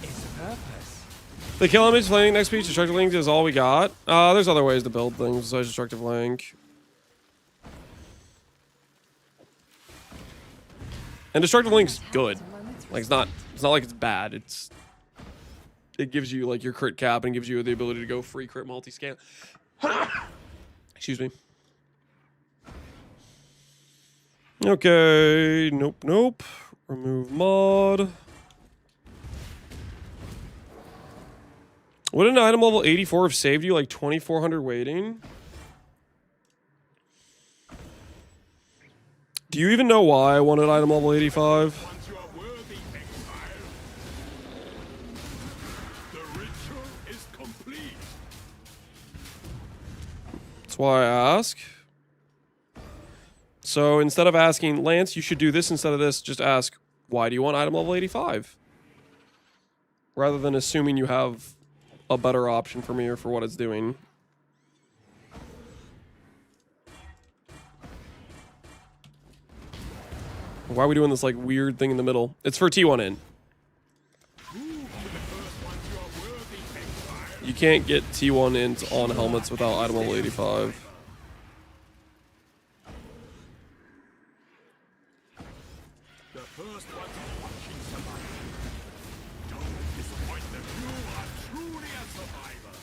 is purpose. The kill image flaming next speech. Destructive link is all we got. There's other ways to build things besides destructive link. And destructive link's good. Like it's not like it's bad. It gives you like your crit cap and gives you the ability to go free crit multi-scan. Excuse me. Okay, nope. Remove mod. Would an item level 84 have saved you like 2,400 waiting? Do you even know why I wanted item level 85? Once you are worthy, exile. The ritual is complete. That's why I ask. So instead of asking, Lance, you should do this instead of this, just ask, why do you want item level 85? Rather than assuming you have a better option for me or for what it's doing. Why are we doing this like weird thing in the middle? It's for T1 in. You can't get T1 ints on helmets without item level 85. The first one to watching survive. Don't disappoint them. You are truly a survivor.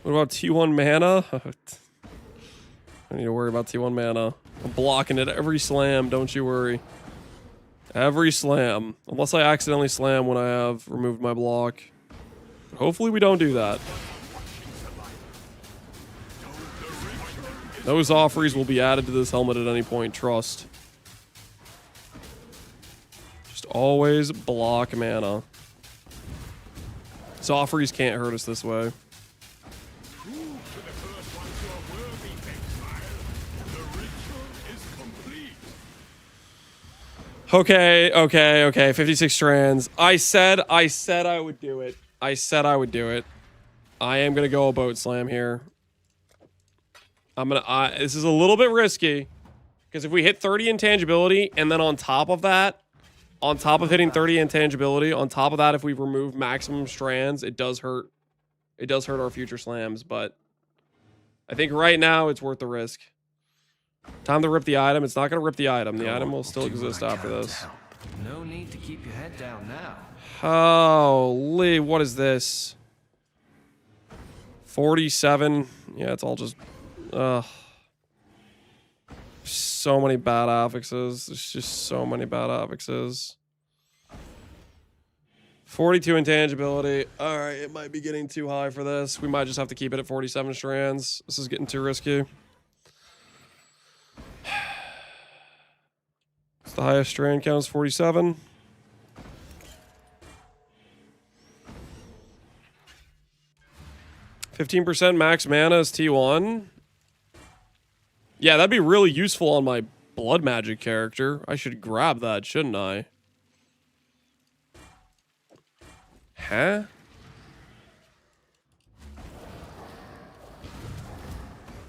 What about T1 mana? I don't need to worry about T1 mana. I'm blocking it every slam, don't you worry. Every slam. Unless I accidentally slam when I have removed my block. But hopefully we don't do that. Those offerings will be added to this helmet at any point, trust. Just always block mana. Zoffreys can't hurt us this way. Okay. 56 strands. I said I would do it. I said I would do it. I am gonna go a boat slam here. This is a little bit risky. Because if we hit 30 intangibility, and then on top of that, on top of hitting 30 intangibility, on top of that, if we remove maximum strands, it does hurt. It does hurt our future slams, but I think right now it's worth the risk. Time to rip the item. It's not going to rip the item. The item will still exist after this. No need to keep your head down now. Holy, what is this? 47. Yeah, it's all just... so many bad affixes. There's just so many bad affixes. 42 intangibility. All right, it might be getting too high for this. We might just have to keep it at 47 strands. This is getting too risky. It's the highest strand count is 47. %15 max mana is T1. Yeah, that'd be really useful on my blood magic character. I should grab that, shouldn't I? Huh?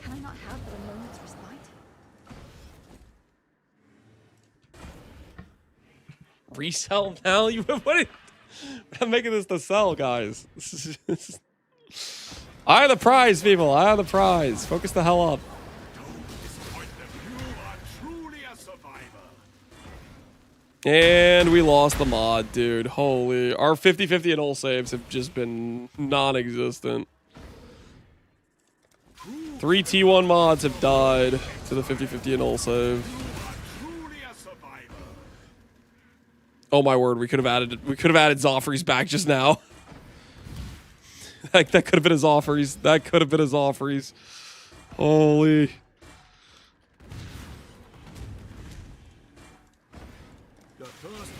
Can I not have but a moment's respite? Resell value? What? I'm making this to sell, guys. This is I have the prize, people. I have the prize. Focus the hell up. Don't disappoint them. You are truly a survivor. And we lost the mod, dude. Holy. Our 50-50 and all saves have just been non-existent. 3 T1 mods have died to the 50-50 and all save. Truly a survivor. Oh my word, we could have added Zoffrey's back just now. That could have been his offers. That could have been his offers. Holy. The first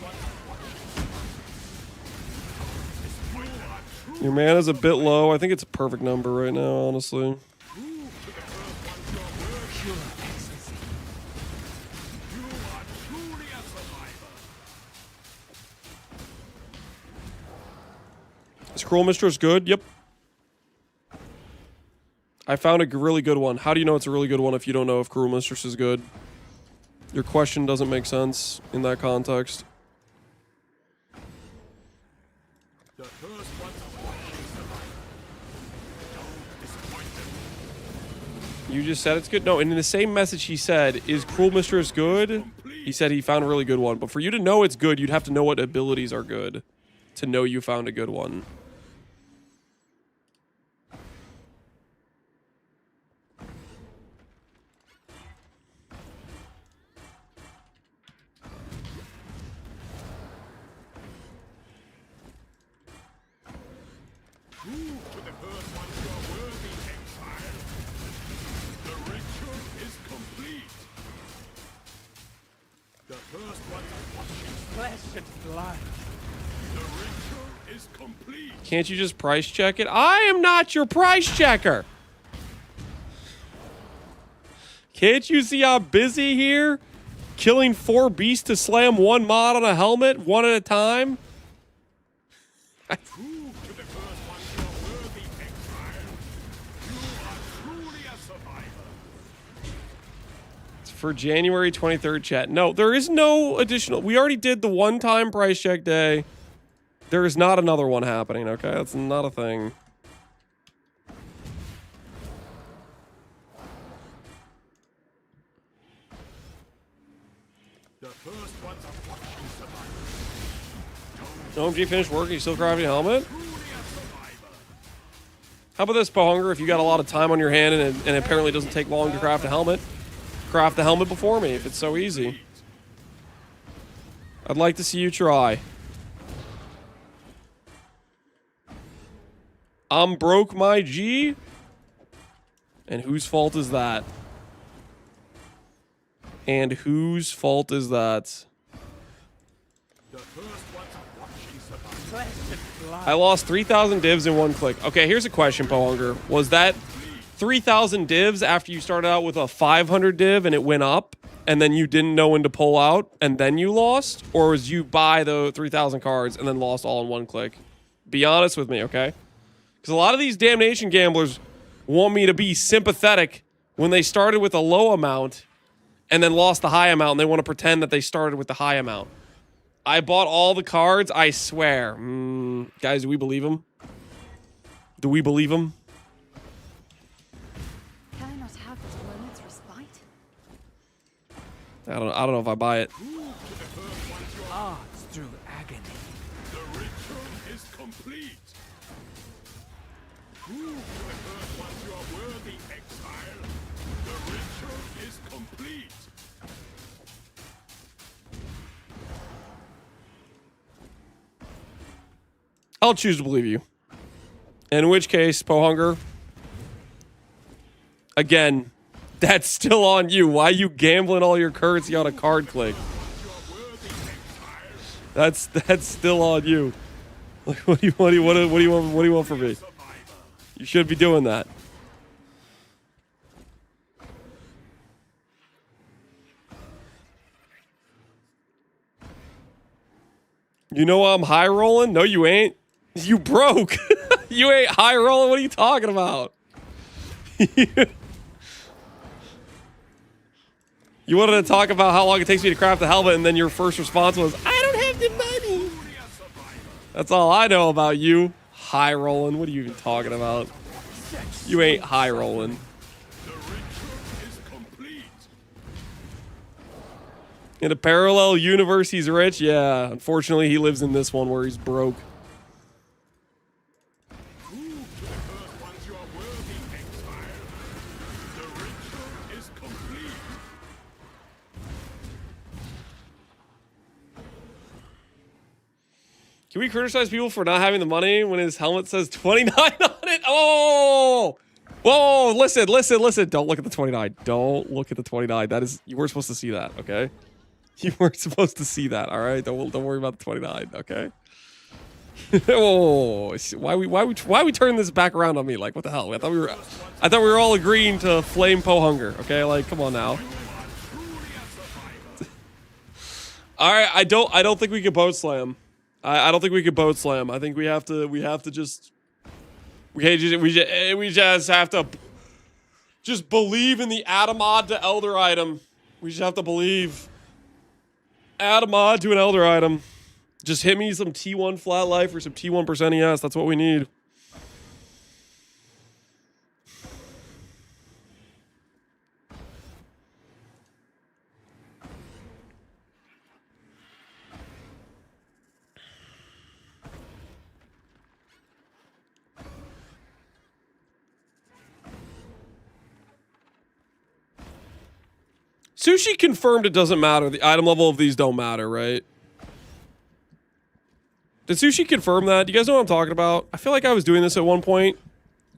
one. Your mana's a bit low. I think it's a perfect number right now, honestly. Is Cruel Mistress good? Yep. I found a really good one. How do you know it's a really good one if you don't know if Cruel Mistress is good? Your question doesn't make sense in that context. The first one. Don't disappoint them. You just said it's good? No, and in the same message he said, is Cruel Mistress good? He said he found a really good one. But for you to know it's good, you'd have to know what abilities are good to know you found a good one. Prove to the first one you are worthy, exile. The ritual is complete. The first one watching Flesh and blood. the ritual is complete. Can't you just price check it? I am not your price checker. Can't you see I'm busy here? Killing 4 beasts to slam 1 mod on a helmet, 1 at a time? Prove to the first one you are worthy, exile. You are truly a survivor. It's for January 23rd, chat. No, there is no additional. We already did the one-time price check day. There is not another one happening, okay? That's not a thing. The first one's a watching survivor. OMG finished work, you still crafting a helmet? Truly a survivor. How about this, Pohunger? If you got a lot of time on your hand and it apparently doesn't take long to craft a helmet, craft the helmet before me if it's so easy. I'd like to see you try. I'm broke, my G. And whose fault is that? And whose fault is that? The first one's a watching survivor. Flesh and blood. I lost 3,000 divs in 1 click. Okay, here's a question, Pohunger. Was that 3,000 divs after you started out with a 500 div and it went up, and then you didn't know when to pull out, and then you lost? Or was you buy the 3,000 cards and then lost all in 1 click? Be honest with me, okay? Because a lot of these damnation gamblers want me to be sympathetic when they started with a low amount and then lost the high amount, and they want to pretend that they started with the high amount. I bought all the cards, I swear. Guys, do we believe him? Do we believe him? Can I not have but a moment's respite? I don't know if I buy it. Prove to the first ones you are. Arts through agony. The ritual is complete. Prove to the first ones you are worthy, exile. The ritual is complete. I'll choose to believe you. In which case, Pohunger, again, that's still on you. Why are you gambling all your currency on a card click? That's still on you. Like, what do you want from me? You should be doing that. You know I'm high rolling? No, you ain't. You broke. You ain't high rolling. What are you talking about? You wanted to talk about how long it takes me to craft the helmet, and then your first response was, I don't have the money. That's all I know about you. High rolling. What are you even talking about? You ain't high rolling. In a parallel universe, he's rich. Yeah, unfortunately, he lives in this one where he's broke. Can we criticize people for not having the money when his helmet says 29 on it? Oh! Whoa, listen. Don't look at the 29. Don't look at the 29. That is, you weren't supposed to see that, okay? You weren't supposed to see that, all right? Don't worry about the 29, okay? Oh, why we turn this back around on me? Like, what the hell? I thought we were all agreeing to flame Pohunger, okay? Like, come on now. All right, I don't think we can boat slam. I don't think we can boat slam. I think we just have to just believe in the add a mod to elder item. We just have to believe. Add a mod to an elder item. Just hit me some T1 flat life or some T1% ES. That's what we need. Sushi confirmed it doesn't matter. The item level of these don't matter, right? Did Sushi confirm that? Do you guys know what I'm talking about? I feel like I was doing this at one point,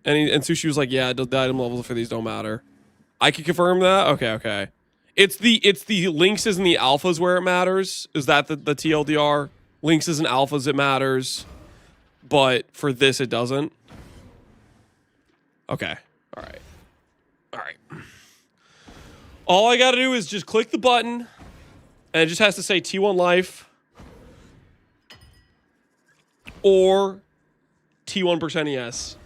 and Sushi was like, "Yeah, the item levels for these don't matter." I can confirm that. Okay. It's the Lynxes and the alphas where it matters. Is that the TLDR? Lynxes and alphas it matters, but for this it doesn't. Okay. All right. All I gotta do is just click the button, and it just has to say T1 life or T1% ES.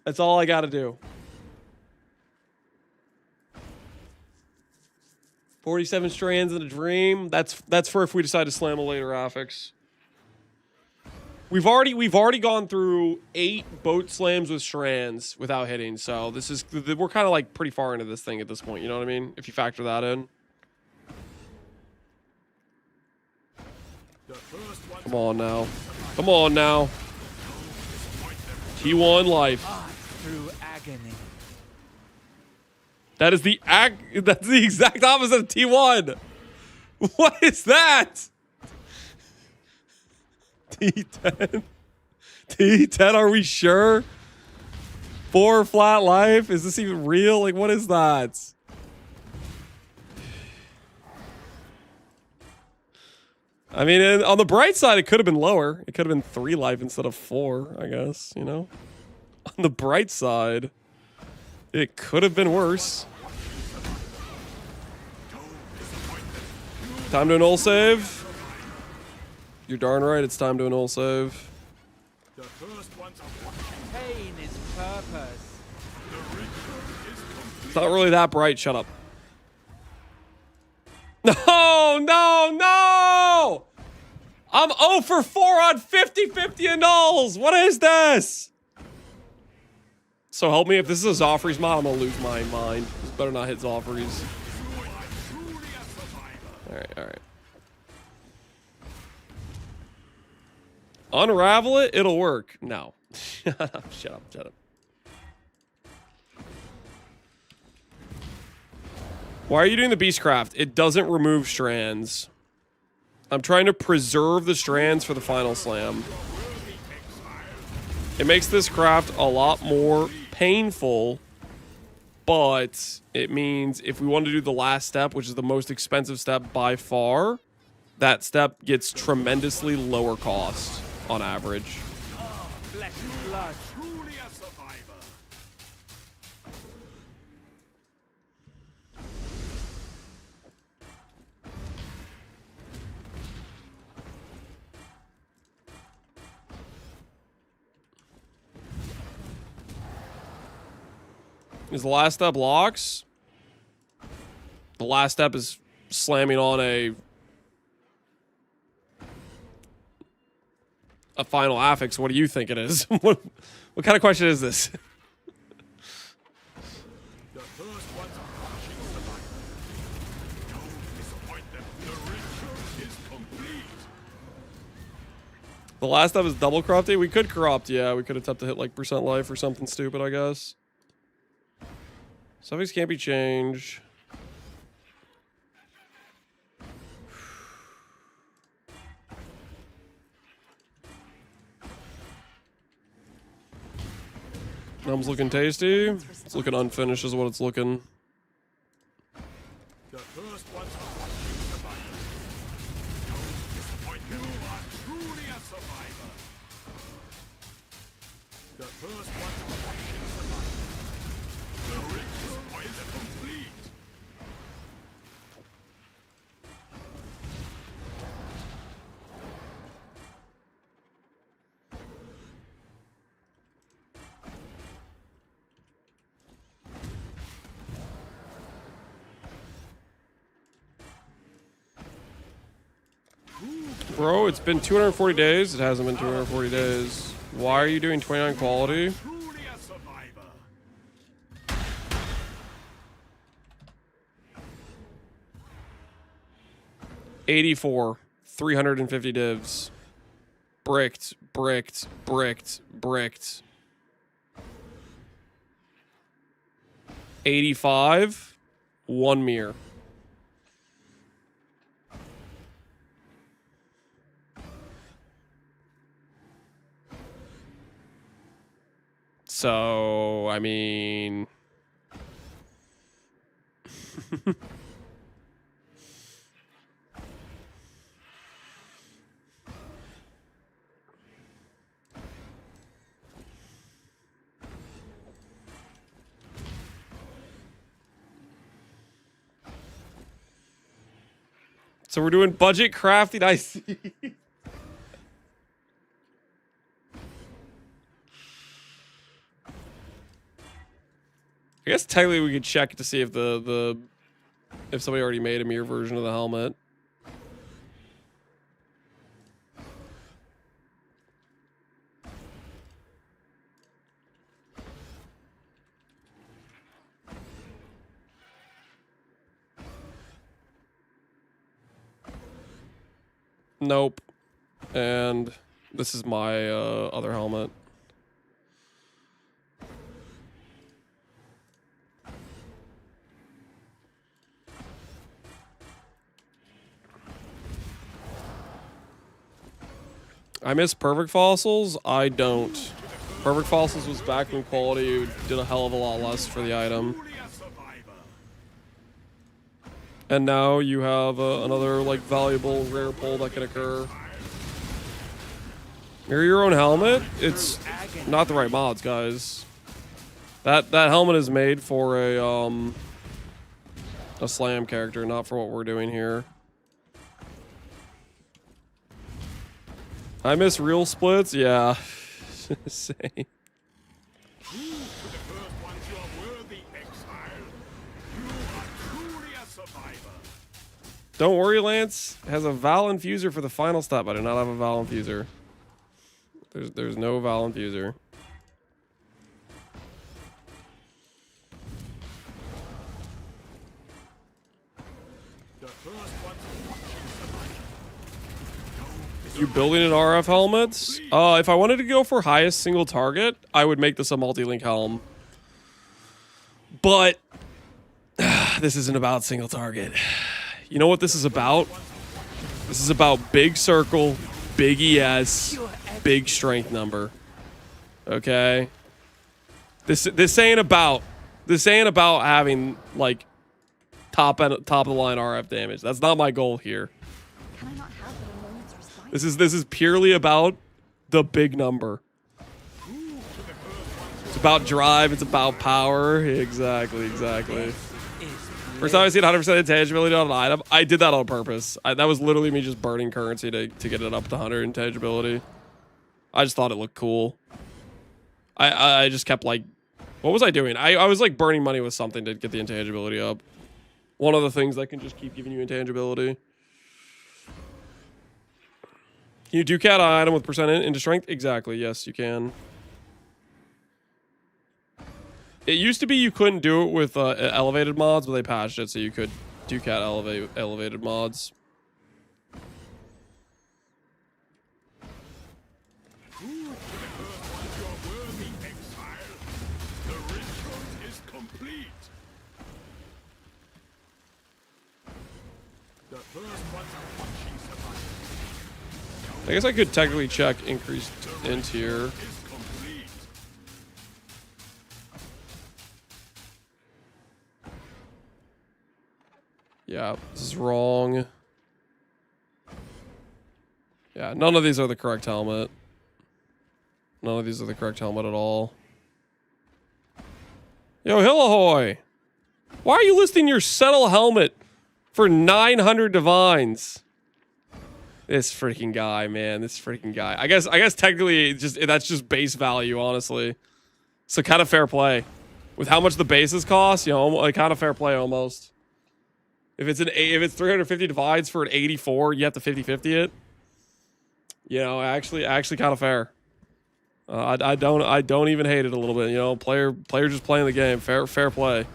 That's all I gotta do. 47 strands in a dream. That's for if we decide to slam a later affix. We've already gone through 8 boat slams with strands without hitting, so this is, we're kind of like pretty far into this thing at this point, you know what I mean? If you factor that in. Come on now. T1 life. Through agony. That's the exact opposite of T1. What is that? T10. T10, are we sure? 4 flat life? Is this even real? Like, what is that? I mean, on the bright side, it could have been lower. It could have been 3 life instead of 4, I guess, you know? On the bright side, it could have been worse. Time to an ult save. You're darn right, it's time to an ult save. Pain is purpose. It's not really that bright, shut up. No! I'm 0 for 4 on 50-50 and nulls. What is this? So help me, if this is a Zoffrey's mod, I'm gonna lose my mind. This better not hit Zoffrey's. Alright. Unravel it, it'll work. No. Shut up. Why are you doing the Beastcraft? It doesn't remove strands. I'm trying to preserve the strands for the final slam. It makes this craft a lot more painful, but it means if we want to do the last step, which is the most expensive step by far, that step gets tremendously lower cost on average. Flesh and blood. Truly a survivor. Is the last step locks? The last step is slamming on a final affix. What do you think it is? what kind of question is this? The first one's a crushing survivor. Don't disappoint them. The ritual is complete. The last step is double corrupting. We could corrupt, yeah. We could attempt to hit like percent life or something stupid, I guess. Suffix can't be changed. Numb's looking tasty. It's looking unfinished is what it's looking. The first one's a crushing survivor. Don't disappoint them. You are truly a survivor. The first one's a crushing survivor. The ritual is complete. Bro, it's been 240 days. It hasn't been 240 days. Why are you doing 29 quality? Truly a survivor. 84. 350 divs. Bricked, bricked, bricked, bricked. 85. 1 mirror. So, I mean... So we're doing budget crafting, I see. I guess technically we could check to see if if somebody already made a mirror version of the helmet. Nope. And this is my other helmet. I miss Perfect Fossils. I don't. Perfect Fossils was back when quality did a hell of a lot less for the item. Truly a survivor. And now you have another like valuable rare pull that can occur. Mirror your own helmet? It's not the right mods, guys. That helmet is made for a slam character, not for what we're doing here. I miss real splits, yeah. Same. Prove to the first ones you are worthy, exile. You are truly a survivor. Don't worry, Lance has a Val Infuser for the final step. I do not have a Val Infuser. There's no Val Infuser. The first one's a watching survivor. You building an RF helmet? If I wanted to go for highest single target, I would make this a multi-link helm. But this isn't about single target. You know what this is about? This is about big circle, big ES, big strength number. Okay? This ain't about having like top of the line RF damage. That's not my goal here. Can I not have but a moment's respite? This is purely about the big number. It's about drive, it's about power. Exactly. First time I seen 100% intangibility on an item, I did that on purpose. That was literally me just burning currency to get it up to 100 intangibility. I just thought it looked cool. I just kept like, what was I doing? I was like burning money with something to get the intangibility up. One of the things that can just keep giving you intangibility. Can you ducat an item with percent into strength? Exactly, yes, you can. It used to be you couldn't do it with elevated mods, but they patched it so you could ducat elevated mods. I guess I could technically check increased int here. Yeah, this is wrong. Yeah, none of these are the correct helmet. None of these are the correct helmet at all. Yo, Hillahoy! Why are you listing your settle helmet for 900 divines? This freaking guy, man. This freaking guy. I guess technically that's just base value, honestly. So kind of fair play. With how much the bases cost, you know, like kind of fair play almost. If it's 350 divides for an 84, you have to 50-50 it. You know, actually kind of fair. I don't even hate it a little bit. You know, player just playing the game. Fair play.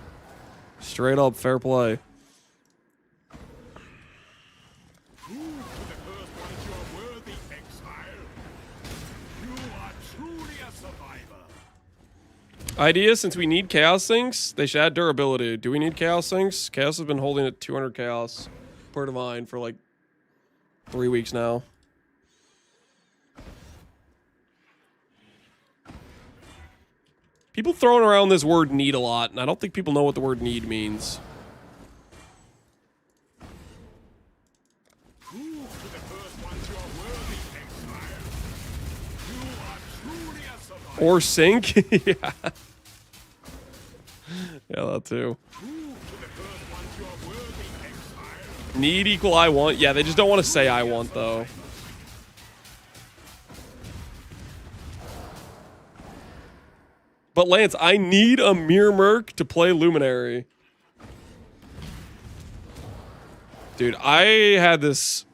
Straight up fair play. Idea, since we need chaos sinks, they should add durability. Do we need chaos sinks? Chaos has been holding at 200 chaos per divine for like 3 weeks now. People throwing around this word need a lot, and I don't think people know what the word need means. Or sink? Yeah. Yeah, that too. Need equal I want? Yeah, they just don't want to say I want, though. But Lance, I need a Mirror Merc to play Luminary. Dude, I had this...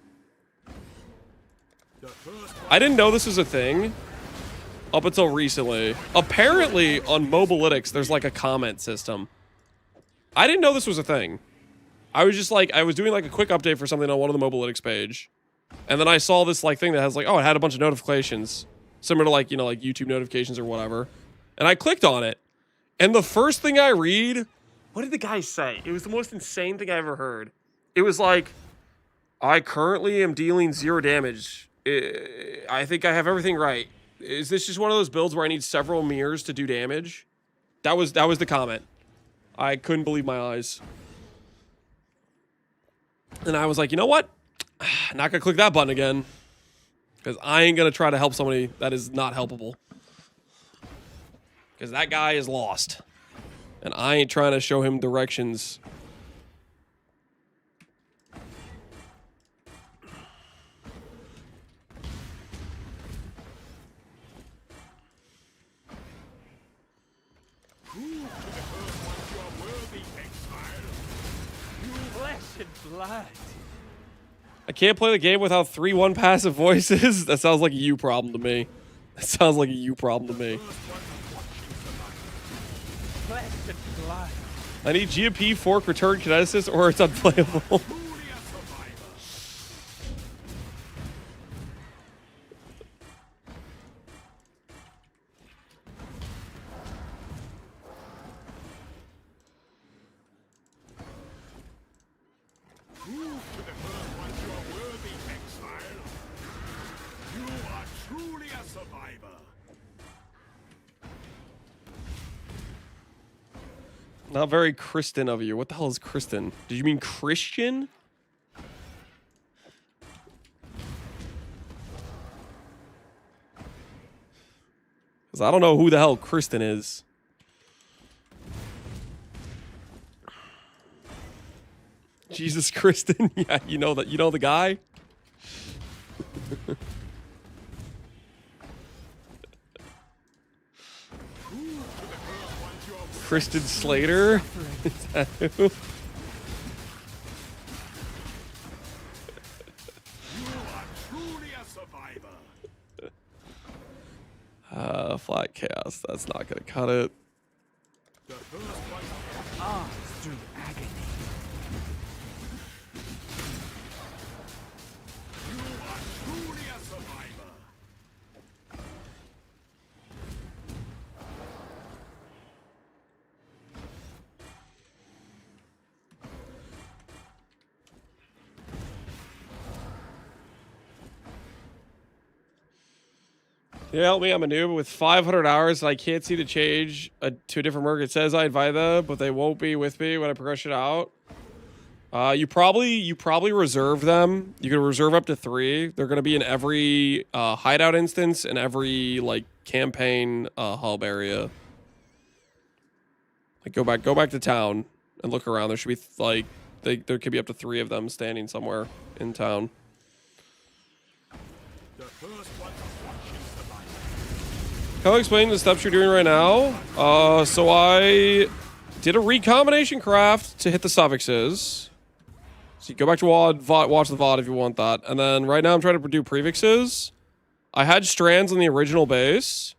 I didn't know this was a thing up until recently. Apparently, on Mobalytics, there's like a comment system. I didn't know this was a thing. I was just like, I was doing like a quick update for something on one of the Mobalytics page. And then I saw this like thing that has like, oh, it had a bunch of notifications. Similar to like, you know, like YouTube notifications or whatever. And I clicked on it. And the first thing I read, what did the guy say? It was the most insane thing I ever heard. It was like, I currently am dealing 0 damage. I think I have everything right. Is this just one of those builds where I need several mirrors to do damage? That was the comment. I couldn't believe my eyes. And I was like, you know what? Not gonna click that button again. Because I ain't gonna try to help somebody that is not helpable. Because that guy is lost. And I ain't trying to show him directions. Blood. I can't play the game without 3-1 passive voices. That sounds like a you problem to me. That sounds like a you problem to me. Flesh and blood. I need GMP, fork, return, kineticist, or it's unplayable. survivor. Not very Christian of you. What the hell is Christian? Did you mean Christian? Because I don't know who the hell Kristen is. Jesus, Kristen. Yeah, you know that. You know the guy. Kristen Slater. Is that who? You are truly a survivor. Flat chaos. That's not gonna cut it. The first one. Through agony. You are truly a survivor. Yeah, help me. I'm a noob with 500 hours. I can't see the change to a different merc. It says I invite them, but they won't be with me when I progress it out. You probably reserve them. You can reserve up to 3. They're gonna be in every hideout instance and every like campaign hub area. Like go back to town and look around. There should be like there could be up to 3 of them standing somewhere in town. The first one to watching survivor. Can I explain the steps you're doing right now? So I did a recombination craft to hit the suffixes. So you go back to WOD, watch the VOD if you want that. And then right now I'm trying to do prefixes. I had strands on the original base.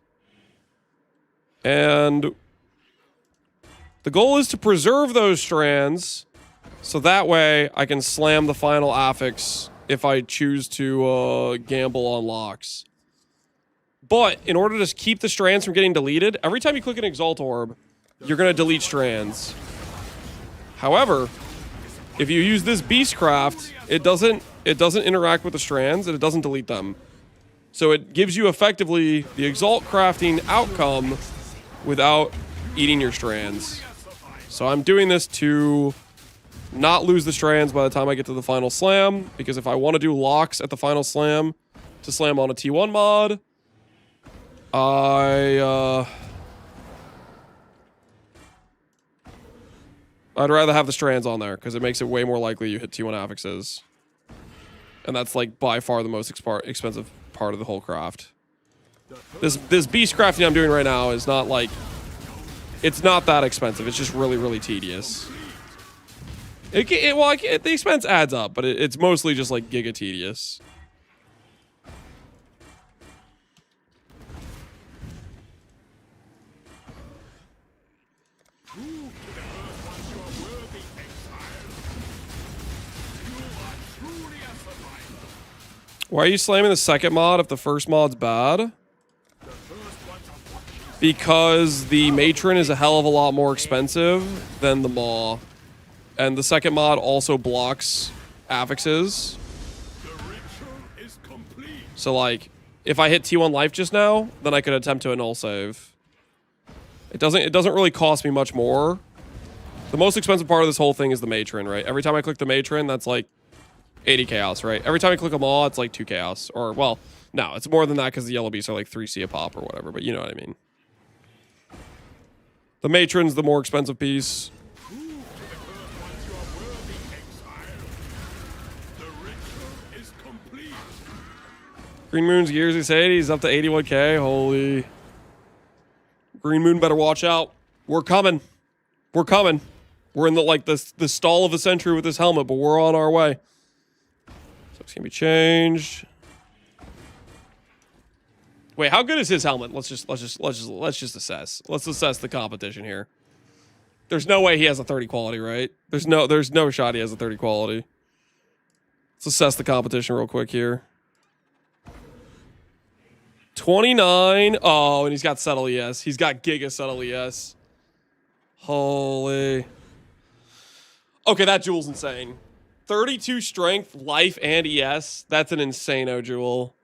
And the goal is to preserve those strands so that way I can slam the final affix if I choose to gamble on locks. But in order to keep the strands from getting deleted, every time you click an Exalt Orb, you're going to delete strands. However, if you use this Beastcraft, it doesn't interact with the strands and it doesn't delete them. So it gives you effectively the Exalt crafting outcome without eating your strands. So I'm doing this to not lose the strands by the time I get to the final slam, because if I want to do locks at the final slam to slam on a T1 mod, I'd rather have the strands on there because it makes it way more likely you hit T1 affixes. And that's like by far the most expensive part of the whole craft. This beast crafting I'm doing right now is not like, it's not that expensive. It's just really, really tedious. The expense adds up, but it's mostly just like giga tedious. Why are you slamming the second mod if the first mod's bad? Because the Matron is a hell of a lot more expensive than the Maw. And the second mod also blocks affixes. So like, if I hit T1 life just now, then I could attempt to annul save. It doesn't really cost me much more. The most expensive part of this whole thing is the Matron, right? Every time I click the Matron, that's like 80 chaos, right? Every time I click a Maw, it's like 2 chaos. Or, well, no, it's more than that because the yellow beasts are like 3C a pop or whatever, but you know what I mean. The Matron's the more expensive piece. Green Moon's gears is 80, he's up to 81k. Holy. Green Moon better watch out. We're coming. We're coming. We're in the stall of the century with this helmet, but we're on our way. So it's gonna be changed. Wait, how good is his helmet? Let's just assess. Let's assess the competition here. There's no way he has a 30 quality, right? There's no shot he has a 30 quality. Let's assess the competition real quick here. 29. Oh, and he's got Settle ES. He's got Giga Settle ES. Holy. Okay, that jewel's insane. 32 strength, life, and ES. That's an insane-o jewel.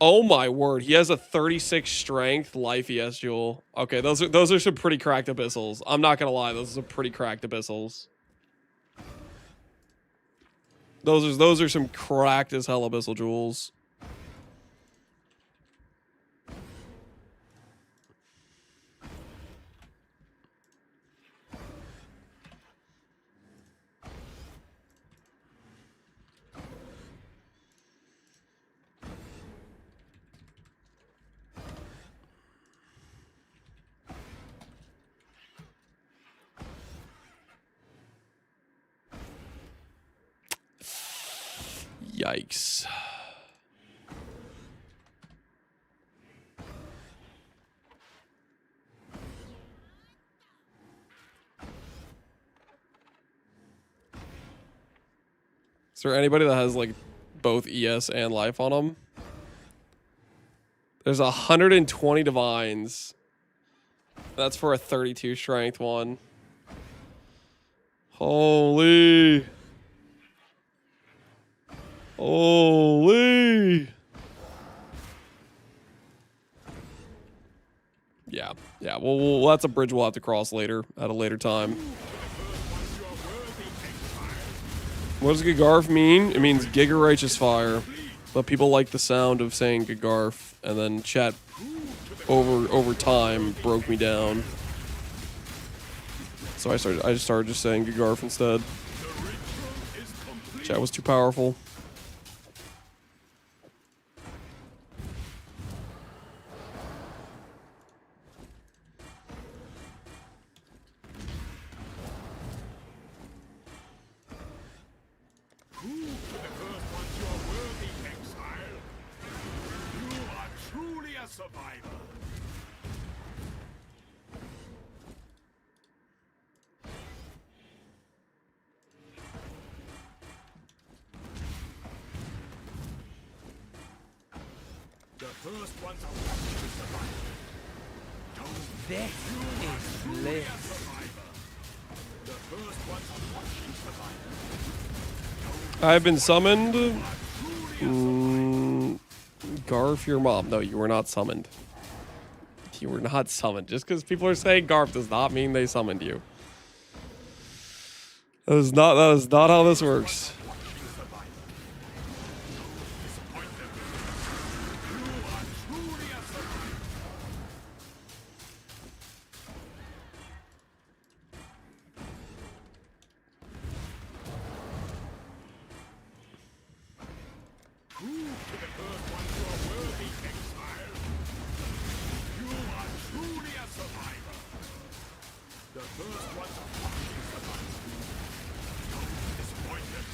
Oh my word, he has a 36 strength life ES jewel. Okay, those are some pretty cracked abyssals. I'm not gonna lie, those are some pretty cracked abyssals. Those are some cracked as hell abyssal jewels. Yikes. Is there anybody that has like both ES and life on them? There's 120 divines. That's for a 32 strength one. Holy. Holy. Yeah. Well, that's a bridge we'll have to cross later at a later time. What does GiGarf mean? It means Giga Righteous Fire. But people like the sound of saying GiGarf, and then chat over time broke me down. So I just started just saying GiGarf instead. Chat was too powerful. This is bliss. I've been summoned. Garf your mom. No, you were not summoned. You were not summoned. Just because people are saying Garf does not mean they summoned you. That is not how this works.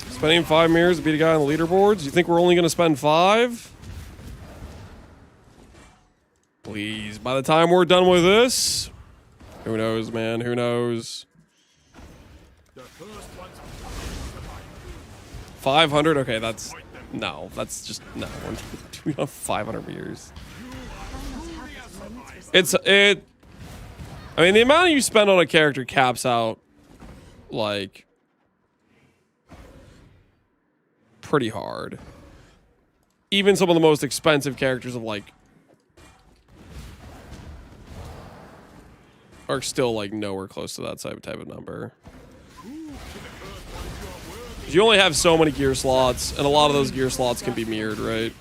Spending 5 mirrors to beat a guy on the leaderboards? You think we're only going to spend 5? Please, by the time we're done with this, who knows, man? Who knows? 500? Okay, that's just no. We don't have 500 mirrors. I mean, the amount you spend on a character caps out like pretty hard. Even some of the most expensive characters of like are still like nowhere close to that type of number. You only have so many gear slots, and a lot of those gear slots can be mirrored, right?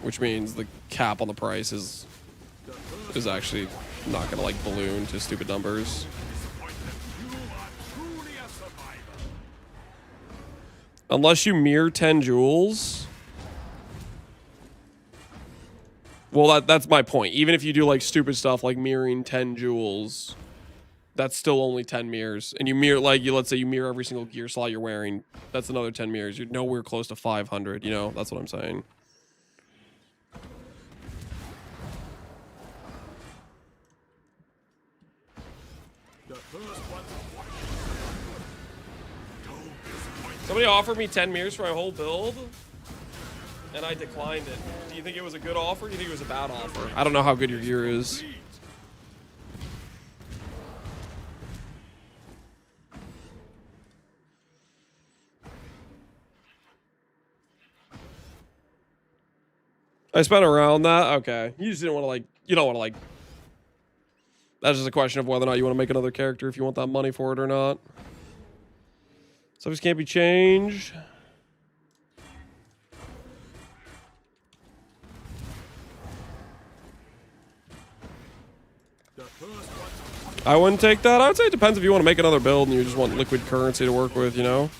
Which means the cap on the price is actually not gonna like balloon to stupid numbers. Unless you mirror 10 jewels. Well, that's my point. Even if you do like stupid stuff like mirroring 10 jewels, that's still only 10 mirrors. And you mirror, like, let's say you mirror every single gear slot you're wearing. That's another 10 mirrors. You're nowhere close to 500, you know? That's what I'm saying. Somebody offered me 10 mirrors for my whole build, and I declined it. Do you think it was a good offer? Do you think it was a bad offer? I don't know how good your gear is. I spent around that. Okay. You just didn't want to like. You don't want to like. That's just a question of whether or not you want to make another character if you want that money for it or not. Subjects can't be changed. I wouldn't take that. I would say it depends if you want to make another build and you just want liquid currency to work with, you know?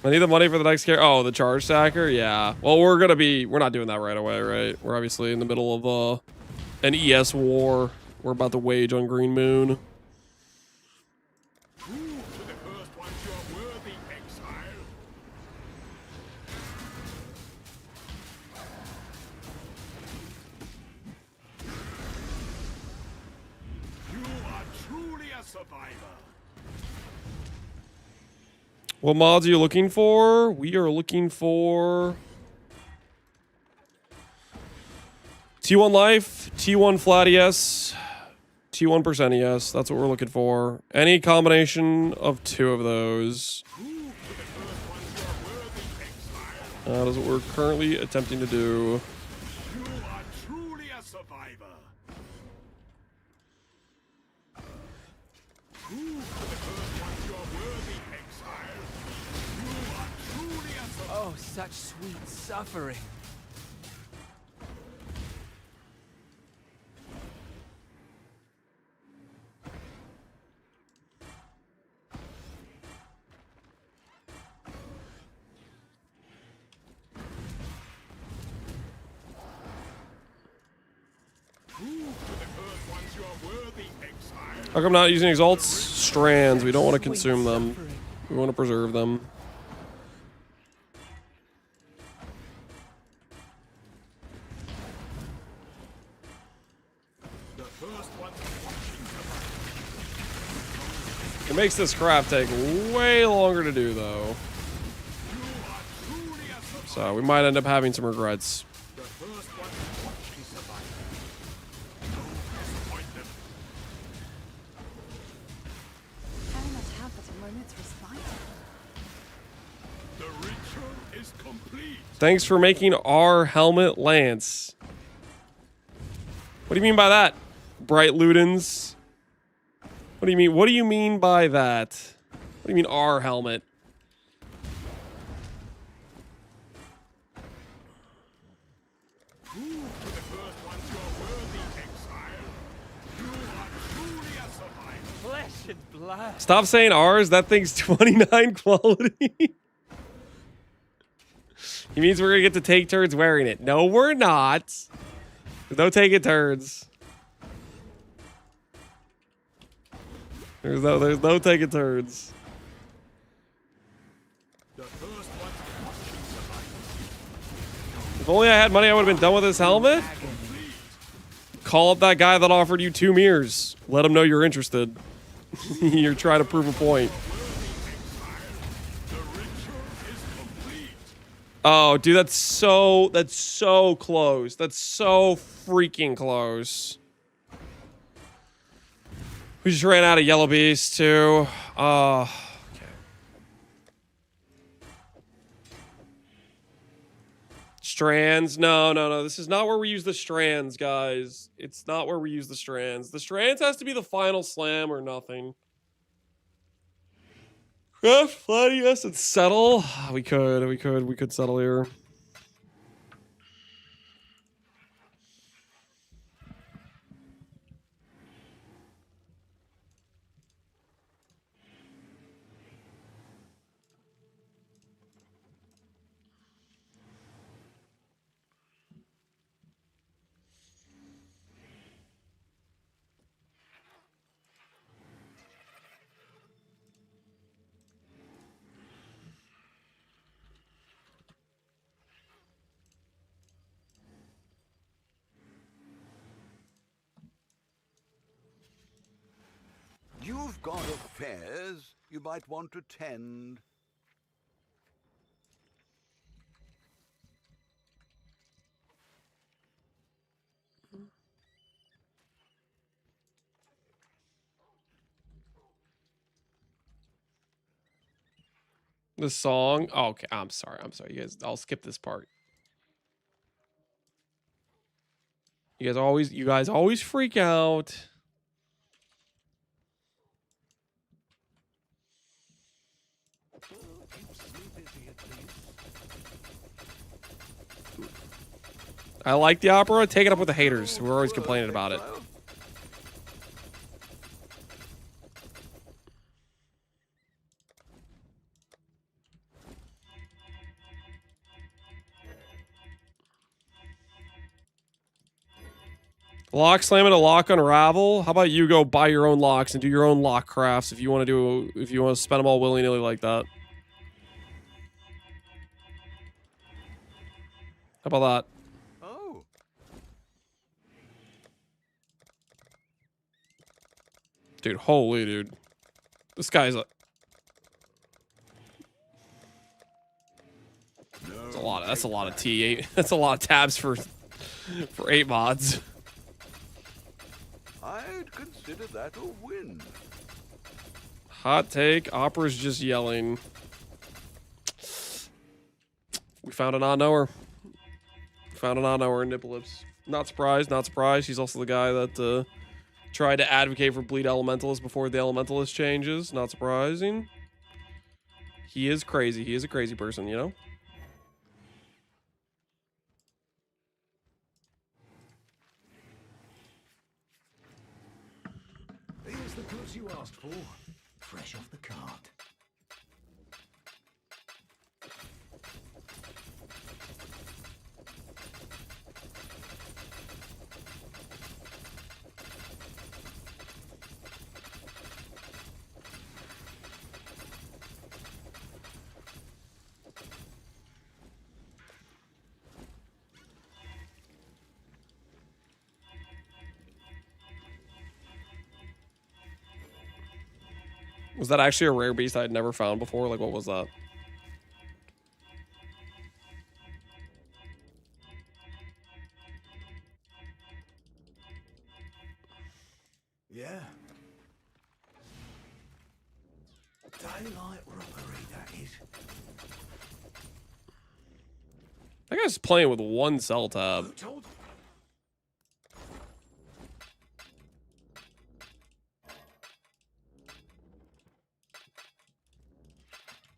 I need the money for the next character. Oh, the charge stacker? Yeah. Well, we're not doing that right away, right? We're obviously in the middle of an ES war we're about to wage on Green Moon. What mods are you looking for? We are looking for T1 Life, T1 Flat ES, T1% ES. That's what we're looking for. Any combination of two of those. That is what we're currently attempting to do. You are truly a survivor. Oh, such sweet suffering. How come not using exalts? Strands. We don't want to consume them. We want to preserve them. It makes this craft take way longer to do, though. So we might end up having some regrets. Thanks for making our helmet lance. What do you mean by that, Bright Ludens? What do you mean? What do you mean by that? What do you mean our helmet? Flesh and blood. Stop saying ours. That thing's 29 quality. He means we're gonna get to take turns wearing it. No, we're not. There's no taking turns. There's no taking turns. If only I had money, I would have been done with this helmet. Call up that guy that offered you 2 mirrors. Let him know you're interested. You're trying to prove a point. Oh, dude, that's so close. That's so freaking close. We just ran out of yellow beast too. Okay. Strands. No. This is not where we use the strands, guys. It's not where we use the strands. The strands has to be the final slam or nothing. Craft, flat ES, and settle. We could settle here. You've got affairs you might want to tend. The song. Oh, okay, I'm sorry. You guys, I'll skip this part. You guys always freak out. I like the opera. Take it up with the haters who are always complaining about it. Lock slam it a lock unravel. How about you go buy your own locks and do your own lock crafts if you want to spend them all willy-nilly like that. How about that? Oh. Dude, holy dude. This guy's a That's a lot of T8. That's a lot of tabs for 8 mods. I'd consider that a win. Hot take. Opera's just yelling. We found an unknower. Found an unknower in Nibblips. Not surprised. Not surprised. He's also the guy that tried to advocate for Bleed Elementalist before the Elementalist changes. Not surprising. He is crazy. He is a crazy person, you know? Here's the goods you asked for. Fresh off the cart. Was that actually a rare beast I had never found before? Like, what was that? Yeah. Daylight robbery, that is. That guy's playing with one cell tab.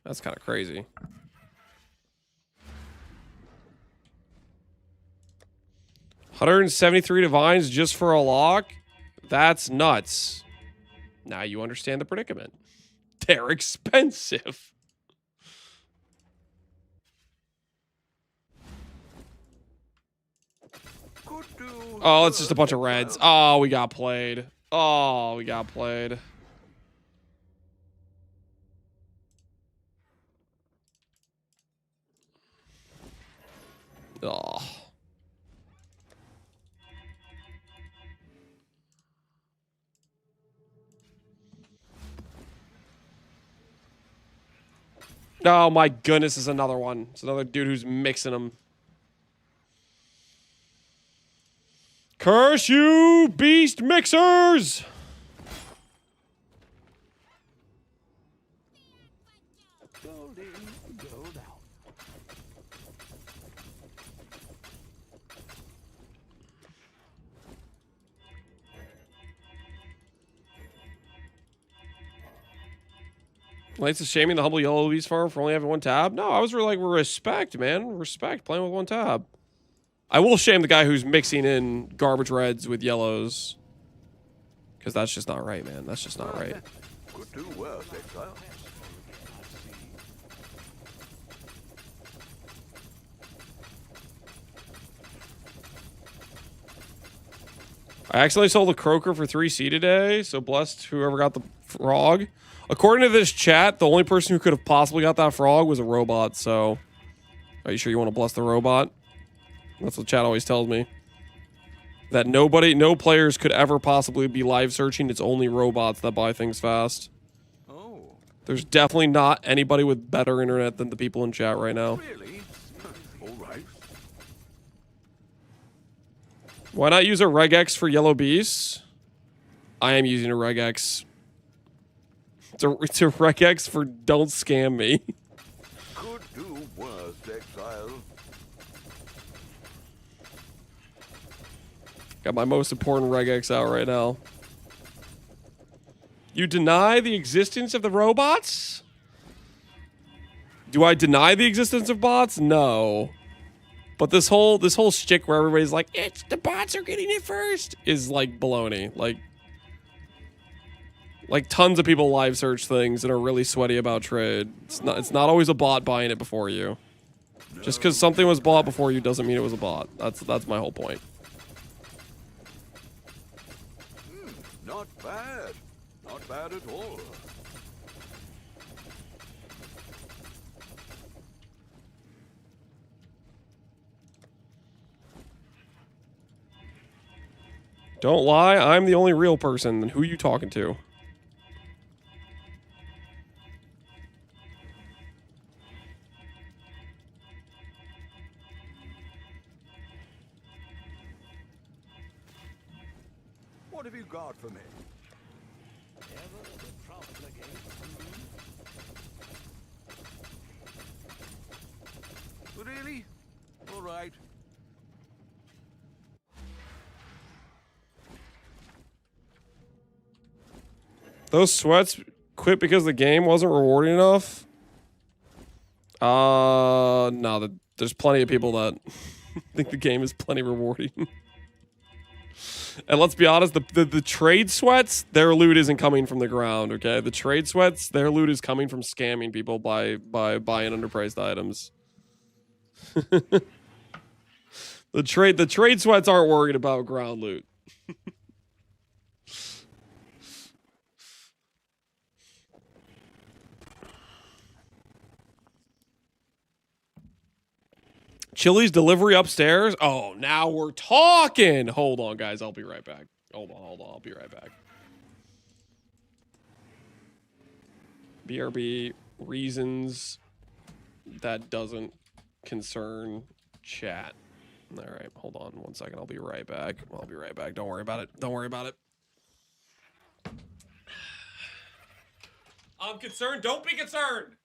That's kind of crazy. $173 divines just for a lock? That's nuts. Now you understand the predicament. They're expensive. Oh, it's just a bunch of reds. Oh, we got played. Oh, we got played. Oh. Oh my goodness, is another one. It's another dude who's mixing them. Curse you, beast mixers! Gold in, gold out. Lights is shaming the humble yellow beast farm for only having one tab. No, I was really like, respect, man. Respect playing with one tab. I will shame the guy who's mixing in garbage reds with yellows. Because that's just not right, man. That's just not right. Could do worse, exile. I accidentally sold a croaker for 3C today, so blessed whoever got the frog. According to this chat, the only person who could have possibly got that frog was a robot, so... Are you sure you want to bless the robot? That's what chat always tells me. That no players could ever possibly be live searching. It's only robots that buy things fast. Oh. There's definitely not anybody with better internet than the people in chat right now. Really? All right. Why not use a regex for yellow beasts? I am using a regex. It's a regex for don't scam me. worst exile. Got my most important regex out right now. You deny the existence of the robots? Do I deny the existence of bots? No. But this whole shtick where everybody's like, it's the bots are getting it first is like baloney. Like tons of people live search things and are really sweaty about trade. It's not always a bot buying it before you. Just because something was bought before you doesn't mean it was a bot. That's my whole point. Not bad. Not bad at all. Don't lie, I'm the only real person. Then who are you talking to? What have you got for me? Really? All right. Those sweats quit because the game wasn't rewarding enough? No, there's plenty of people that think the game is plenty rewarding. And let's be honest, the trade sweats, their loot isn't coming from the ground, okay? The trade sweats, their loot is coming from scamming people by buying underpriced items. The trade sweats aren't worried about ground loot. Chili's delivery upstairs? Oh, now we're talking. Hold on, guys. I'll be right back. Hold on. I'll be right back. BRB reasons that doesn't concern chat. All right, hold on 1 second. I'll be right back. Don't worry about it. I'm concerned. Don't be concerned.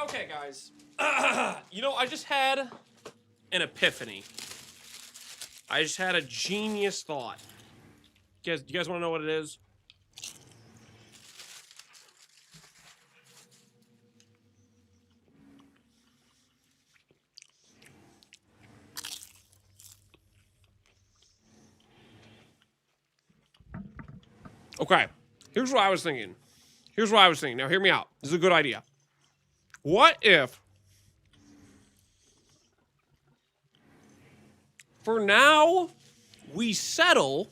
Okay, guys. You know, I just had an epiphany. I just had a genius thought. You guys want to know what it is? Okay. Here's what I was thinking. Now, hear me out. This is a good idea. What if For now, we settle.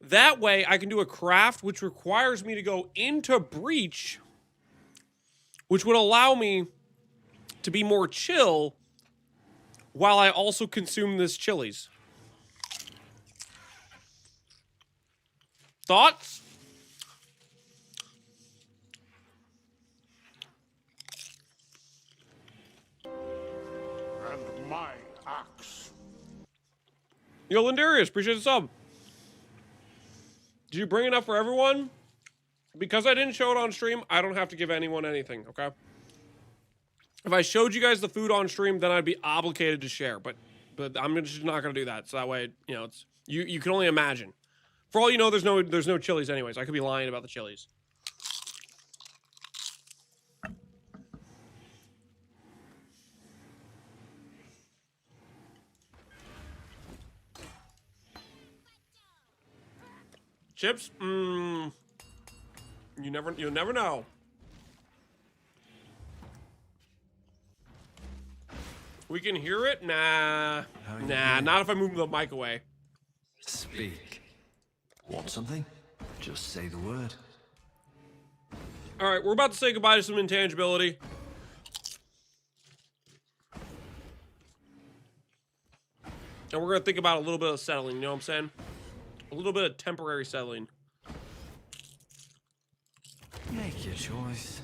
That way, I can do a craft which requires me to go into Breach, which would allow me to be more chill while I also consume this chilies. Thoughts? And my axe. Yo, Lindarius, appreciate the sub. Did you bring enough for everyone? Because I didn't show it on stream, I don't have to give anyone anything, okay? If I showed you guys the food on stream, then I'd be obligated to share. But I'm just not gonna do that. So that way, you know, it's you can only imagine. For all you know, there's no chilies anyways. I could be lying about the chilies. Chips? You'll never know. We can hear it? Nah, not if I move the mic away. Speak. Want something? Just say the word. All right, we're about to say goodbye to some intangibility. And we're gonna think about a little bit of settling, you know what I'm saying? A little bit of temporary settling. Make your choice.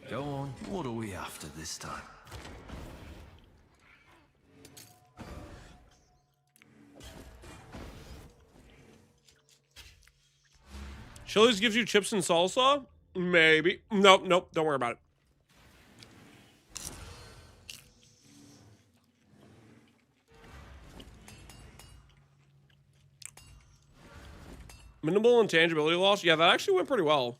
Go on. What are we after this time? Chili's gives you chips and salsa? Maybe. Nope, don't worry about it. Minimal intangibility loss? Yeah, that actually went pretty well.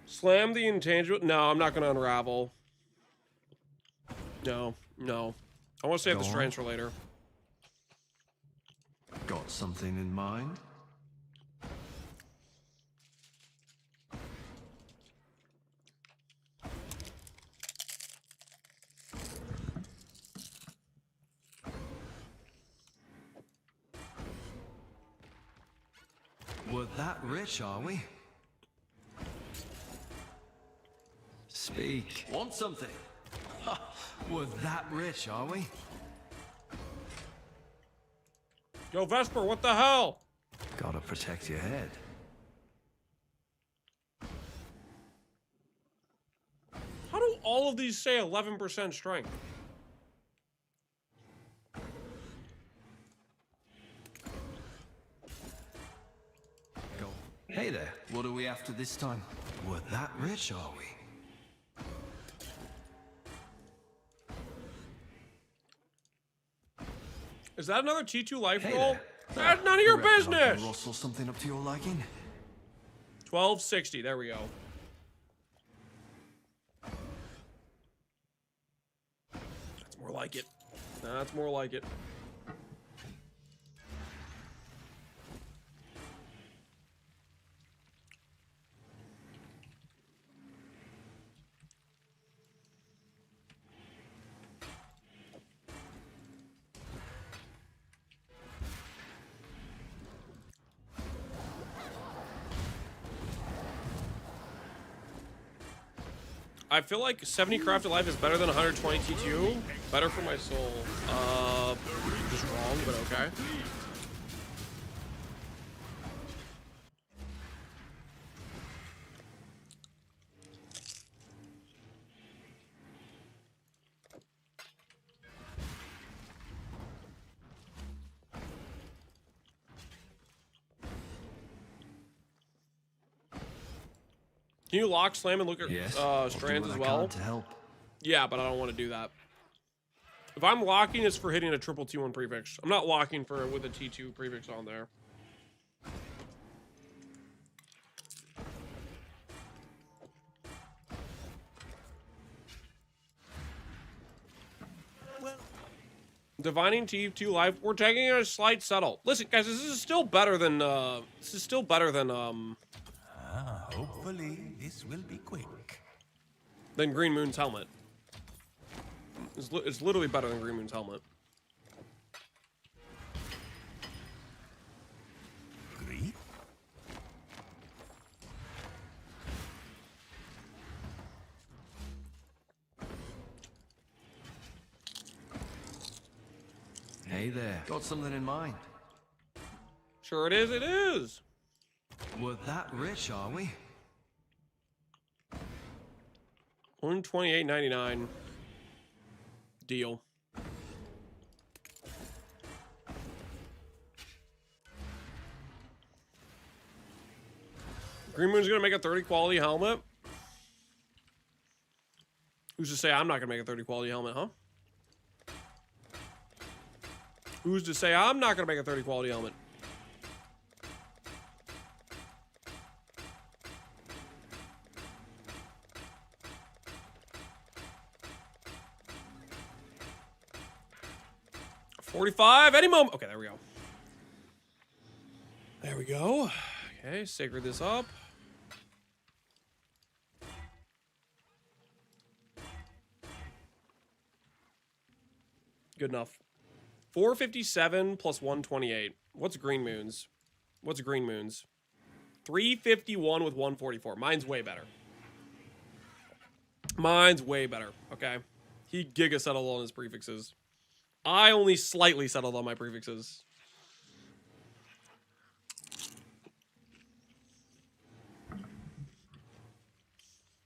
Slam the intangible. No, I'm not going to unravel. No. I want to save this transfer later. Got something in mind? We're that rich, are we? Speak. Want something? We're that rich, are we? Yo, Vesper, what the hell? Gotta protect your head. How do all of these say 11% strength? Go. Hey there. What are we after this time? We're that rich, are we? Is that another T2 life Hey roll? there. That's none of your Reckon I can business! rustle something up to your liking? 1260, there we go. That's more like it. That's more like it. I feel like 70 crafted life is better than 120 T2. Better for my soul. Just wrong, but okay. Can you lock, slam, and look at strands as well? To help. Yeah, but I don't want to do that. If I'm locking, it's for hitting a triple T1 prefix. I'm not locking for with a T2 prefix on there. Divining Teeth, 2 life. We're taking a slight settle. Listen, guys, this is still better than Hopefully, this will be quick. than Green Moon's helmet. It's literally better than Green Moon's helmet. Agree? Hey there. Got something in mind? Sure it is, it is. We're that rich, are we? 128.99. Deal. Green Moon's gonna make a 30 quality helmet. Who's to say I'm not gonna make a 30 quality helmet, huh? Who's to say I'm not gonna make a 30 quality helmet? $45 any moment. Okay, there we go. There we go. Okay, sacred this up. Good enough. 457 plus 128. What's Green Moon's? What's Green Moon's? 351 with 144. Mine's way better. Mine's way better. Okay. He giga settled on his prefixes. I only slightly settled on my prefixes.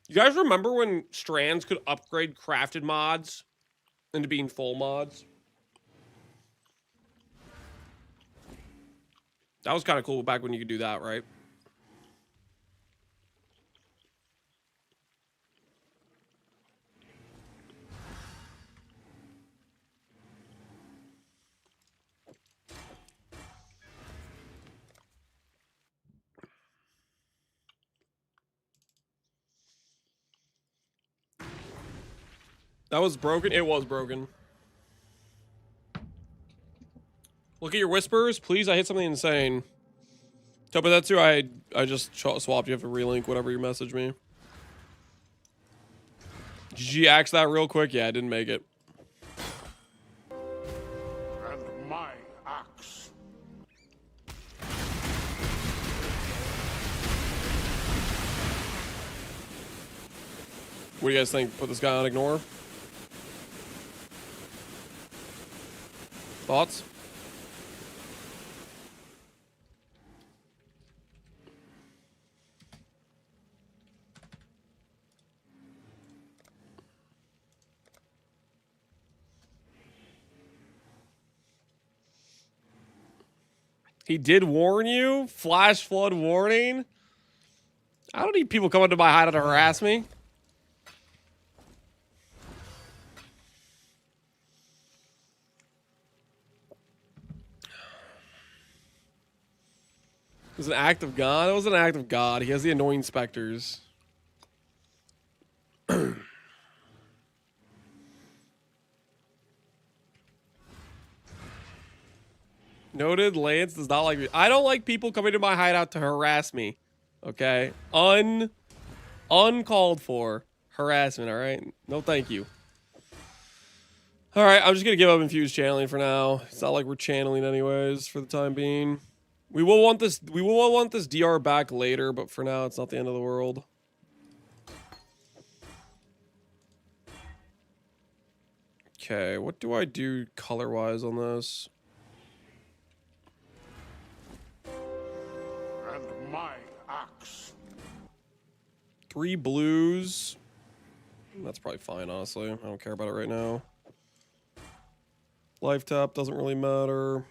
You guys remember when strands could upgrade crafted mods into being full mods? That was kind of cool back when you could do that, right? That was broken? It was broken. Look at your whispers. Please, I hit something insane. Topadetsu, I just swapped. You have to relink whatever you message me. GG axe that real quick. Yeah, I didn't make it. And my axe. What do you guys think? Put this guy on ignore? Thoughts? He did warn you? Flash flood warning? I don't need people coming to my hideout to harass me. It was an act of God? It was an act of God. He has the annoying specters. Noted, Lance does not like me. I don't like people coming to my hideout to harass me. Okay? Uncalled for harassment, alright? No thank you. Alright, I'm just gonna give up infused channeling for now. It's not like we're channeling anyways for the time being. We will want this DR back later, but for now it's not the end of the world. Okay, what do I do color-wise on this? And my axe. 3 blues. That's probably fine, honestly. I don't care about it right now. Life tap doesn't really matter.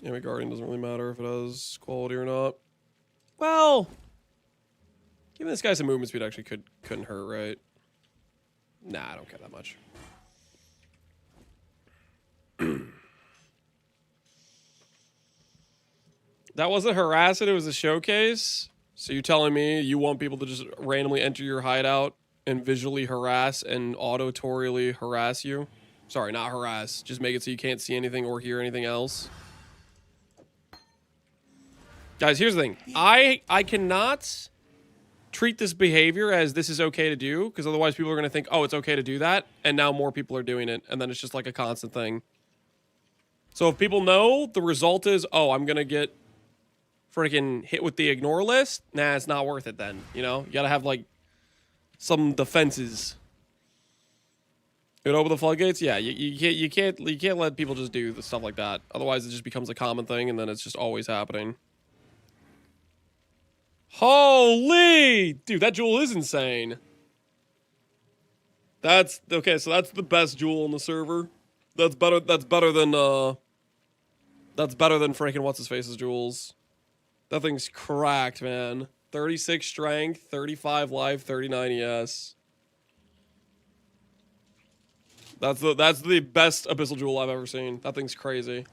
Enemy Guardian doesn't really matter if it has quality or not. Well, giving this guy some movement speed actually couldn't hurt, right? Nah, I don't care that much. That wasn't harassing, it was a showcase? So you're telling me you want people to just randomly enter your hideout and visually harass and auditorially harass you? Sorry, not harass. Just make it so you can't see anything or hear anything else. Guys, here's the thing. I cannot treat this behavior as this is okay to do, because otherwise people are going to think, oh, it's okay to do that, and now more people are doing it, and then it's just like a constant thing. So if people know the result is, oh, I'm going to get freaking hit with the ignore list, nah, it's not worth it then, you know? You got to have, like, some defenses. It open the floodgates? Yeah, you can't let people just do the stuff like that. Otherwise, it just becomes a common thing, and then it's just always happening. Holy! Dude, that jewel is insane. That's... Okay, so that's the best jewel on the server. That's better than freaking what's-his-face's jewels. That thing's cracked, man. 36 strength, 35 life, 39 ES. That's the best abyssal jewel I've ever seen. That thing's crazy.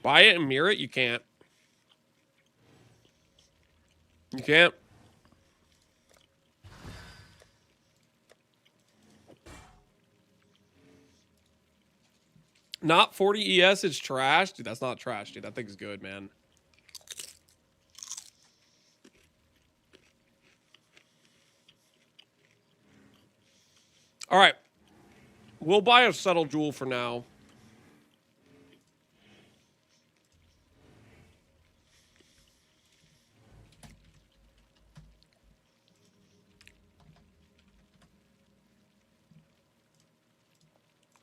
Buy it and mirror it? You can't. You can't. Not 40 ES, it's trash. Dude, that's not trash, dude. That thing's good, man. All right. We'll buy a subtle jewel for now.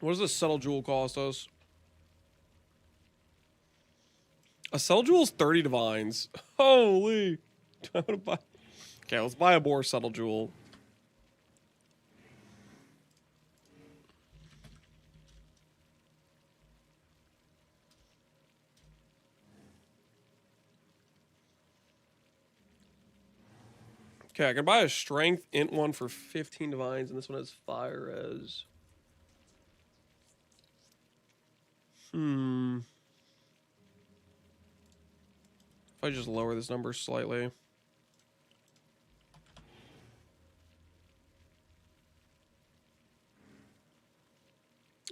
What does a subtle jewel cost us? A subtle jewel is 30 divines. Holy. Okay, let's buy a more subtle jewel. Okay, I can buy a strength int one for 15 divines, and this one has fire res. If I just lower this number slightly.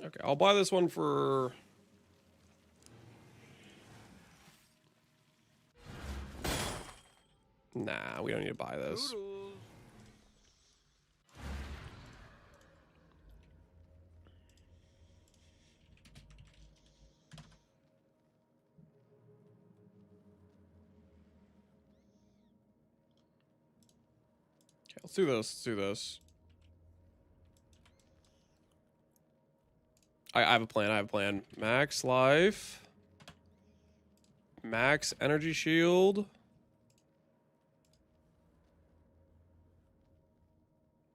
Okay, I'll buy this one for... Nah, we don't need to buy this. Okay, let's do this. Let's do this. I have a plan. I have a plan. Max life. Max energy shield.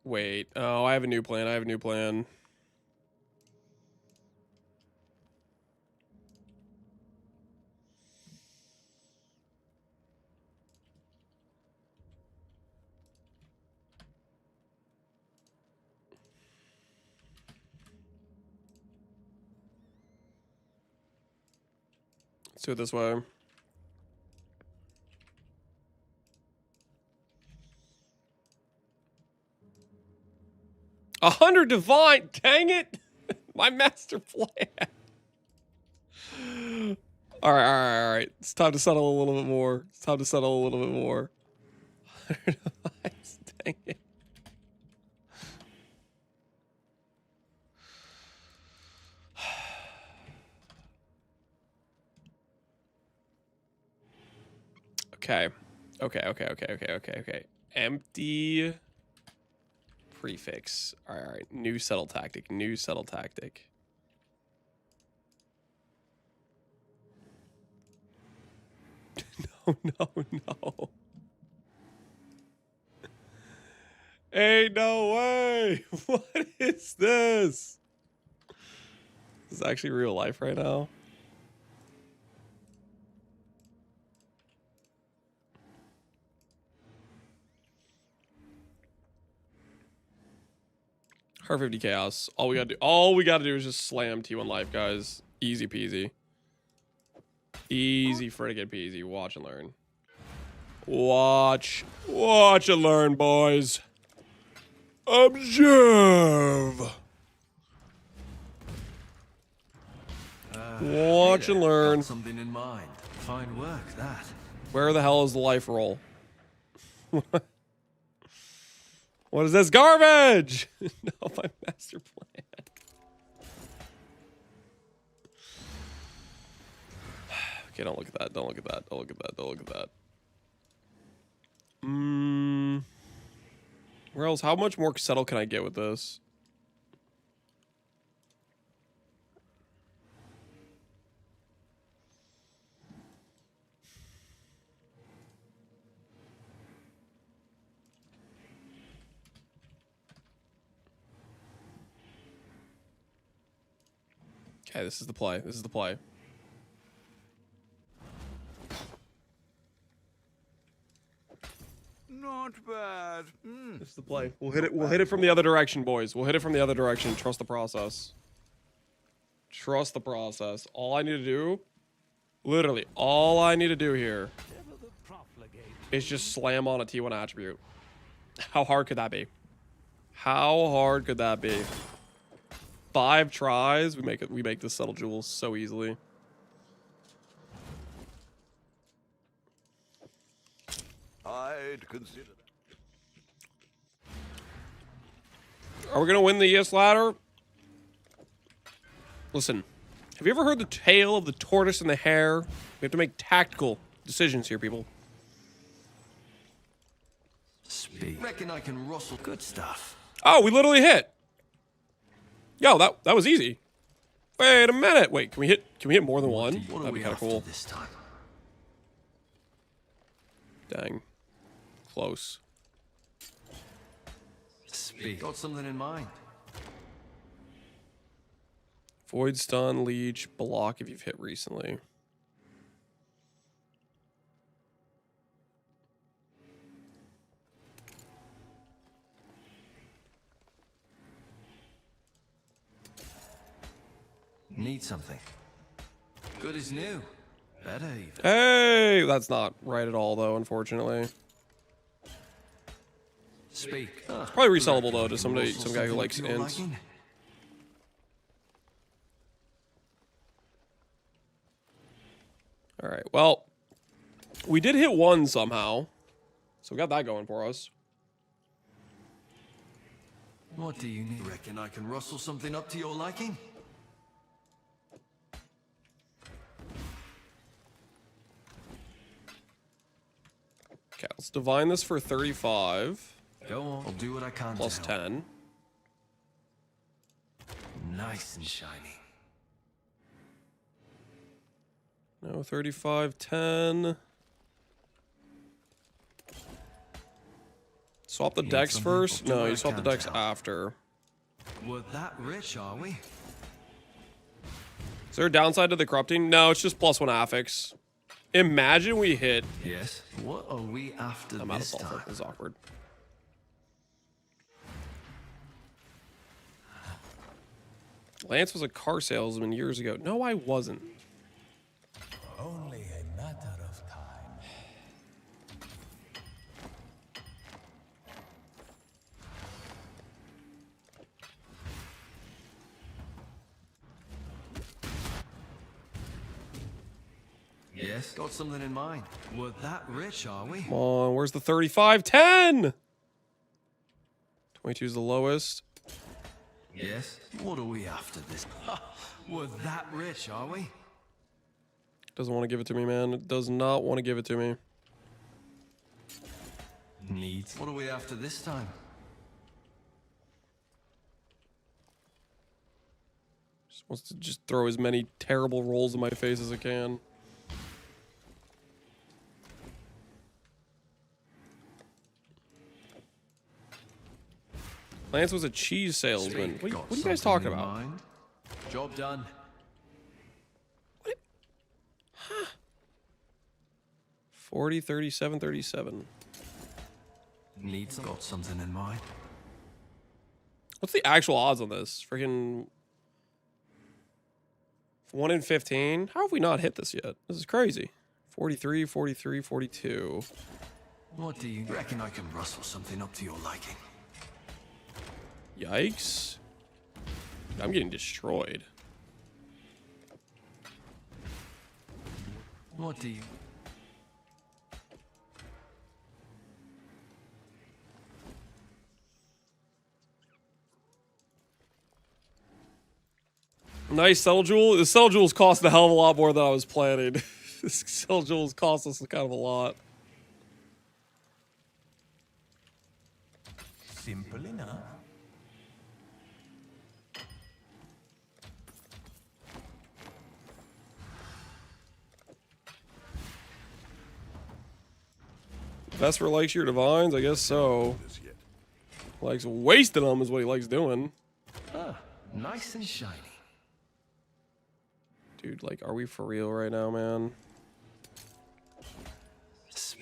Wait. Oh, I have a new plan. I have a new plan. Let's do it this way. A 100 divine, dang it! My master plan. All right. It's time to settle a little bit more. It's time to settle a little bit more. 100 divines, dang it. Okay. Empty prefix. All right. New settle tactic. New settle tactic. No. Ain't no way. What is this? This is actually real life right now. Her 50 chaos. All we gotta do is just slam T1 life, guys. Easy peasy. Easy friggin' peasy. Watch and learn. Watch. Watch and learn, boys. Observe. Watch and learn. Got something in mind. Fine work, that. Where the hell is the life roll? What is this garbage? No, my master plan. Okay, don't look at that. Don't look at that. Don't look at that. Don't look at that. Where else? How much more settle can I get with this? Okay, this is the play. This is the play. Not bad. This is the play. We'll hit it. We'll hit it from the other direction, boys. We'll hit it from the other direction. Trust the process. Trust the process. All I need to do, literally, all I need to do here is just slam on a T1 attribute. How hard could that be? How hard could that be? 5 tries, we make it. We make this subtle jewel so easily. I'd consider that. Are we gonna win the ES ladder? Listen, have you ever heard the tale of the tortoise and the hare? We have to make tactical decisions here, people. Speak. Reckon I can rustle good stuff. Oh, we literally hit. Yo, that was easy. Wait a minute. Wait, can we hit more than one? That'd be kind of cool. This time? Dang. Close. Speak. Got something in mind. Void stun, leech, block if you've hit recently. Need something. Good as new. Better even. Hey, that's not right at all, though, unfortunately. Speak. Probably resellable though to some guy who likes ints. All right. Well, we did hit one somehow, so we got that going for us. What do you need? Reckon I can rustle something up to your liking? Okay, let's divine this for 35. Go on. I'll do what I can. Plus 10. Nice and shiny. No, 35, 10. Swap the decks first? No, you swap the decks after. We're that rich, are we? Is there a downside to the corrupting? No, it's just +1 affix. Imagine we hit. Yes. What are we after I'm out of this sulfur. time? This is awkward. Lance was a car salesman years ago. No, I wasn't. Only a matter of time. Yes. Got something in mind. We're that rich, are we? Come on, where's the 35? 10! 22 is the lowest. Yes. What are we after this? We're that rich, are we? Doesn't want to give it to me, man. It does not want to give it to me. Neat. What are we after this time? Just wants to just throw as many terrible rolls in my face as it can. Lance was a cheese salesman. What are you guys talking about? Mind? Job done. What? Huh. 40, 37, 37. Got something in mind. What's the actual odds on this? Freaking 1 in 15? How have we not hit this yet? This is crazy. 43, 43, 42. What do you reckon? I can rustle something up to your liking. Yikes. I'm getting destroyed. What do you... Nice Cell Jewel. The Cell Jewels cost a hell of a lot more than I was planning. This Cell Jewels cost us kind of a lot. Simple enough. Vesper likes your divines? I guess so. Likes wasting them is what he likes doing. Ah, nice and shiny. Dude, like, are we for real right now, man?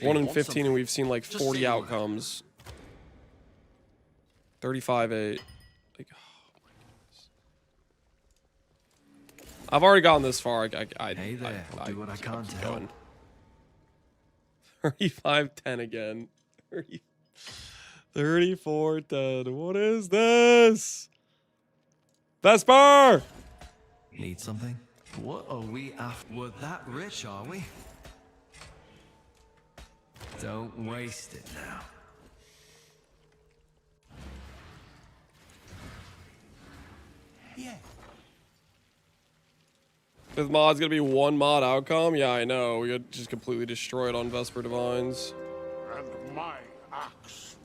1 in 15 and we've seen like 40 outcomes. 35-8. Like, oh my goodness. I've already gotten this far. Hey there, I'll do what I can to help. 35-10 again. 34-10. What is this? Vesper! Need something? What are we after? We're that rich, are we? Don't waste it now. Yeah. Fifth mod's gonna be one mod outcome? Yeah, I know. We got just completely destroyed on Vesper Divines. And my axe.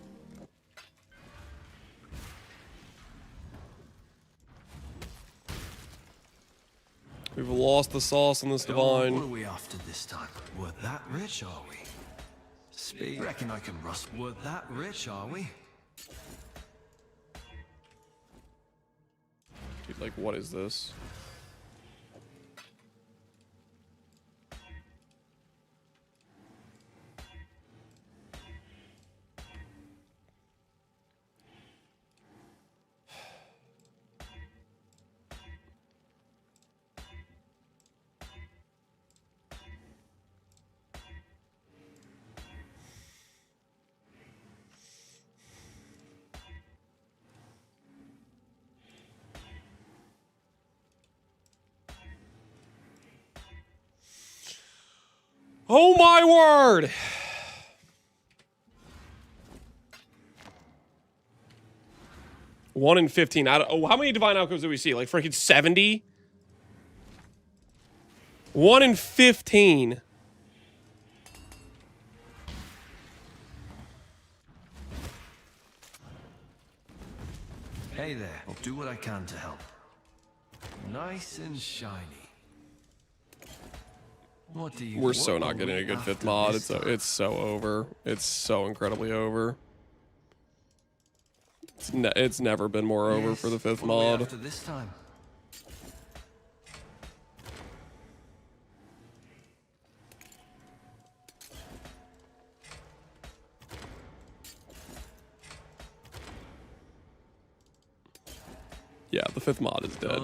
We've lost the sauce on this divine. What are we after this time? We're that rich, are we? Speak. Reckon I can rust. We're that rich, are we? Dude, like, what is this? Oh my word! One in 15. Oh, how many divine outcomes do we see? Like freaking 70? 1 in 15. Hey there, I'll do what I can to help. Nice and shiny. What do you? We're so not getting a good fifth mod. It's so over. It's so incredibly over. It's never been more over for the fifth mod. After this time. Yeah, the fifth mod is dead.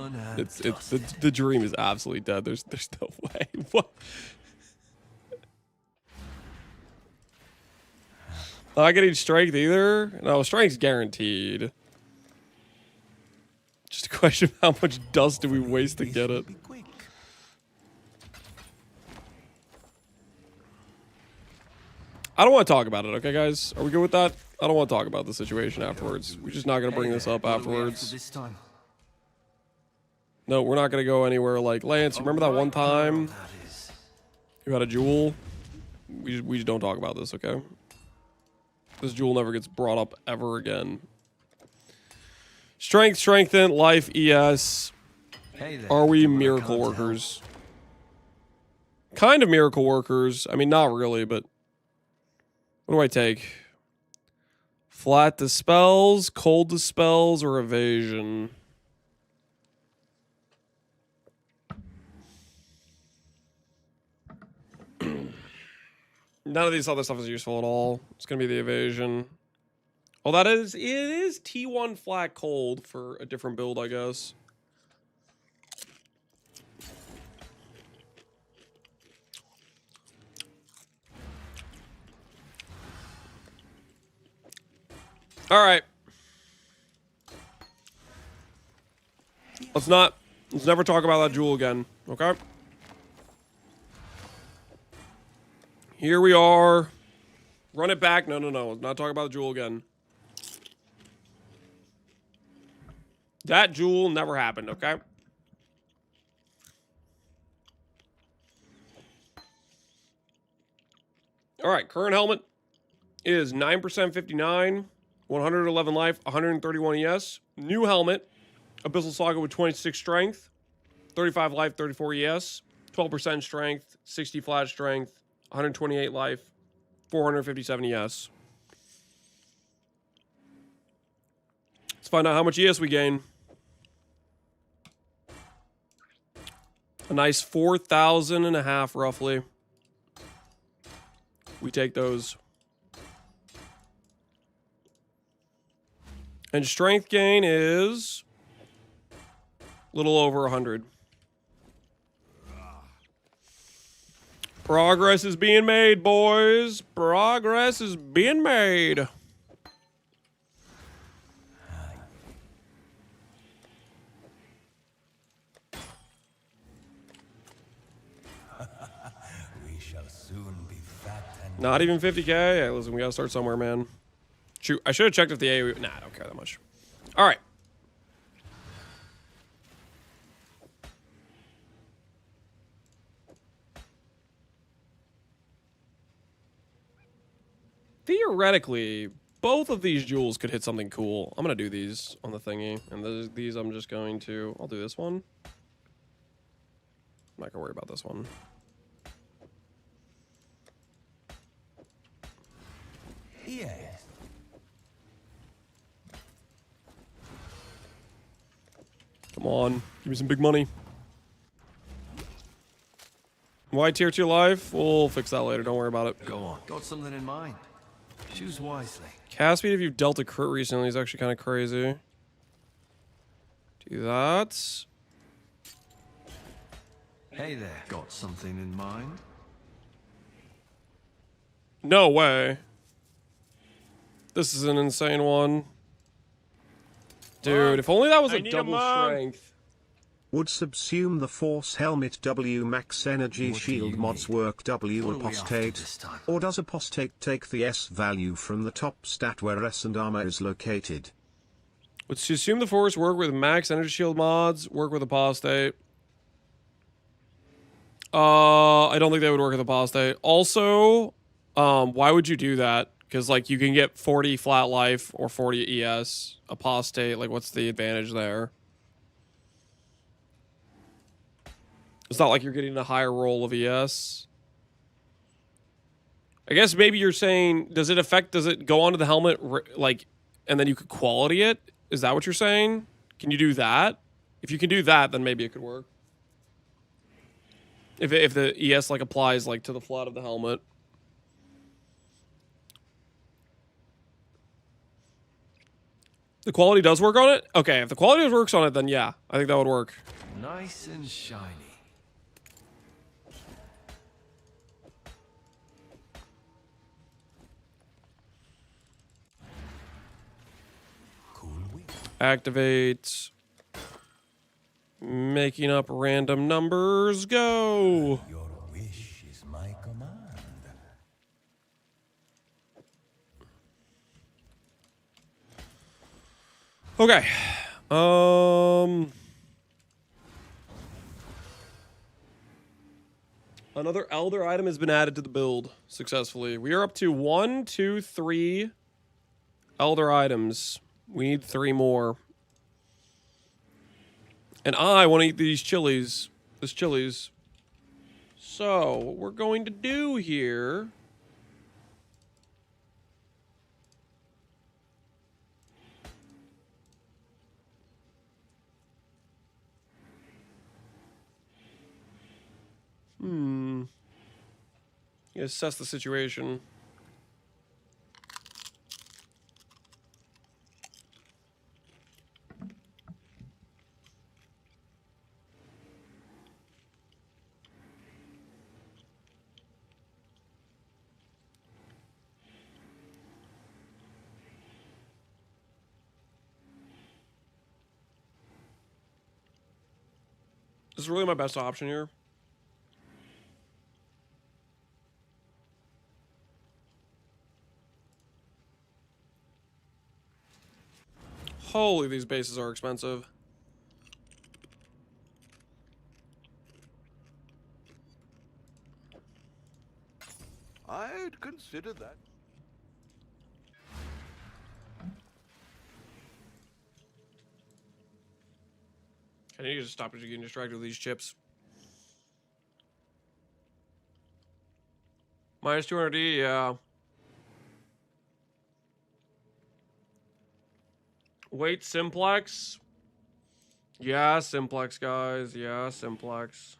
The dream is absolutely dead. There's no way. What? Not getting strength either? No, strength's guaranteed. Just a question of how much dust do we waste to get it. I don't want to talk about it, okay, guys? Are we good with that? I don't want to talk about the situation afterwards. We're just not going to bring this up afterwards. No, we're not going to go anywhere like, Lance, remember that one time you had a jewel? We just don't talk about this, okay? This jewel never gets brought up ever again. Strength, strengthen, life, ES. Are we miracle workers? Kind of miracle workers. I mean, not really, but what do I take? Flat dispels, cold dispels, or evasion? None of these other stuff is useful at all. It's going to be the evasion. Oh, it is T1 flat cold for a different build, I guess. All right. Let's never talk about that jewel again, okay? Here we are. Run it back. No. Let's not talk about the jewel again. That jewel never happened, okay? All right, current helmet is 9% 59, 111 life, 131 ES. New helmet, Abyssal Saga with 26 strength, 35 life, 34 ES, 12% strength, 60 flat strength, 128 life, 457 ES. Let's find out how much ES we gain. A nice 4,500 roughly. We take those. And strength gain is a little over 100. Progress is being made, boys. Progress is being made. We shall soon be fat and Not even 50K? Hey, listen, we gotta start somewhere, man. Shoot, I should have checked if the AoE... Nah, I don't care that much. All right. Theoretically, both of these jewels could hit something cool. I'm gonna do these on the thingy, and these I'm just going to... I'll do this one. I'm not gonna worry about this one. yes. Come on, give me some big money. Why tier 2 life? We'll fix that later, don't worry about it. Go on. Got something in mind. Choose wisely. Cast speed if you've dealt a crit recently is actually kind of crazy. Do that. Hey there. Got something in mind? No way. This is an insane one. Dude, if only that was a double strength. Would subsume the Force Helmet W Max Energy What do Shield you mods need? work W What are we after Apostate? this time? Or does Apostate take the S value from the top stat where S and armor is located? Would assume the force work with max energy shield mods, work with apostate. I don't think they would work with apostate. Also, why would you do that? Because like you can get 40 flat life or 40 ES apostate. Like, what's the advantage there? It's not like you're getting a higher roll of ES. I guess maybe you're saying, does it go onto the helmet, like, and then you could quality it? Is that what you're saying? Can you do that? If you can do that, then maybe it could work. If the ES, like, applies, like, to the flat of the helmet. The quality does work on it? Okay, if the quality works on it, then yeah, I think that would work. Nice and shiny. Cool wind. Activate. Making up random numbers. Go. Your wish is my command. Okay. Another elder item has been added to the build successfully. We are up to 1, 2, 3 elder items. We need 3 more. And I want to eat these chilies. This chilies. So, what we're going to do here... You assess the situation. This is really my best option here. Holy, these bases are expensive. I'd consider that. I need to just stop getting distracted with these chips. Minus 200D, yeah. Wait, simplex? Yeah, simplex, guys. Yeah, simplex.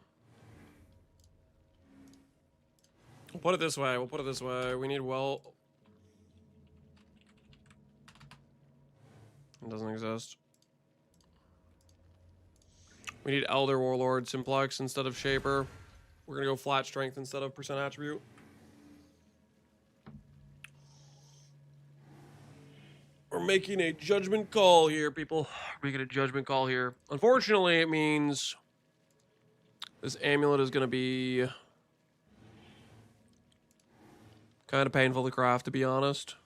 We'll put it this way. We'll put it this way. We need well... It doesn't exist. We need Elder Warlord simplex instead of Shaper. We're gonna go flat strength instead of percent attribute. We're making a judgment call here, people. We're making a judgment call here. Unfortunately, it means this amulet is gonna be kind of painful to craft, to be honest.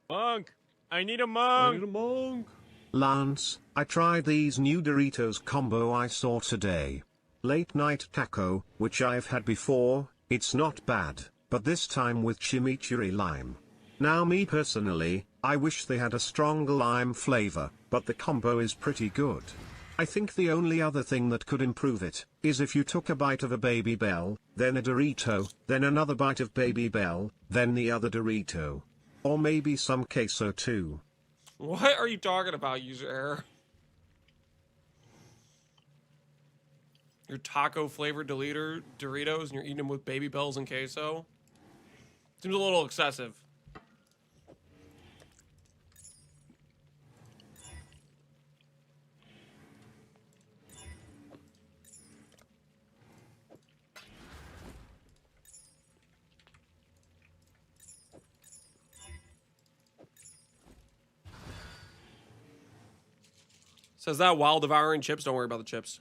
Monk! I need a monk! I need a monk! Lance, I tried these new Doritos combo I saw today. Late night taco, which I've had before, it's not bad, but this time with chimichurri lime. Now me personally, I wish they had a stronger lime flavor, but the combo is pretty good. I think the only other thing that could improve it, is if you took a bite of a Baby Bell, then a Dorito, then another bite of Baby Bell, then the other Dorito. Or maybe some queso too. What are you talking about, user error? Your taco flavored Doritos and you're eating them with Baby Bells and queso? Seems a little excessive. Says that while devouring chips. Don't worry about the chips.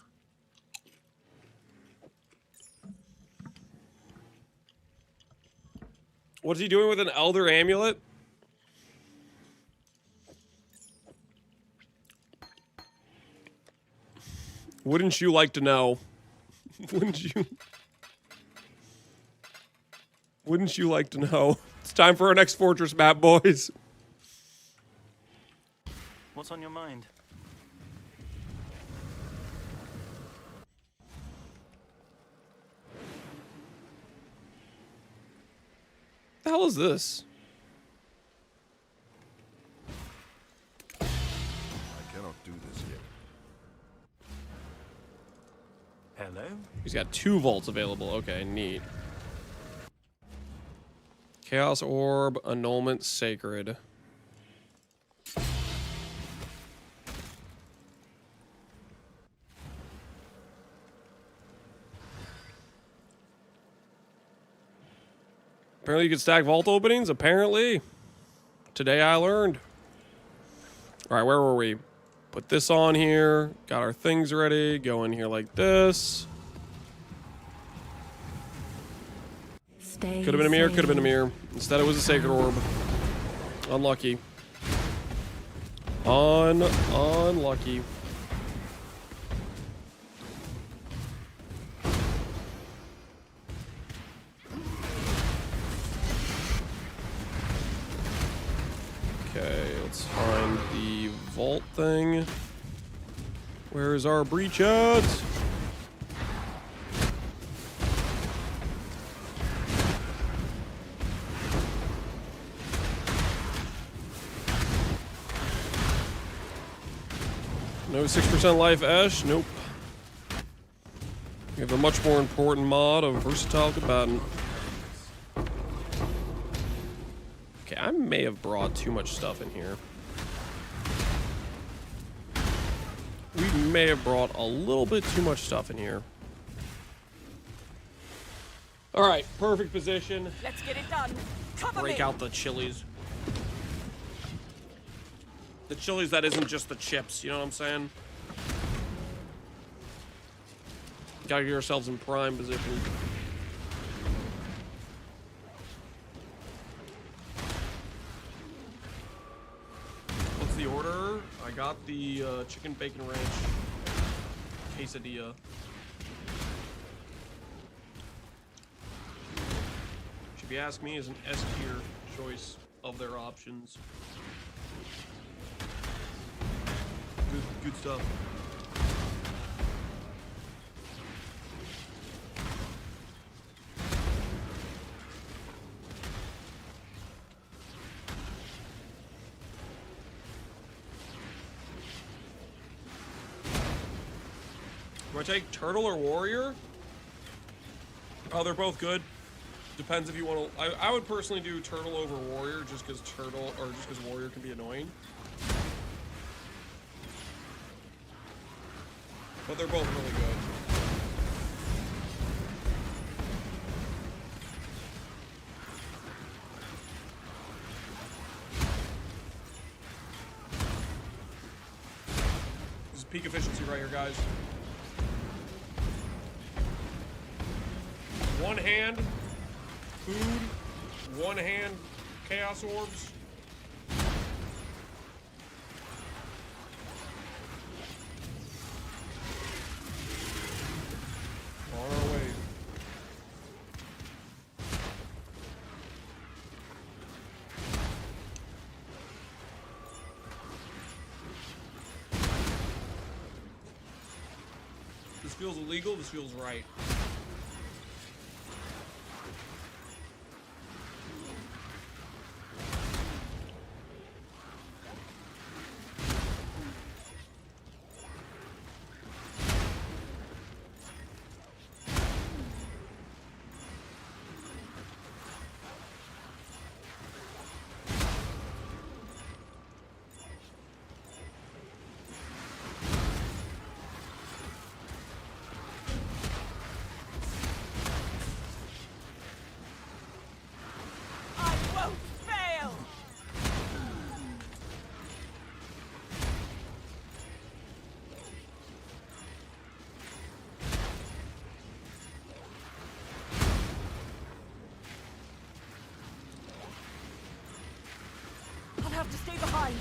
What's he doing with an Elder Amulet? Wouldn't you like to know? Wouldn't you? Wouldn't you like to know? It's time for our next fortress map, boys. What's on your mind? The hell is this? I cannot do this yet. Hello? He's got 2 vaults available. Okay, neat. Chaos Orb, Annulment Sacred. Apparently you can stack vault openings, apparently. Today I learned. Alright, where were we? Put this on here. Got our things ready. Go in here like this. Could have been a mirror, could have been a mirror. Instead it was a sacred orb. Unlucky. Unlucky. Okay, let's find the vault thing. Where's our breach at? No 6% life Ash? Nope. We have a much more important mod of Versatile Combatant. Okay, I may have brought too much stuff in here. We may have brought a little bit too much stuff in here. Alright, perfect position. Let's get it done. Cover Break me. out the chilies. The chilies that isn't just the chips, you know what I'm saying? Gotta get ourselves in prime position. What's the order? I got the chicken bacon ranch quesadilla. If you ask me, is an S tier choice of their options. Good stuff. Do I take turtle or warrior? Oh, they're both good. Depends if you want to. I would personally do turtle over warrior, just because warrior can be annoying. But they're both really good. This is peak efficiency right here, guys. One hand food, one hand chaos orbs. On our way. This feels illegal, this feels right. Have to stay behind.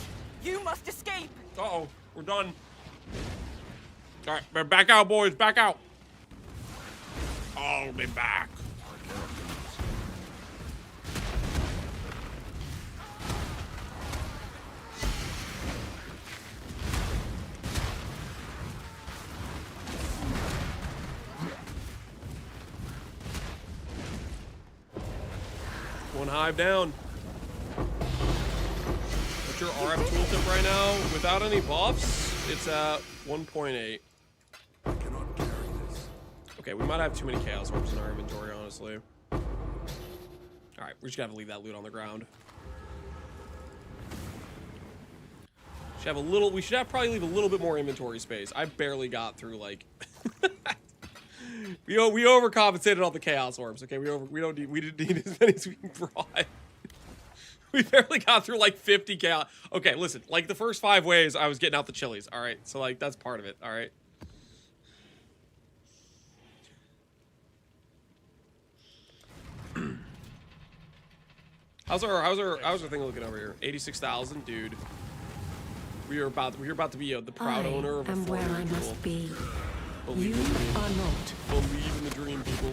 You must escape. Uh-oh, we're done. All right, back out, boys, back out. I'll be back. One hive down. Your RF tooltip right now, without any buffs, it's at 1.8. Okay, we might have too many chaos orbs in our inventory, honestly. Alright, we just gotta leave that loot on the ground. We should probably leave a little bit more inventory space. I barely got through, like... we overcompensated on the chaos orbs, okay? We didn't need as many as we brought. We barely got through like 50 chaos. Okay, listen, like the first 5 waves, I was getting out the chilies. All right, so like that's part of it. All right. how's our thing looking over here? 86,000, dude. We're about to be the proud owner of a where I must be. Believe You in the dream. are not. Believe in the dream, people.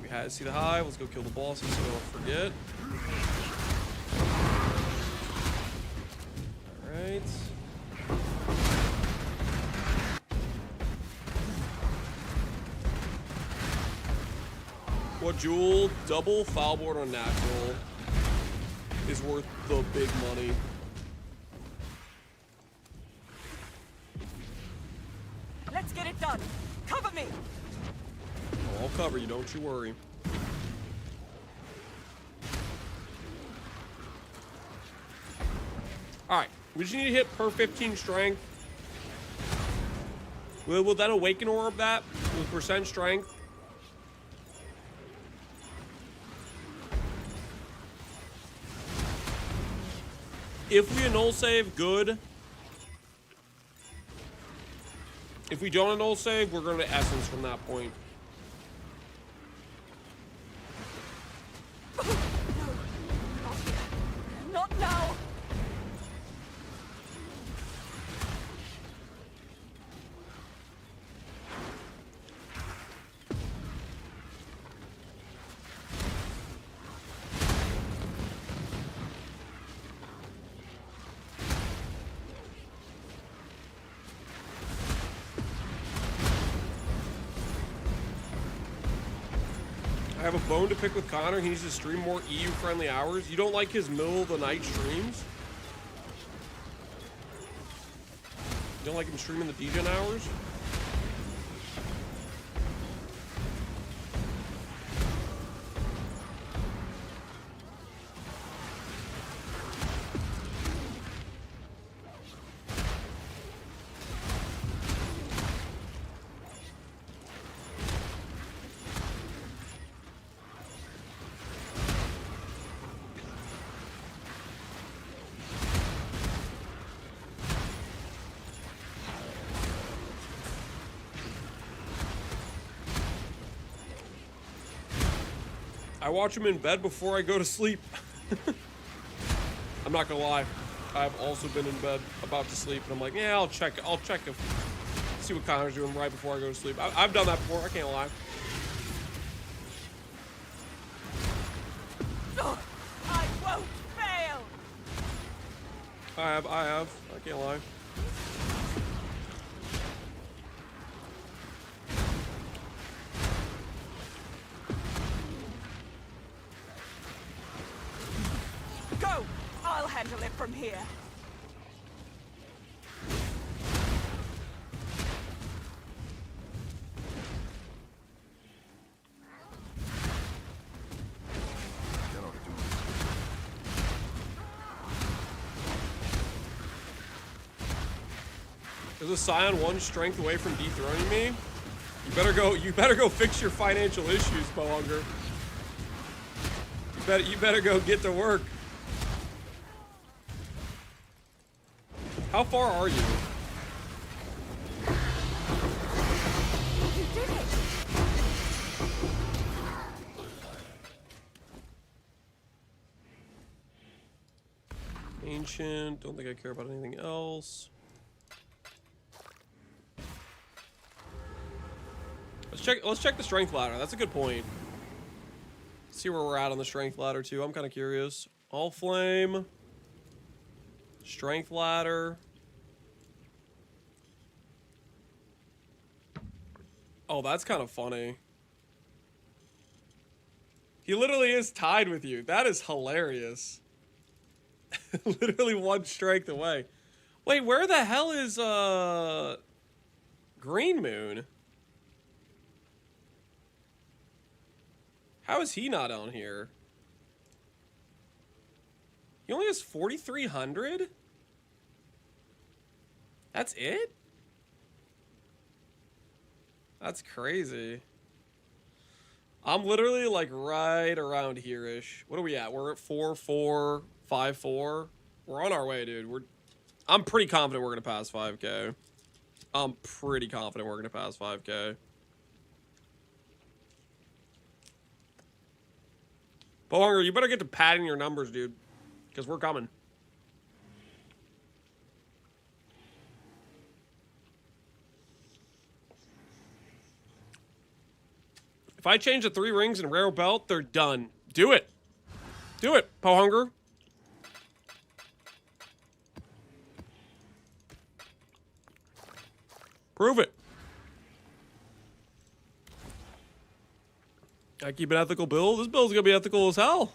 We had to see the hive. Let's go kill the bosses so we don't forget. Alright. What jewel? Double foulboard on natural is worth the big money. Let's get it done. Cover me. I'll cover you, don't you worry. Alright, we just need to hit per 15 strength. Will that awaken orb that with percent strength? If we annul save, good. If we don't annul save, we're going to essence from that point. Not now! I have a bone to pick with Connor. He needs to stream more EU-friendly hours. You don't like his middle-of-the-night streams? You don't like him streaming the degen hours? I watch him in bed before I go to sleep. I'm not gonna lie. I've also been in bed about to sleep, and I'm like, yeah, I'll check if see what Connor's doing right before I go to sleep. I've done that before. I can't lie. I won't fail! I have. I can't lie. Go! I'll handle it from here. Is a Scion 1 strength away from dethroning me? You better go fix your financial issues, Bowhunger. You better go get to work. How far are you? You did it! Ancient. Don't think I care about anything else. Let's check the strength ladder. That's a good point. See where we're at on the strength ladder too. I'm kind of curious. All flame. Strength ladder. Oh, that's kind of funny. He literally is tied with you. That is hilarious. Literally one strength away. Wait, where the hell is Green Moon? How is he not on here? He only has 4,300? That's it? That's crazy. I'm literally like right around here-ish. What are we at? We're at 4,454. We're on our way, dude. I'm pretty confident we're gonna pass 5K. I'm pretty confident we're gonna pass 5K. Bowhunger, you better get to padding your numbers, dude. Because we're coming. If I change the 3 rings and rare belt, they're done. Do it. Do it, Bowhunger. Prove it. I keep an ethical build. This build's gonna be ethical as hell.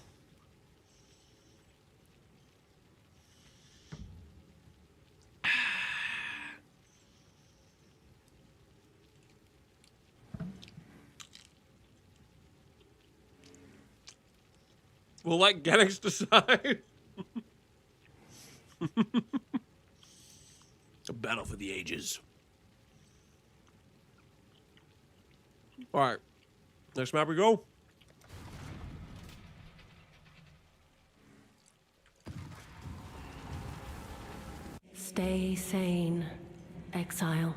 We'll let Genix decide. A battle for the ages. All right. Next map we go. Stay sane, exile.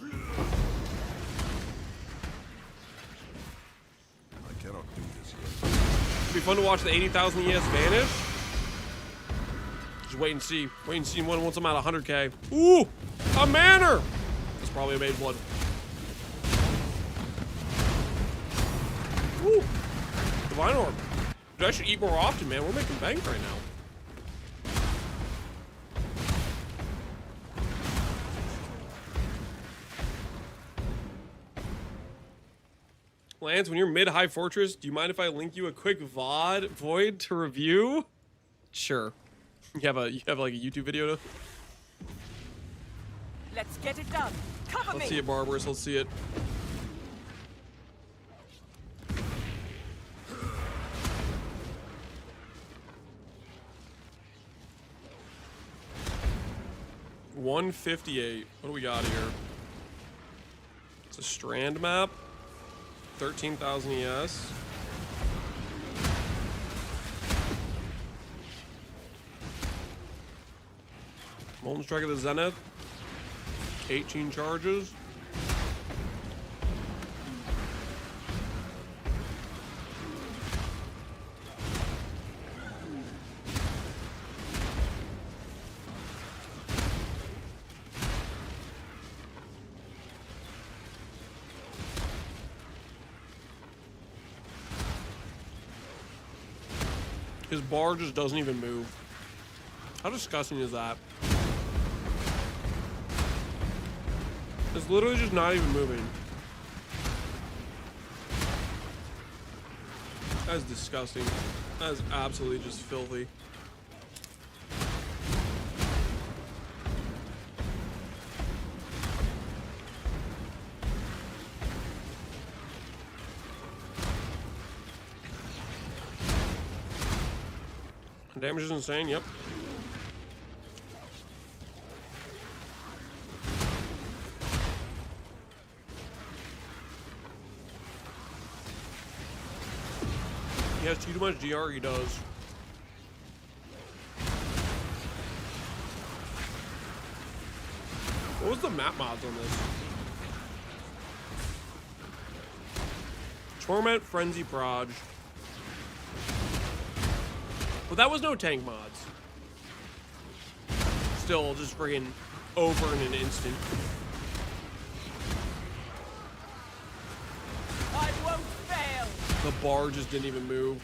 I cannot do this yet. It'd be fun to watch the 80,000 ES vanish. Just wait and see. Wait and see once I'm at 100k. Ooh, a manor. That's probably a made one. Ooh, divine orb. Dude, I should eat more often, man. We're making bank right now. Lance, when you're mid-high fortress, do you mind if I link you a quick VOD void to review? Sure. You have like a YouTube video to... Let's get it done. Cover me. Let's see it, Barbarous. Let's see it. $158. What do we got here? It's a strand map. 13,000 ES. Molten Strike of the Zenith. 18 charges. His bar just doesn't even move. How disgusting is that? It's literally just not even moving. That's disgusting. That is absolutely just filthy. Damage is insane, yep. He has too much GR, he does. What was the map mods on this? Torment, Frenzy, Proj. But that was no tank mods. Still just friggin' over in an instant. I won't fail. The bar just didn't even move.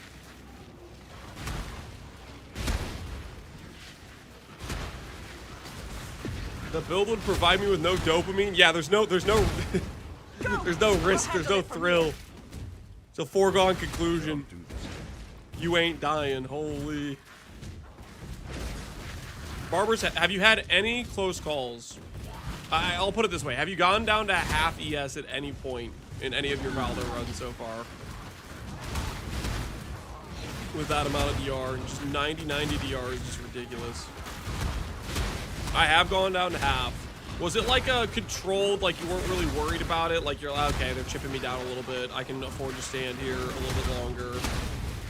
The build would provide me with no dopamine. Yeah, there's no there's no risk, there's no thrill. It's a foregone conclusion. You ain't dying, holy. Barbers, have you had any close calls? I'll put it this way. Have you gone down to half ES at any point in any of your Valdo runs so far? With that amount of DR, just 90 DR is just ridiculous. I have gone down to half. Was it like a controlled, like you weren't really worried about it? Like you're like, okay, they're chipping me down a little bit. I can afford to stand here a little bit longer.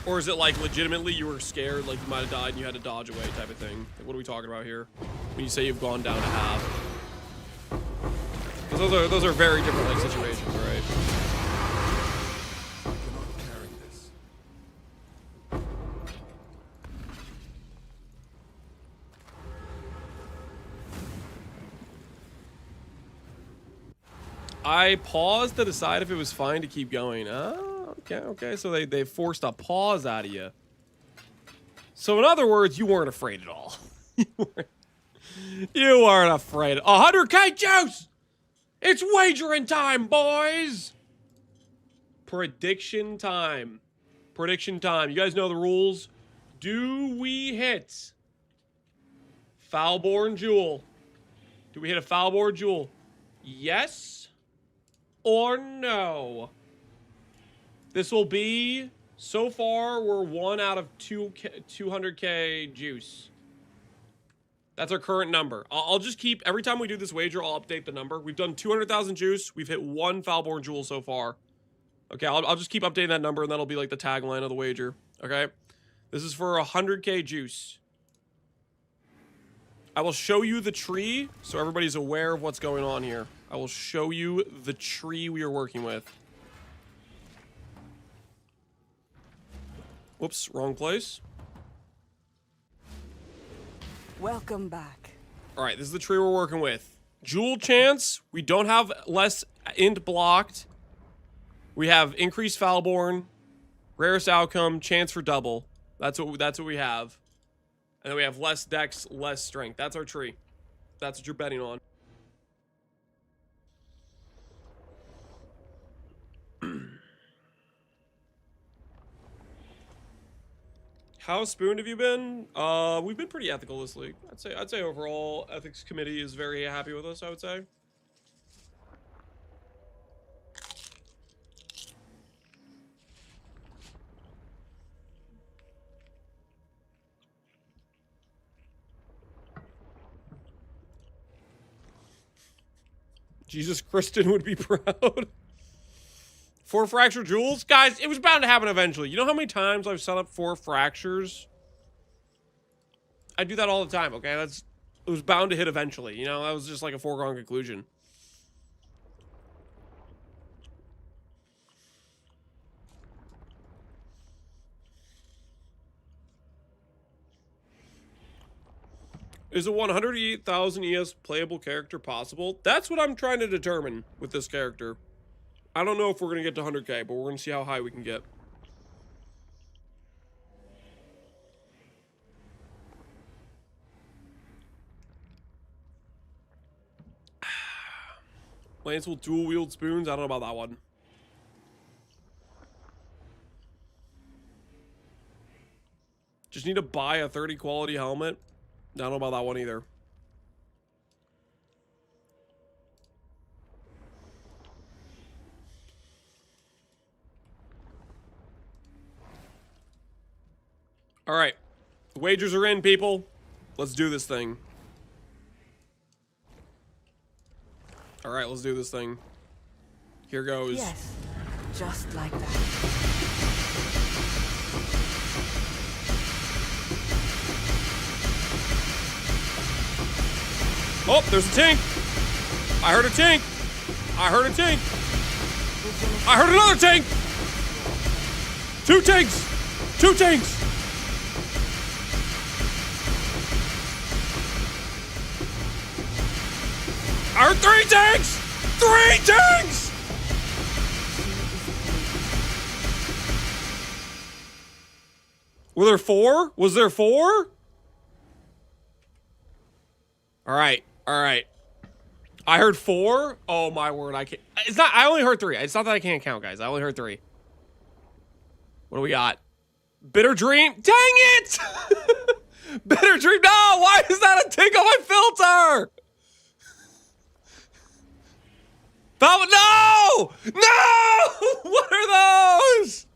Or is it like legitimately you were scared, like you might have died and you had to dodge away type of thing? Like, what are we talking about here? When you say you've gone down to half. Those are very different like situations, right? I cannot carry this. I paused to decide if it was fine to keep going. Oh, okay. So they forced a pause out of you. So in other words, you weren't afraid at all. You weren't afraid. 100k juice! It's wagering time, boys! Prediction time. Prediction time. You guys know the rules. Do we hit Foulborn Jewel? Do we hit a Foulborn Jewel? Yes or no? This will be, so far, we're 1 out of 200k juice. That's our current number. I'll just keep, every time we do this wager, I'll update the number. We've done 200,000 juice. We've hit 1 Foulborn Jewel so far. Okay, I'll just keep updating that number, and that'll be like the tagline of the wager. Okay, this is for 100k juice. I will show you the tree so everybody's aware of what's going on here. I will show you the tree we are working with. Whoops, wrong place. Welcome back. All right, this is the tree we're working with. Jewel chance, we don't have less int blocked. We have increased foulborn, rarest outcome, chance for double. That's what we have. And then we have less dex, less strength. That's our tree. That's what you're betting on. How spooned have you been? We've been pretty ethical this league. I'd say overall ethics committee is very happy with us, I would say. Jesus, Kristen would be proud. 4 fracture jewels? Guys, it was bound to happen eventually. You know how many times I've set up 4 fractures? I do that all the time, okay? It was bound to hit eventually. You know, that was just like a foregone conclusion. Is a 108,000 ES playable character possible? That's what I'm trying to determine with this character. I don't know if we're going to get to 100k, but we're going to see how high we can get. Lance will dual wield spoons. I don't know about that one. Just need to buy a 30 quality helmet. I don't know about that one either. All right. The wagers are in, people. Let's do this thing. All right, let's do this thing. Here goes. Yes, just like that. Oh, there's a tink. I heard a tink. I heard a tink. I heard another tink. 2 tinks. 2 tinks. I heard 3 tanks! 3 tanks! Were there 4? Was there 4? Alright, alright. I heard 4? Oh my word, I can't. It's not, I only heard 3. It's not that I can't count, guys. I only heard 3. What do we got? Bitter Dream? Dang it! Bitter Dream, no! Why is that a tick on my filter? No! No! What are those?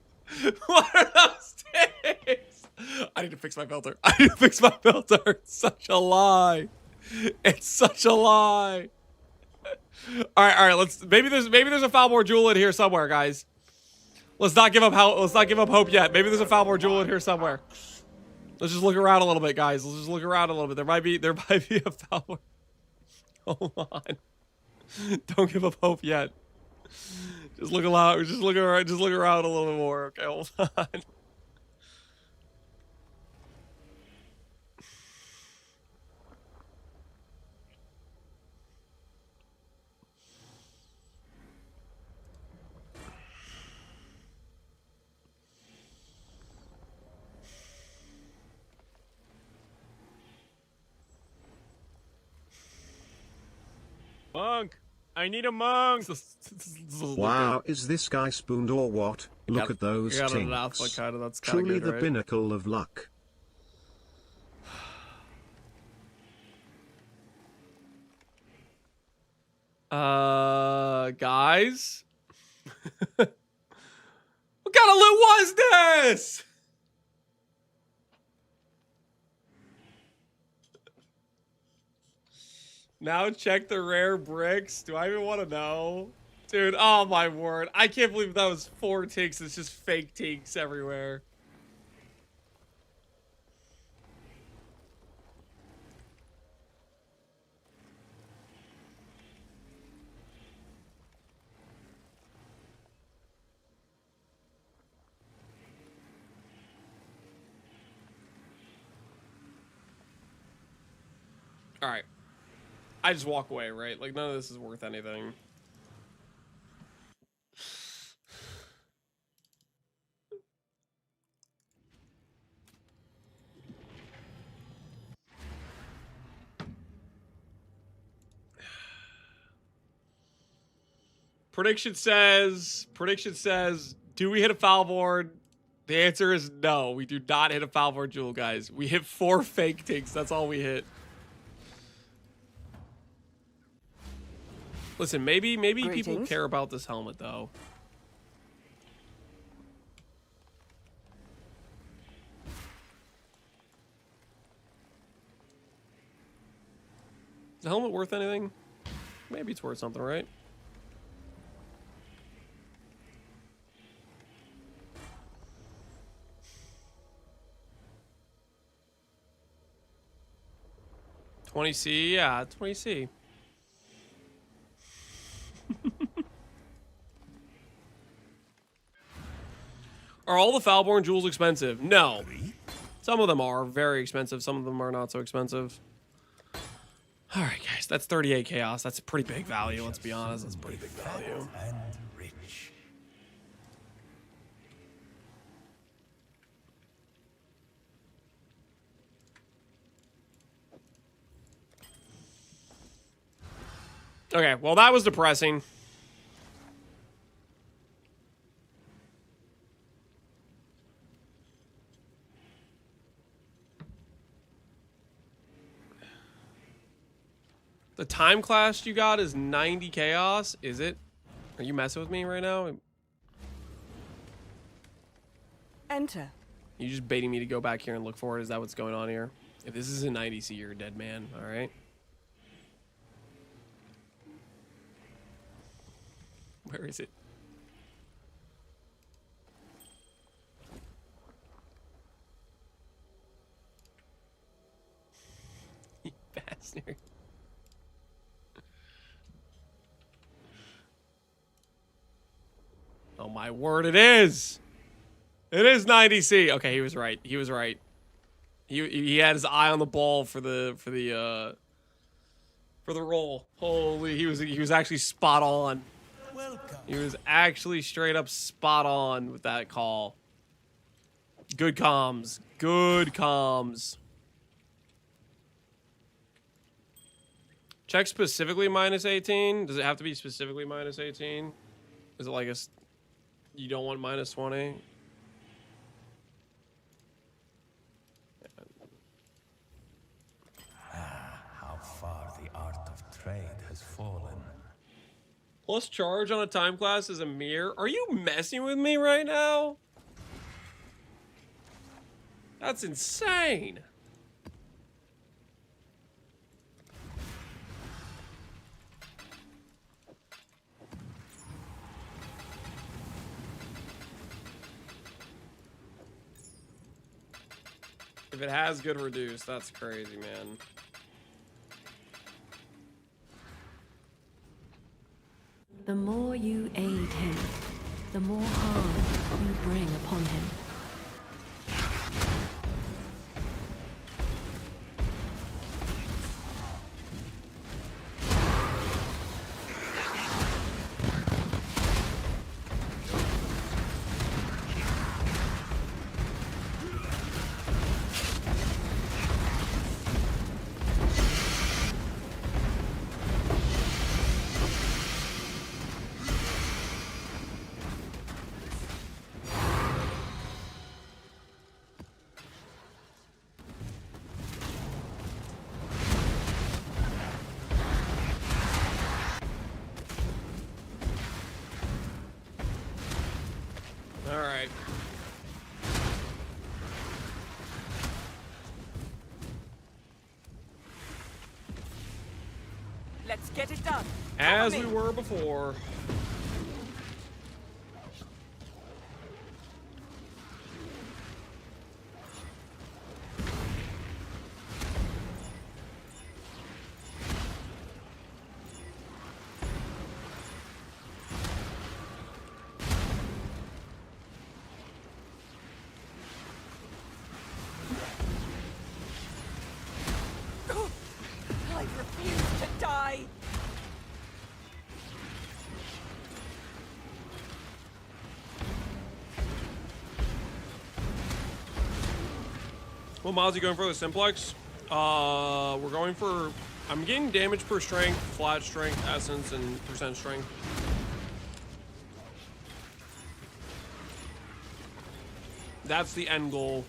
What are those things? I need to fix my filter. I need to fix my filter. It's such a lie. It's such a lie. All right. Let's maybe there's a Falmore jewel in here somewhere, guys. Let's not give up hope yet. Maybe there's a Falmore jewel in here somewhere. Let's just look around a little bit, guys. Let's just look around a little bit. There might be a Falmore. Hold on. Don't give up hope yet. Just look around. Just look around a little bit more. Okay, hold on. Monk! I need a monk! Wow, is this guy spooned or what? Look at those tinks. That's Truly good, the right? pinnacle of luck. Guys? What kind of loot was this? Now check the rare bricks. Do I even want to know? Dude, oh my word. I can't believe that was 4 tinks. It's just fake tinks everywhere. Alright. I just walk away, right? Like, none of this is worth anything. Prediction says, do we hit a foul board? The answer is no. We do not hit a foul board jewel, guys. We hit 4 fake tinks. That's all we hit. Listen, maybe people care about this helmet, though. Is the helmet worth anything? Maybe it's worth something, right? $20C, yeah, $20C. Are all the Foulborn jewels expensive? No. Some of them are very expensive. Some of them are not so expensive. All right, guys, that's 38 chaos. That's a pretty big value. Let's be honest. That's pretty big value. And rich. Okay, well, that was depressing. The time class you got is 90 chaos, is it? Are you messing with me right now? Enter. You just baiting me to go back here and look for it? Is that what's going on here? If this is a 90C, you're a dead man, alright? Where is it? You bastard. Oh my word, it is! It is 90C. Okay, he was right. He was right. He had his eye on the ball for the roll. Holy, he was actually spot on. Welcome. He was actually straight up spot on with that call. Good comms. Good comms. Check specifically minus 18. Does it have to be specifically minus 18? Is it like a... You don't want minus 20? How far the art of trade has fallen. Plus charge on a time class is a mirror. Are you messing with me right now? That's insane. If it has good reduce, that's crazy, man. The more you aid him, the more harm you bring upon him. All right. Let's get it done. As Follow we me. were before. What mods are you going for the simplex? We're going for... I'm getting damage per strength, flat strength, essence, and percent strength. That's the end goal.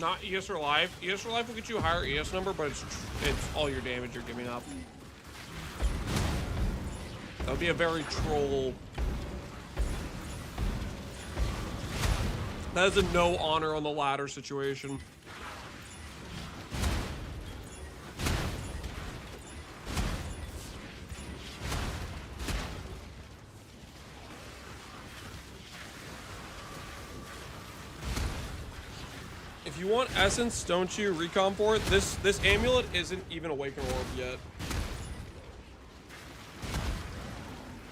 Not ES or life. ES or life will get you a higher ES number, but it's all your damage you're giving up. That would be a very troll. That is a no honor on the ladder situation. If you want essence, don't you recon for it? This amulet isn't even Awaken Orb yet.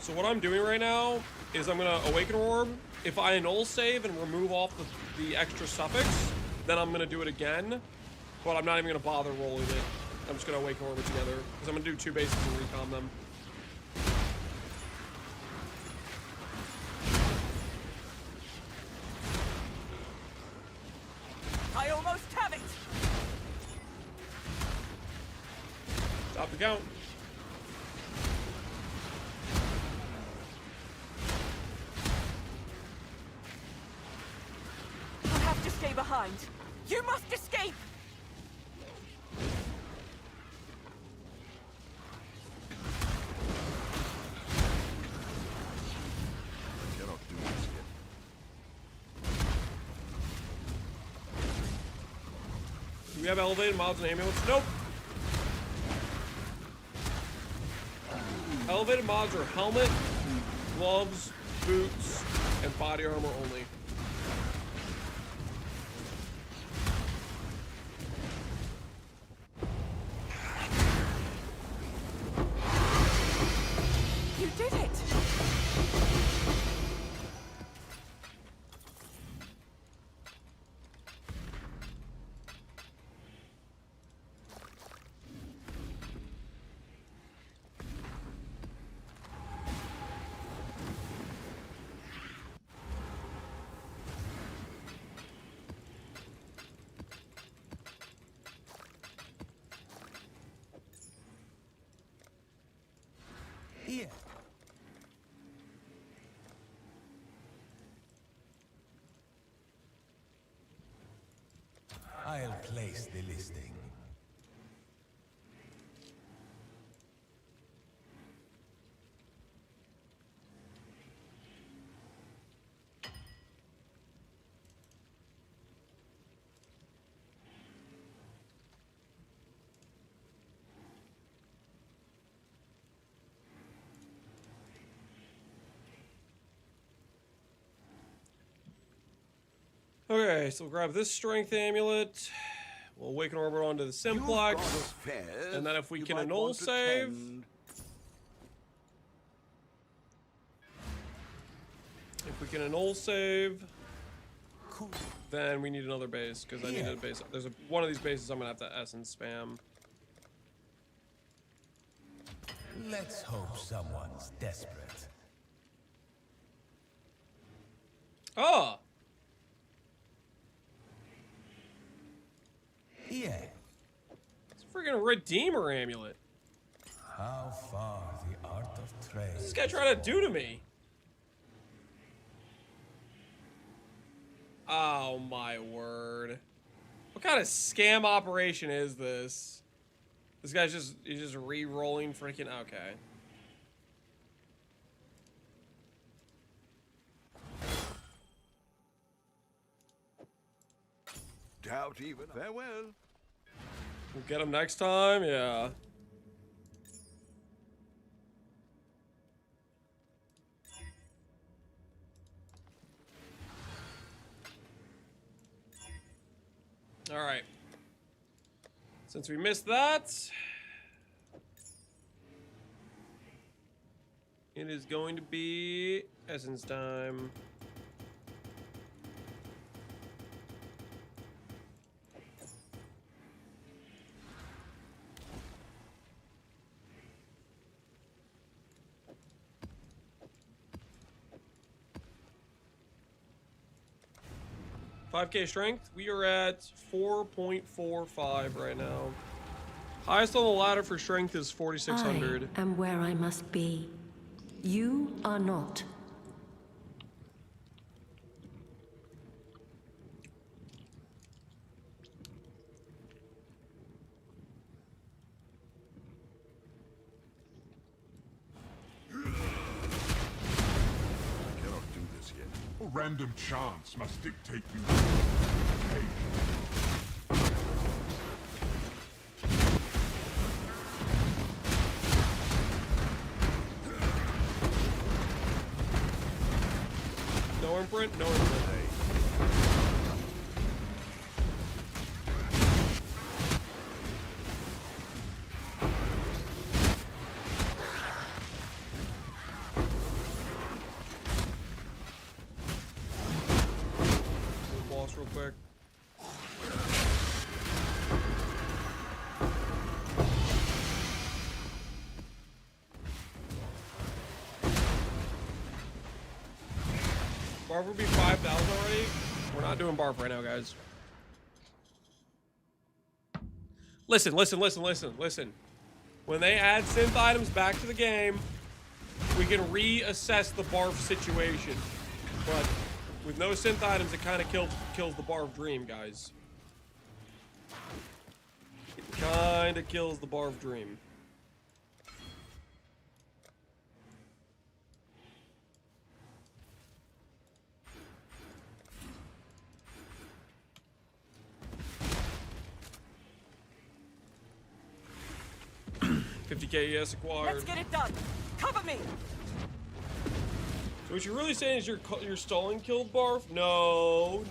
So what I'm doing right now is I'm gonna Awaken Orb. If I annul save and remove off the extra suffix, then I'm gonna do it again. But I'm not even gonna bother rolling it. I'm just gonna Awaken Orb it together because I'm gonna do 2 bases and recon them. I almost have it. Stop the count. You have to stay behind. You must escape. I cannot do this yet. Do we have elevated mods and amulets? Nope. Elevated mods are helmet, gloves, boots, and body armor only. You did it. Here. I'll place the listing. Okay, so we'll grab this strength amulet. We'll Awaken Orb onto the simplex. And then if we can annul save. If we can annul save, then we need another base because I need a base. There's one of these bases I'm gonna have to essence spam. Let's hope someone's desperate. Oh! Yeah. It's a freaking Redeemer amulet. How far the art of trade. What's this guy trying to do to me? Oh my word. What kind of scam operation is this? This guy's he's just re-rolling freaking okay. Doubt even. Farewell. We'll get him next time, yeah. All right. Since we missed that, it is going to be Essence time. $5K strength. We are at 4.45 right now. Highest on the ladder for strength is 4,600. I am where I must be. You are not. A random chance must dictate you. No imprint, no imprint. Boss real quick. Barf would be 5,000 already. We're not doing Barf right now, guys. Listen. When they add synth items back to the game, we can reassess the Barf situation. But with no synth items, it kind of kills the Barf dream, guys. It kind of kills the Barf dream. $50K ES acquired. Let's get it done. Cover me. So what you're really saying is your stalling killed Barf? No.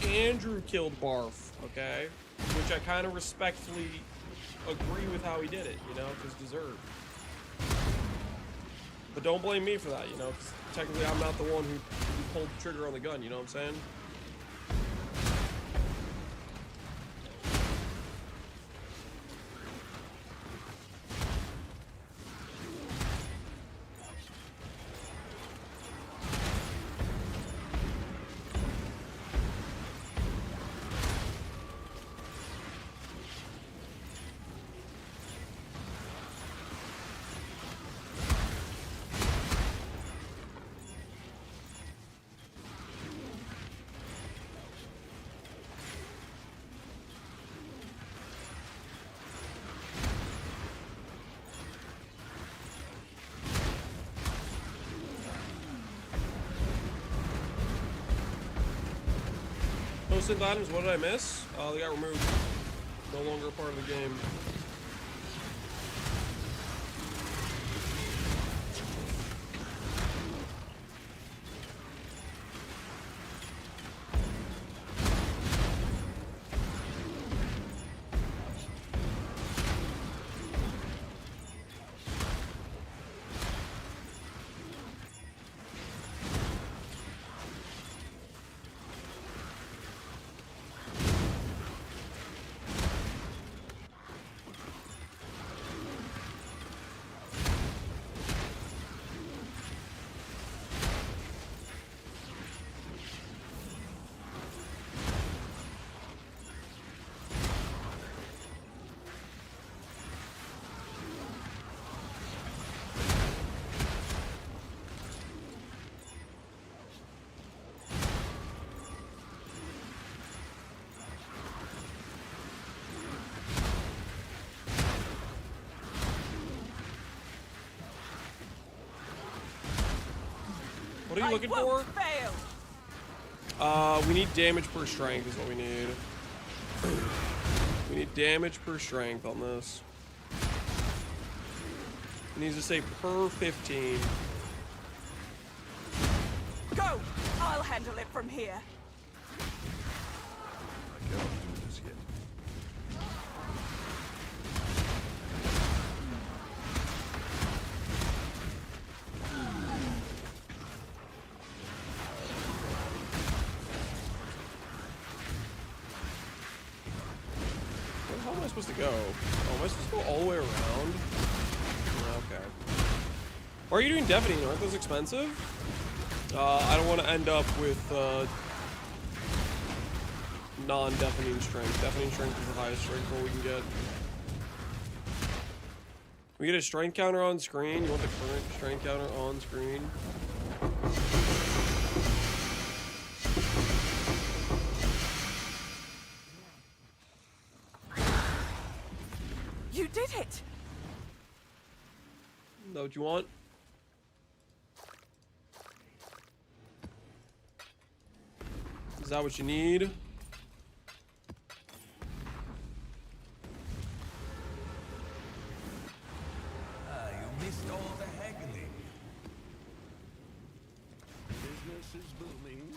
Andrew killed Barf, okay? Which I kind of respectfully agree with how he did it, you know, because deserved. But don't blame me for that, you know, because technically I'm not the one who pulled the trigger on the gun, you know what I'm saying? Synth items, what did I miss? They got removed. No longer a part of the game. What are you looking for? We need damage per strength is what we need. We need damage per strength on this. It needs to say per 15. Go! I'll handle it from here. I cannot do this yet. supposed to go? Oh, am I supposed to go all the way around? Okay. Why are you doing deafening? Aren't those expensive? I don't want to end up with non-deafening strength. Deafening strength is the highest strength roll we can get. We get a strength counter on screen. You want the current strength counter on screen? You did it! Is that what you want? Is that what you need? You missed all the haggling. Business is booming.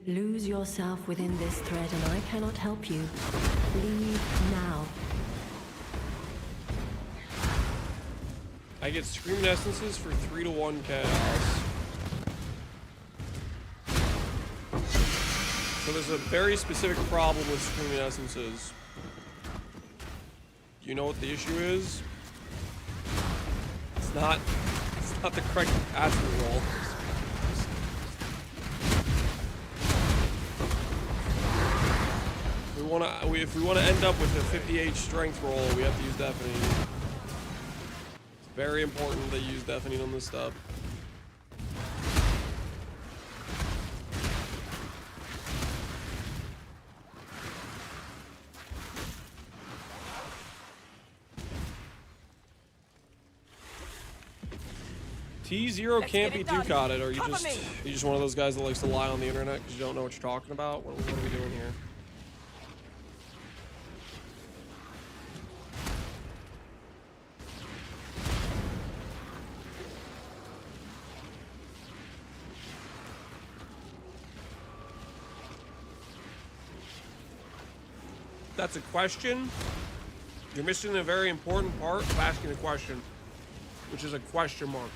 Lose yourself within this thread and I cannot help you. Leave now. I get Screaming Essences for 3-to-1 chaos. So there's a very specific problem with Screaming Essences. You know what the issue is? It's not the correct capacity roll. If we want to end up with a 58 strength roll, we have to use deafening. It's very important that you use deafening on this stuff. T0 can't be Ducatted, or you just one of those guys that likes to lie on the internet because you don't know what you're talking about? What are we doing here? That's a question. You're missing a very important part of asking a question, which is a question mark.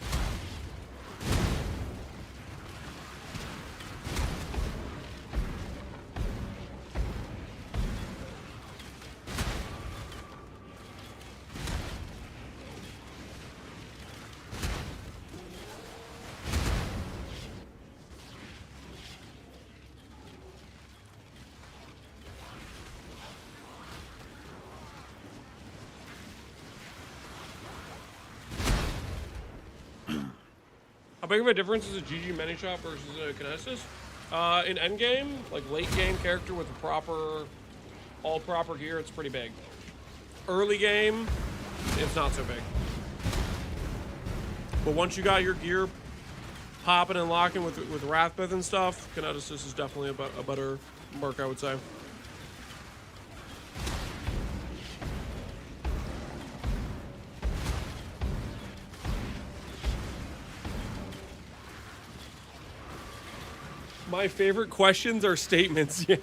How big of a difference is a GG mini shop versus a Kinesis? In endgame, like late game character with all proper gear, it's pretty big. Early game, it's not so big. But once you got your gear popping and locking with Wrathbith and stuff, Kinesis is definitely a better merc, I would say. My favorite questions are statements, yeah.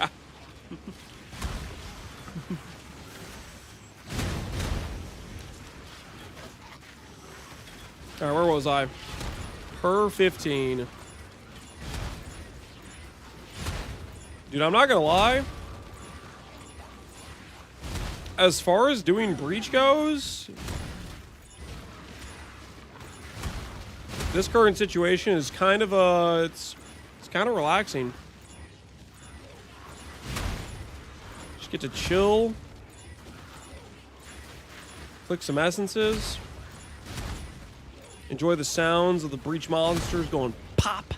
Alright, where was I? Per 15. Dude, I'm not gonna lie. As far as doing breach goes, this current situation is kind of it's kind of relaxing. Just get to chill. Click some essences. Enjoy the sounds of the breach monsters going pop.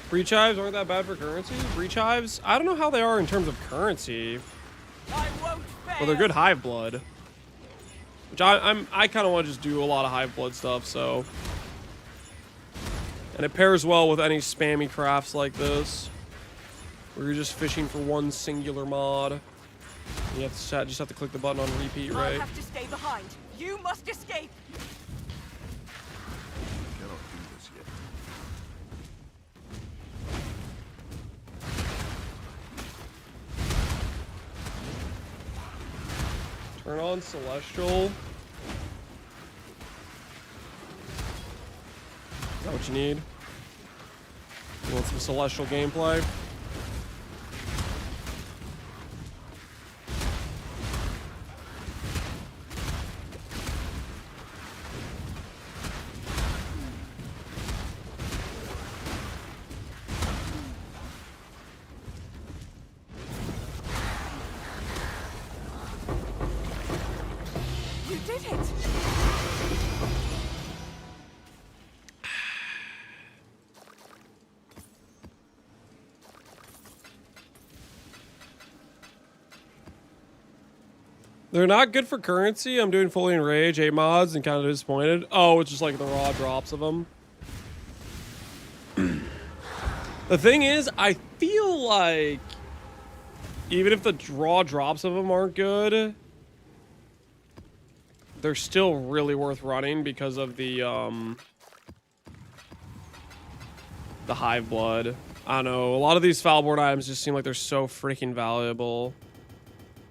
Breach hives aren't that bad for currency. Breach hives, I don't know how they are in terms of currency. Well, they're good hive blood, which I kind of want to just do a lot of hive blood stuff. So, and it pairs well with any spammy crafts like this, where you're just fishing for one singular mod. You have to just have to click the button on repeat, I'll right? have to stay behind. You must escape. Cannot do this yet. Turn on Celestial. Is that what you need? You want some Celestial gameplay? You did it. They're not good for currency. I'm doing fully enraged, 8 mods, and kind of disappointed. Oh, it's just like the raw drops of them. The thing is, I feel like even if the raw drops of them aren't good, they're still really worth running because of the hive blood. I don't know. A lot of these foul board items just seem like they're so freaking valuable.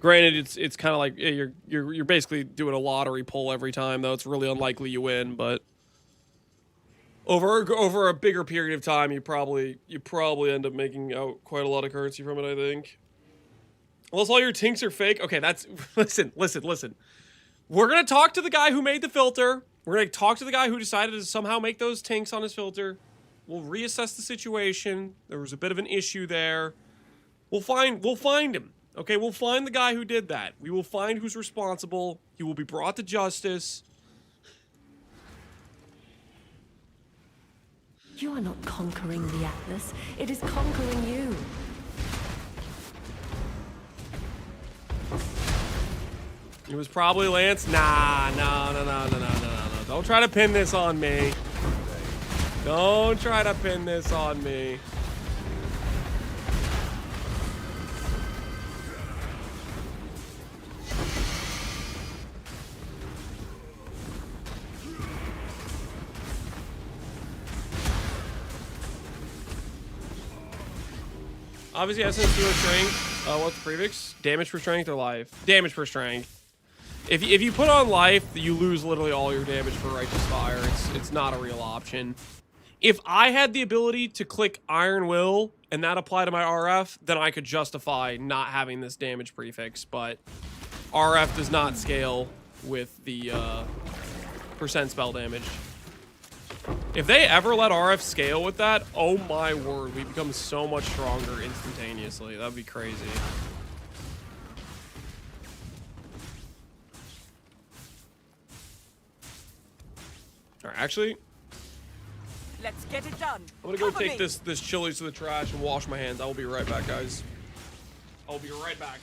Granted, it's kind of like you're basically doing a lottery pull every time, though. It's really unlikely you win, but over a bigger period of time, you probably end up making out quite a lot of currency from it, I think. Unless all your tinks are fake. Okay, that's listen. We're gonna talk to the guy who made the filter. We're gonna talk to the guy who decided to somehow make those tinks on his filter. We'll reassess the situation. There was a bit of an issue there. We'll find him. Okay, we'll find the guy who did that. We will find who's responsible. He will be brought to justice. You are not conquering the Atlas. It is conquering you. It was probably Lance. Nah, no. Don't try to pin this on me. Don't try to pin this on me. Obviously, essence to strength. What's the prefix? Damage per strength or life? Damage per strength. If you put on life, you lose literally all your damage for righteous fire. It's not a real option. If I had the ability to click Iron Will and that apply to my RF, then I could justify not having this damage prefix. But RF does not scale with the percent spell damage. If they ever let RF scale with that, oh my word, we become so much stronger instantaneously. That'd be crazy. All right, actually, Let's get it done. I'm gonna go take this Chili's to the trash and wash my hands. I will be right back, guys. I'll be right back.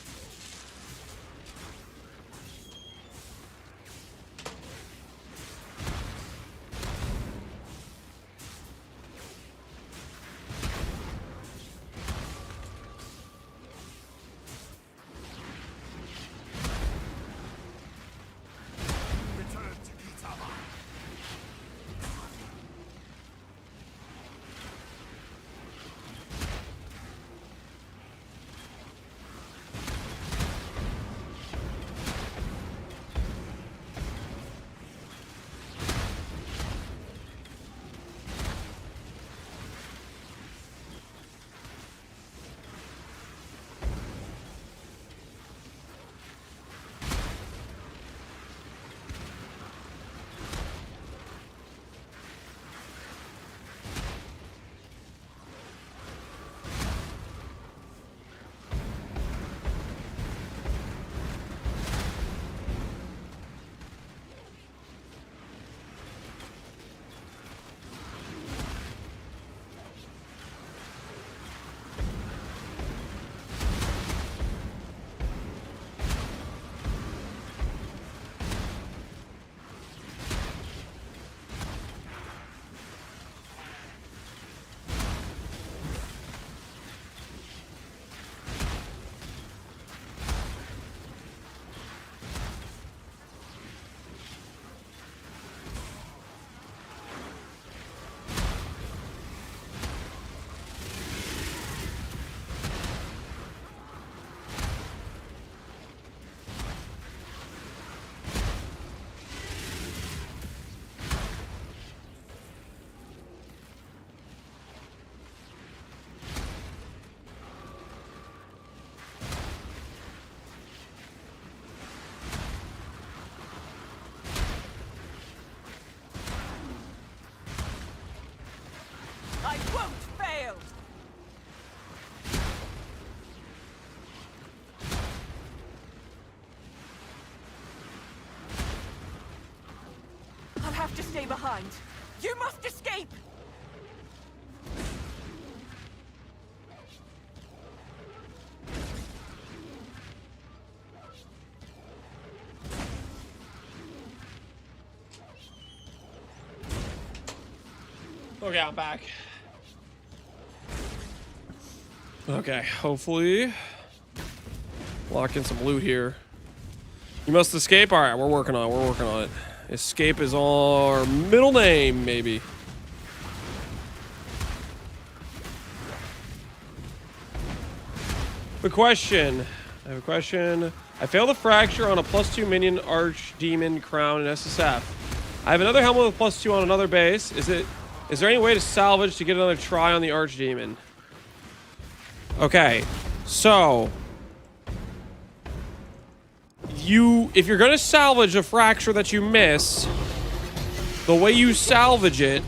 to stay behind. You must escape! Okay, I'm back. Okay, hopefully lock in some loot here. You must escape? Alright, we're working on it. We're working on it. Escape is our middle name, maybe. A question. I have a question. I failed a fracture on a +2 minion archdemon crown in SSF. I have another helmet with +2 on another base. Is there any way to salvage to get another try on the archdemon? Okay, so if you're gonna salvage a fracture that you miss, the way you salvage it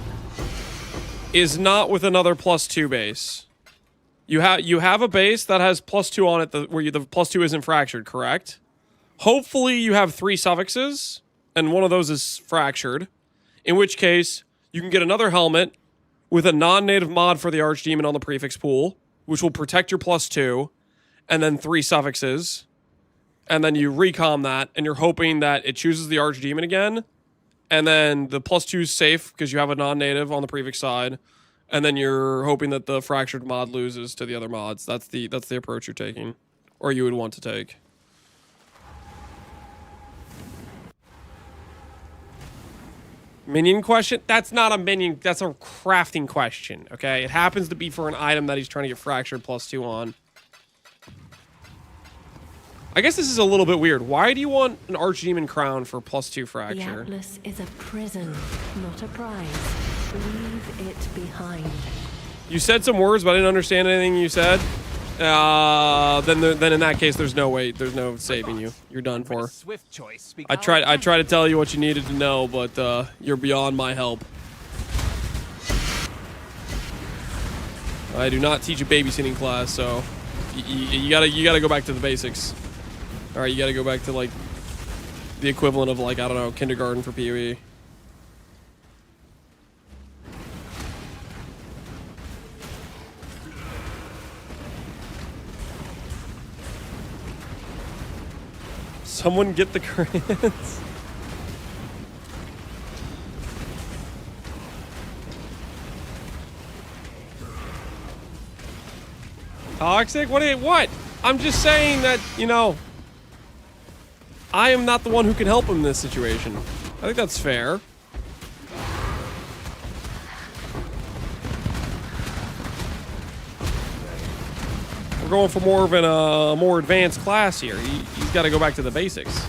is not with another +2 base. You have a base that has +2 on it where the +2 isn't fractured, correct? Hopefully you have 3 suffixes and one of those is fractured, in which case you can get another helmet with a non-native mod for the archdemon on the prefix pool, which will protect your +2, and then 3 suffixes. And then you recom that, and you're hoping that it chooses the archdemon again. And then the +2 is safe because you have a non-native on the prefix side. And then you're hoping that the fractured mod loses to the other mods. That's the approach you're taking, or you would want to take. Minion question? That's not a minion. That's a crafting question, okay? It happens to be for an item that he's trying to get fractured +2 on. I guess this is a little bit weird. Why do you want an archdemon crown for +2 fracture? The Atlas is a prison, not a prize. Leave it behind. You said some words, but I didn't understand anything you said. Then in that case, there's no way. There's no saving you. You're done for. Swift choice. I tried to tell you what you needed to know, but you're beyond my help. I do not teach a babysitting class, so you gotta go back to the basics. All right, you gotta go back to like the equivalent of like, I don't know, kindergarten for PoE. Someone get the crayons. Toxic? What? I'm just saying that, you know, I am not the one who can help him in this situation. I think that's fair. We're going for more of a more advanced class here. He's got to go back to the basics.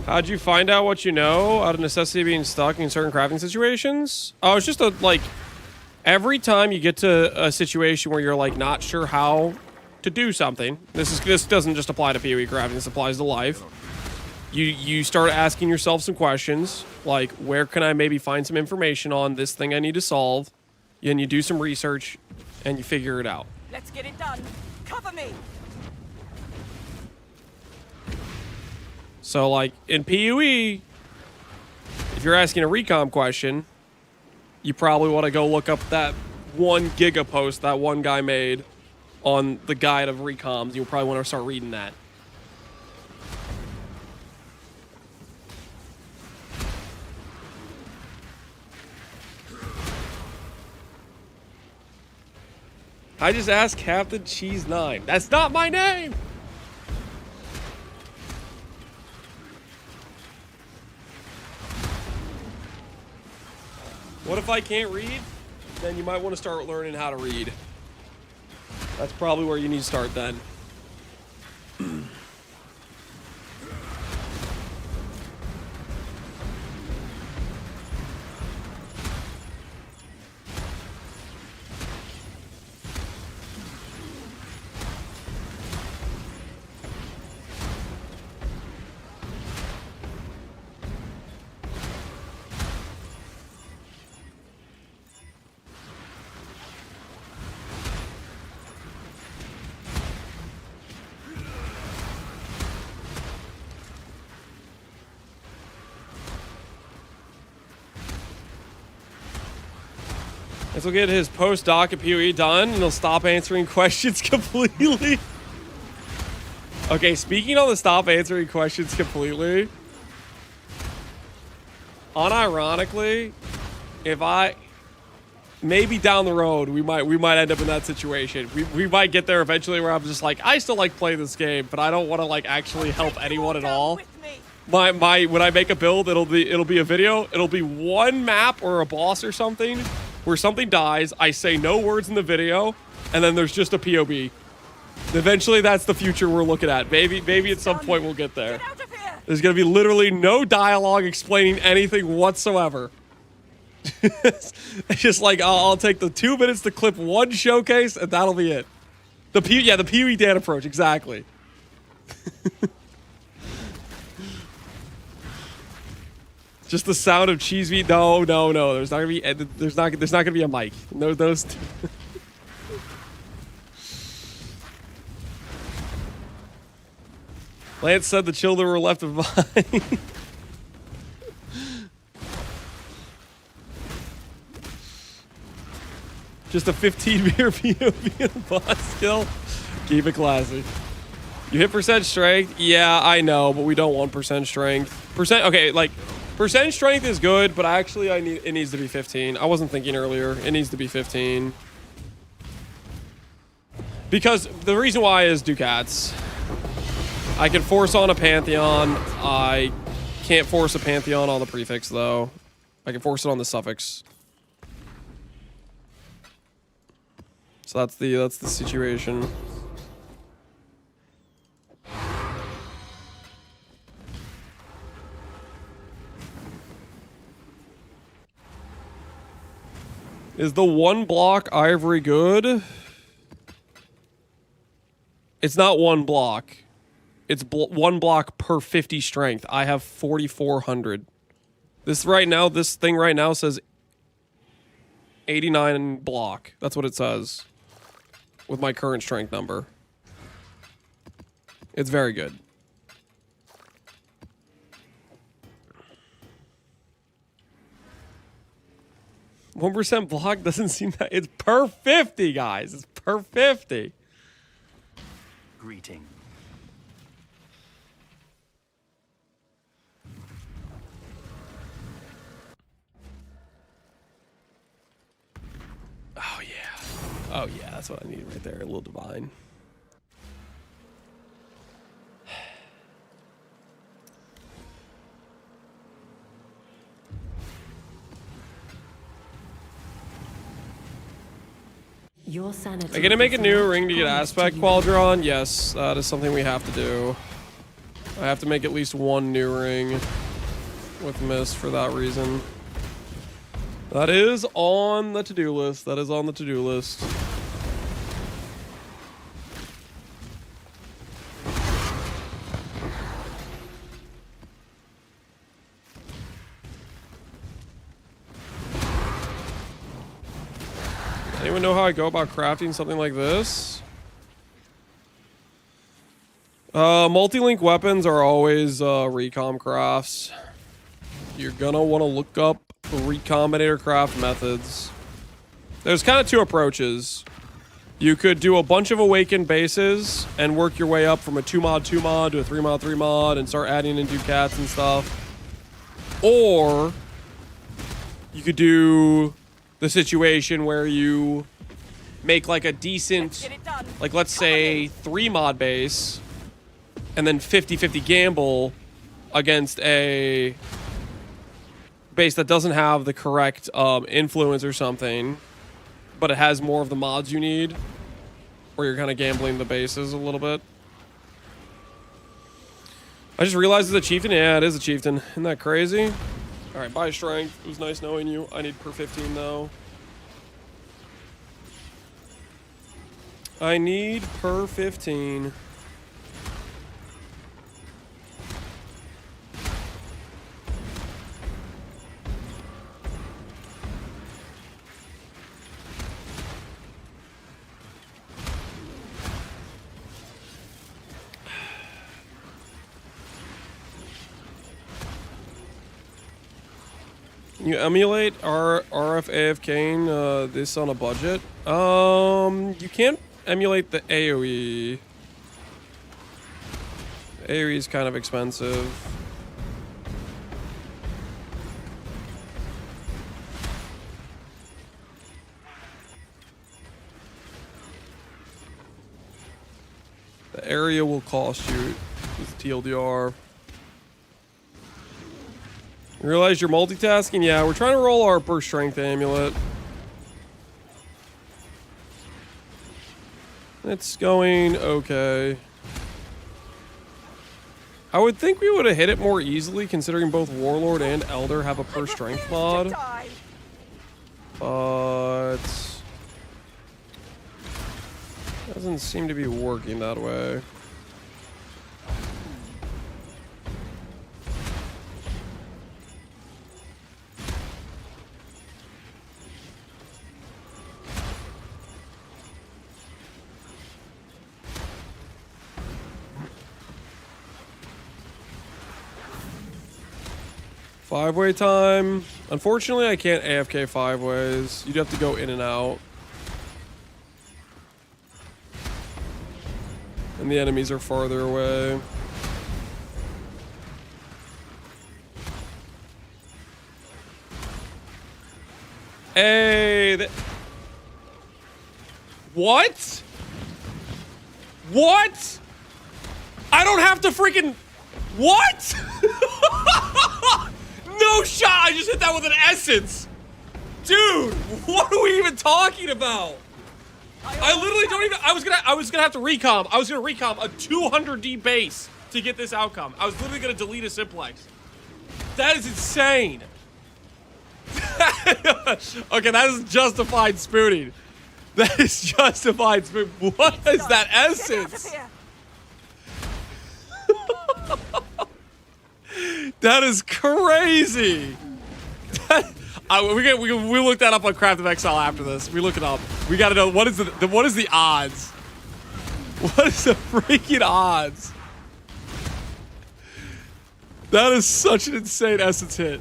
How'd you find out what you know out of necessity of being stuck in certain crafting situations? Oh, it's just like every time you get to a situation where you're like not sure how to do something. This doesn't just apply to PoE crafting. This applies to life. You start asking yourself some questions like, where can I maybe find some information on this thing I need to solve? And you do some research and you figure it out. Let's get it done. Cover me. So, like, in PoE, if you're asking a recom question, you probably want to go look up that one Giga post that one guy made on the guide of recoms. You'll probably want to start reading that. I just asked Captain Cheese 9. That's not my name! What if I can't read? Then you might want to start learning how to read. That's probably where you need to start then. This will get his postdoc at PoE done, and he'll stop answering questions completely. Okay, speaking on the stop answering questions completely, unironically, if I maybe down the road we might end up in that situation. We might get there eventually where I'm just like, I still like playing this game, but I don't want to like actually help anyone at all. When I make a build, it'll be a video. It'll be one map or a boss or something where something dies. I say no words in the video, and then there's just a POV. Eventually, that's the future we're looking at. Maybe at some point we'll get there. There's gonna be literally no dialogue explaining anything whatsoever. It's just like I'll take the 2 minutes to clip one showcase, and that'll be it. The PoE Dan approach, exactly. Just the sound of cheese meat. No. There's not gonna be a mic. No, those two. Lance said the children were left behind. Just a 15-meter POV boss skill. Keep it classy. You hit percent strength? Yeah, I know, but we don't want percent strength. Okay, like, percent strength is good, but actually it needs to be 15. I wasn't thinking earlier. It needs to be 15. Because the reason why is Ducats. I can force on a Pantheon. I can't force a Pantheon on the prefix, though. I can force it on the suffix. So that's the situation. Is the 1 block ivory good? It's not 1 block. It's 1 block per 50 strength. I have 4,400. This thing right now says 89 block. That's what it says. With my current strength number. It's very good. %1 block doesn't seem that. It's per 50, guys. It's per 50. Greeting. Oh, yeah. Oh, yeah. That's what I need right there. A little divine. Your sanity. Are you gonna make a new ring to get aspect Qualdron? Yes, that is something we have to do. I have to make at least 1 new ring with Mist for that reason. That is on the to-do list. That is on the to-do list. Anyone know how I go about crafting something like this? Multi-link weapons are always recom crafts. You're gonna want to look up recombinator craft methods. There's kind of 2 approaches. You could do a bunch of awakened bases and work your way up from a 2-mod 2-mod to a 3-mod 3-mod and start adding in Ducats and stuff. Or you could do the situation where you make like a decent, like let's say 3-mod base and then 50-50 gamble against a base that doesn't have the correct influence or something, but it has more of the mods you need, or you're kind of gambling the bases a little bit. I just realized it's a chieftain. Yeah, it is a chieftain. Isn't that crazy? All right, buy strength. It was nice knowing you. I need per 15 though. I need per 15. You emulate RF this on a budget? You can't emulate the AoE. AoE is kind of expensive. The area will cost you with TLDR. You realize you're multitasking? Yeah, we're trying to roll our burst strength amulet. It's going okay. I would think we would have hit it more easily considering both Warlord and Elder have a per strength mod. But doesn't seem to be working that way. Five-way time. Unfortunately, I can't AFK 5 ways. You'd have to go in and out. And the enemies are farther away. Hey! What? What? I don't have to freaking... What? No shot! I just hit that with an essence! Dude, what are we even talking about? I literally don't even... I was gonna have to recomp. I was gonna recomp a 200D base to get this outcome. I was literally gonna delete a simplex. That is insane. Okay, that is justified spooning. That is justified spooning. What is that essence? That is crazy. We looked that up on Craft of Exile after this. We look it up. We gotta know what is the odds? What is the freaking odds? That is such an insane essence hit.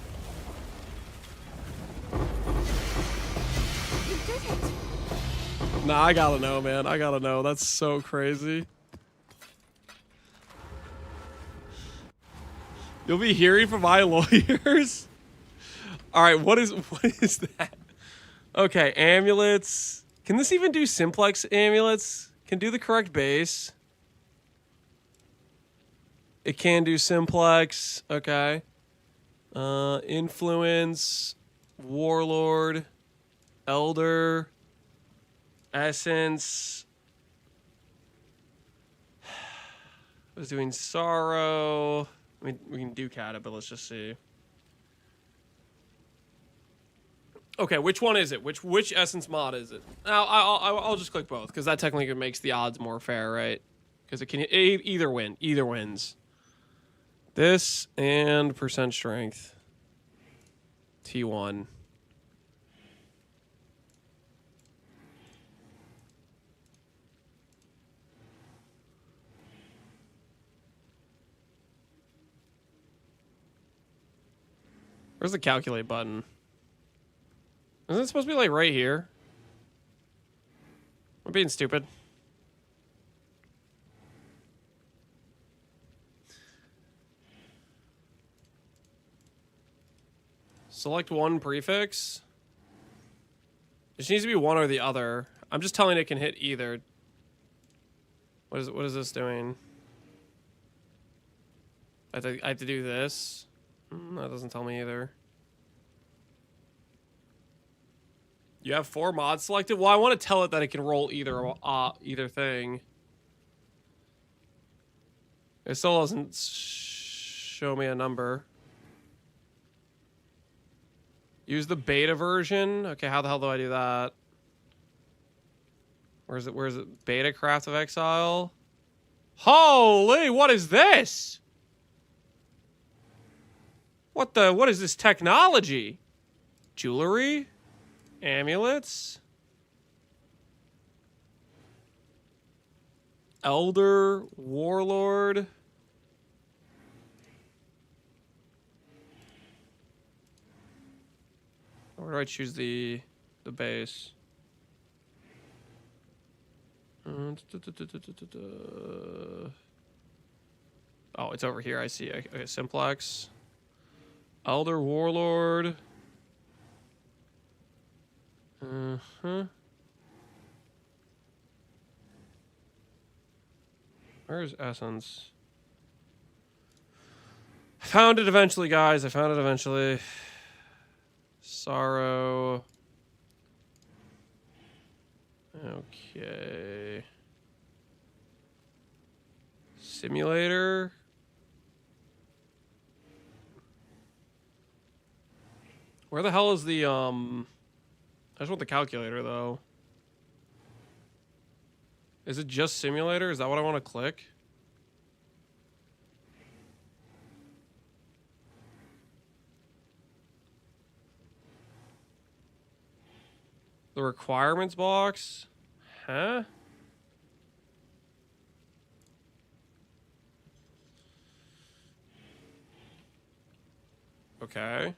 Nah, I gotta know, man. I gotta know. That's so crazy. You'll be hearing from my lawyers. All right, what is that? Okay, amulets. Can this even do simplex amulets? Can do the correct base. It can do simplex. Okay. Influence, Warlord, Elder, Essence. I was doing Sorrow. I mean, we can do Kata, but let's just see. Okay, which one is it? Which essence mod is it? Now, I'll just click both because that technically makes the odds more fair, right? Because it can either win. Either wins. This and percent strength. T1. Where's the calculate button? Isn't it supposed to be like right here? I'm being stupid. Select one prefix. It just needs to be one or the other. I'm just telling it can hit either. What is this doing? I have to do this. That doesn't tell me either. You have 4 mods selected? Well, I want to tell it that it can roll either thing. It still doesn't show me a number. Use the beta version. Okay, how the hell do I do that? Where's it? Beta Craft of Exile? Holy, what is this? What is this technology? Jewelry? Amulets? Elder? Warlord? Where do I choose the base? Oh, it's over here. I see. Okay, Simplex. Elder Warlord. Where's Essence? I found it eventually, guys. I found it eventually. Sorrow. Okay. Simulator. Where the hell is the I just want the calculator though. Is it just simulator? Is that what I want to click? The requirements box? Huh? Okay.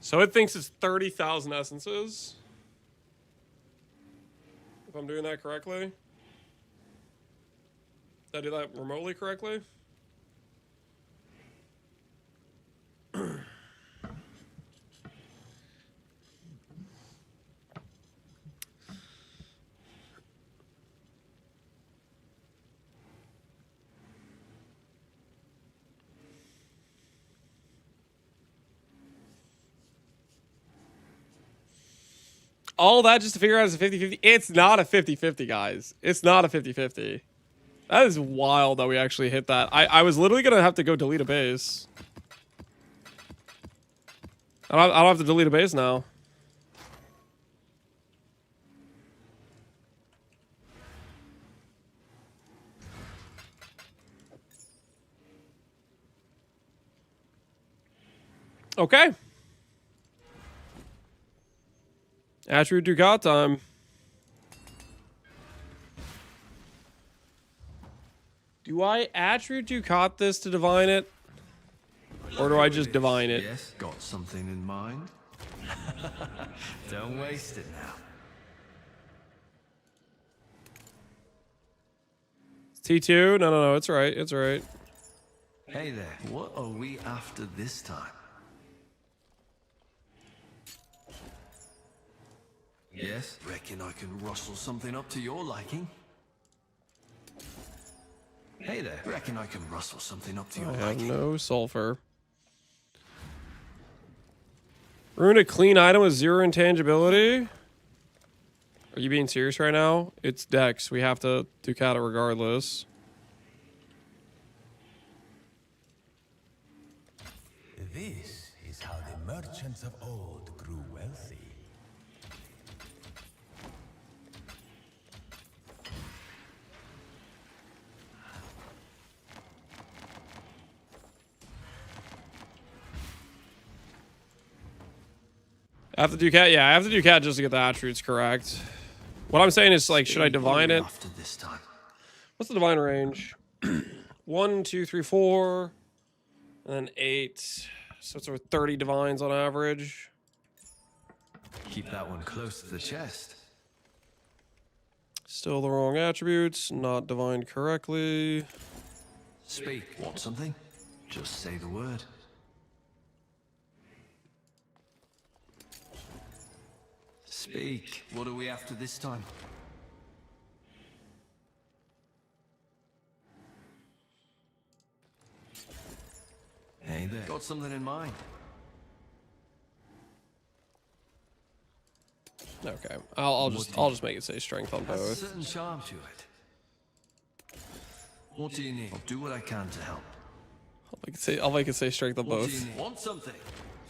So it thinks it's 30,000 essences. If I'm doing that correctly. Did I do that remotely correctly? All that just to figure out it's a 50-50. It's not a 50-50, guys. It's not a 50-50. That is wild that we actually hit that. I was literally going to have to go delete a base. I don't have to delete a base now. Okay. Attribute Ducat time. Do I attribute Ducat this to divine it? Or do I just divine it? Yes, got something in mind. Don't waste it now. T2? No, it's right. It's right. Hey there, what are we after this time? Yes, reckon I can rustle something up to your liking. Hey there, reckon I can rustle something up to your I have liking. no sulfur. Ruin a clean item with 0 intangibility? Are you being serious right now? It's Dex. We have to Ducat it regardless. This is how the merchants of old grew wealthy. I have to Ducat? Yeah, I have to Ducat just to get the attributes correct. What I'm saying is, like, should I divine it? After this time. What's the divine range? 1, 2, 3, 4, and then 8. So it's over 30 divines on average. Keep that one close to the chest. Still the wrong attributes, not divined correctly. Speak. Want something? Just say the word. Speak. What are we after this time? Hey there. Got something in mind? Okay, I'll just make it say strength on Has a both. certain charm to it. What do you need? I'll do what I can to help. I'll make it say strength on What do both. you need? Want something?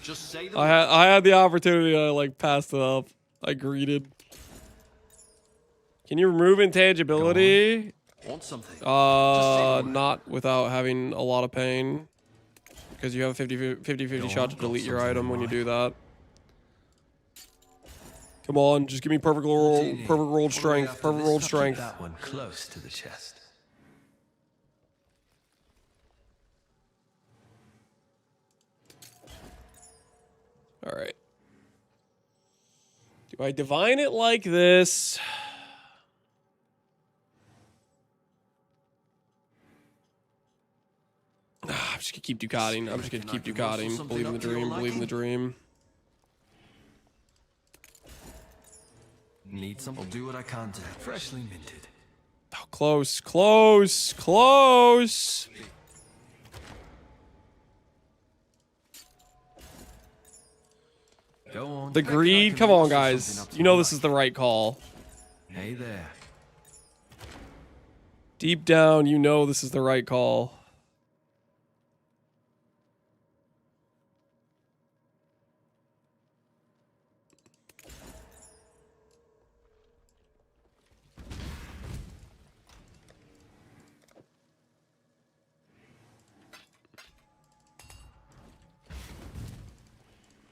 Just say the I had the opportunity. I like passed it up. I greeted. Can you remove intangibility? Want something? Not without having a lot of pain. because you have a 50-50 shot to delete your item when you do that. Come on, just give me perfect rolled strength. Perfect rolled strength. That one close to the chest. All right. Do I divine it like this? I'm just gonna keep Ducating. I'm just gonna keep Ducating. Believe in the dream. Believe in the dream. Need some? I'll do what I can to help. Freshly minted. Oh, close, close, close. Go on. The greed. Come on, guys. You know this is the right call. Hey there. Deep down, you know this is the right call.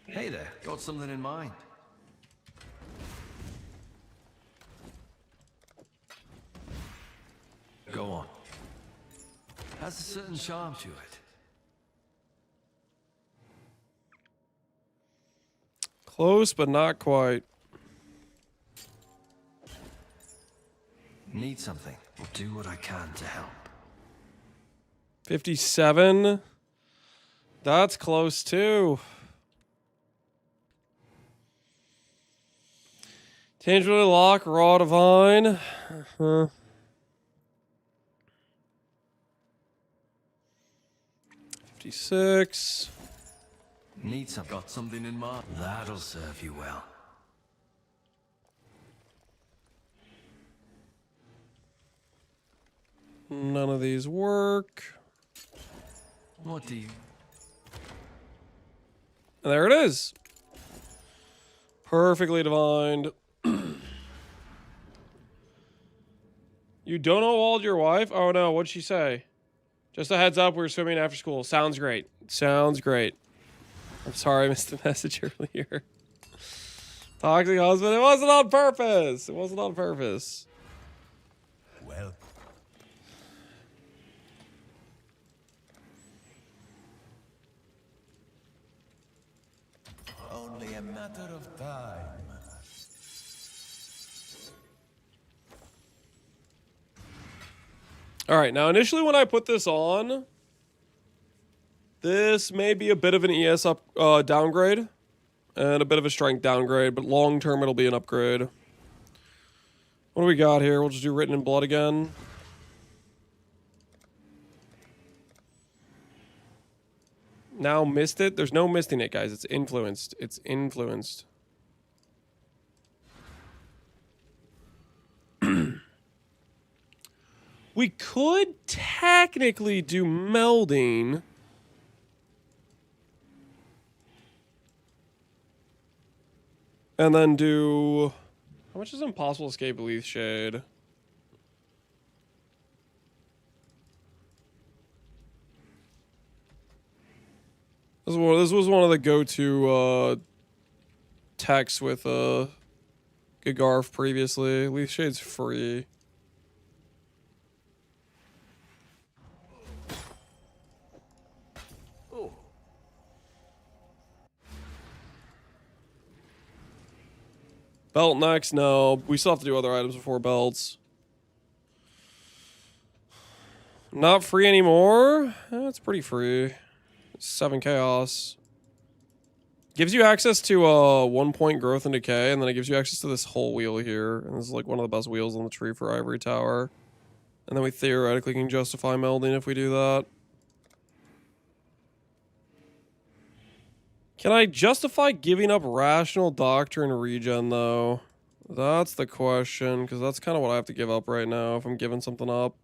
Hey there. Got something in mind? Go on. Has a certain charm to it. Close, but not quite. Need something. I'll do what I can to help. 57. That's close too. Tangibly lock, raw divine. 56. Need some. Got something in mind. That'll serve you well. None of these work. What do you? And there it is. Perfectly divined. You don't know your wife? Oh no, what'd she say? Just a heads up, we're swimming after school. Sounds great. Sounds great. I'm sorry I missed the message earlier. Toxic husband, it wasn't on purpose. It wasn't on purpose. Well. Only a matter of time. All right, now initially when I put this on, this may be a bit of an ES downgrade and a bit of a strength downgrade, but long term it'll be an upgrade. What do we got here? We'll just do Written in Blood again. Now missed it. There's no misting it, guys. It's influenced. It's influenced. We could technically do melding. And then do... How much is Impossible Escape Leaf Shade? This was one of the go-to techs with GiGarf previously. Leaf Shade's free. Belt next? No. We still have to do other items before belts. Not free anymore? That's pretty free. 7 chaos. Gives you access to 1 point growth and decay, and then it gives you access to this whole wheel here. And this is like one of the best wheels on the tree for Ivory Tower. And then we theoretically can justify melding if we do that. Can I justify giving up Rational Doctrine regen, though? That's the question, because that's kind of what I have to give up right now if I'm giving something up.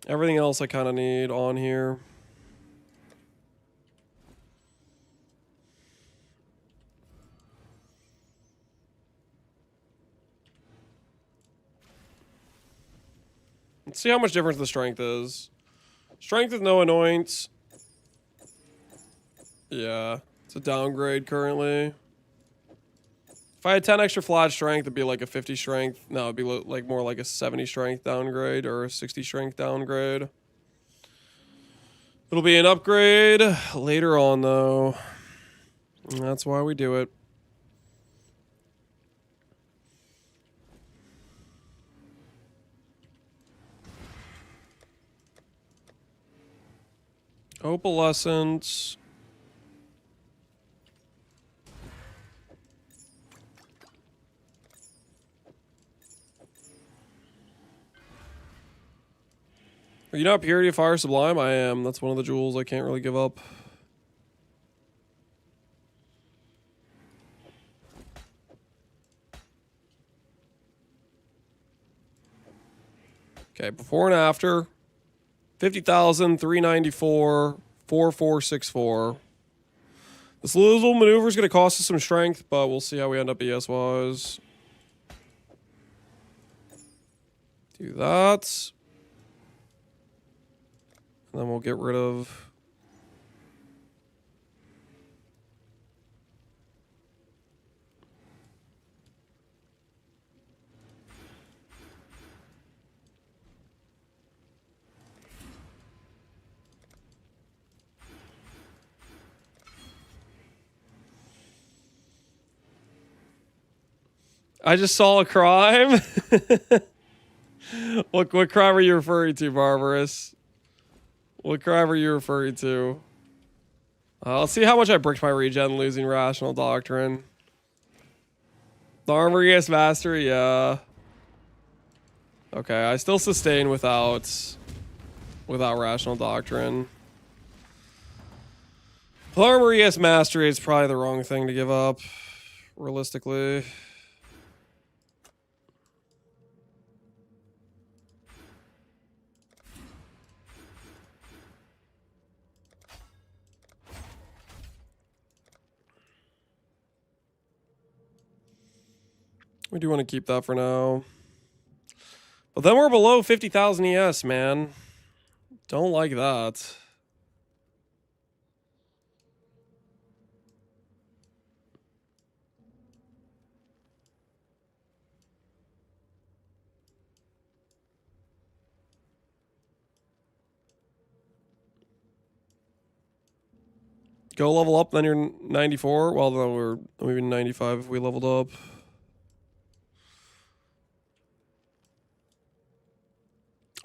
Everything else I kind of need on here. Let's see how much difference the strength is. Strength with no annoyance. Yeah, it's a downgrade currently. If I had 10 extra flat strength, it'd be like a 50 strength. No, it'd be like more like a 70 strength downgrade or a 60 strength downgrade. It'll be an upgrade later on, though. And that's why we do it. Opalescence. Are you not Purity of Fire Sublime? I am. That's one of the jewels I can't really give up. Okay, before and after. 50,000, 394, 4464. This little maneuver is going to cost us some strength, but we'll see how we end up ES-wise. Do that. And then we'll get rid of... I just saw a crime. What crime are you referring to, Barbarous? What crime are you referring to? Let's see how much I bricked my regen losing Rational Doctrine. The Armor ES Mastery, yeah. Okay, I still sustain without Rational Doctrine. The Armor ES Mastery is probably the wrong thing to give up, realistically. We do want to keep that for now. But then we're below 50,000 ES, man. Don't like that. Go level up, then you're 94. Well, then we're maybe 95 if we leveled up.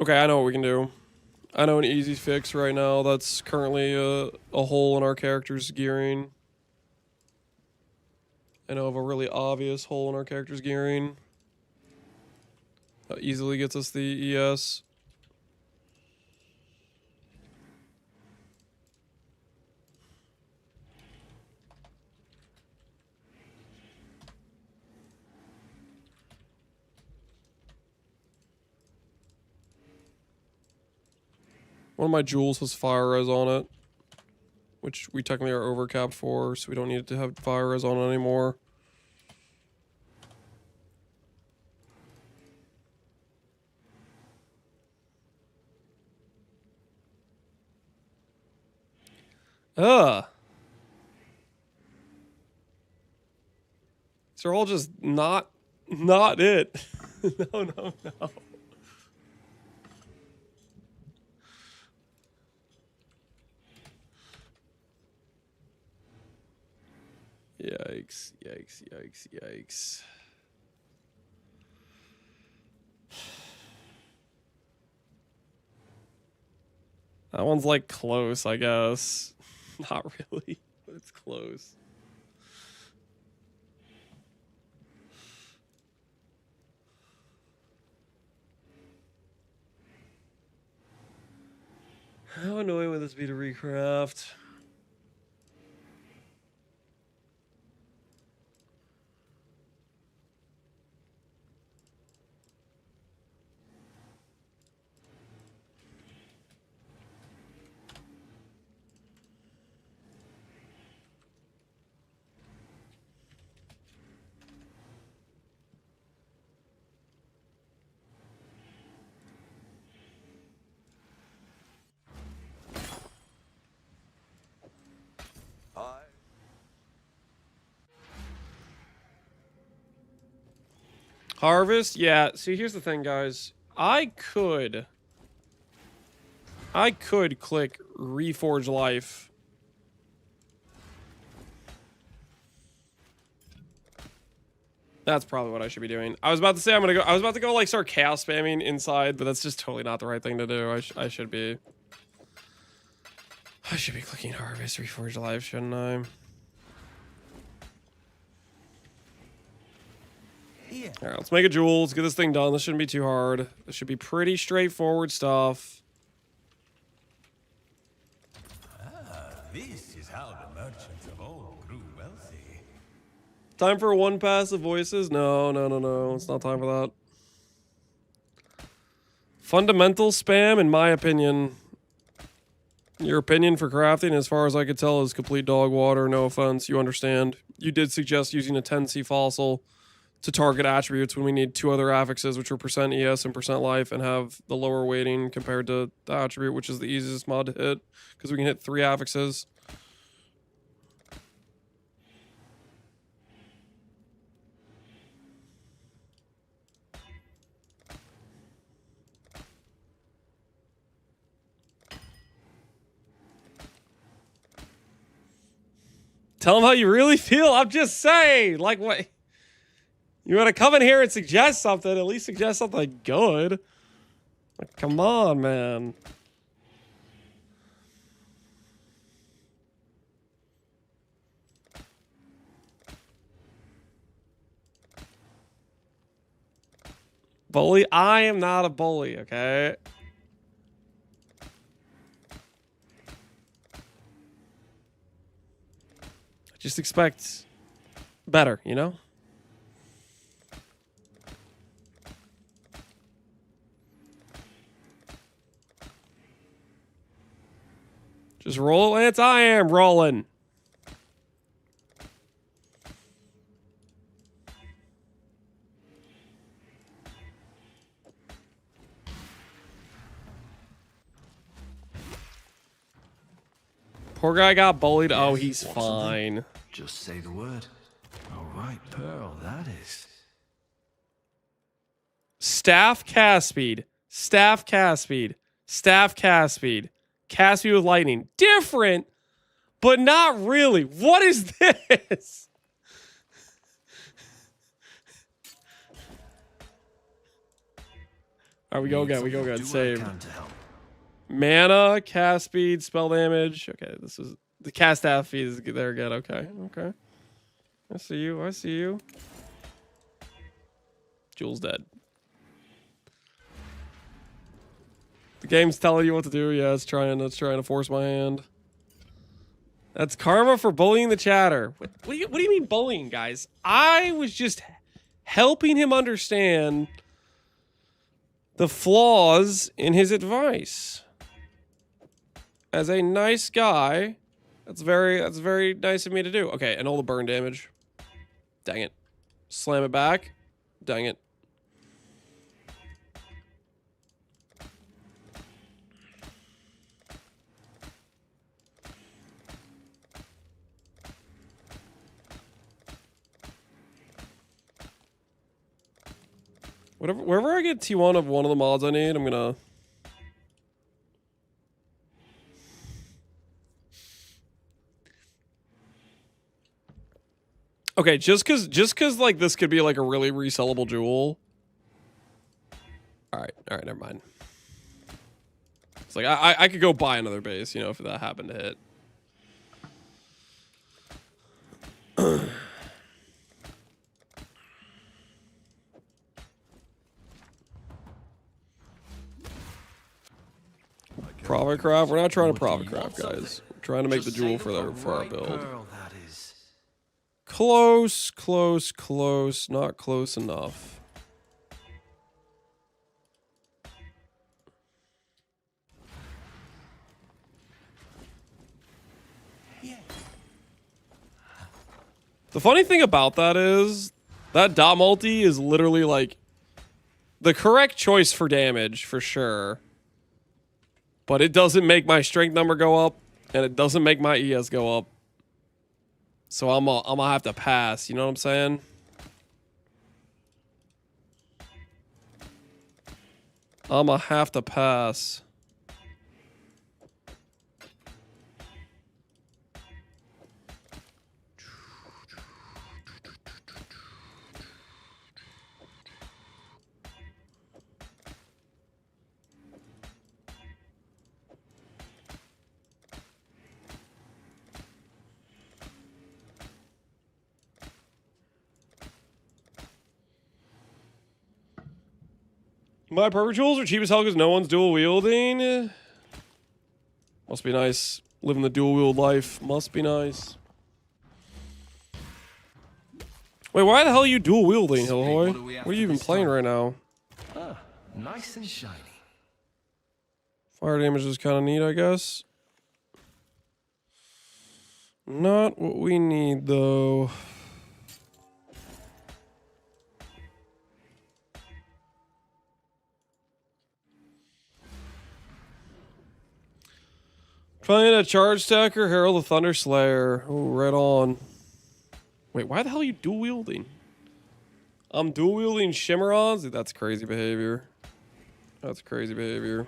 Okay, I know what we can do. I know an easy fix right now that's currently a hole in our character's gearing. I know of a really obvious hole in our character's gearing. That easily gets us the ES. One of my jewels has fire res on it, which we technically are overcapped for, so we don't need to have fire res on it anymore. Ugh. These are all just not it. No. Yikes. That one's like close, I guess. Not really, but it's close. How annoying would this be to recraft? Harvest? Yeah, see, here's the thing, guys. I could click Reforge Life. That's probably what I should be doing. I was about to say I was about to go like start chaos spamming inside, but that's just totally not the right thing to do. I should be clicking Harvest, Reforge Life, shouldn't I? Alright, let's make a jewel. Let's get this thing done. This shouldn't be too hard. This should be pretty straightforward stuff. This is how the merchants of old grew wealthy. Time for one pass of voices? No. It's not time for that. Fundamental spam, in my opinion. Your opinion for crafting, as far as I could tell, is complete dog water. No offense, you understand. You did suggest using a 10C fossil to target attributes when we need 2 other affixes, which are percent ES and percent life, and have the lower weighting compared to the attribute, which is the easiest mod to hit, because we can hit 3 affixes. Tell them how you really feel. I'm just saying. Like, what? You want to come in here and suggest something, at least suggest something good. Like, come on, man. Bully? I am not a bully, okay? Just expect better, you know? Just roll, Lance. I am rolling. Poor guy got bullied. Oh, he's fine. Just say the word. All right, Pearl, that is. Staff cast speed. Staff cast speed. Staff cast speed. Cast speed with lightning. Different, but not really. What is this? All right, we go again. We go again. Save. Mana, cast speed, spell damage. Okay, this is the cast staff speed is there again. Okay, okay. I see you. I see you. Jewel's dead. The game's telling you what to do. Yeah, it's trying to force my hand. That's karma for bullying the chatter. What do you mean bullying, guys? I was just helping him understand the flaws in his advice. As a nice guy, that's very nice of me to do. Okay, and all the burn damage. Dang it. Slam it back. Dang it. Wherever I get T1 of one of the mods I need, I'm gonna... Okay, just cause like this could be like a really resellable jewel. Alright, never mind. It's like I could go buy another base, you know, if that happened to hit. Profit craft? We're not trying to profit craft, guys. We're trying to make the jewel for our build. Close, close, close. Not close enough. The funny thing about that is that dot multi is literally like the correct choice for damage for sure. But it doesn't make my strength number go up, and it doesn't make my ES go up. So I'm gonna have to pass, you know what I'm saying? I'ma have to pass. My perfect tools are cheap as hell because no one's dual wielding. Must be nice. Living the dual wield life. Must be nice. Wait, why the hell are you dual wielding, Hillhoy? What are you even playing right now? Ah, nice and shiny. Fire damage is kind of neat, I guess. Not what we need, though. Playing a Charge Stacker, Herald the Thunder Slayer. Oh, right on. Wait, why the hell are you dual wielding? I'm dual wielding Shimmerons? Dude, that's crazy behavior. That's crazy behavior.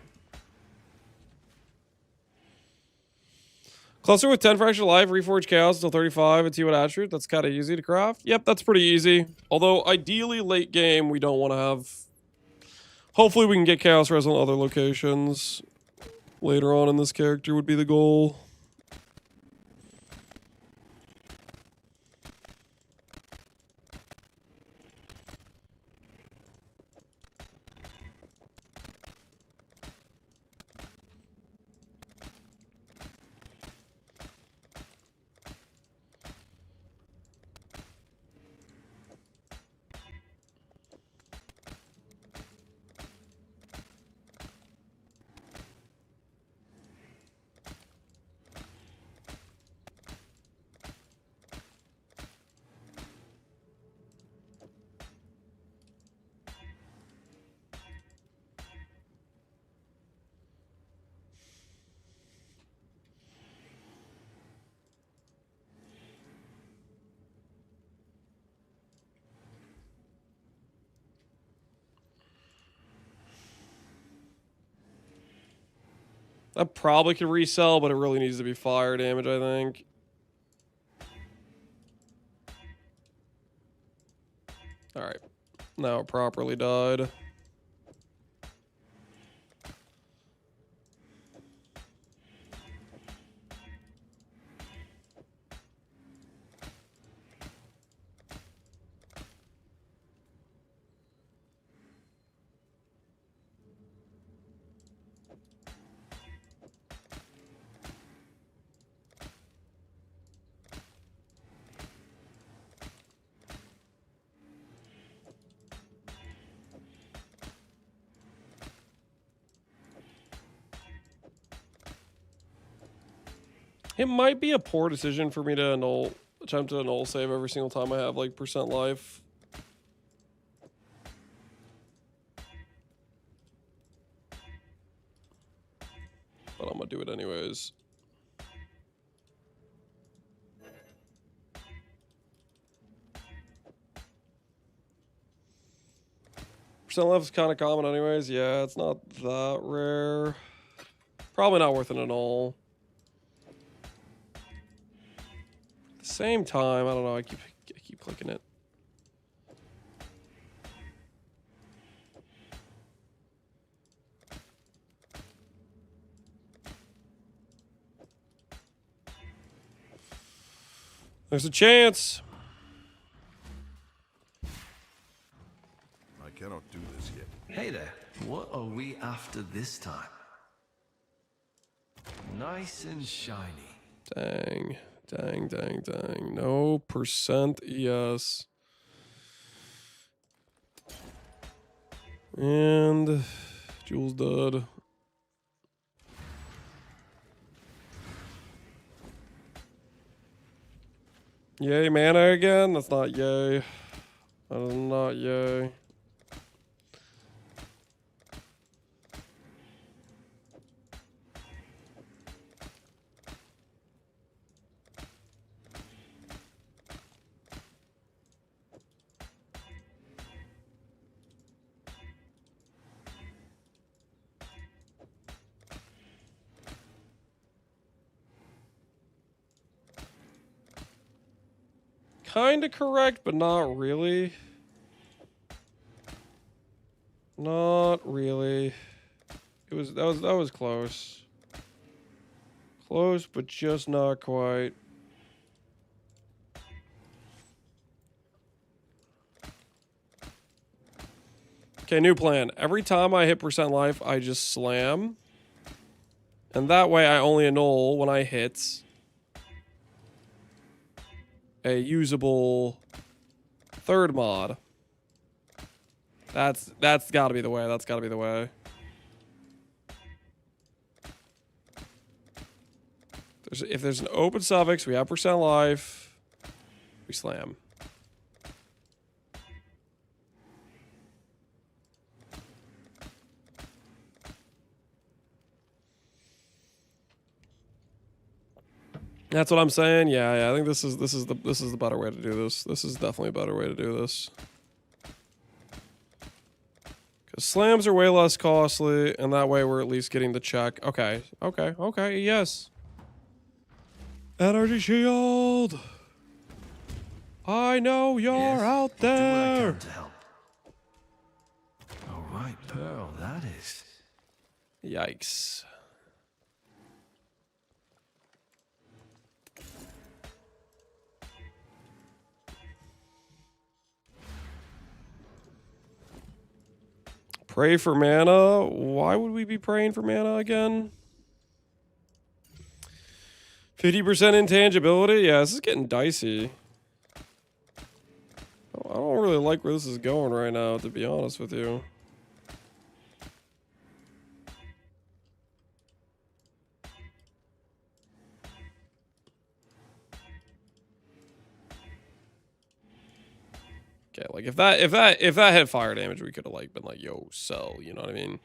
Cluster with 10 fracture life, reforge chaos until 35 and see what attribute. That's kind of easy to craft. Yep, that's pretty easy. Although, ideally, late game, we don't want to have... Hopefully, we can get chaos res on other locations. Later on in this character would be the goal. That probably could resell, but it really needs to be fire damage, I think. Alright. Now it properly died. It might be a poor decision for me to attempt to null save every single time I have like percent life. But I'm gonna do it anyways. Percent life is kind of common anyways. Yeah, it's not that rare. Probably not worth it at all. At the same time, I don't know. I keep clicking it. There's a chance. I cannot do this yet. Hey there, what are we after this time? Nice and shiny. Dang. Dang, dang, dang. No percent ES. And Jules dead. Yay, mana again? That's not yay. That is not yay. kind of correct, but not really. Not really. That was close. Close, but just not quite. Okay, new plan. Every time I hit percent life, I just slam. And that way I only annul when I hit a usable third mod. That's gotta be the way. That's gotta be the way. If there's an open suffix, we have percent life, we slam. That's what I'm saying. Yeah. I think this is the better way to do this. This is definitely a better way to do this. Because slams are way less costly, and that way we're at least getting the check. Okay. Yes. Energy shield. I know you're out there. Do what I can to help. All right, Pearl. That is. Yikes. Pray for mana? Why would we be praying for mana again? 50% intangibility? Yeah, this is getting dicey. I don't really like where this is going right now, to be honest with you. Okay, like if that had fire damage, we could have like been like, yo, sell, you know what I mean?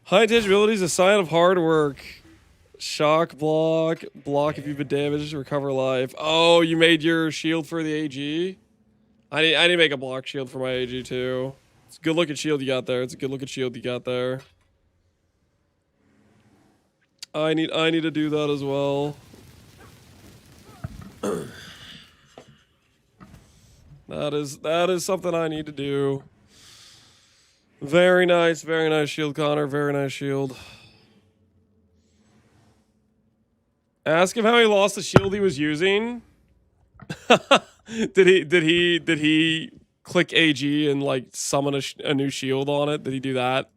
High intangibility is a sign of hard work. Shock block if you've been damaged, recover life. Oh, you made your shield for the AG? I need to make a block shield for my AG too. It's a good looking shield you got there. I need to do that as well. That is something I need to do. Very nice shield, Connor. Very nice shield. Ask him how he lost the shield he was using. Did he click AG and like summon a new shield on it? Did he do that?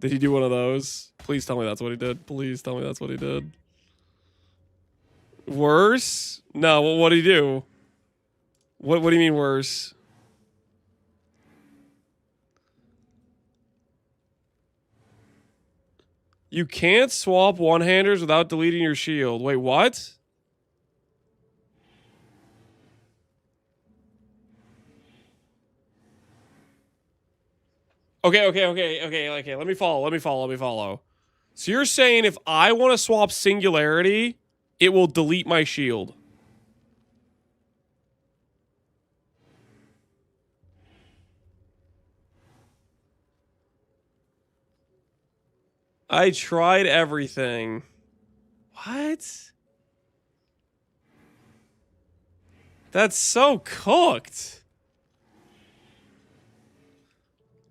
Did he do one of those? Please tell me that's what he did. Please tell me that's what he did. Worse? No, well, what did he do? What do you mean worse? You can't swap one-handers without deleting your shield. Wait, what? Okay. Let me follow. So you're saying if I want to swap Singularity, it will delete my shield. I tried everything. What? That's so cooked.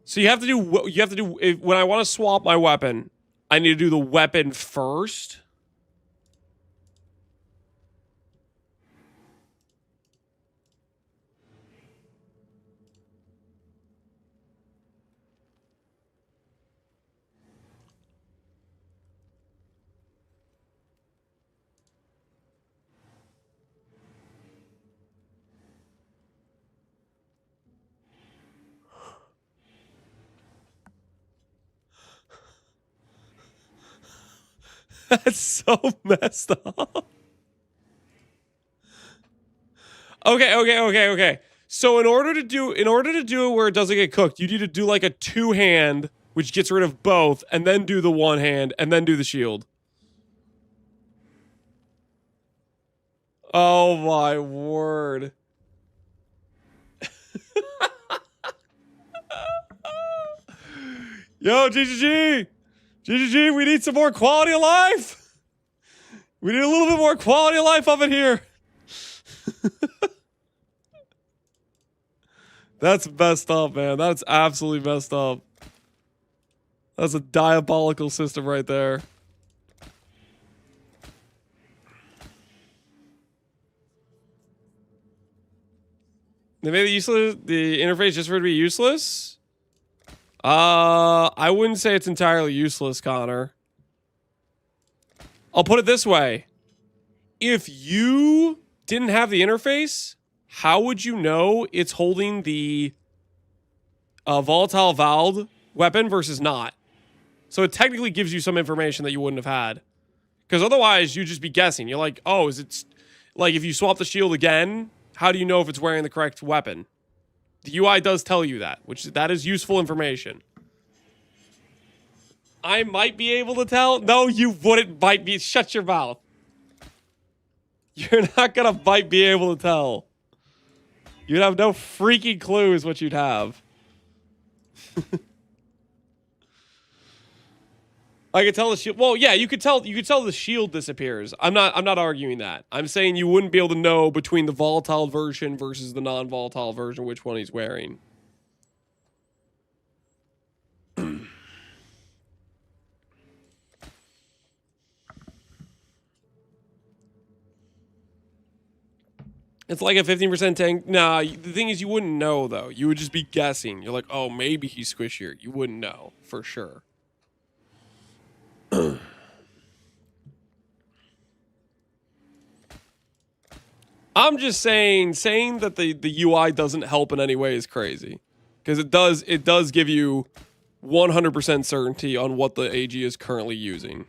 So you have to do when I want to swap my weapon, I need to do the weapon first. That's so messed up. Okay. So in order to do it where it doesn't get cooked, you need to do like a two-hand, which gets rid of both, and then do the one hand, and then do the shield. Oh my word. Yo, GGG! GGG, we need some more quality of life! We need a little bit more quality of life up in here. That's messed up, man. That's absolutely messed up. That's a diabolical system right there. They made it useless. The interface just for it to be useless. I wouldn't say it's entirely useless, Connor. I'll put it this way: if you didn't have the interface, how would you know it's holding the volatile valve weapon versus not? So it technically gives you some information that you wouldn't have had, because otherwise you'd just be guessing. You're like, oh, is it like if you swap the shield again? How do you know if it's wearing the correct weapon? The UI does tell you that, that is useful information. I might be able to tell. No, you wouldn't bite me. Shut your mouth. You're not gonna be able to tell. You'd have no freaking clue is what you'd have. I could tell the shield. Well, yeah, you could tell the shield disappears. I'm not arguing that. I'm saying you wouldn't be able to know between the volatile version versus the non-volatile version which one he's wearing. It's like a 15% tank. Nah, the thing is you wouldn't know though. You would just be guessing. You're like, oh, maybe he's squishier. You wouldn't know for sure. I'm just saying that the UI doesn't help in any way is crazy, because it does give you 100% certainty on what the AG is currently using.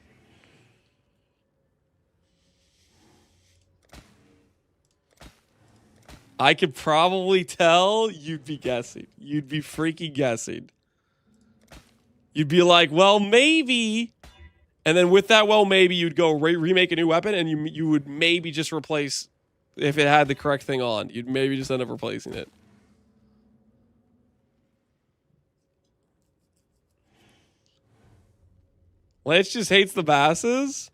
I could probably tell. You'd be guessing. You'd be freaking guessing. You'd be like, well, maybe. And then with that, well, maybe you'd go remake a new weapon, and you would maybe just replace, if it had the correct thing on, you'd maybe just end up replacing it. Lance just hates the masses?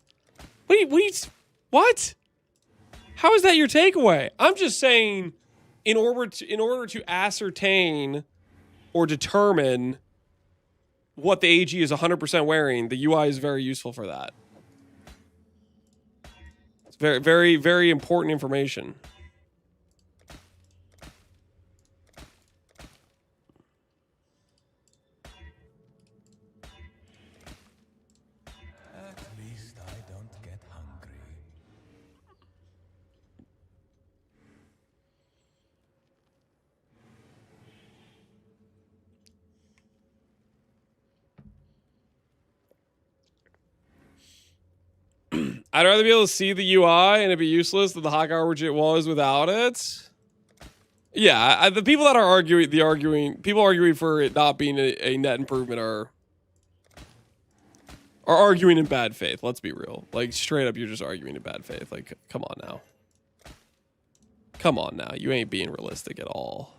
What? How is that your takeaway? I'm just saying, in order to ascertain or determine what the AG is 100% wearing, the UI is very useful for that. It's very, very, very important information. At least I don't get hungry. I'd rather be able to see the UI and it'd be useless than the hot garbage it was without it. Yeah, the people that are arguing for it not being a net improvement are arguing in bad faith. Let's be real. Like, straight up, you're just arguing in bad faith. Like, come on now. Come on now. You ain't being realistic at all.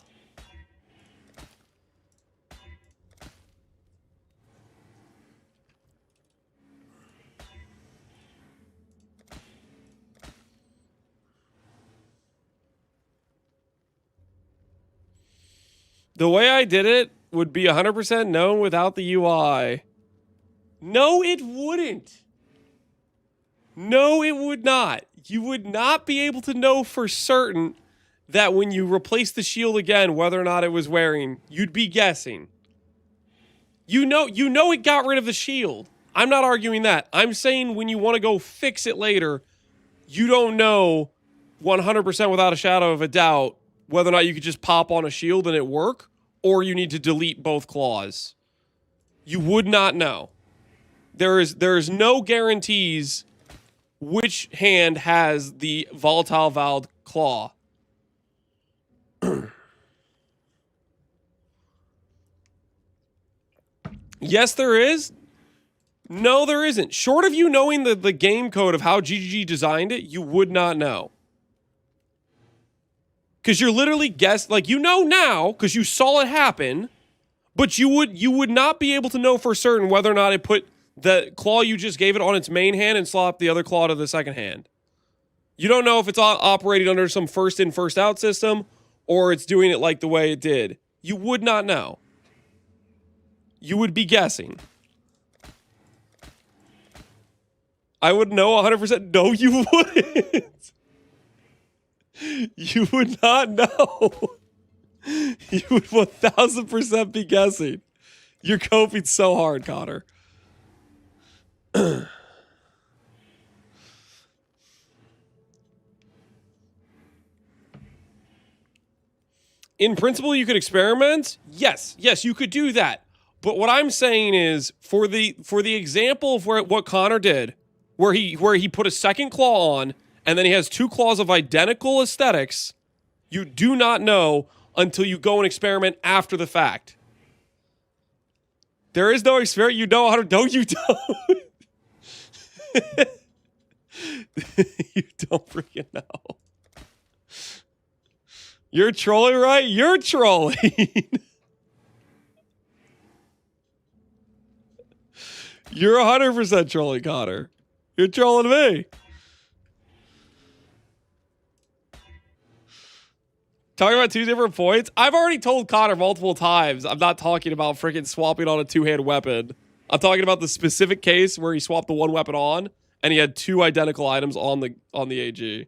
The way I did it would be 100% known without the UI. No, it wouldn't. No, it would not. You would not be able to know for certain that when you replace the shield again, whether or not it was wearing, you'd be guessing. You know it got rid of the shield. I'm not arguing that. I'm saying when you want to go fix it later, you don't know 100% without a shadow of a doubt whether or not you could just pop on a shield and it work, or you need to delete both claws. You would not know. There is no guarantees which hand has the volatile valve claw. Yes, there is. No, there isn't. Short of you knowing the game code of how GGG designed it, you would not know. Because you're literally like, you know now, because you saw it happen, But you would not be able to know for certain whether or not it put the claw you just gave it on its main hand and swapped the other claw to the second hand. You don't know if it's operating under some first in, first out system, or it's doing it like the way it did. You would not know. You would be guessing. I would know 100%. No, you wouldn't. You would not know. You would 1000% be guessing. You're coping so hard, Connor. In principle, you could experiment. Yes, you could do that. But what I'm saying is, for the example of what Connor did, where he put a second claw on, and then he has two claws of identical aesthetics, you do not know until you go and experiment after the fact. There is no experiment. You know how to. No, you don't. You don't freaking know. You're trolling, right? You're trolling. You're 100% trolling, Connor. You're trolling me. Talking about two different points? I've already told Connor multiple times I'm not talking about freaking swapping on a two-hand weapon. I'm talking about the specific case where he swapped the one weapon on and he had two identical items on the AG.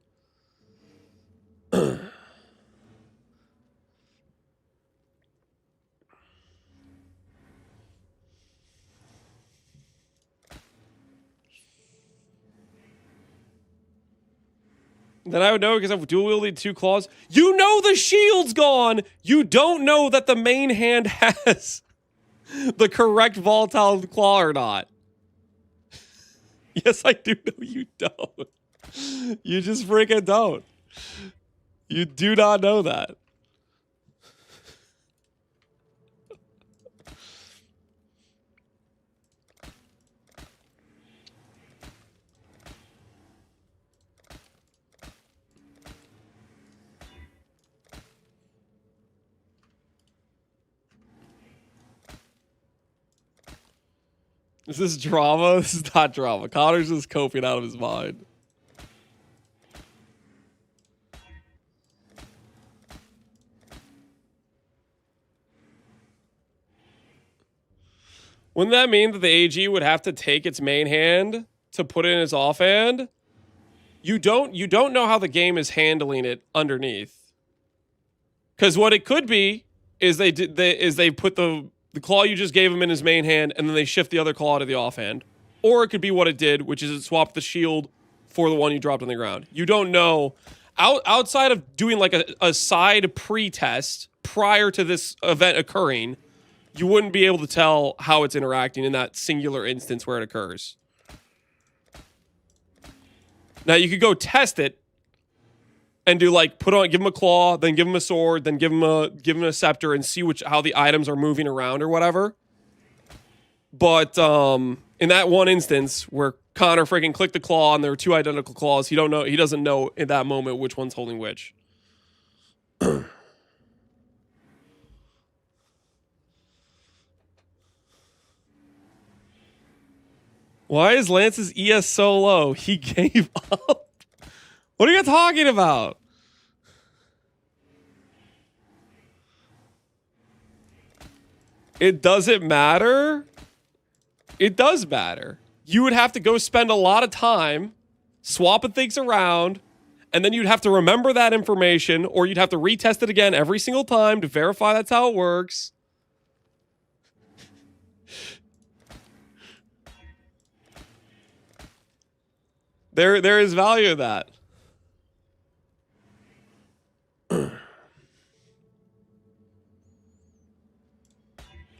Then I would know because I've dual wielding two claws. You know the shield's gone. You don't know that the main hand has the correct volatile claw or not. Yes, I do know you don't. You just freaking don't. You do not know that. Is this drama? This is not drama. Connor's just coping out of his mind. Wouldn't that mean that the AG would have to take its main hand to put it in its offhand? You don't know how the game is handling it underneath. Because what it could be is they put the claw you just gave him in his main hand, and then they shift the other claw to the offhand. Or it could be what it did, which is it swapped the shield for the one you dropped on the ground. You don't know. Outside of doing like a side pre-test prior to this event occurring, you wouldn't be able to tell how it's interacting in that singular instance where it occurs. Now, you could go test it and do like give him a claw, then give him a sword, then give him a scepter, and see how the items are moving around or whatever. But in that one instance where Connor freaking clicked the claw and there were two identical claws, he doesn't know in that moment which one's holding which. Why is Lance's ES so low? He gave up. What are you talking about? It doesn't matter. It does matter. You would have to go spend a lot of time swapping things around, and then you'd have to remember that information, or you'd have to retest it again every single time to verify that's how it works. There is value in that.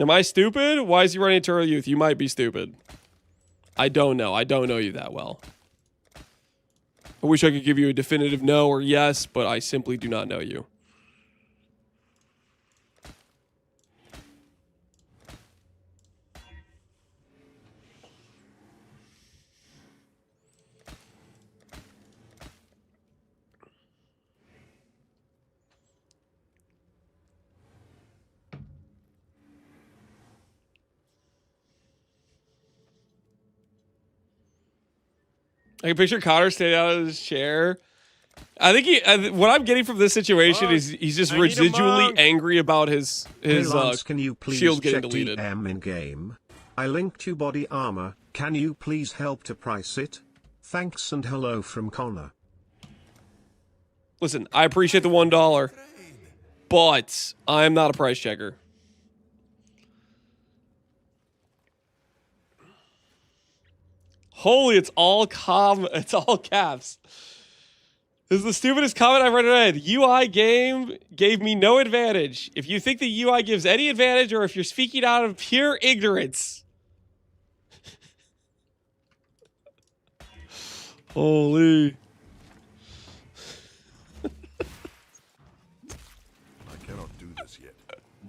Am I stupid? Why is he running Eternal Youth? You might be stupid. I don't know. I don't know you that well. I wish I could give you a definitive no or yes, but I simply do not know you. I can picture Connor standing out of his chair. I think what I'm getting from this situation is he's just residually angry about his Hey Lance, can you please shield getting check deleted. DM in game? I linked you body armor. Can you please help to price it? Thanks and hello from Connor. Listen, I appreciate the $1, but I'm not a price checker. Holy, it's all caps. This is the stupidest comment I've ever read. UI game gave me no advantage. If you think the UI gives any advantage or if you're speaking out of pure ignorance. Holy. I cannot do this yet.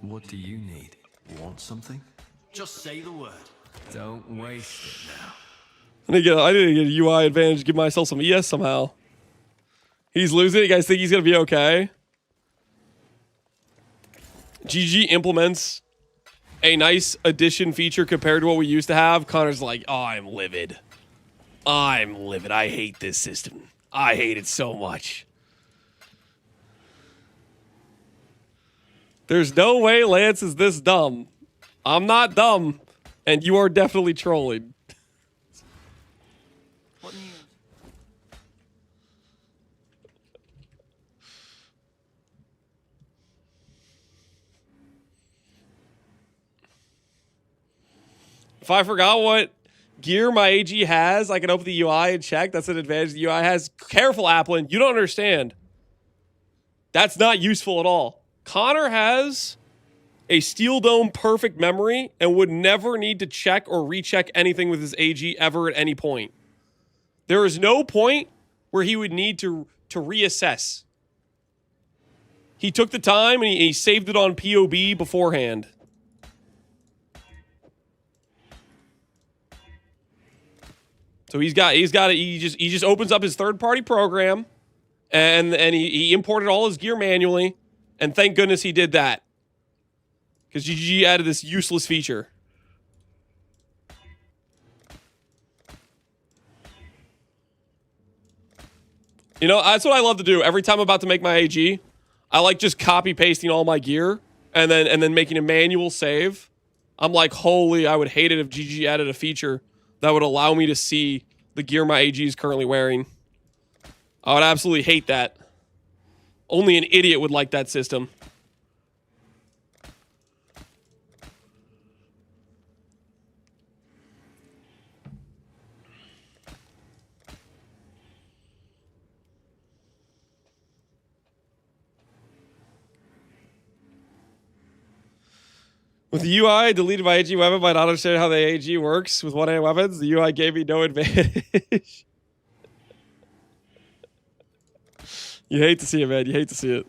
What do you need? Want something? Just say the word. Don't waste it now. I need to get a UI advantage, give myself some ES somehow. He's losing. You guys think he's going to be okay? GG implements a nice addition feature compared to what we used to have. Connor's like, oh, I'm livid. I'm livid. I hate this system. I hate it so much. There's no way Lance is this dumb. I'm not dumb, and you are definitely trolling. What news? If I forgot what gear my AG has, I can open the UI and check. That's an advantage the UI has. Careful, Applin. You don't understand. That's not useful at all. Connor has a Steel Dome perfect memory and would never need to check or recheck anything with his AG ever at any point. There is no point where he would need to reassess. He took the time and he saved it on POB beforehand. So he just opens up his third-party program and he imported all his gear manually, and thank goodness he did that. Because GG added this useless feature. You know, that's what I love to do. Every time I'm about to make my AG, I like just copy pasting all my gear and then making a manual save. I'm like, holy, I would hate it if GG added a feature that would allow me to see the gear my AG is currently wearing. I would absolutely hate that. Only an idiot would like that system. With the UI deleted my AG weapon might not understand how the AG works with 1A weapons. The UI gave me no advantage. You hate to see it, man. You hate to see it.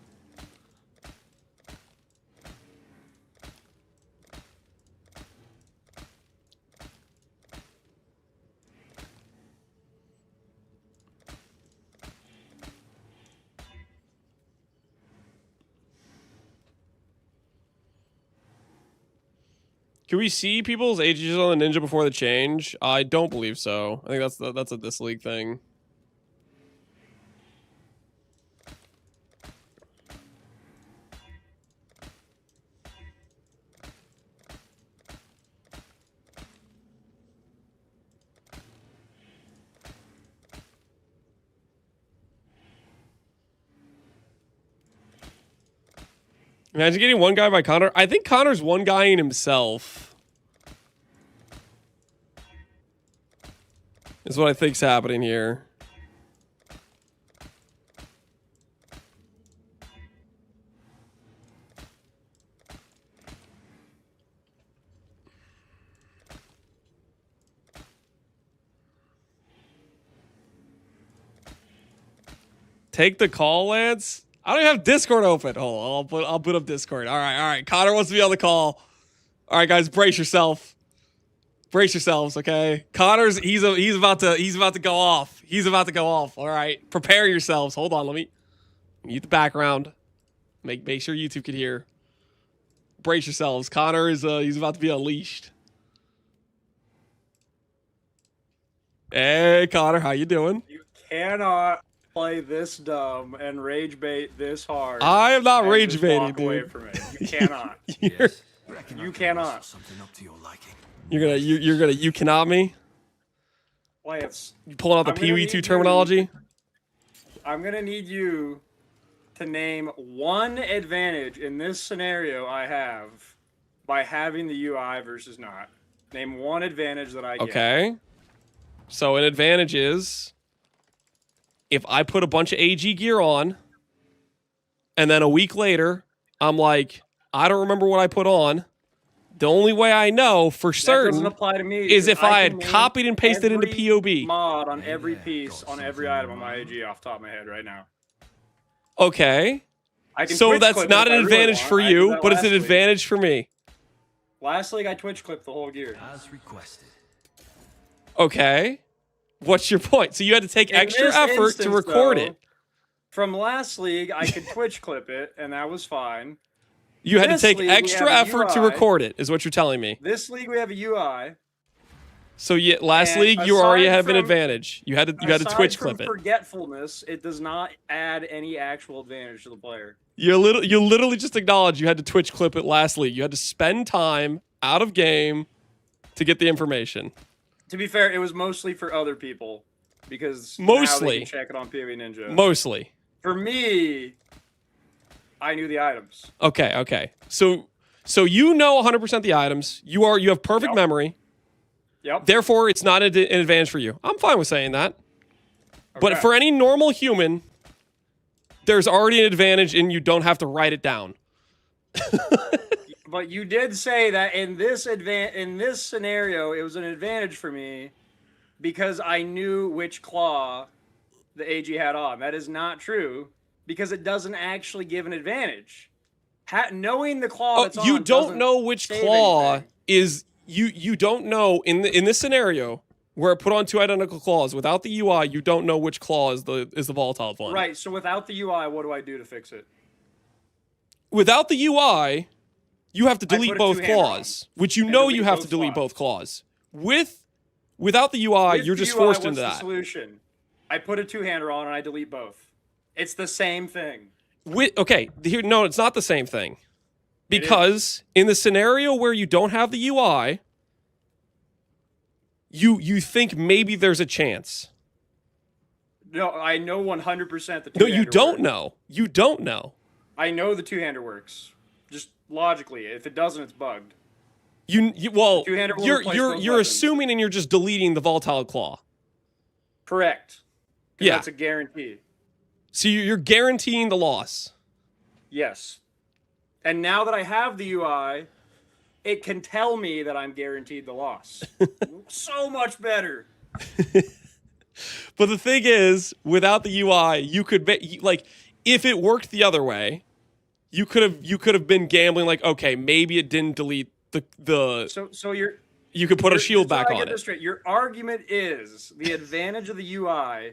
Can we see people's ages on the Ninja before the change? I don't believe so. I think that's a this league thing. Imagine getting one guy by Connor. I think Connor's one guy in himself. Is what I think's happening here. Take the call, Lance. I don't even have Discord open. Hold on, I'll put up Discord. All right. Connor wants to be on the call. All right, guys, brace yourself. Brace yourselves, okay? Connor's he's about to go off. He's about to go off. All right, prepare yourselves. Hold on, let me mute the background. Make sure YouTube can hear. Brace yourselves. Connor is he's about to be unleashed. Hey, Connor, how you doing? You cannot play this dumb and rage bait this hard. I am not and rage just baiting, walk away dude. from it. You cannot. Yes. You cannot. Something up to your liking. You're gonna you cannot me? Lance, You pulling out the I'm gonna Pee-wee need 2 you- terminology? I'm gonna need you to name one advantage in this scenario I have by having the UI versus not. Name one advantage that I get. Okay. So an advantage is if I put a bunch of AG gear on, and then a week later, I'm like, I don't remember what I put on. The only way I know for That doesn't certain apply to me. is if I can had name copied and pasted into every POB. mod on every piece on every item on my AG off the top of my head right now. Okay. I can So Twitch that's clip not it an if I really advantage want. for I did you, that but it's last an league. advantage for me. Last league I Twitch clipped the whole gear. As requested. Okay. What's your point? So you had to take In extra this effort to instance, record though, it. From last league, I could Twitch clip it, and that was fine. You had to This take league, we extra have a effort to UI. record it, is what you're telling me. This league we have a UI. So last And league you already aside have an from- advantage. You had to Aside Twitch from clip it. forgetfulness, it does not add any actual advantage to the player. You literally just acknowledged you had to Twitch clip it last league. You had to spend time out of game to get the information. To be fair, it was mostly for other people because now Mostly. they can check it on PoE Ninja. Mostly. For me, I knew the items. Okay. So you know 100% the items. You have perfect memory. Yep. Therefore, it's not an advantage for you. I'm fine with saying that. But Okay. for any normal human, there's already an advantage and you don't have to write it down. But you did say that in this scenario, it was an advantage for me because I knew which claw the AG had on. That is not true because it doesn't actually give an advantage. Knowing the claw that's on You don't doesn't know which save claw anything. is you don't know in this scenario where it put on two identical claws without the UI. You don't know which claw is the volatile one. Right. So without the UI, what do I do to fix it? Without the UI, you have to I delete put a both two-hander claws, which you and know delete you have to both delete claws. both claws. Without the UI, With you're the just UI, forced what's into the that. solution? I put a two-hander on and I delete both. It's the same thing. No, it's not the same thing. Because in the scenario where you don't have the UI, you think maybe there's a chance. No, I know 100% the two-hander No, you don't works. know. You don't know. I know the two-hander works. Just logically. If it doesn't, it's bugged. Well, two-hander will you're replace you're both you're weapons. assuming and you're just deleting the volatile claw. Correct. 'Cause Yeah. That's a guarantee. So you're guaranteeing the loss. Yes. And now that I have the UI, it can tell me that I'm guaranteed the loss. So much better. But the thing is, without the UI, you could if it worked the other way, you could have been gambling like, okay, maybe it didn't delete the So you're you could put a shield just so back I on get it. this straight, your argument is the advantage of the UI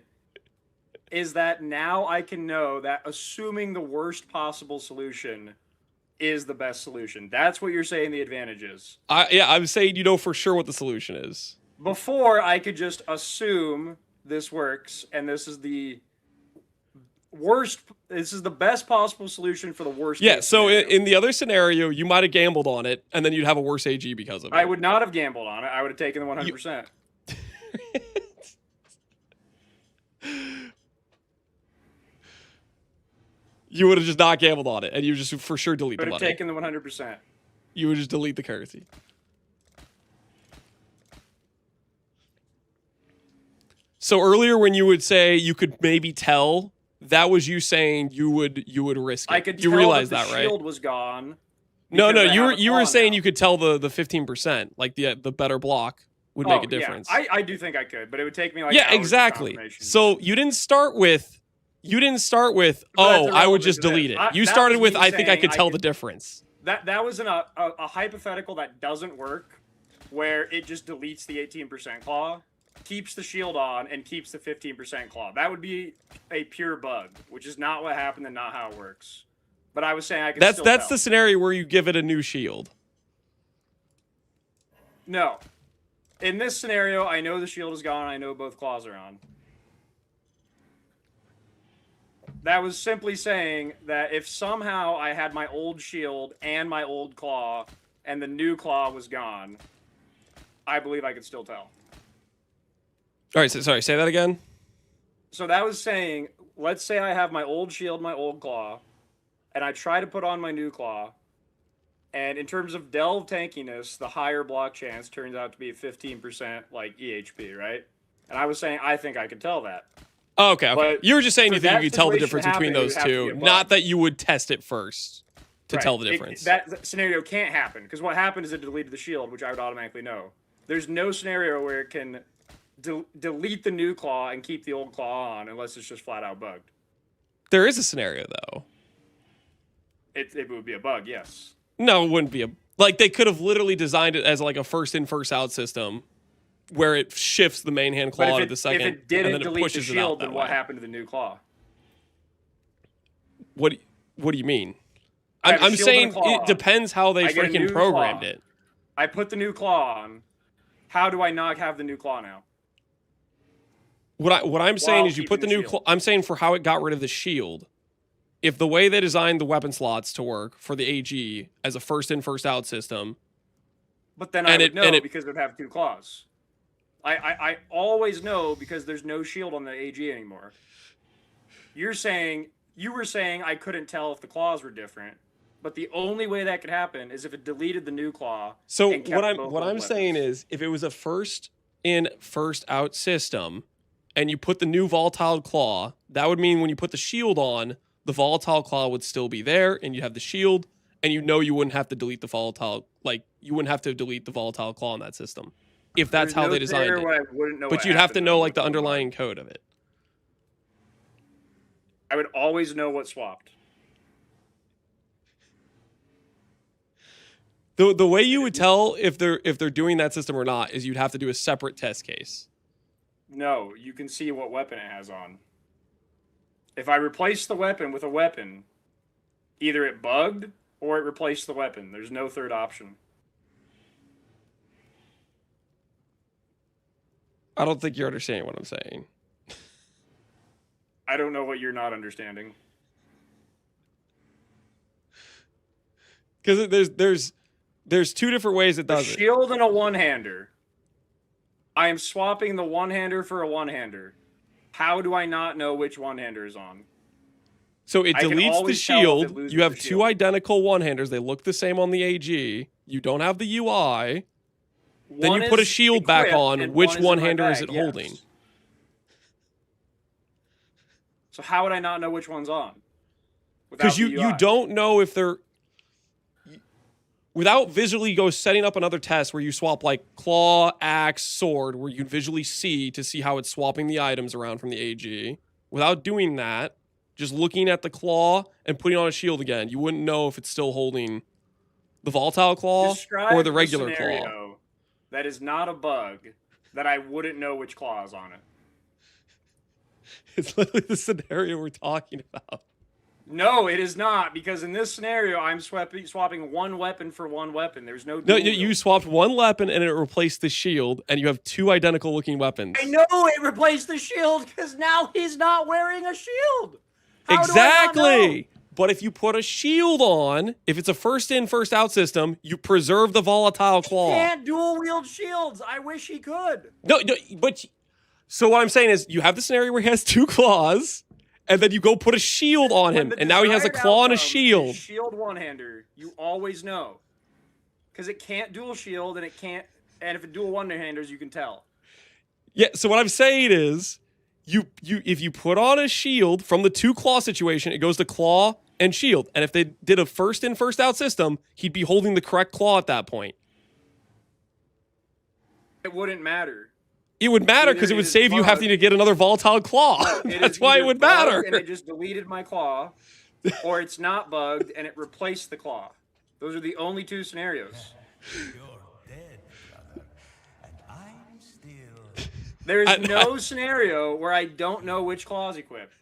is that now I can know that assuming the worst possible solution is the best solution. That's what you're saying the advantage is. I'm saying you know for sure what the solution is. Before, I could just assume this works, and this is the best possible solution for the worst Yeah, case so scenario. in the other scenario, you might have gambled on it, and then you'd have a worse AG because of it. I would not have gambled on it. I would have taken the 100%. You would have just not gambled on it, and you just for sure delete Would the have money. taken the 100%. You would just delete the currency. So earlier when you would say you could maybe tell, that was you saying you would risk it. I could you tell realize that the right? shield was gone. No, because I you have were a you were claw saying now. you could tell the 15%, like the better block would make a difference. Yeah. I do think I could, but it would take me like Yeah, hours of exactly. confirmation. So you didn't start with But that's I would irrelevant just to this. delete it. You That started was with me I think I saying could tell the difference. That was a hypothetical that doesn't work, where it just deletes the 18% claw, keeps the shield on, and keeps the 15% claw. That would be a pure bug, which is not what happened and not how it works. But I was saying I could That's still that's tell. the scenario where you give it a new shield. No. in this scenario, I know the shield is gone. I know both claws are on. That was simply saying that if somehow I had my old shield and my old claw, and the new claw was gone, I believe I could still tell. All right, so, sorry, say that again. So that was saying, let's say I have my old shield, my old claw, and I try to put on my new claw, and in terms of delve tankiness, the higher block chance turns out to be 15% like EHP, right? And I was saying I think I could tell that. Oh, okay. But you were just saying for you think that you could tell the situation difference to between happen, it those would have to be two, a bug. not that you would test it first to Right. tell the difference. That scenario can't happen, because what happened is it deleted the shield, which I would automatically know. There's no scenario where it can delete the new claw and keep the old claw on, unless it's just flat out bugged. There is a scenario, though. It would be a bug, yes. No, it wouldn't be a... Like, they could have literally designed it as like a first in, first out system where it shifts the main hand claw to the second, if it didn't and then it delete the pushes it out shield, that then what way. happened to the new claw? What do you mean? I have a I'm shield saying and a claw. it depends how they I get a freaking new programmed claw. it. I put the new claw on. How do I not have the new claw now? What I'm saying While is you put the keeping new the claw... I'm saying for how it got rid of the shield. If the way they designed the weapon slots to work for the AG as a first in, first out system... But then I would know it, because it would have two claws. I always know because there's no shield on the AG anymore. You were saying I couldn't tell if the claws were different, but the only way that could happen is if it deleted the new claw. So and kept both what I'm weapons. saying is if it was a first in, first out system, and you put the new volatile claw, that would mean when you put the shield on, the volatile claw would still be there, and you have the shield, and you wouldn't have to delete the volatile, like you wouldn't have to delete the volatile claw in that system, if that's There's how no they designed scenario it. where I wouldn't know But what you'd have to happened know when like the I put them on. underlying code of it. I would always know what swapped. The way you would tell if they're doing that system or not is you'd have to do a separate test case. No, you can see what weapon it has on. If I replace the weapon with a weapon, either it bugged or it replaced the weapon. There's no third option. I don't think you're understanding what I'm saying. I don't know what you're not understanding. Because there's two different ways it A does it. shield and a one-hander. I am swapping the one-hander for a one-hander. How do I not know which one-hander is on? So it I can deletes the always tell if it shield. loses You have the two shield. identical one-handers. They look the same on the AG. You don't have the UI. Then One you put a is shield back equipped on. and Which one is in my one-hander is bag, it yes. holding? So how would I not know which one's on? Because Without you the UI? don't know if they're... Without visually setting up another test where you swap like claw, axe, sword, where you visually see to see how it's swapping the items around from the AG. Without doing that, just looking at the claw and putting on a shield again, you wouldn't know if it's still holding the volatile claw Describe or the regular a claw. scenario that is not a bug that I wouldn't know which claw is on it. It's literally the scenario we're talking about. No, it is not, because in this scenario, I'm swapping one weapon for one weapon. There's no No, dual you wield. swapped one weapon and it replaced the shield, and you have two identical looking weapons. I know it replaced the shield because now he's not wearing a shield. How do I not know? Exactly. But if you put a shield on, if it's a first in, first out system, you preserve the volatile claw. Can't dual wield shields. I wish he could. No, but so what I'm saying is you have the scenario where he has two claws, and then you go put a shield on him, and now he has a claw and a shield. Shield one-hander, you always know, because it can't dual shield and it can't. And if it dual one-handers, you can tell. Yeah. So what I'm saying is, if you put on a shield from the two claw situation, it goes to claw and shield. And if they did a first in, first out system, he'd be holding the correct claw at that point. It wouldn't matter. It would matter because it would save you having to get another volatile claw. That's why it would matter. And it just deleted my claw, or it's not bugged and it replaced the claw. Those are the only two scenarios. There is no scenario where I don't know which claw is equipped.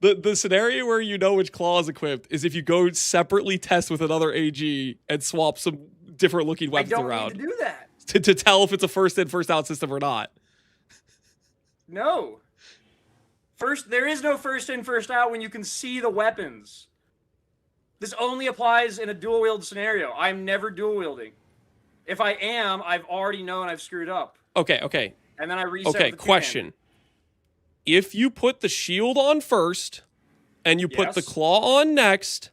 The scenario where you know which claw is equipped is if you go separately test with another AG and swap some different looking weapons I don't around. need to do that. to tell if it's a first in, first out system or not. No. There is no first in, first out when you can see the weapons. This only applies in a dual wield scenario. I'm never dual wielding. If I am, I've already known I've screwed up. Okay. And then I reset. Okay, question. If you put the shield on first, and you put the claw on next,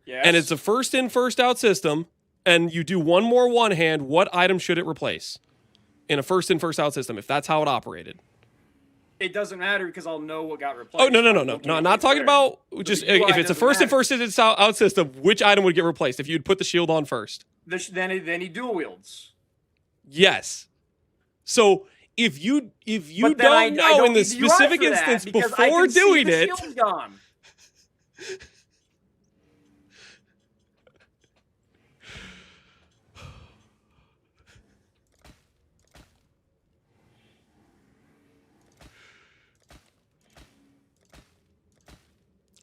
and it's a first in, first out system, and you do one more one hand, what item should it replace in a first in, first out system, if that's how it operated? It doesn't matter because I'll know what got replaced. Oh, no. I'm not talking about just if it's a first in, first out system, which item would get replaced if you'd put the shield on first? Then he dual wields. Yes. So if you don't know in the specific instance before doing it,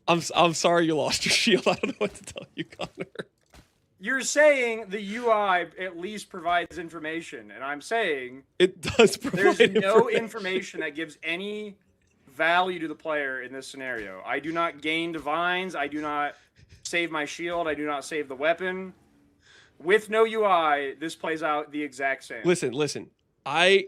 I'm sorry you lost your shield. I don't know what to tell you, Connor. You're saying the UI at least provides information, and I'm saying it does provide there's no information that gives any value to the player in this scenario. I do not gain divines. I do not save my shield. I do not save the weapon. With no UI, this plays out the exact same. Listen.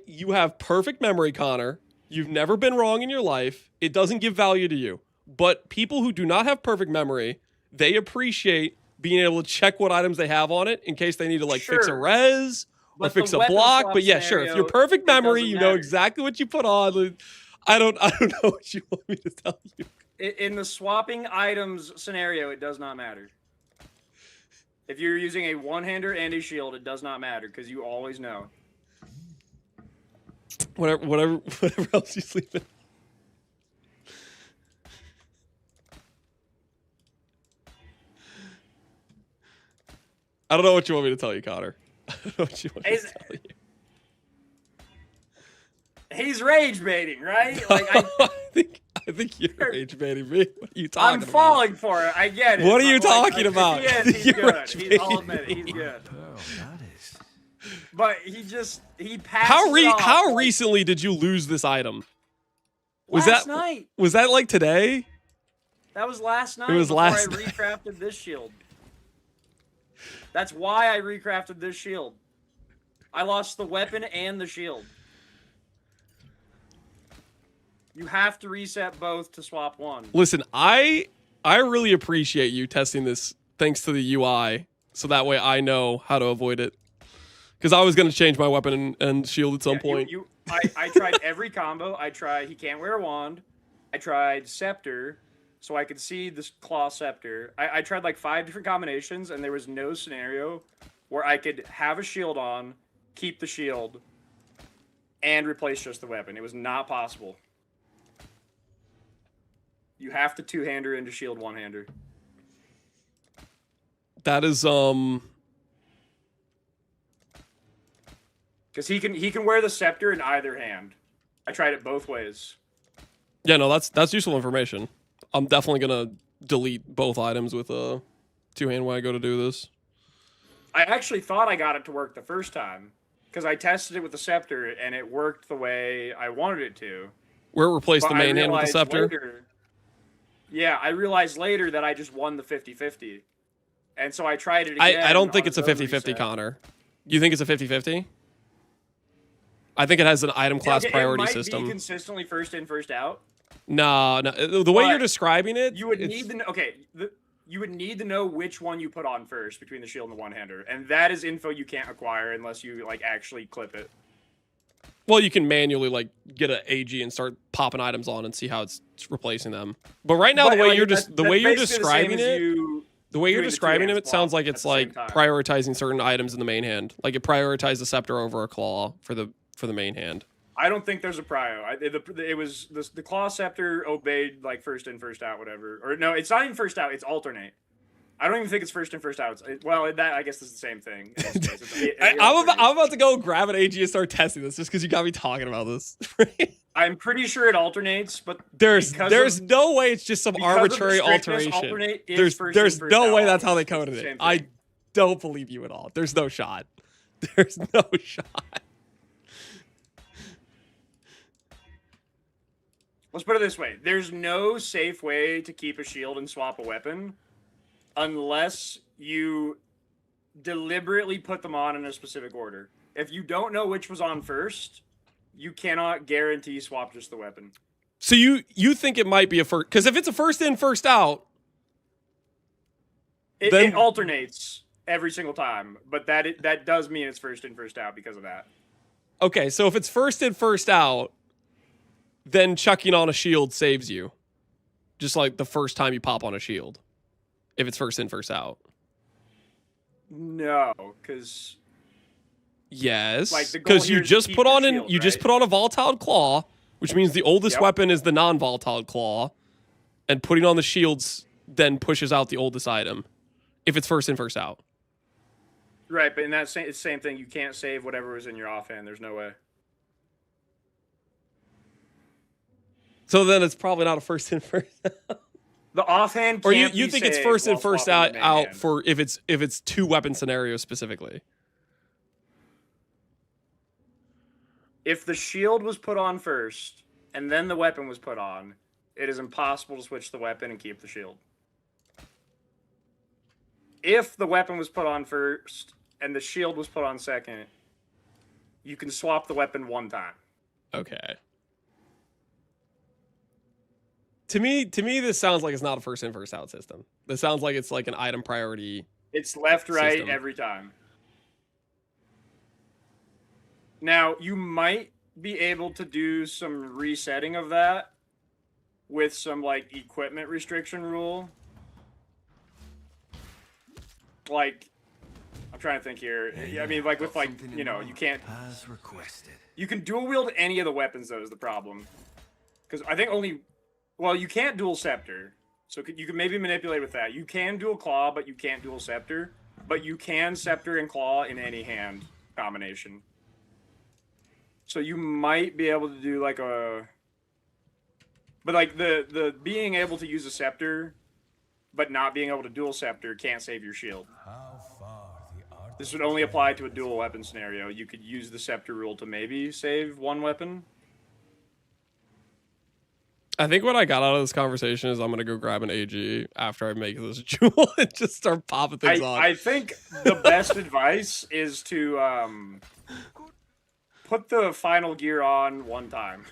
You have perfect memory, Connor. You've never been wrong in your life. It doesn't give value to you. But people who do not have perfect memory, they appreciate being able to check what items they have on it in case they need to fix a res or fix a block. But yeah, sure. If you're perfect memory, you know exactly what you put on. I don't know what you want me to tell you. In the swapping items scenario, it does not matter. If you're using a one-hander and a shield, it does not matter because you always know. Whatever else you sleep in. I don't know what you want me to tell you, Connor. I don't know what you want me to tell you. He's rage baiting, right? I think you're rage baiting me. What are you talking about? I'm falling for it. I get it. What are you talking about? He's good. I'll admit it. He's good. But he passes How recently did you lose this item? Last night. Was that like today? That was last night. It was last night. I recrafted this shield. That's why I recrafted this shield. I lost the weapon and the shield. You have to reset both to swap one. Listen, I really appreciate you testing this thanks to the UI, so that way I know how to avoid it. Because I was going to change my weapon and shield at some point. I tried every combo. I tried He Can't Wear a Wand. I tried Scepter, so I could see this Claw Scepter. I tried like 5 different combinations, and there was no scenario where I could have a shield on, keep the shield, and replace just the weapon. It was not possible. You have to two-hander into shield one-hander. That is because he can wear the scepter in either hand. I tried it both ways. Yeah, no, that's useful information. I'm definitely gonna delete both items with a two-hand when I go to do this. I actually thought I got it to work the first time because I tested it with the scepter and it worked the way I wanted it to. Where it replaced the main hand with the scepter? Yeah, I realized later that I just won the 50-50. And so I tried it again. I don't think it's a 50-50, Connor. You think it's a 50-50? I think it has an item class priority system. It might be consistently first in, first out. No. The way you're describing it, you would need to you would need to know which one you put on first between the shield and the one-hander, and that is info you can't acquire unless you actually clip it. Well, you can manually get an AG and start popping items on and see how it's replacing them. But right now, the way you're describing it, it sounds like it's prioritizing certain items in the main hand. Like it prioritized the scepter over a claw for the main hand. I don't think there's a prio. It was the claw scepter obeyed first in, first out, whatever. Or no, it's not even first out. It's alternate. I don't even think it's first in, first out. That I guess is the same thing. I'm about to go grab an AG and start testing this just because you got me talking about this. I'm pretty sure it alternates, but there's no way it's just some arbitrary alteration. There's no way that's how they coded it. I don't believe you at all. There's no shot. There's no shot. Let's put it this way. There's no safe way to keep a shield and swap a weapon unless you deliberately put them on in a specific order. If you don't know which was on first, you cannot guarantee swap just the weapon. So you think it might be a first... Because if it's a first in, first out... It alternates every single time, but that does mean it's first in, first out because of that. Okay, so if it's first in, first out, then chucking on a shield saves you. Just like the first time you pop on a shield. If it's first in, first out. No, because... Yes, like, because you just put on just put on a volatile claw, which means the oldest weapon is the non-volatile claw, and putting on the shields then pushes out the oldest item. If it's first in, first out. Right, but in that same thing, you can't save whatever was in your offhand. There's no way. So then it's probably not a first in, first out. The offhand can't or you think it's first in, first out hand. for if it's two weapon scenarios specifically. If the shield was put on first and then the weapon was put on, it is impossible to switch the weapon and keep the shield. If the weapon was put on first and the shield was put on second, you can swap the weapon one time. Okay. To me, this sounds like it's not a first in, first out system. This sounds like it's like an item priority. It's left, right system. every time. Now, you might be able to do some resetting of that with some, like, equipment restriction rule. Like, I'm trying to think here. I mean, like, with, like, you know, you can't... As requested. You can dual wield any of the weapons, though, is the problem. Because I think only... Well, you can't dual scepter. So you can maybe manipulate with that. You can dual claw, but you can't dual scepter. But you can scepter and claw in any hand combination. So you might be able to do like a... But like the being able to use a scepter, but not being able to dual scepter can't save your shield. This would only apply to a dual weapon scenario. You could use the scepter rule to maybe save one weapon. I think what I got out of this conversation is I'm going to go grab an AG after I make this jewel and just start popping things on. I think the best advice is to put the final gear on one time.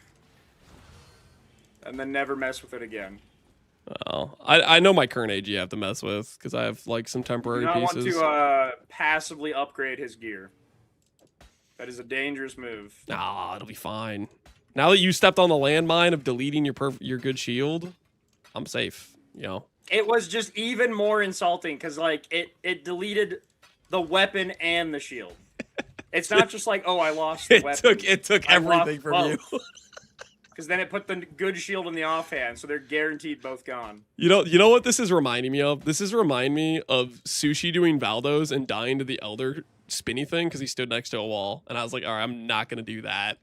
And then never mess with it again. Well, I know my current AG I have to mess with because I have like some temporary pieces. You don't want to passively upgrade his gear. That is a dangerous move. Nah, it'll be fine. Now that you stepped on the landmine of deleting your good shield, I'm safe, you know. It was just even more insulting because like it deleted the weapon and the shield. It's not just like, oh, I lost the weapon. It took everything from you. Because then it put the good shield in the offhand, so they're guaranteed both gone. You know what this is reminding me of? This is reminding me of Sushi doing Valdos and dying to the Elder spinny thing because he stood next to a wall. And I was like, all right, I'm not going to do that.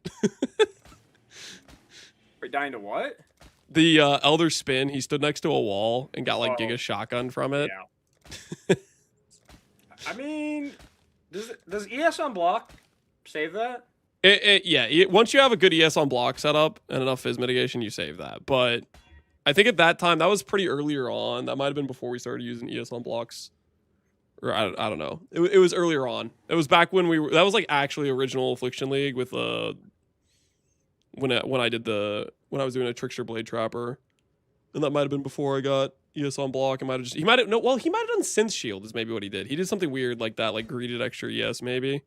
Wait, dying to what? The Elder spin, he stood next to a wall and got like Giga shotgun from it. Yeah. I mean, does ES on block save that? Yeah, once you have a good ES on block setup and enough fizz mitigation, you save that. But I think at that time, that was pretty earlier on. That might have been before we started using ES on blocks. Or I don't know. It was earlier on. It was back when that was like actually original Affliction League with when I was doing a Trickster Blade Trapper. And that might have been before I got ES on block. He might have done Synth Shield is maybe what he did. He did something weird like that, like greeted extra ES maybe.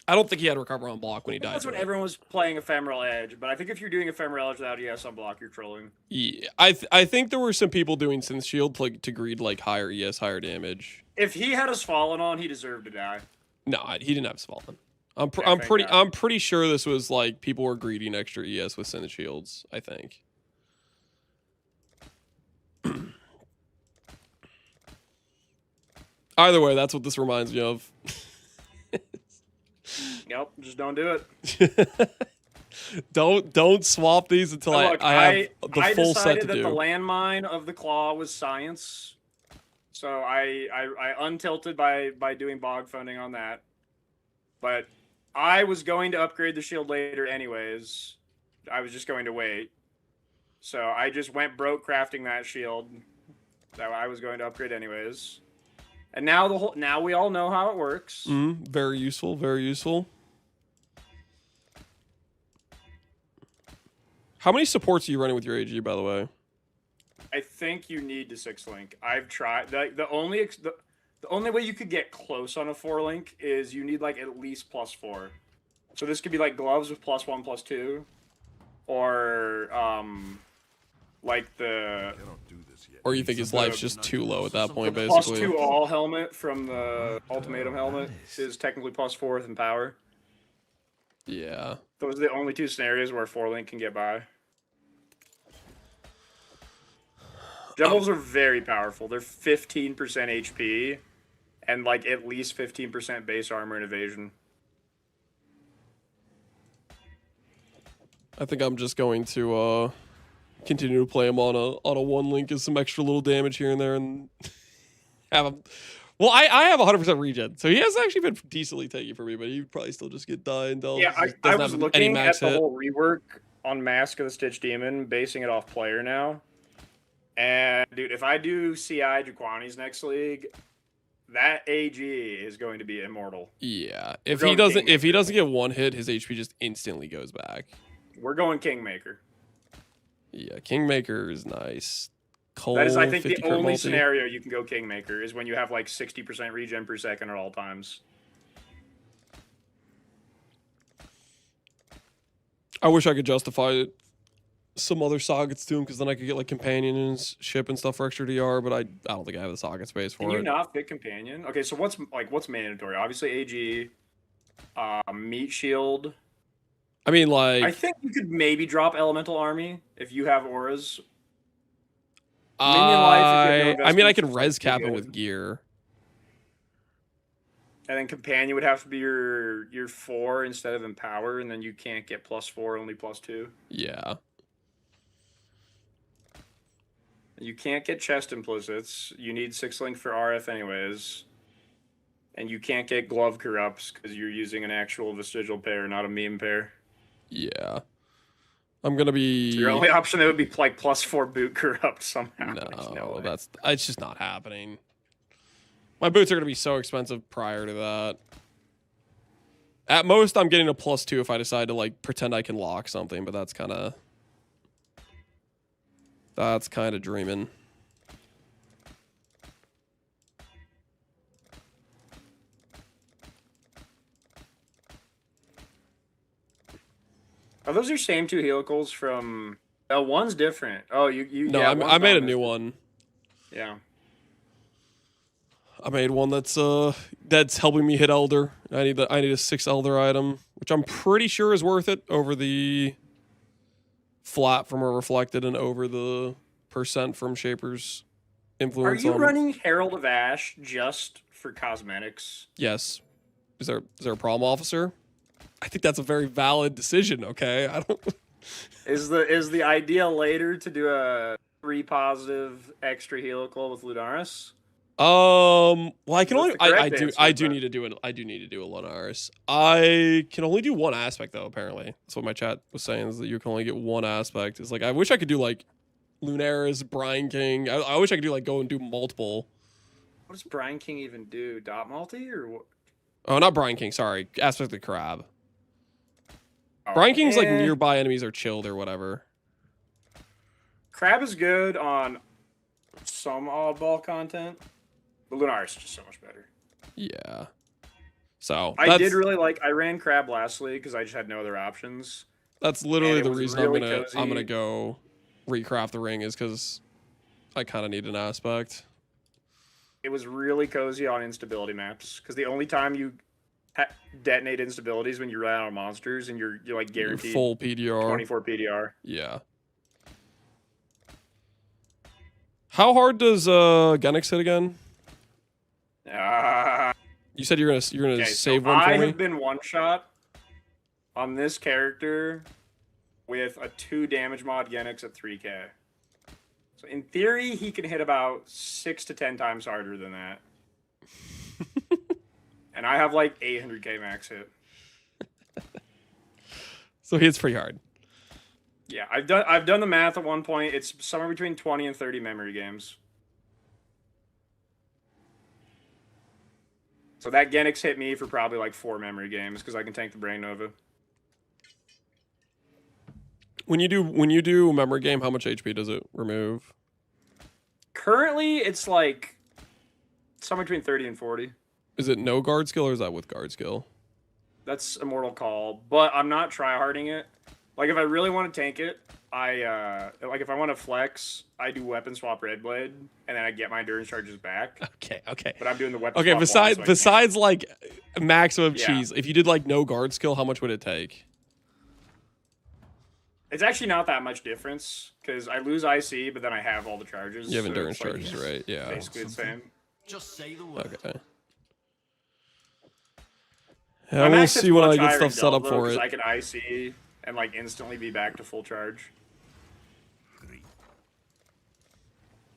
I don't think he had recover on block when he died. That's when everyone was playing Ephemeral Edge, but I think if you're doing Ephemeral Edge without ES on block, you're trolling. Yeah, I think there were some people doing Synth Shield to greed like higher ES, higher damage. If he had us fallen on, he deserved to die. No, he didn't have us fallen. I'm pretty sure this was like people were greeding extra ES with Synth Shields, I think. Either way, that's what this reminds me of. Yep, just don't do it. Don't swap these until I have the full set to do. I decided that the landmine of the claw was science, So I untilted by doing bog funding on that. But I was going to upgrade the shield later anyways. I was just going to wait. So I just went broke crafting that shield that I was going to upgrade anyways. And now we all know how it works. Very useful, very useful. How many supports are you running with your AG, by the way? I think you need to 6-link. I've tried. The only way you could get close on a 4-link is you need like at least +4. So this could be like gloves with +1, +2, or like the. Or you think his life's just too low at that point, basically? +2 all helmet from the ultimatum helmet is technically +4 in power. Yeah. Those are the only 2 scenarios where 4-link can get by. Devils are very powerful. They're 15% HP and like at least 15% base armor and evasion. I think I'm just going to continue to play him on a 1-link as some extra little damage here and there, and have him. Well, I have 100% regen, so he has actually been decently tanky for me, but he'd probably still just get die and Yeah, I was looking at the whole rework on Mask of the Stitch Demon, basing it off player now. And dude, if I do CI Jaquani's next league, that AG is going to be immortal. Yeah, if he doesn't get one hit, his HP just instantly goes back. We're going Kingmaker. Yeah, Kingmaker is nice. Cole, that is, I think, the 50 crit only multi. scenario you can go Kingmaker is when you have like 60% regen per second at all times. I wish I could justify some other sockets to him, because then I could get like companion and ship and stuff for extra DR, but I don't think I have the socket space for it. Can you not fit companion? Okay, so what's mandatory? Obviously AG, meat shield. I mean, like, I think you could maybe drop elemental army if you have auras. I mean, I could res cap him with gear. And then companion would have to be your 4 instead of empower, and then you can't get +4, only +2. Yeah. You can't get chest implicits. You need 6-link for RF anyways. And you can't get glove corrupts because you're using an actual vestigial pair, not a meme pair. Yeah. I'm gonna be. So your only option that would be like +4 boot corrupt somehow. No, it's just not happening. My boots are gonna be so expensive prior to that. At most, I'm getting a +2 if I decide to like pretend I can lock something, but that's kind of dreaming. Are those your same 2 helicals from? One's different. Oh, you. No, yeah, I made a new one. Yeah. I made one that's helping me hit Elder. I need a 6 Elder item, which I'm pretty sure is worth it over the flat from a reflected and over the % from Shaper's influence. Are you running Herald of Ash just for cosmetics? Yes. Is there a problem, officer? I think that's a very valid decision. Okay, I don't. Is the idea later to do a 3 positive extra helical with Lunaris? Well, I can only. That's the I correct do. answer, I do but- need to do it. I do need to do a Lunaris. I can only do one aspect though. Apparently, that's what my chat was saying. Is that you can only get one aspect. It's like I wish I could do like Lunaris, Brine King. I wish I could do like go and do multiple. What does Brine King even do? Dot multi or what? Oh, not Brine King. Sorry, aspect of the crab. Brine King's like nearby enemies are chilled or whatever. Crab is good on some oddball content, but Lunaris is just so much better. Yeah. So I did really like. I ran Crab last league because I just had no other options. That's literally the reason really I'm gonna go recraft the ring, is because I kind of need an aspect. It was really cozy on instability maps because the only time you detonate instabilities when you run out of monsters and you're like guaranteed full PDR, 24 PDR. Yeah. How hard does Genix hit again? You said you're gonna save one for I me. have been one shot on this character with a 2 damage mod Genix at 3k. So in theory, he can hit about 6 to 10 times harder than that. And I have like 800k max hit. So he hits pretty hard. Yeah, I've done the math at one point. It's somewhere between 20 and 30 memory games. So that Genix hit me for probably like 4 memory games because I can tank the Brain Nova. When you do a memory game, how much HP does it remove? Currently, it's like somewhere between 30 and 40. Is it no guard skill or is that with guard skill? That's Immortal Call, but I'm not tryharding it. Like if I really want to tank it, if I want to flex, I do weapon swap Red Blade, and then I get my endurance charges back. Okay. But I'm doing the weapon. Okay, swap besides like maximum Yeah. cheese, if you did like no guard skill, how much would it take? It's actually not that much difference because I lose IC, but then I have all the charges. You have so endurance it's like charges, right? Yeah. Basically the same. Just say the word. Okay. Yeah, My we'll max see hit's when I much get higher stuff in set up Delta, for 'cause it. I can IC and like instantly be back to full charge.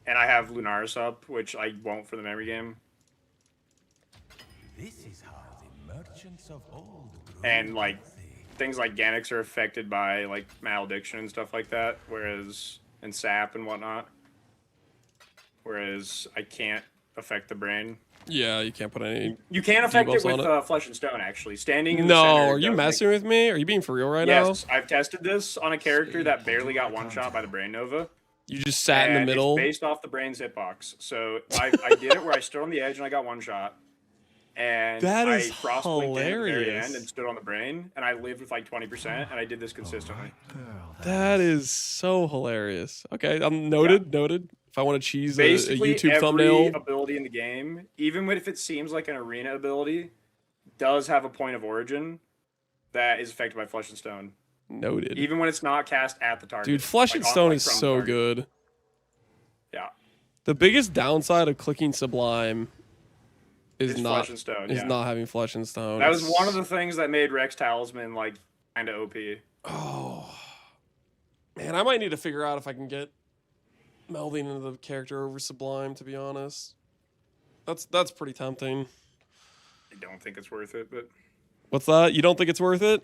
And I have Lunaris up, which I won't for the memory game. This is how the merchants of old And like things like Ganix are affected by like malediction and stuff like that, whereas and sap and whatnot. Whereas I can't affect the brain. Yeah, you can't put any. You can affect it debuffs with on Flesh and Stone actually. Standing in the No, center are you does messing with me? Are you being for real right now? Yes, I've tested this on a character that barely got one shot by the Brain Nova. You just sat in the and middle. It's based off the brain's hitbox. So I did it where I stood on the edge and I got one shot. And That I is cross-blinked in at the very hilarious. end and stood on the brain, and I lived with like 20%, and I did this consistently. That is so hilarious. Okay, I'm noted. If I want to cheese a Basically, YouTube every thumbnail, ability in the game, even if it seems like an arena ability, does have a point of origin that is affected by Flesh and Stone. noted. Even when it's not cast at the target. Dude, Flesh and like, Stone like is from the so target. good. Yeah. The biggest downside of clicking Sublime is It's not Flesh and Stone, is yeah. not having Flesh and Stone. That was It's- one of the things that made Rex Talisman like kind of OP. Oh man, I might need to figure out if I can get melding into the character over Sublime. To be honest, that's pretty tempting. I don't think it's worth it, but What's that? You don't think it's worth it?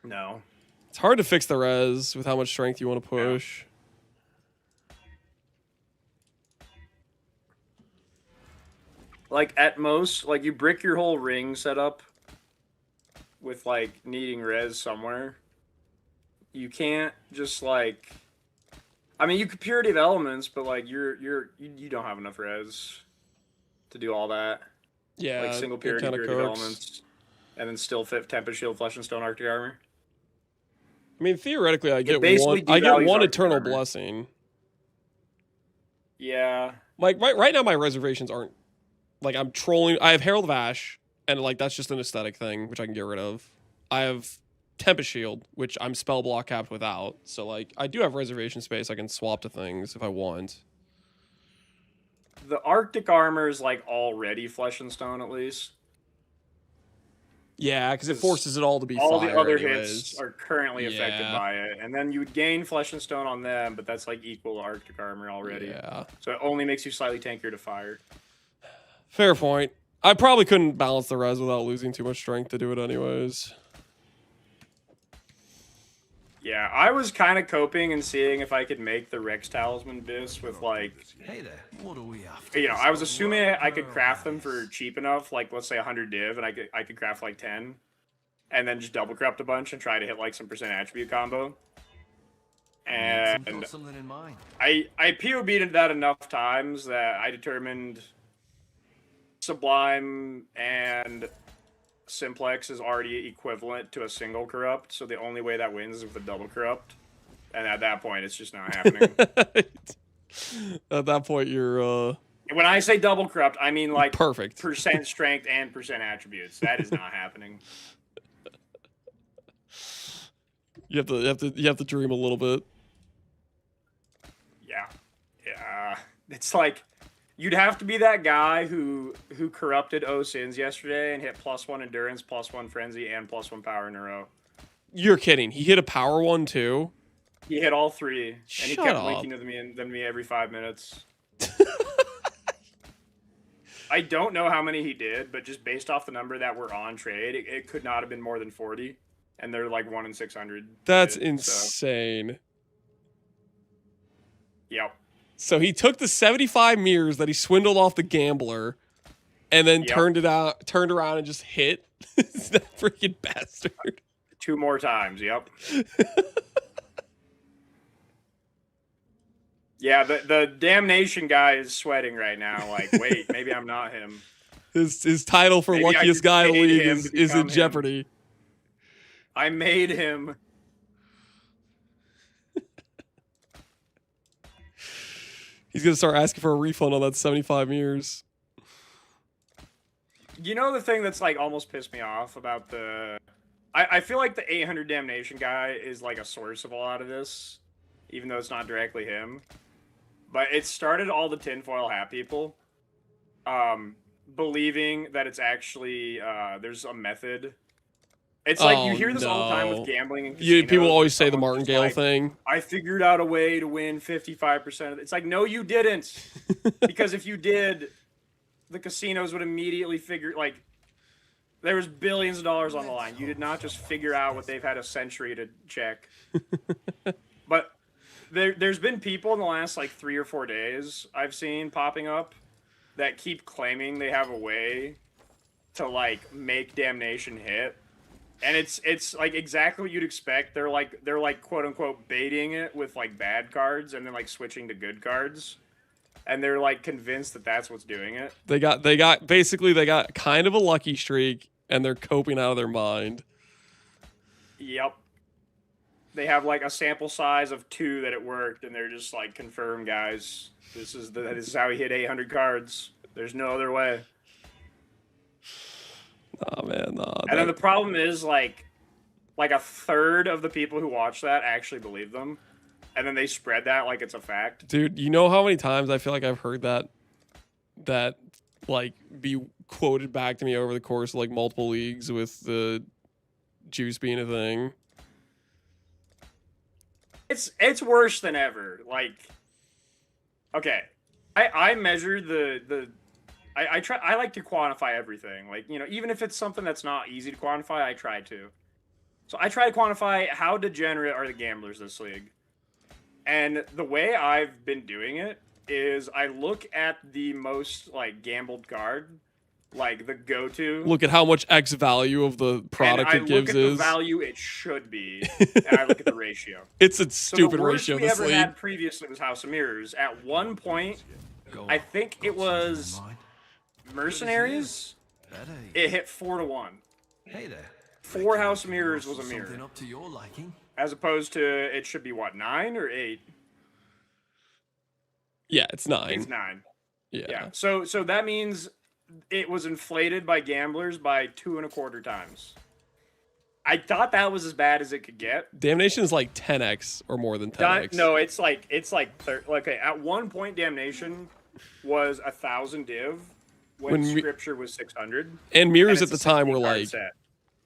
no. It's hard to fix the res with how much strength you want to push. Like at most, like you brick your whole ring setup with like needing res somewhere. You can't just like, I mean, you could Purity of Elements, but like you don't have enough res to do all that. Yeah, Like single it Purity, kinda Purity of cooks. Elements, and then still fit Tempest Shield, Flesh and Stone, Arctic Armor. I mean, theoretically, I get basically one. I get devalues one Arctic Eternal Armor. Blessing. Yeah. Like right now, my reservations aren't like I'm trolling. I have Herald of Ash, and like that's just an aesthetic thing, which I can get rid of. I have Tempest Shield, which I'm spell block capped without. So like I do have reservation space. I can swap to things if I want. The Arctic Armor is like already Flesh and Stone at least. Yeah, because it forces it all to be all fire the other anyways. hits are currently affected Yeah. by it, and then you would gain Flesh and Stone on them, but that's like equal to Arctic Armor already. Yeah. So it only makes you slightly tankier to fire. Fair point. I probably couldn't balance the res without losing too much strength to do it anyways. Yeah, I was kind of coping and seeing if I could make the Rex Talisman Bis with like, Hey there, what are we after? you know, I was assuming I could craft them for cheap enough, like let's say 100 div, and I could craft like 10, and then just double corrupt a bunch and try to hit like some percent attribute combo. And Got something in mind. I POB'd that enough times that I determined Sublime and Simplex is already equivalent to a single corrupt, so the only way that wins is with a double corrupt. And at that point, it's just not happening. At that point, you're When I say double corrupt, I mean like perfect. percent strength and percent attributes. That is not happening. You have to dream a little bit. Yeah. It's like you'd have to be that guy who corrupted Sins yesterday and hit +1 endurance, +1 frenzy, and +1 power in a row. You're kidding. He hit a power one too. He hit all 3, and he Shut kept up. linking to me every 5 minutes. I don't know how many he did, but just based off the number that were on trade, it could not have been more than 40, and they're like 1 in 600. That's So, insane. yep. So he took the 75 mirrors that he swindled off the gambler, and then turned around and just hit. That freaking bastard. 2 more times. Yep. Yeah, the damnation guy is sweating right now. Like, wait, maybe I'm not him. His title for Maybe I luckiest just guy in the made league him is to in become him. jeopardy. I made him. He's gonna start asking for a refund on that 75 mirrors. You know the thing that's like almost pissed me off about the... I feel like the 800 damnation guy is like a source of a lot of this, even though it's not directly him. But it started all the tinfoil hat people believing that it's actually there's a method. It's like you hear this all the time with gambling and casinos. People always say the Someone's martingale just like, thing. I figured out a way to win 55% of it. It's like, no, you didn't. Because if you did, the casinos would immediately figure, like, there was billions of dollars on the line. You did not just figure out what they've had a century to check. But there's been people in the last, like, 3 or 4 days I've seen popping up that keep claiming they have a way to, like, make damnation hit. And it's like exactly what you'd expect. They're like quote unquote baiting it with like bad cards and then like switching to good cards, and they're like convinced that that's what's doing it. They got basically they got kind of a lucky streak and they're coping out of their mind. Yep. They have like a sample size of 2 that it worked, and they're just like, confirm, guys. This is how he hit 800 cards. There's no other way. Oh man, no. And then the problem is like a third of the people who watch that actually believe them, and then they spread that like it's a fact. Dude, you know how many times I feel like I've heard that like be quoted back to me over the course of like multiple leagues with the juice being a thing. It's worse than ever. Like, okay, I measure I like to quantify everything. Like, you know, even if it's something that's not easy to quantify, I try to. So I try to quantify how degenerate are the gamblers this league. And the way I've been doing it is I look at the most, like, gambled card, like the go-to. Look at how much X value of the product it gives I look at the value it should be, and I look at the ratio. It's a stupid so the worst ratio we this ever league. had previously was House of Mirrors. At one point, I think it was Mercenaries. It hit 4-1. Hey there. 4 House of Mirrors was a Something mirror, up to your liking. as opposed to it should be what, 9 or 8? Yeah, it's 9. It's 9. Yeah. Yeah. So that means it was inflated by gamblers by 2.25 times. I thought that was as bad as it could get. Damnation is like 10x or more than 10x. No, it's like okay. At one point, Damnation was 1,000 div when Scripture was 600. And mirrors and at the time were like, set.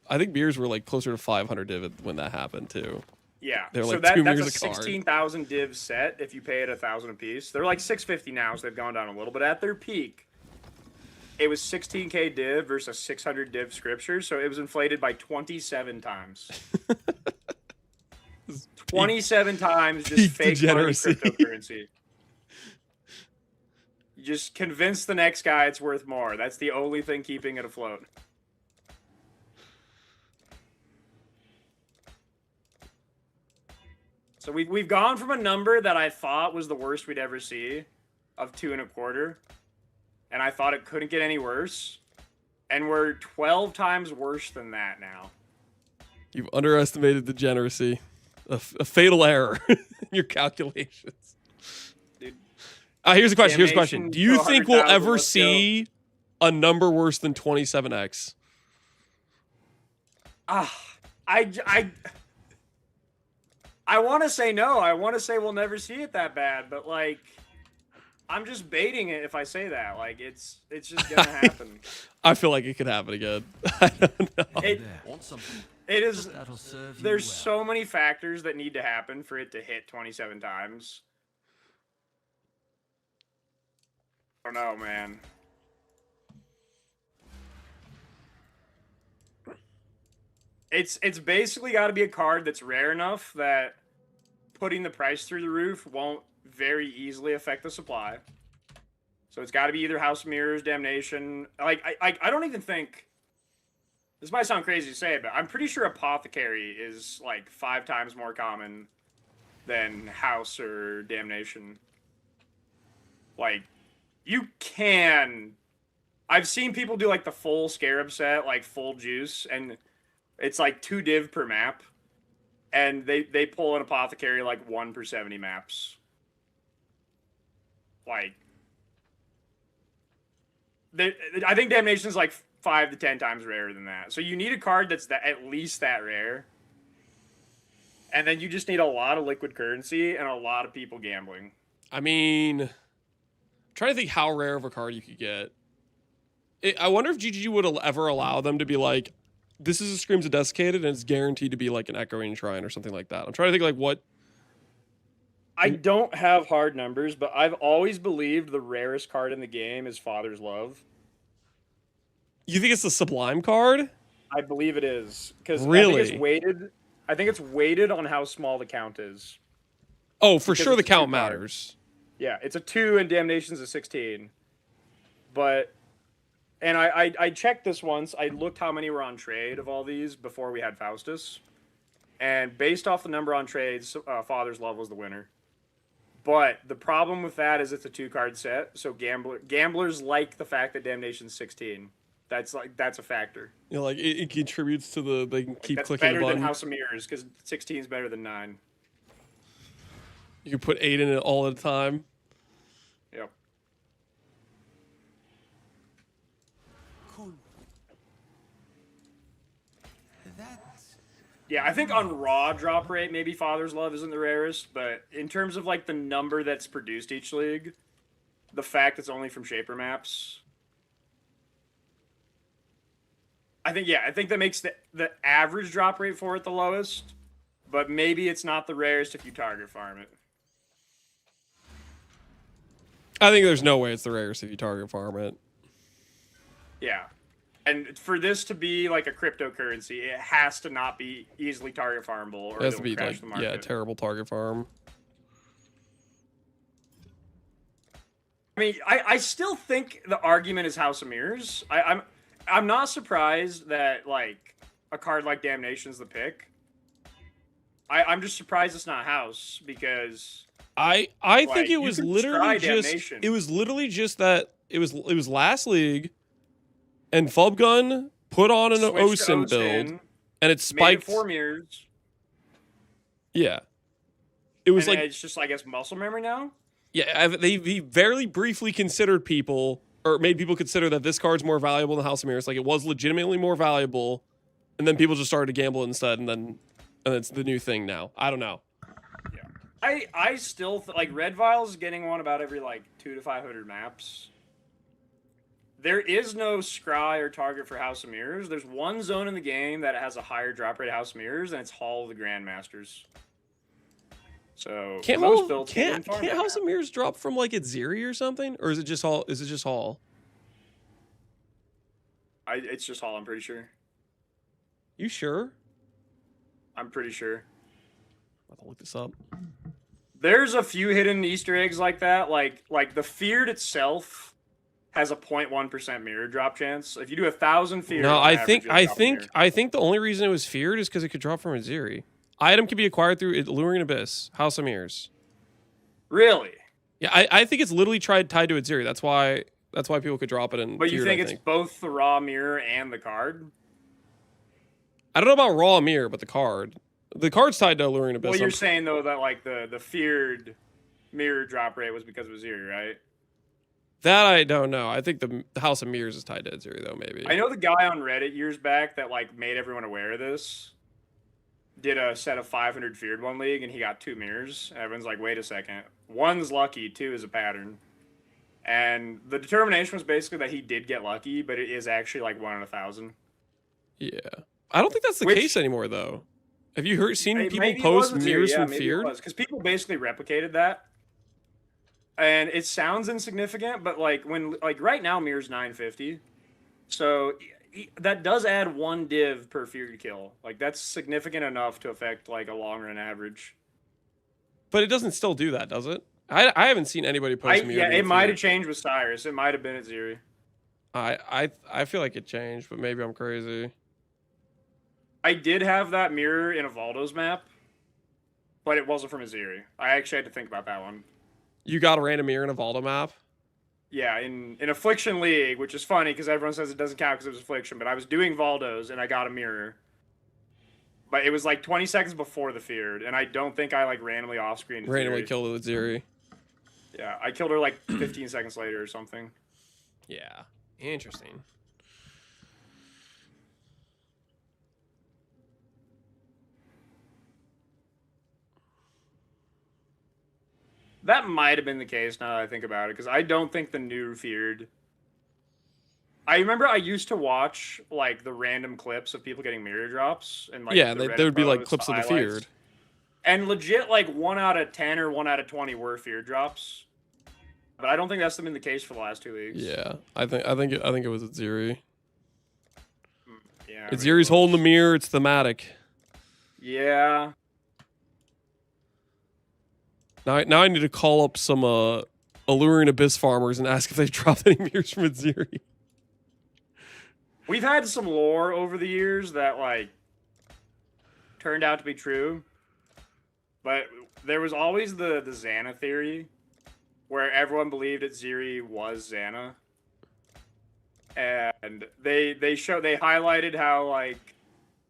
I think mirrors were like closer to 500 div when that happened too. Yeah, They're so like that's 2 a mirrors a card. 16,000 div set if you pay it 1,000 a piece. They're like 650 now, so they've gone down a little. But at their peak, it was 16k div versus 600 div Scripture, so it was inflated by 27 times. 27 times just fake degeneracy. money cryptocurrency. You just convince the next guy it's worth more. That's the only thing keeping it afloat. So we've gone from a number that I thought was the worst we'd ever see of 2.25, and I thought it couldn't get any worse, and we're 12 times worse than that now. You've underestimated degeneracy. A fatal error in your calculations. Dude, here's a question. Damnation Do you to think we'll 100,000, ever let's see a number worse than 27x? I want to say no. I want to say we'll never see it that bad, but like, I'm just baiting it if I say that. Like, it's just gonna happen. I feel like it could happen again. I don't know. It is. That'll serve you There's well. so many factors that need to happen for it to hit 27 times. I don't know, man. It's basically got to be a card that's rare enough that putting the price through the roof won't very easily affect the supply. So it's got to be either House of Mirrors, Damnation. Like I don't even think. This might sound crazy to say, but I'm pretty sure Apothecary is like 5 times more common than House or Damnation. Like, you can. I've seen people do like the full Scarab set, like full juice, and it's like 2 div per map. And they pull an Apothecary like 1 per 70 maps. Like, I think Damnation is like 5 to 10 times rarer than that. So you need a card that's at least that rare. And then you just need a lot of liquid currency and a lot of people gambling. I mean, I'm trying to think how rare of a card you could get. I wonder if GGG would ever allow them to be like, this is a Screams of Desiccated and it's guaranteed to be like an Echoing Shrine or something like that. I'm trying to think like what. I don't have hard numbers, but I've always believed the rarest card in the game is Father's Love. You think it's the Sublime card? I believe it is. Because really? I think it's weighted on how small the count is. Oh, for sure the count matters. Yeah, it's a 2 and Damnation's a 16. But, and I checked this once. I looked how many were on trade of all these before we had Faustus. And based off the number on trades, Father's Love was the winner. But the problem with that is it's a 2-card set. So gamblers like the fact that Damnation's 16. That's a factor. You know, like it contributes to the they can keep that's clicking the better button. than House of Mirrors because 16 is better than 9. You can put 8 in it all at a time. Yep. Cool. Yeah, I think on raw drop rate, maybe Father's Love isn't the rarest, but in terms of like the number that's produced each league, the fact it's only from Shaper maps, I think that makes the average drop rate for it the lowest, but maybe it's not the rarest if you target farm it. I think there's no way it's the rarest if you target farm it. Yeah. And for this to be like a cryptocurrency, it has to not be easily target farmable or It has to it'll be crash like, the market. yeah, terrible target farm. I mean, I still think the argument is House of Mirrors. I'm not surprised that like a card like Damnation's the pick. I'm just surprised it's not House because I like, think it you was could literally try just Damnation. it was literally just that it was last league, and Fubgun put on an Switched to OSIN build, OSIN, and it made spiked. it 4 mirrors. Yeah, it was And like it's just I guess muscle memory now. yeah. They very briefly considered people or made people consider that this card's more valuable than House of Mirrors. Like it was legitimately more valuable, and then people just started to gamble instead, and it's the new thing now. I don't know. I still like Red Vial's getting one about every like 200 to 500 maps. There is no scry or target for House of Mirrors. There's one zone in the game that has a higher drop rate of House of Mirrors, and it's Hall of the Grandmasters. So Can't that. House of Mirrors drop from like its Zeri or something, or is it just Hall? Is it just Hall? It's just Hall. I'm pretty sure. You sure? I'm pretty sure. I'll have to look this up. There's a few hidden Easter eggs like that. Like the Feared itself has a 0.1% mirror drop chance. If you do 1,000 Feared, No, on average, you'll drop a mirror. I think the only reason it was feared is because it could drop from a Zeri. Item can be acquired through Alluring Abyss, House of Mirrors. Really? Yeah, I think it's literally tied to its Zeri. That's why people could drop it in. But you feared, think it's both the raw mirror and the card? I don't know about raw mirror, but the card's tied to Alluring Abyss. Well, you're saying though that like the Feared mirror drop rate was because of Zeri, right? That I don't know. I think the House of Mirrors is tied to its Zeri though. Maybe. I know the guy on Reddit years back that like made everyone aware of this. Did a set of 500 Feared one league and he got 2 mirrors. Everyone's like, wait a second. 1's lucky, 2 is a pattern. And the determination was basically that he did get lucky, but it is actually like 1 in 1,000. Yeah. I don't think that's the Which- case anymore, though. Have you seen people Maybe it post was a mirrors Ziri, from Feared? Because people basically replicated that. And it sounds insignificant, but like right now mirror's 950. So that does add 1 div per Feared kill. Like that's significant enough to affect like a long run average. But it doesn't still do that, does it? I haven't seen anybody post mirror. Yeah, being it might have Feared. changed with Cyrus. It might have been at Ziri. I feel like it changed, but maybe I'm crazy. I did have that mirror in Evaldo's map, but it wasn't from Aziri. I actually had to think about that one. You got a random mirror in a Valdo map? Yeah, in Affliction League, which is funny because everyone says it doesn't count because it was Affliction, but I was doing Valdo's and I got a mirror. But it was like 20 seconds before the Feared, and I don't think I like randomly off-screen. Randomly killed it with Ziri. Yeah, I killed her like 15 seconds later or something. Yeah, interesting. That might have been the case now that I think about it, because I don't think the new Feared. I remember I used to watch like the random clips of people getting mirror drops, and like yeah, there would be like clips of the highlights. Feared. And legit, like 1 out of 10 or 1 out of 20 were Feared drops. But I don't think that's been the case for the last 2 weeks. Yeah, I think it was at Ziri. Yeah. It's Ziri's holding the mirror. It's thematic. Yeah. Now I need to call up some alluring abyss farmers and ask if they've dropped any mirrors from Ziri. We've had some lore over the years that like turned out to be true. But there was always the Xana theory where everyone believed that Ziri was Xana. And they highlighted how like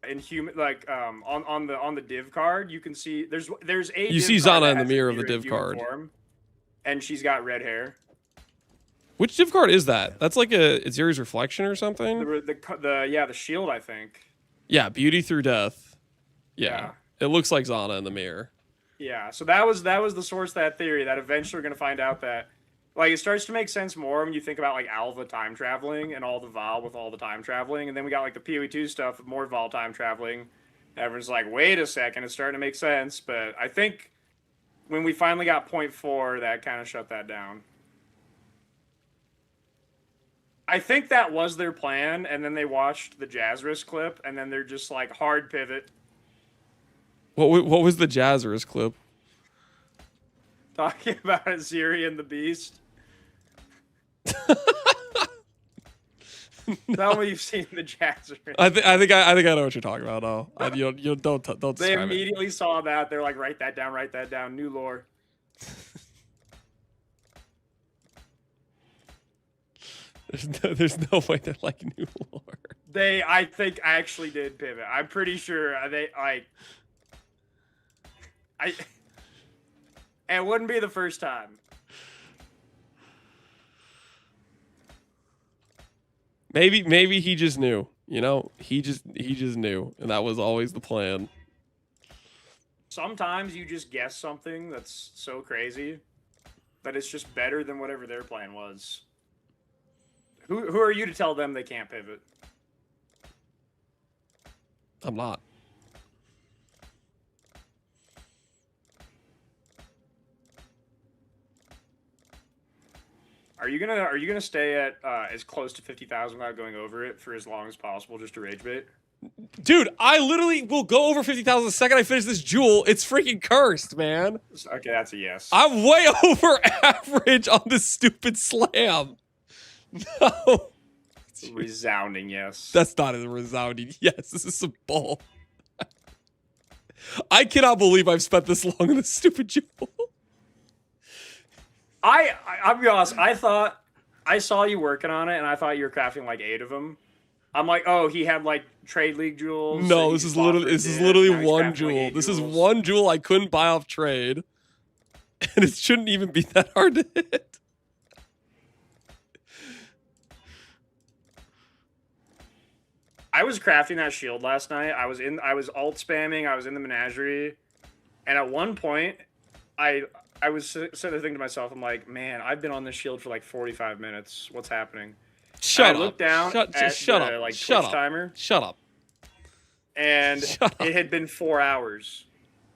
in human like on the div card you can see there's a You div see card Xana that in the has mirror of the human div card. form, and she's got red hair. Which div card is that? That's like it's Ziri's reflection or something? The shield, I think. Yeah, beauty through death. Yeah. It looks like Xana in the mirror. Yeah, so that was the source of that theory, that eventually we're going to find out that, like, it starts to make sense more when you think about, like, Alva time traveling and all the Val with all the time traveling, and then we got, like, the PoE2 stuff with more Val time traveling. Everyone's like, wait a second, it's starting to make sense, but I think when we finally got 0.4, that kind of shut that down. I think that was their plan, and then they watched the Jazzris clip, and then they're just like, hard pivot. What was the Jazzers clip? Talking about Aziri and the Beast. Tell me you've seen the Jazzers. I think I know what you're talking about. No, you don't They describe immediately saw that. They're like, write that down. New lore. There's no way they're like new lore. I think actually did pivot. I'm pretty sure they like. It wouldn't be the first time. Maybe he just knew. You know, he just knew, and that was always the plan. Sometimes you just guess something that's so crazy that it's just better than whatever their plan was. Who are you to tell them they can't pivot? I'm not. Are you gonna stay at as close to 50,000 without going over it for as long as possible just to rage bait? Dude, I literally will go over 50,000 the second I finish this jewel. It's freaking cursed, man. Okay, that's a yes. I'm way over average on this stupid slam. No. Resounding yes. That's not a resounding yes. This is some bull. I cannot believe I've spent this long on this stupid jewel. I'll be honest. I thought I saw you working on it, and I thought you were crafting like 8 of them. I'm like, oh, he had like trade league jewels. No, this is literally one jewel. This is one jewel I couldn't buy off trade, and it shouldn't even be that hard to hit. I was crafting that shield last night. I was alt spamming. I was in the menagerie, and at one point, I was sitting there thinking to myself, I'm like, man, I've been on this shield for like 45 minutes. What's happening? Shut up. I looked down at the Twitch timer. Shut up. and it had been 4 hours.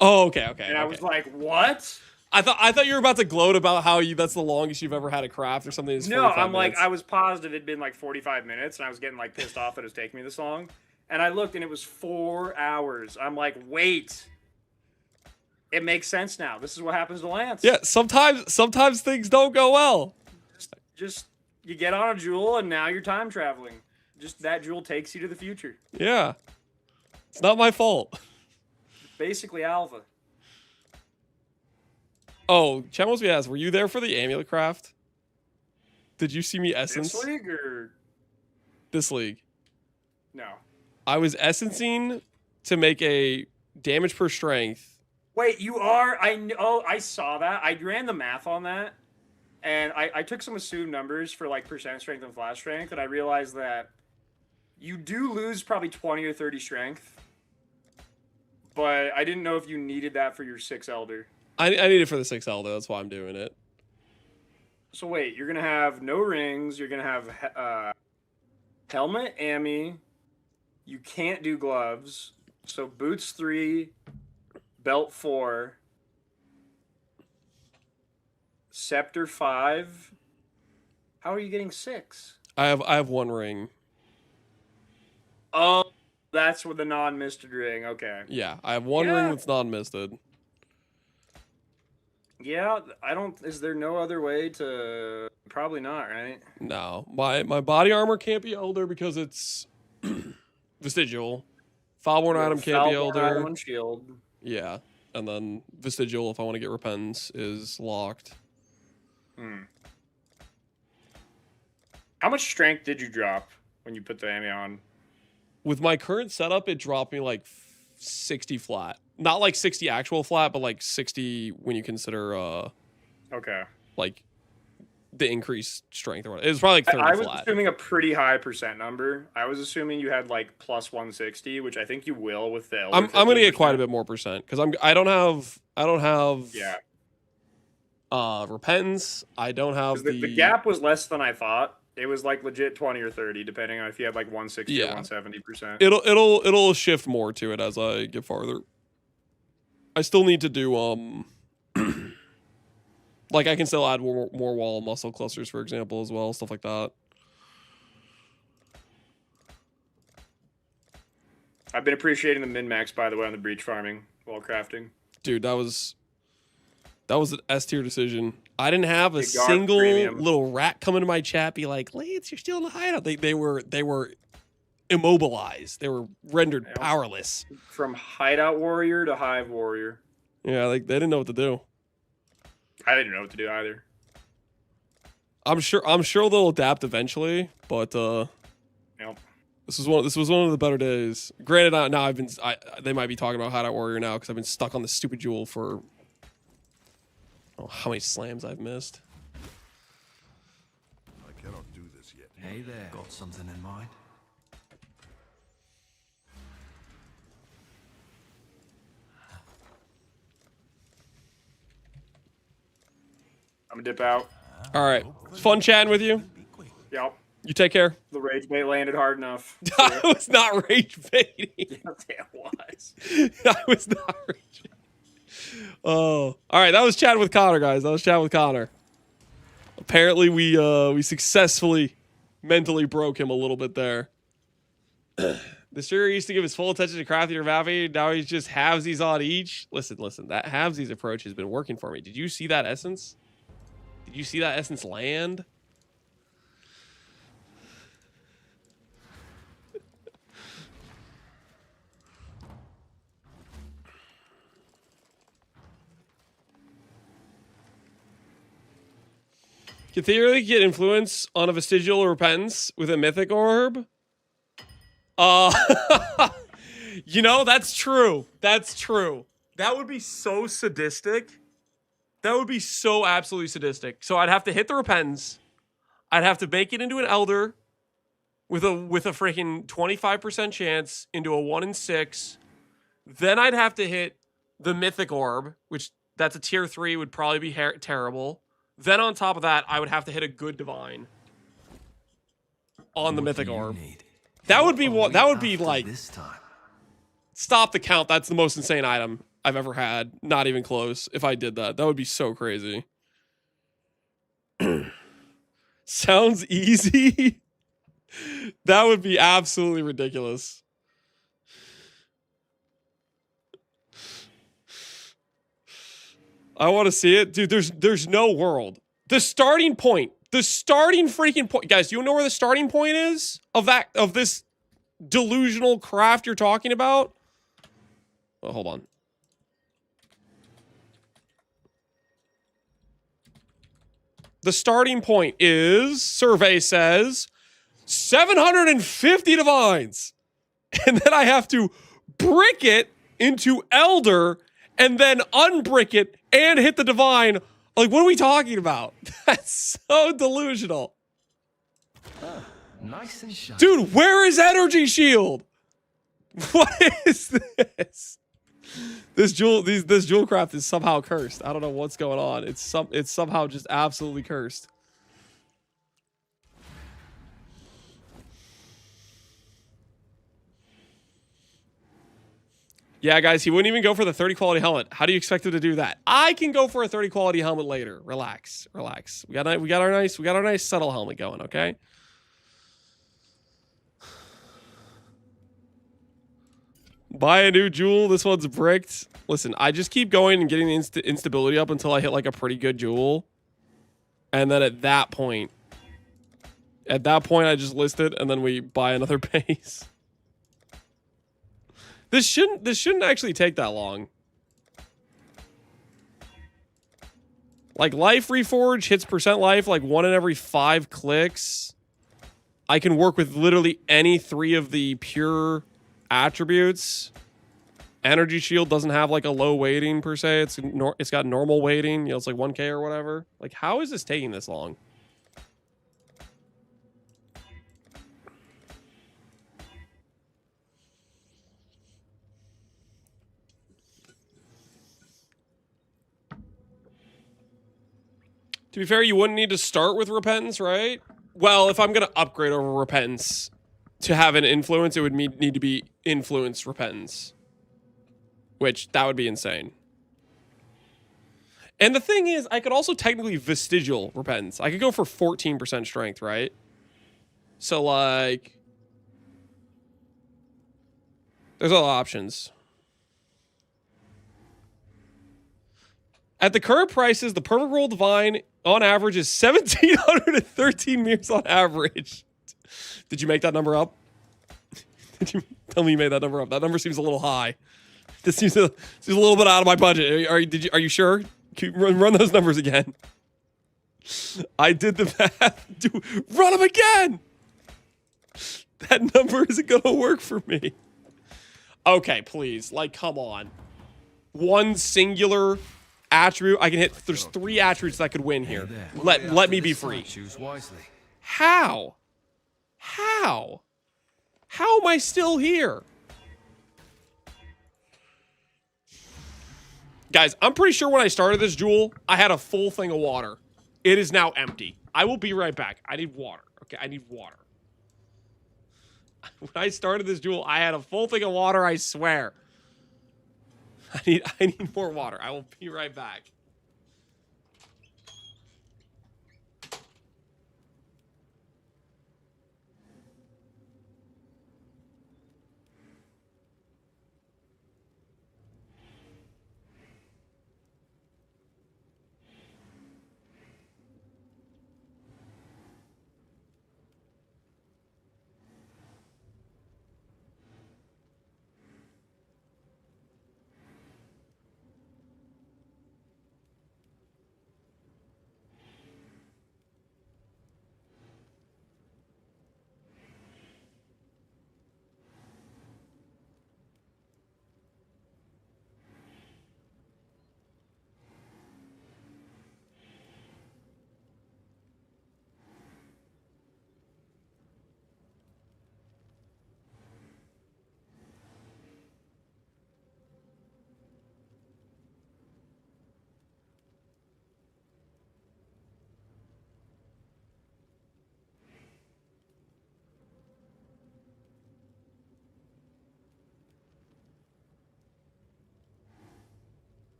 Oh, okay, okay. And I was like, what? I thought you were about to gloat about how that's the longest you've ever had a craft or something. It's No, I'm 45 like, minutes. I was positive it'd been like 45 minutes, and I was getting like pissed off that it was taking me this long. And I looked, and it was 4 hours. I'm like, wait. It makes sense now. This is what happens to Lance. Yeah, sometimes things don't go well. Just you get on a jewel, and now you're time traveling. Just that jewel takes you to the future. Yeah. It's not my fault. Basically, Alpha. Oh, Chen wants me to ask, were you there for the amulet craft? Did you see me essence? This league or This league. no? I was essencing to make a damage per strength. Wait, you are? I saw that. I ran the math on that, and I took some assumed numbers for like percent strength and flash strength, and I realized that you do lose probably 20 or 30 strength, but I didn't know if you needed that for your 6 Elder. I need it for the 6 Elder, that's why I'm doing it. So wait, you're gonna have no rings. You're gonna have helmet, Ammy. You can't do gloves. So boots 3, belt 4, scepter 5. How are you getting 6? I have 1 ring. Oh, that's with the non-misted ring. Okay. Yeah, I have 1 ring that's non-misted. Yeah, I don't. Is there no other way to? Probably not, right? No, my body armor can't be Elder because it's vestigial. Foulborn item can't be Elder. Item and shield. Yeah, and then vestigial if I want to get repentance is locked. How much strength did you drop when you put the Ammy on? With my current setup, it dropped me like 60 flat. Not like 60 actual flat, but like 60 when you consider okay, like the increased strength or whatever. It was probably like 30 I was flat. assuming a pretty high percent number. I was assuming you had like plus 160, which I think you will with the Elder. I'm gonna get quite a bit more percent because I don't have repentance. I don't have the gap was less than I thought. It was like legit 20 or 30, depending on if you had like 160 or 170%. It'll shift more to it as I get farther. I still need to do like I can still add more wall muscle clusters, for example, as well, stuff like that. I've been appreciating the min-max, by the way, on the breach farming while crafting. Dude, that was an S tier decision. I didn't have a GiGarf single premium. little rat come into my chat be like, Lance, you're still in the hideout. They were immobilized. They were rendered powerless. From hideout warrior to hive warrior. Yeah, they didn't know what to do. I didn't know what to do either. I'm sure they'll adapt eventually, but Yep. this was one of the better days. Granted, now they might be talking about hideout warrior now because I've been stuck on the stupid jewel for how many slams I've missed. I cannot do this yet. Hey there. Got something in mind? I'm gonna dip out. All right, it's fun chatting with you. Yep. You take care. The rage bait landed hard enough. I was not rage baiting. Yes, it was. I was not rage baiting. Oh, all right. That was chatting with Connor, guys. That was chatting with Connor. Apparently, we successfully mentally broke him a little bit there. The seer used to give his full attention to crafting or Vavi. Now he's just halvesies on each. Listen. That halvesies approach has been working for me. Did you see that essence? Did you see that essence land? Can theoretically get influence on a vestigial or repentance with a mythic orb. You know, that's true. That's true. That would be so sadistic. That would be so absolutely sadistic. So I'd have to hit the repentance. I'd have to make it into an elder with a freaking 25% chance into a 1 in 6. Then I'd have to hit the mythic orb, which that's a tier 3, would probably be terrible. Then on top of that, I would have to hit a good divine on the mythic orb. That would be what. That would be like. This time. Stop the count. That's the most insane item I've ever had. Not even close. If I did that, that would be so crazy. Sounds easy. That would be absolutely ridiculous. I want to see it. Dude, there's no world. The starting point. The starting freaking point. Guys, do you know where the starting point is of this delusional craft you're talking about? Oh, hold on. The starting point is, survey says, 750 divines. And then I have to brick it into Elder and then unbrick it and hit the divine. Like, what are we talking about? That's so delusional. Nice and shiny. Dude, where is Energy Shield? What is this? This jewel craft is somehow cursed. I don't know what's going on. It's somehow just absolutely cursed. Yeah, guys, he wouldn't even go for the 30 quality helmet. How do you expect him to do that? I can go for a 30 quality helmet later. Relax, relax. We got our nice subtle helmet going, okay? Buy a new jewel. This one's bricked. Listen, I just keep going and getting the instability up until I hit like a pretty good jewel. And then at that point, I just list it and then we buy another base. This shouldn't actually take that long. Like life reforge hits percent life like 1 in every 5 clicks. I can work with literally any 3 of the pure attributes. Energy shield doesn't have like a low weighting per se. It's got normal weighting. You know, it's like 1K or whatever. Like, how is this taking this long? To be fair, you wouldn't need to start with repentance, right? Well, if I'm going to upgrade over repentance to have an influence, it would need to be influence repentance. Which, that would be insane. And the thing is, I could also technically vestigial repentance. I could go for 14% strength, right? So, like, there's a lot of options. At the current prices, the perfect roll divine on average is 1,713 mirrors on average. Did you make that number up? Did you tell me you made that number up? That number seems a little high. This seems a little bit out of my budget. Are you sure? Run those numbers again. I did the math. Dude, run them again. That number isn't gonna work for me. Okay, please. Like, come on. One singular attribute. I can hit. There's 3 attributes that could win here. Let me be free. Choose wisely. How? How am I still here? Guys, I'm pretty sure when I started this jewel, I had a full thing of water. It is now empty. I will be right back. I need water. Okay, I need water. When I started this jewel, I had a full thing of water, I swear. I need more water. I will be right back.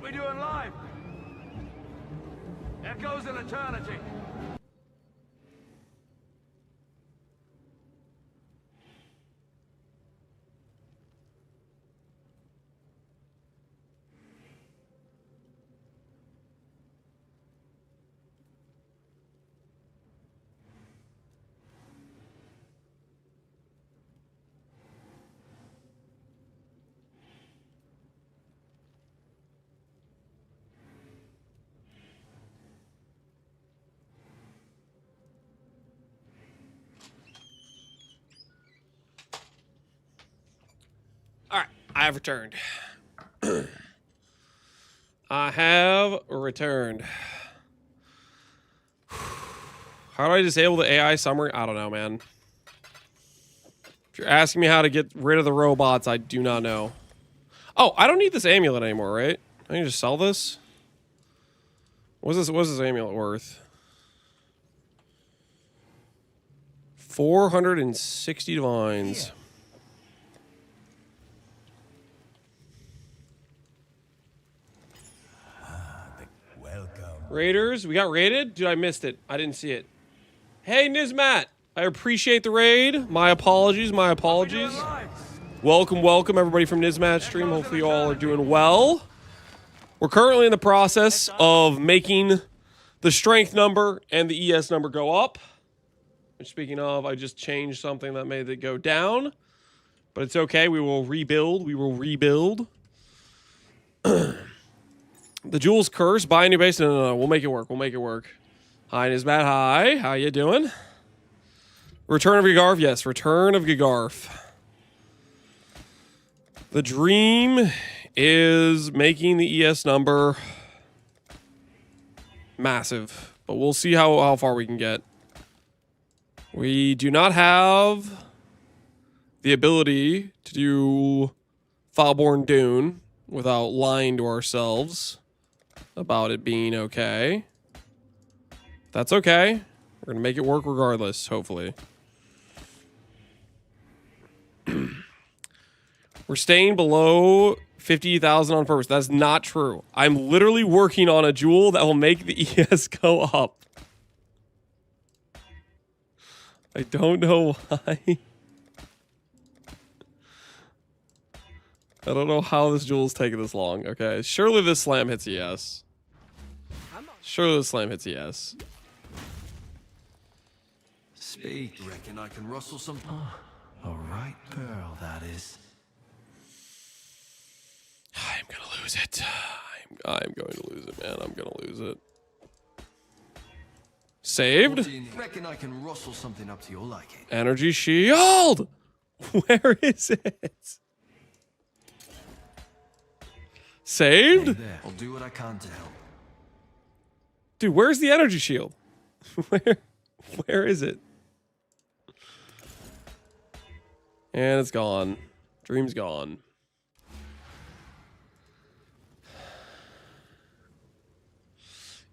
we doing live? Echoes in eternity. All right, I have returned. I have returned. How do I disable the AI summary? I don't know, man. If you're asking me how to get rid of the robots, I do not know. Oh, I don't need this amulet anymore, right? I can just sell this. What's this amulet worth? 460 divines. Raiders, we got raided? Dude, I missed it. I didn't see it. Hey, Nizmat. I appreciate the raid. My apologies, my apologies. Welcome, welcome, everybody from Nizmat stream. Hopefully you all are doing well. We're currently in the process of making the strength number and the ES number go up. And speaking of, I just changed something that made it go down. But it's okay. We will rebuild. We will rebuild. The Jewel's curse. Buy a new base. No. We'll make it work. We'll make it work. Hi, Nizmat. Hi. How you doing? Return of GiGarf. Yes, return of GiGarf. The dream is making the ES number massive. But we'll see how far we can get. We do not have the ability to do Foulborn Dune without lying to ourselves about it being okay. That's okay. We're going to make it work regardless, hopefully. We're staying below 50,000 on purpose. That's not true. I'm literally working on a jewel that will make the ES go up. I don't know why. I don't know how this jewel's taking this long. Okay, surely this slam hits ES. Surely this slam hits ES. Speak. Reckon I can rustle some. Oh, a right pearl, that is. I'm gonna lose it. I'm going to lose it, man. I'm gonna lose it. Saved. Reckon I can rustle something up to your liking. Energy shield. Where is it? Saved? Hey there. I'll do what I can to help. Dude, where's the energy shield? Where is it? And it's gone. Dream's gone.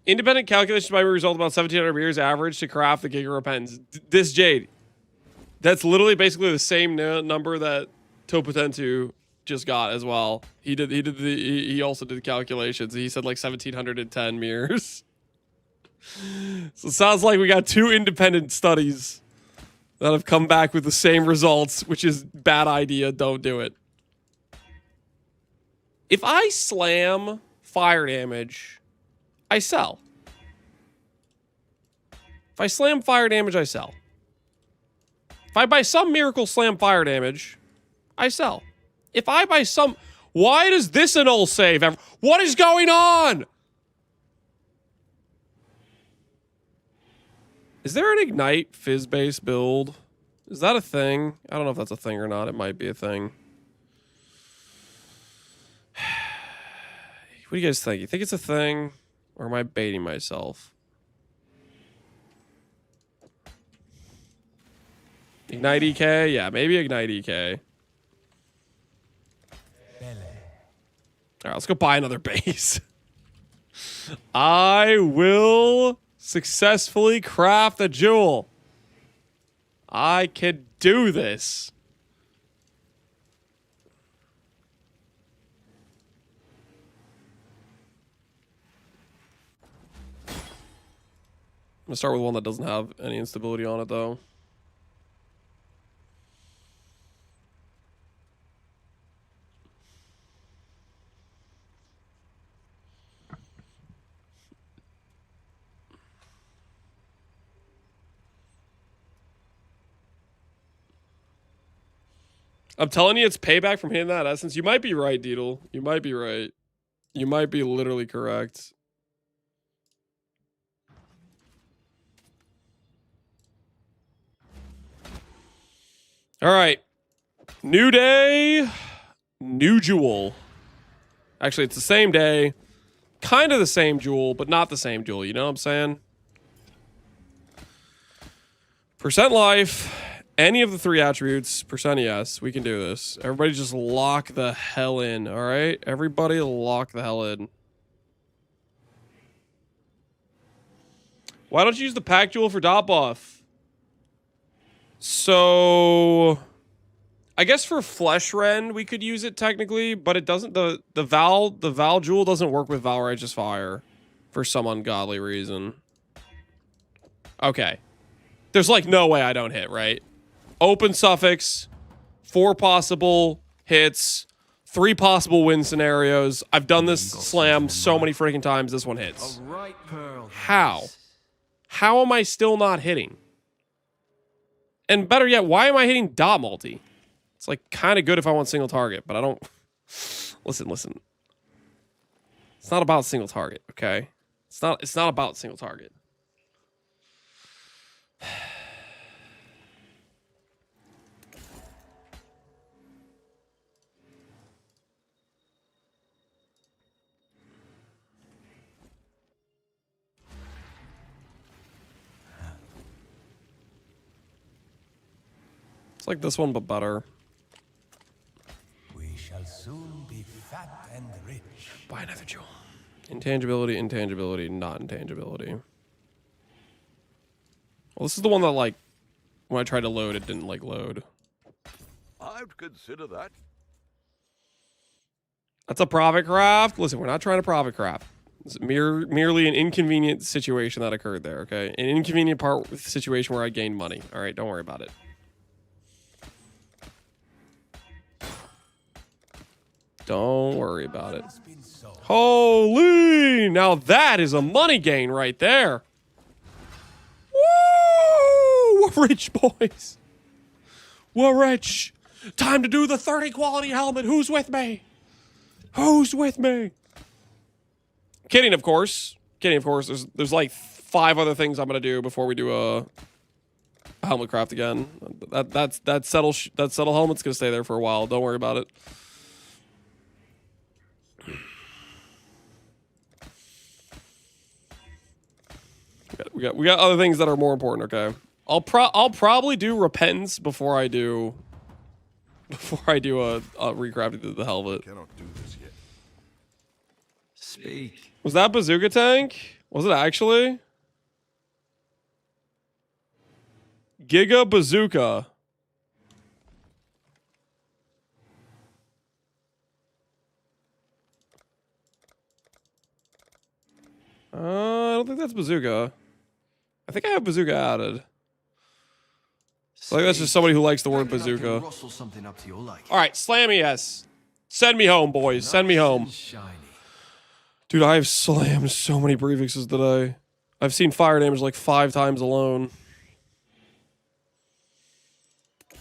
Independent calculations might result about 1,700 years average to craft the GiGarf pens. This Jade. That's literally basically the same number that Topotentu just got as well. He also did the calculations. He said like 1,710 mirrors. So it sounds like we got two independent studies that have come back with the same results, which is bad idea. Don't do it. If I slam fire damage, I sell. If I slam fire damage, I sell. If I by some miracle slam fire damage, I sell. If I by some... Why does this annul save? What is going on? Is there an Ignite fizz-based build? Is that a thing? I don't know if that's a thing or not. It might be a thing. What do you guys think? You think it's a thing? Or am I baiting myself? Ignite EK? Yeah, maybe Ignite EK. Alright, let's go buy another base. I will successfully craft a jewel. I can do this. gonna start with one that doesn't have any instability on it, though. I'm telling you, it's payback from hitting that essence. You might be right, Deedle. You might be right. You might be literally correct. All right. New day, new jewel. Actually, it's the same day. Kind of the same jewel, but not the same jewel. You know what I'm saying? Percent life. Any of the 3 attributes. Percent yes. We can do this. Everybody just lock the hell in. All right? Everybody lock the hell in. Why don't you use the pack jewel for dot buff? So... I guess for Flesh Rend we could use it technically, but it doesn't. The Val jewel doesn't work with Val Righteous Fire for some ungodly reason. Okay. There's like no way I don't hit, right? Open suffix, 4 possible hits, 3 possible win scenarios. I've done this slam so many freaking times. This one hits. How? How am I still not hitting? And better yet, why am I hitting dot multi? It's like kind of good if I want single target, but I don't. Listen. It's not about single target, okay? It's not about single target. It's like this one, but better. We shall soon be fat and rich. Buy another jewel. Intangibility, intangibility, not intangibility. Well, this is the one that, like, when I tried to load, it didn't, like, load. I'd consider that. That's a profit craft. Listen, we're not trying to profit craft. It's merely an inconvenient situation that occurred there, okay? An inconvenient situation where I gained money. All right, don't worry about it. Don't worry about it. Holy! Now that is a money gain right there. Woo! We're rich, boys. We're rich. Time to do the 30 quality helmet. Who's with me? Who's with me? Kidding, of course. Kidding, of course. There's like 5 other things I'm gonna do before we do a helmet craft again. That settle helmet's gonna stay there for a while. Don't worry about it. We got other things that are more important. Okay, I'll probably do repentance before I do a recrafting of the helmet. Cannot do this yet. Speak. Was that bazooka tank? Was it actually? Giga bazooka. I don't think that's bazooka. I think I have bazooka added. So like that's just somebody who likes the word bazooka. All right, Slammy S. Send me home, boys. Send me home. Dude, I have slammed so many prefixes today. I've seen fire damage like 5 times alone.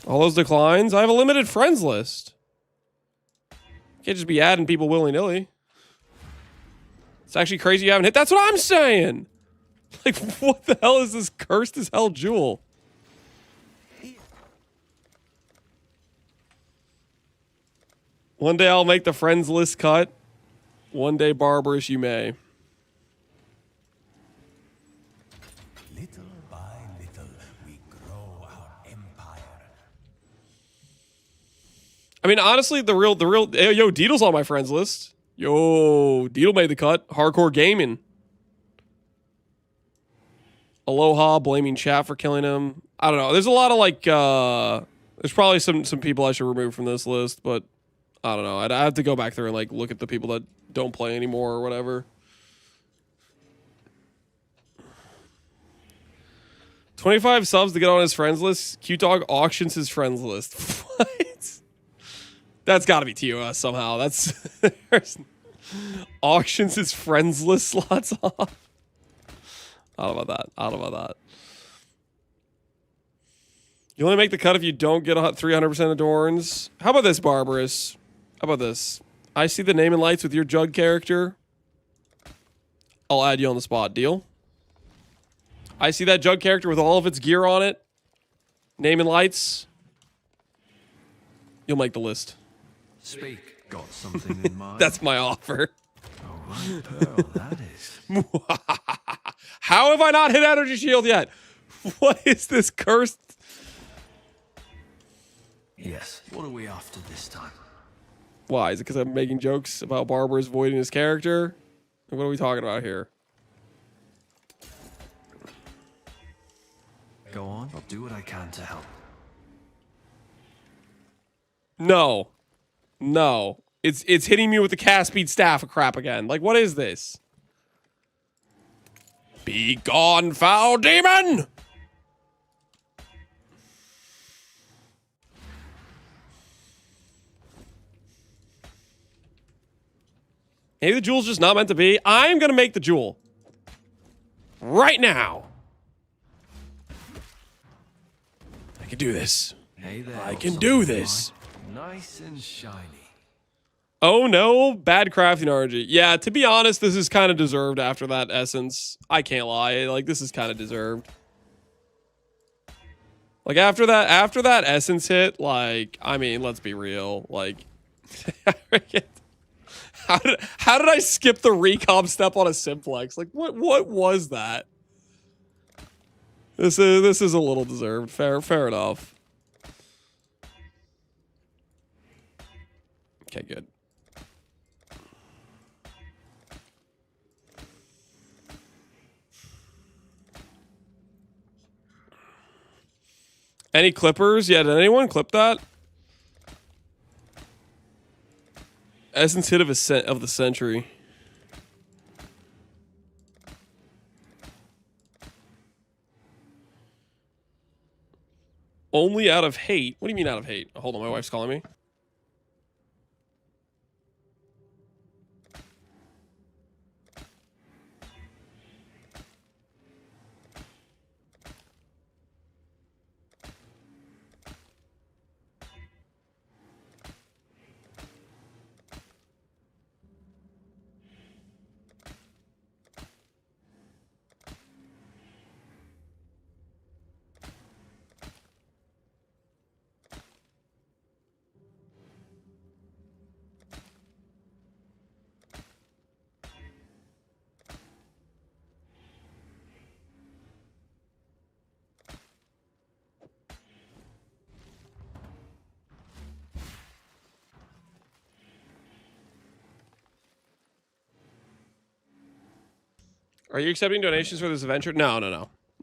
All those declines. I have a limited friends list. Can't just be adding people willy-nilly. It's actually crazy you haven't hit. That's what I'm saying. Like, what the hell is this cursed as hell jewel? One day I'll make the friends list cut. One day, barbarous you may. Little by little, we grow our empire. I mean, honestly, the real, yo, Deedle's on my friends list. Yo, Deedle made the cut. Hardcore gaming. Aloha, blaming chat for killing him. I don't know. There's a lot of like, there's probably some people I should remove from this list, but I don't know. I'd have to go back through and like look at the people that don't play anymore or whatever. 25 subs to get on his friends list. Cute Dog auctions his friends list. What? That's got to be TOS somehow. That's auctions his friends list slots off. I don't know about that. I don't know about that. You only make the cut if you don't get 300% adorns. How about this, Barbarous? How about this? I see the name and lights with your Jug character. I'll add you on the spot. Deal? I see that Jug character with all of its gear on it. Name and lights. You'll make the list. Speak. Got something in mind? That's my offer. Oh, right, Pearl, that is. How have I not hit energy shield yet? What is this cursed? Yes. What are we after this time? Why? Is it because I'm making jokes about Barbarous voiding his character? What are we talking about here? Go on. I'll do what I can to help. No. No. It's hitting me with the cast speed staff crap again. Like, what is this? Be gone, foul demon! Maybe the jewel's just not meant to be. I'm gonna make the jewel. Right now. I can do this. Hey there, I can do this. Nice and shiny. Oh no, bad crafting RNG. Yeah, to be honest, this is kind of deserved after that essence. I can't lie. Like, this is kind of deserved. Like, after that essence hit, like, I mean, let's be real. Like, how did I skip the recomp step on a simplex? Like, what was that? This is a little deserved. Fair enough. Okay, good. Any clippers? Yeah, did anyone clip that? Essence hit of the century. Only out of hate. What do you mean out of hate? Hold on, my wife's calling me. Are you accepting donations for this adventure? No.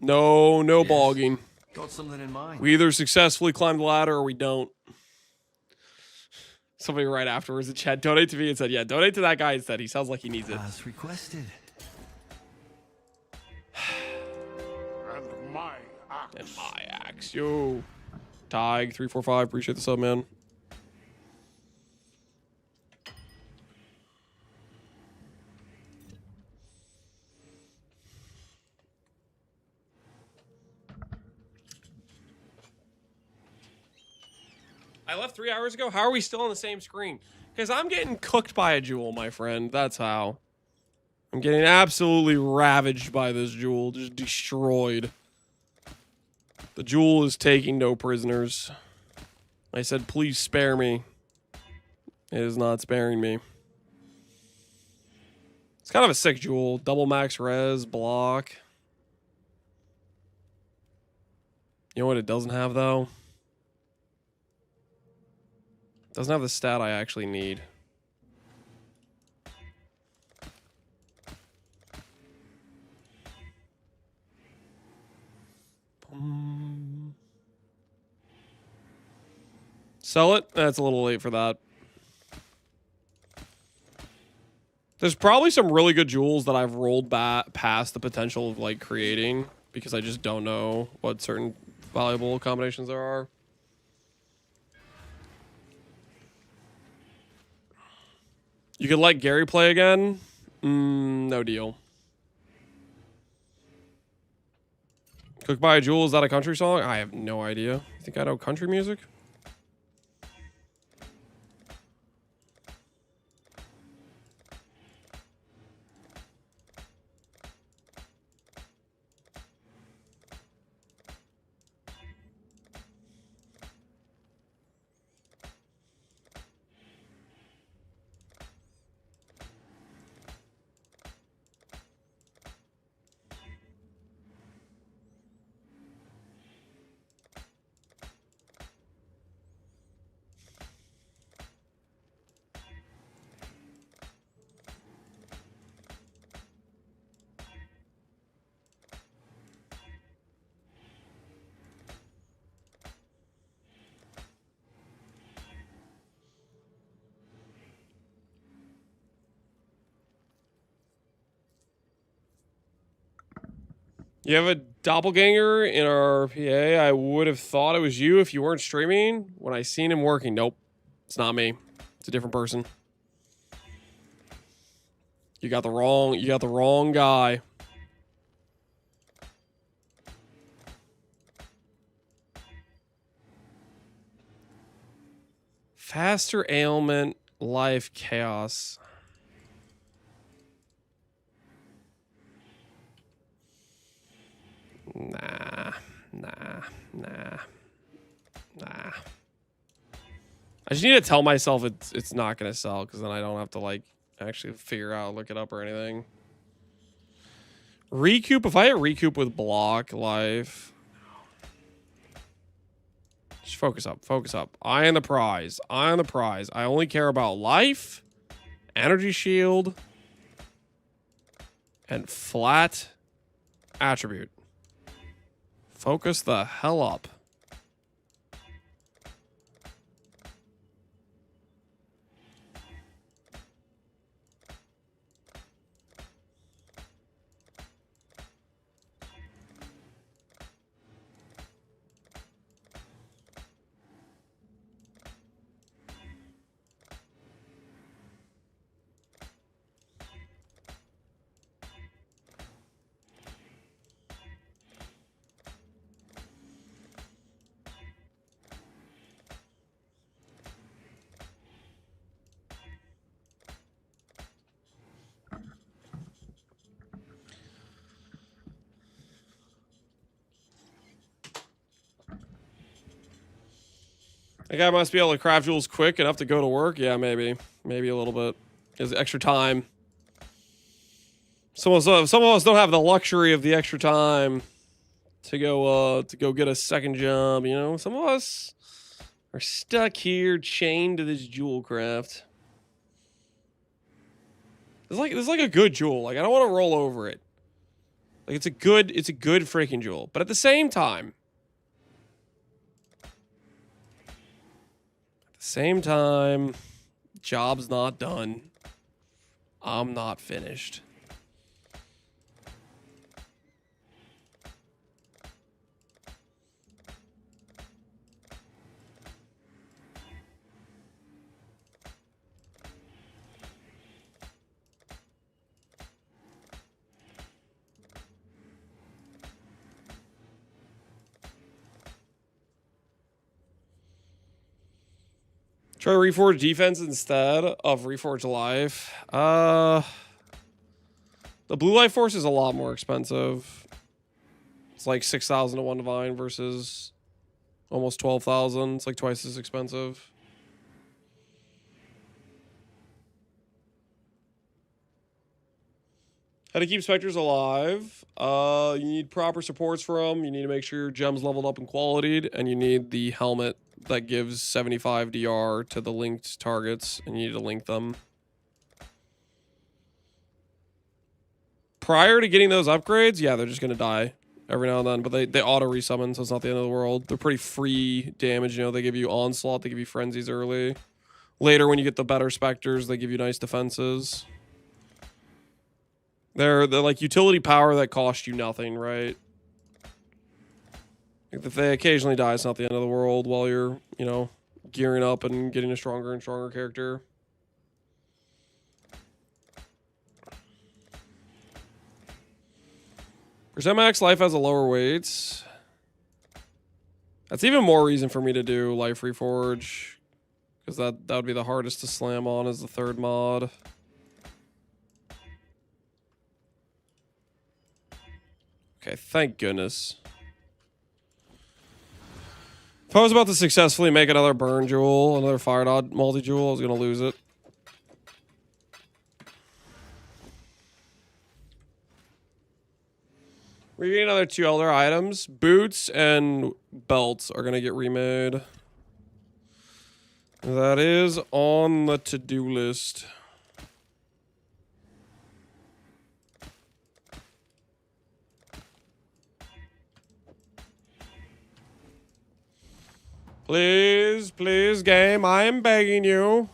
No yes. Bogging. Got something in mind. We either successfully climb the ladder or we don't. Somebody right afterwards in chat, donate to me, and said, yeah, donate to that guy instead. He sounds like he needs it. As requested. And my axe. And my axe. Yo. Tig345, appreciate the sub, man. I left 3 hours ago. How are we still on the same screen? Because I'm getting cooked by a jewel, my friend. That's how. I'm getting absolutely ravaged by this jewel. Just destroyed. The jewel is taking no prisoners. I said, please spare me. It is not sparing me. It's kind of a sick jewel. Double max res, block. You know what it doesn't have, though? Doesn't have the stat I actually need. Sell it? That's a little late for that. There's probably some really good jewels that I've rolled back past the potential of like creating. because I just don't know what certain valuable combinations there are. You could let Gary play again? No deal. Cooked by a Jewel, is that a country song? I have no idea. You think I know country music? You have a doppelganger in our PA. I would have thought it was you if you weren't streaming. When I seen him working, nope. It's not me. It's a different person. You got the wrong guy. Faster ailment, life, chaos. Nah. I just need to tell myself it's not gonna sell, because then I don't have to like actually figure out, look it up or anything. Recoup, if I hit recoup with block life. Just focus up, focus up. Eye on the prize. Eye on the prize. I only care about life, energy shield, and flat attribute. Focus the hell up. That guy must be able to craft jewels quick enough to go to work. Yeah, maybe. Maybe a little bit. There's extra time. Some of us don't have the luxury of the extra time to go get a second job, you know? Some of us are stuck here chained to this jewel craft. It's like a good jewel. Like, I don't want to roll over it. Like, it's a good freaking jewel. But at the same time, job's not done. I'm not finished. Try Reforge defense instead of Reforge life. The blue life force is a lot more expensive. It's like 6,000 to 1 divine versus almost 12,000. It's like twice as expensive. How to keep specters alive. You need proper supports for them. You need to make sure your gem's leveled up and qualityed, and you need the helmet that gives 75 DR to the linked targets, and you need to link them. Prior to getting those upgrades, yeah, they're just going to die every now and then, but they auto-resummon, so it's not the end of the world. They're pretty free damage, you know, they give you Onslaught, they give you Frenzies early. Later, when you get the better Specters, they give you nice defenses. They're like utility power that cost you nothing, right? If they occasionally die, it's not the end of the world while you're, you know, gearing up and getting a stronger and stronger character. Percent max life has a lower weight. That's even more reason for me to do Life Reforge. Because that would be the hardest to slam on as the third mod. Okay, thank goodness. If I was about to successfully make another burn jewel, another fire dot multi-jewel, I was going to lose it. We're getting another 2 elder items. Boots and belts are going to get remade. That is on the to-do list. Please, please, game, I am begging you.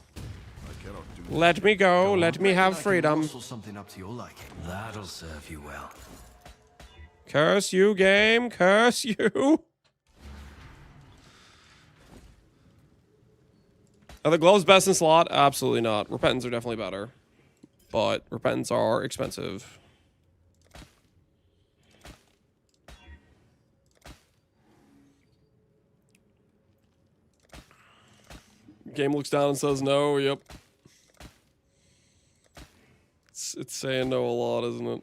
Let me go. Let me have freedom. Something up to your liking. That'll serve you well. Curse you, game. Curse you. Are the gloves best in slot? Absolutely not. Repentance are definitely better. But repentance are expensive. Game looks down and says no. Yep. It's saying no a lot, isn't it?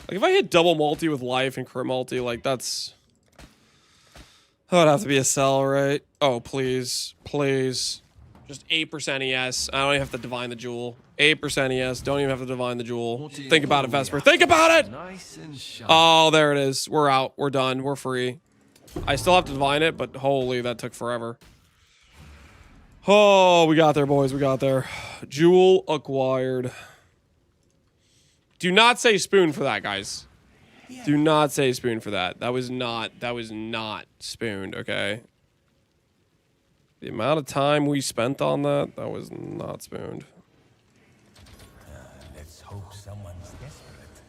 Like, if I hit double multi with life and crit multi, like, that's... That would have to be a sell, right? Oh, please. Please. Just 8% ES. I don't even have to divine the jewel. 8% ES. Don't even have to divine the jewel. Think about it, Vesper. Think about it! Nice and shiny. Oh, there it is. We're out. We're done. We're free. I still have to divine it, but holy, that took forever. Oh, we got there, boys. We got there. Jewel acquired. Do not say spoon for that, guys. Do not say spoon for that. That was not spooned, okay? The amount of time we spent on that was not spooned. Let's hope someone's desperate.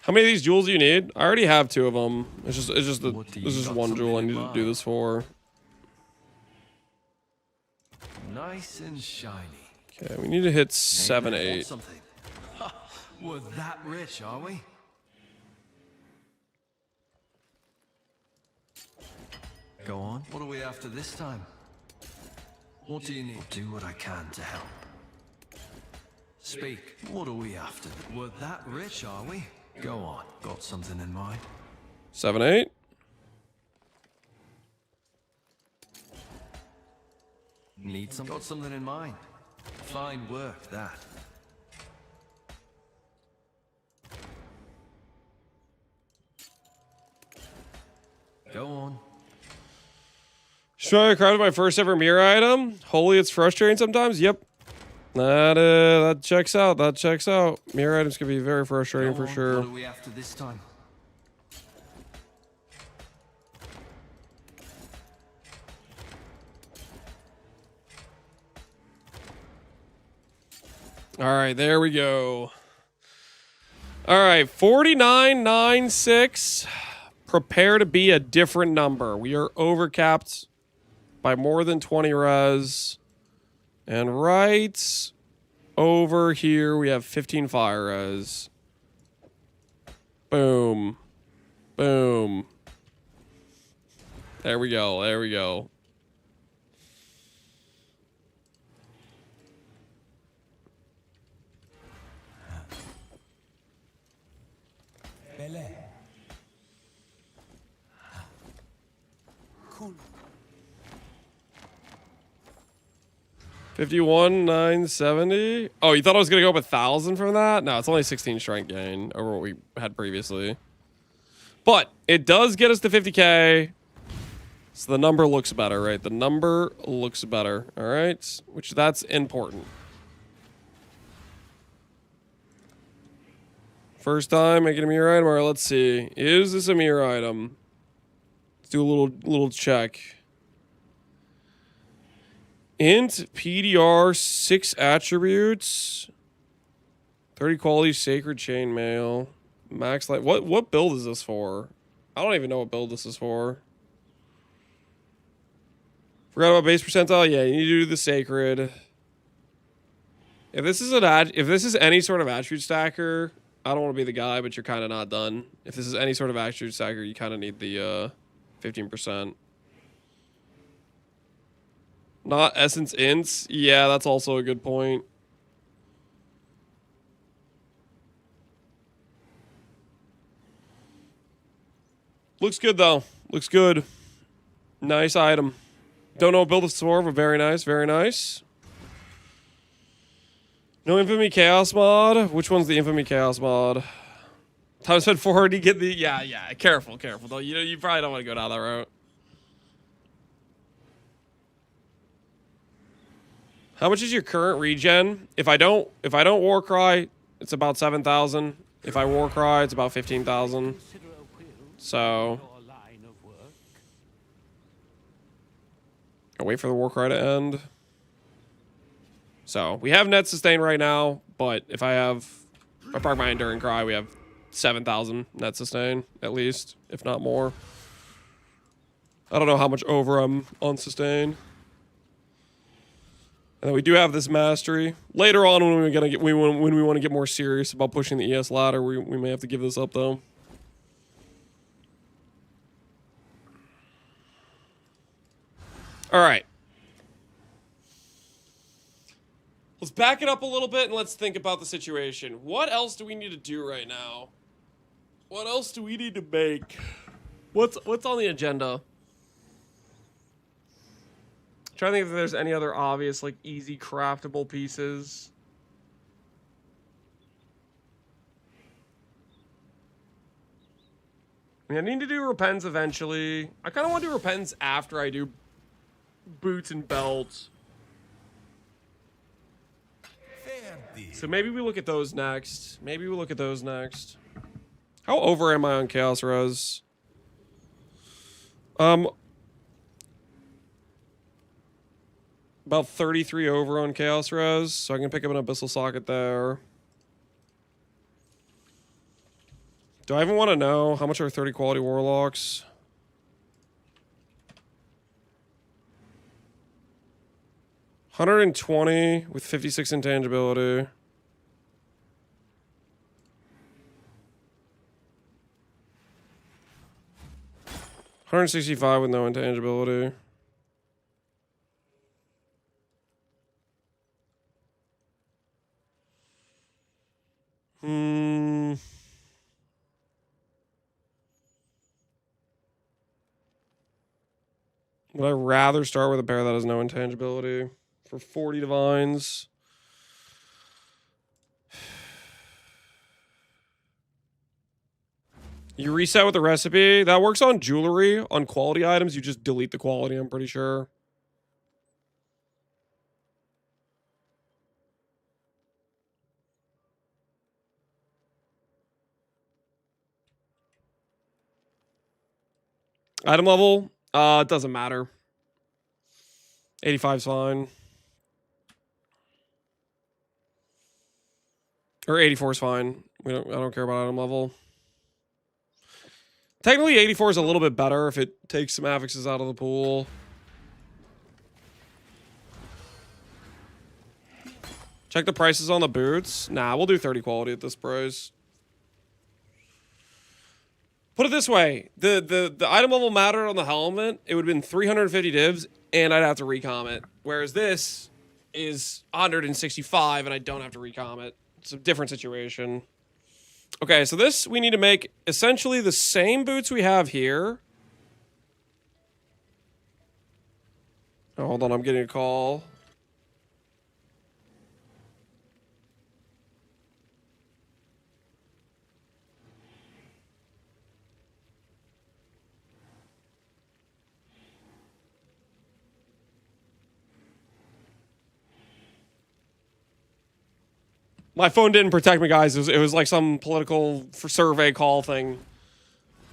How many of these jewels do you need? I already have 2 of them. It's just one jewel I need to do this for. Nice and shiny. Okay, we need to hit 7, 8. Something. We're that rich, are we? Go on. What are we after this time? What do you need? Do what I can to help. Speak. What are we after? We're that rich, are we? Go on. Got something in mind? 7, 8. Need some? Got something in mind? Fine work, that. Go on. Should I crafted my first ever mirror item? Holy, it's frustrating sometimes. Yep. That checks out. That checks out. Mirror items can be very frustrating for sure. What are we after this time? All right, there we go. All right, 4996. Prepare to be a different number. We are overcapped by more than 20 res. And right over here, we have 15 fire res. Boom. Boom. There we go. There we go. 51,970. Oh, you thought I was gonna go up 1,000 from that? No, it's only 16 strength gain over what we had previously. But it does get us to 50k. So the number looks better, right? The number looks better, all right? Which that's important. First time making a mirror item. All right, let's see. Is this a mirror item? Let's do a little check. Int PDR 6 attributes. 30 quality sacred chainmail. Max light. What build is this for? I don't even know what build this is for. Forgot about base percentile. Yeah, you need to do the sacred. If this is any sort of attribute stacker, I don't want to be the guy, but you're kind of not done. If this is any sort of attribute stacker, you kind of need the 15%. Not essence ints. Yeah, that's also a good point. Looks good though. Looks good. Nice item. Don't know what build it's for, but very nice, very nice. No Infamy Chaos mod. Which one's the Infamy Chaos mod? Time spent 400 get the yeah. Careful though. You probably don't want to go down that route. How much is your current regen? If I don't war cry, it's about 7,000. If I war cry, it's about 15,000. So I'll wait for the war cry to end. So we have net sustain right now, but if I park my enduring cry, we have 7,000 net sustain at least, if not more. I don't know how much over I'm on sustain. And we do have this mastery. Later on, when we want to get more serious about pushing the ES ladder, we may have to give this up though. All right. Let's back it up a little bit and let's think about the situation. What else do we need to do right now? What else do we need to make? What's on the agenda? Trying to think if there's any other obvious, like, easy craftable pieces. I mean, I need to do repens eventually. I kind of want to do repens after I do boots and belts. So maybe we look at those next. How over am I on Chaos Res? About 33 over on Chaos Res, so I can pick up an Abyssal Socket there. Do I even want to know how much are 30 quality Warlocks? $120 with 56 intangibility. $165 with no intangibility. Would I rather start with a pair that has no intangibility for 40 divines? You reset with the recipe. That works on jewelry. On quality items, you just delete the quality, I'm pretty sure. Item level? It doesn't matter. 85's fine. Or 84 is fine. I don't care about item level. Technically, 84 is a little bit better if it takes some affixes out of the pool. Check the prices on the boots. Nah, we'll do 30 quality at this price. Put it this way, the item level mattered on the helmet. It would have been 350 divs, and I'd have to recom it. Whereas this is 165, and I don't have to recom it. It's a different situation. Okay, so this, we need to make essentially the same boots we have here. Oh, hold on, I'm getting a call. My phone didn't protect me, guys. It was like some political survey call thing.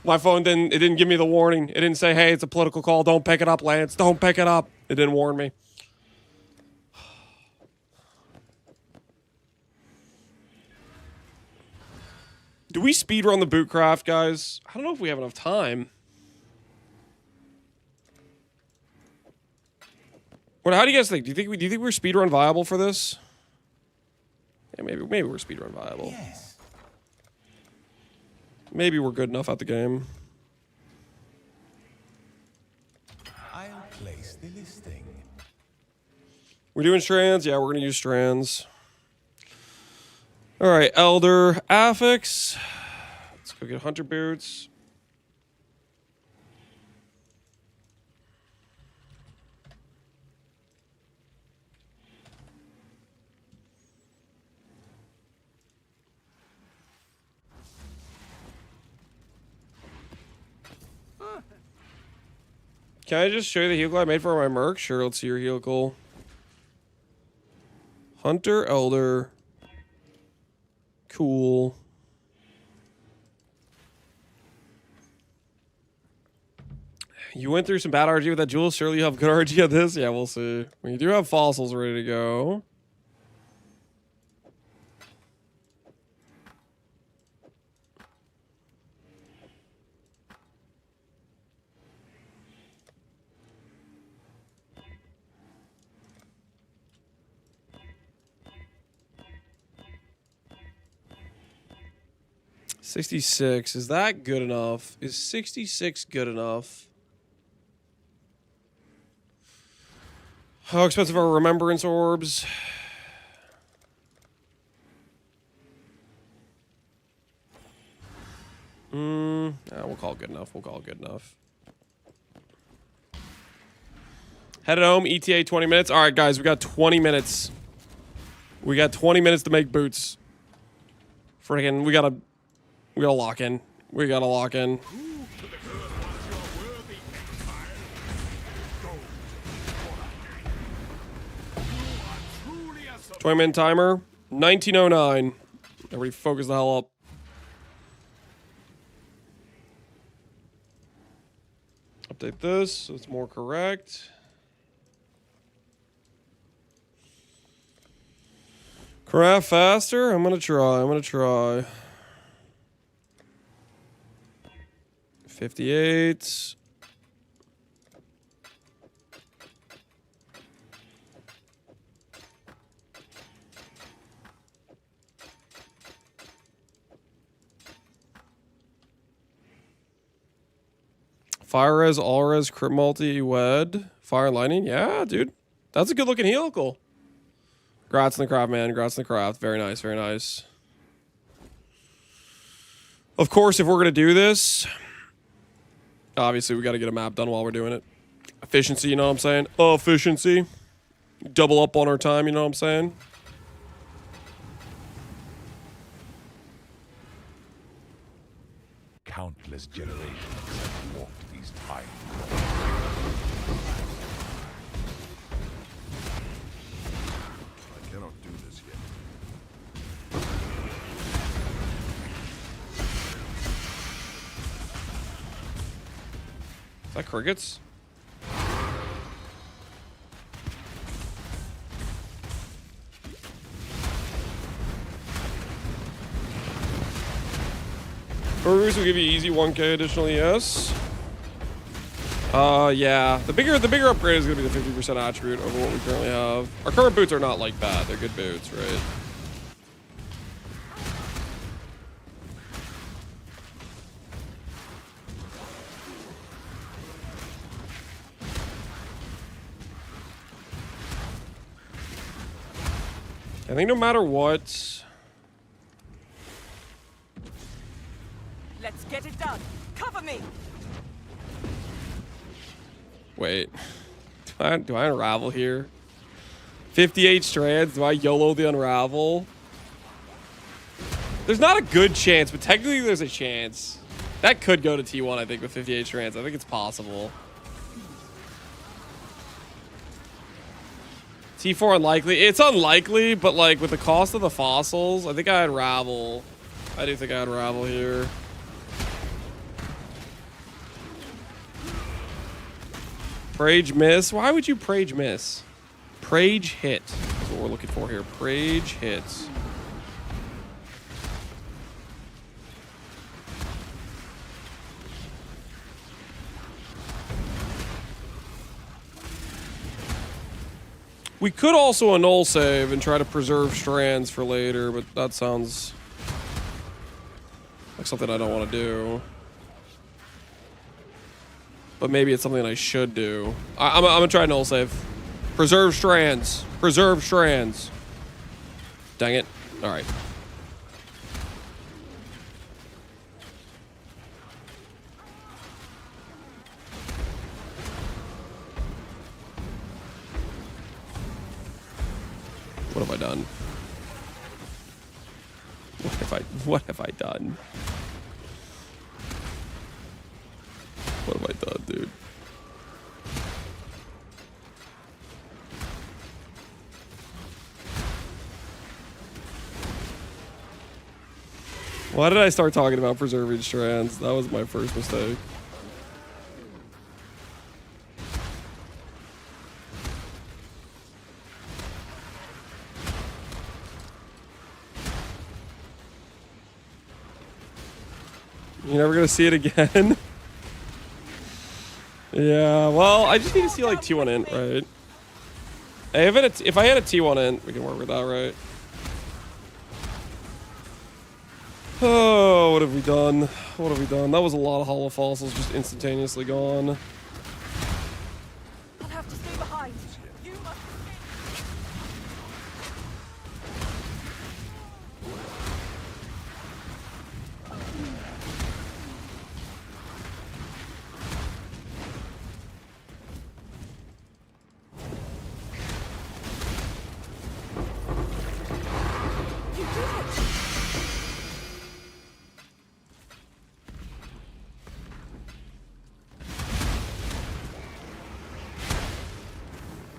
My phone didn't give me the warning. It didn't say, hey, it's a political call. Don't pick it up, Lance. Don't pick it up. It didn't warn me. Do we speedrun the Bootcraft, guys? I don't know if we have enough time. How do you guys think? Do you think we're speedrun viable for this? Yeah, maybe we're speedrun viable. Yes. Maybe we're good enough at the game. I'll place the listing. We're doing strands? Yeah, we're gonna use strands. Alright, Elder Affix. Let's go get Hunter Boots. Can I just show you the helical I made for my merc? Sure, let's see your helical. Hunter, Elder. Cool. You went through some bad RG with that Jules. Surely you have good RG at this? Yeah, we'll see. Well, you do have fossils ready to go. $66. Is that good enough? Is 66 good enough? How expensive are remembrance orbs? We'll call it good enough. We'll call it good enough. Headed home. ETA 20 minutes. All right, guys, we got 20 minutes. We got 20 minutes to make boots. Freaking, we gotta lock in. We gotta lock in. 20-minute timer. 1909. Everybody focus the hell up. Update this so it's more correct. Craft faster? I'm gonna try. 58. Fire res, all res, crit multi, wed, fire and lightning. Yeah, dude. That's a good looking helical. Grats in the craft, man. Grats in the craft. Very nice, very nice. Of course, if we're gonna do this, obviously we gotta get a map done while we're doing it. Efficiency, you know what I'm saying? Efficiency. Double up on our time, you know what I'm saying? Countless generations have walked these times. I cannot do this yet. Is that crickets? Burgers will give you easy 1K additional ES. Yeah. The bigger upgrade is gonna be the 50% attribute over what we currently have. Our current boots are not like bad. They're good boots, right? I think no matter what. Let's get it done. Cover me. Wait. Do I unravel here? 58 strands. Do I YOLO the unravel? There's not a good chance, but technically there's a chance. That could go to T1, I think, with 58 strands. I think it's possible. T4 unlikely. It's unlikely, but like with the cost of the fossils, I think I had Ravel. I do think I had Ravel here. Prage miss. Why would you Prage miss? Prage hit. That's what we're looking for here. Prage hits. We could also annul save and try to preserve strands for later, but that sounds like something I don't want to do. But maybe it's something I should do. I'm gonna try null save. Preserve strands. Preserve strands. Dang it. All right. What have I done? What have I done? What have I done, dude? Why did I start talking about preserving strands? That was my first mistake. You're never gonna see it again? Yeah, well, I just need to see like T1 int, right? Hey, if I had a T1 int, we can work with that, right? Oh, what have we done? What have we done? That was a lot of hollow fossils just instantaneously gone. I'll have to stay behind. You must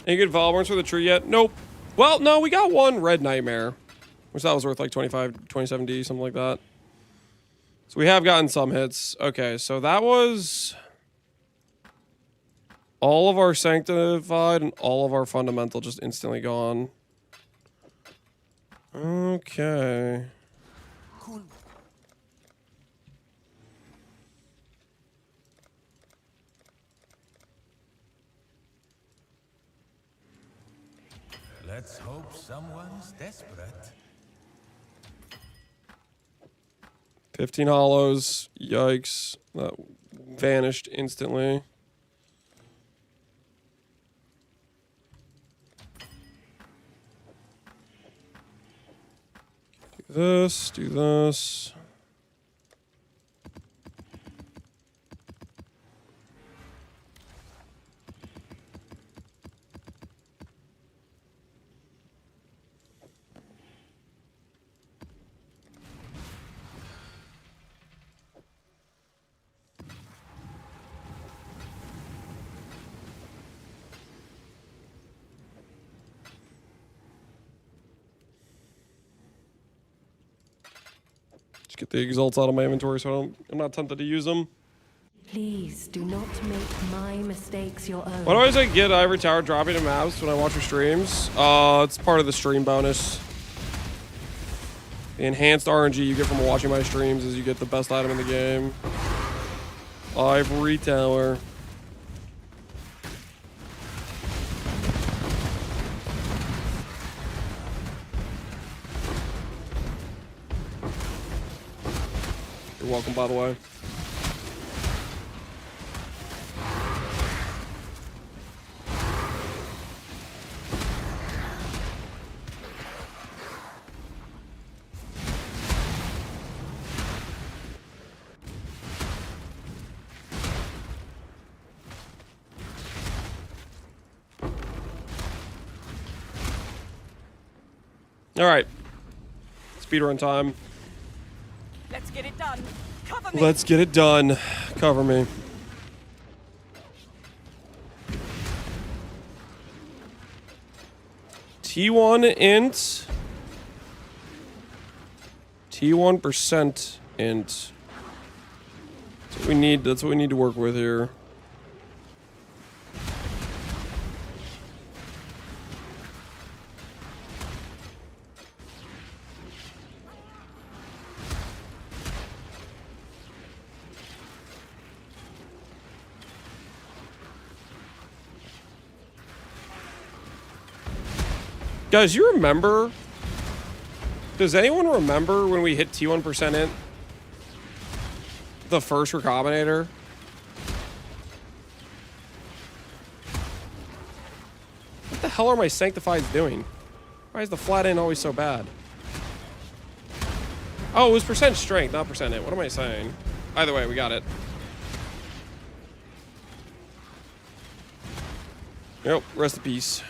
Any good Valborns for the tree yet? Nope. Well, no, we got one Red Nightmare, which that was worth like 27D, something like that. So we have gotten some hits. Okay, so that was all of our Sanctified and all of our Fundamental just instantly gone. Okay. Cool. Let's hope someone's desperate. 15 hollows. Yikes. That vanished instantly. Do this, do this. Get the exalts out of my inventory so I'm not tempted to use them. Please do not make my mistakes your own. Why do I always get Ivory Tower dropping in maps when I watch your streams? It's part of the stream bonus. The enhanced RNG you get from watching my streams is you get the best item in the game. Ivory Tower. You're welcome, by the way. All right. Speedrun time. Let's get it done. Cover me. Let's get it done. Cover me. T1 int. T1% int. That's what we need. That's what we need to work with here. Guys, you remember? Does anyone remember when we hit T1% int? The first Recombinator? What the hell are my Sanctifieds doing? Why is the flat int always so bad? Oh, it was percent strength, not percent int. What am I saying? Either way, we got it. Yep, rest in peace.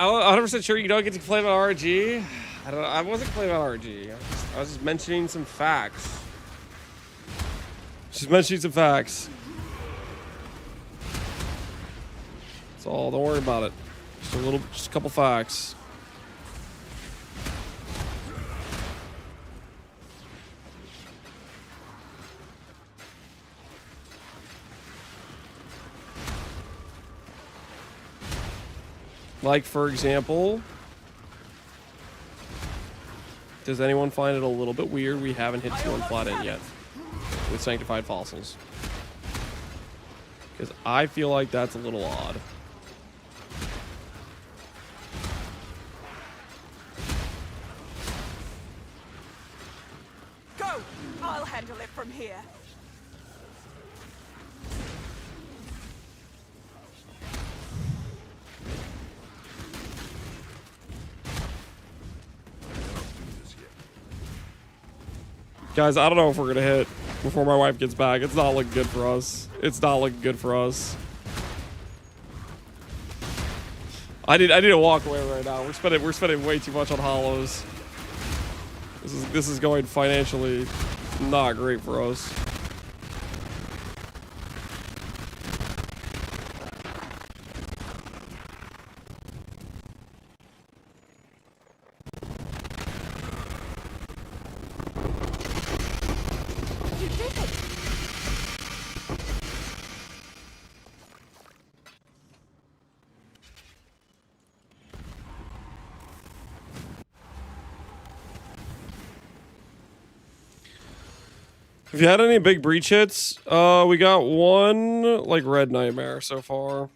I'm 100% sure you don't get to complain about RG. I wasn't complaining about RG. I was just mentioning some facts. Just mentioning some facts. That's all. Don't worry about it. Just a couple facts. Like, for example, does anyone find it a little bit weird we haven't hit T1 flat in yet with Sanctified Fossils? Because I feel like that's a little odd. Go! I'll handle it from here. Guys, I don't know if we're gonna hit before my wife gets back. It's not looking good for us. It's not looking good for us. I need to walk away right now. We're spending way too much on hollows. This is going financially not great for us. Have you had any big breach hits? We got one, like, red nightmare so far.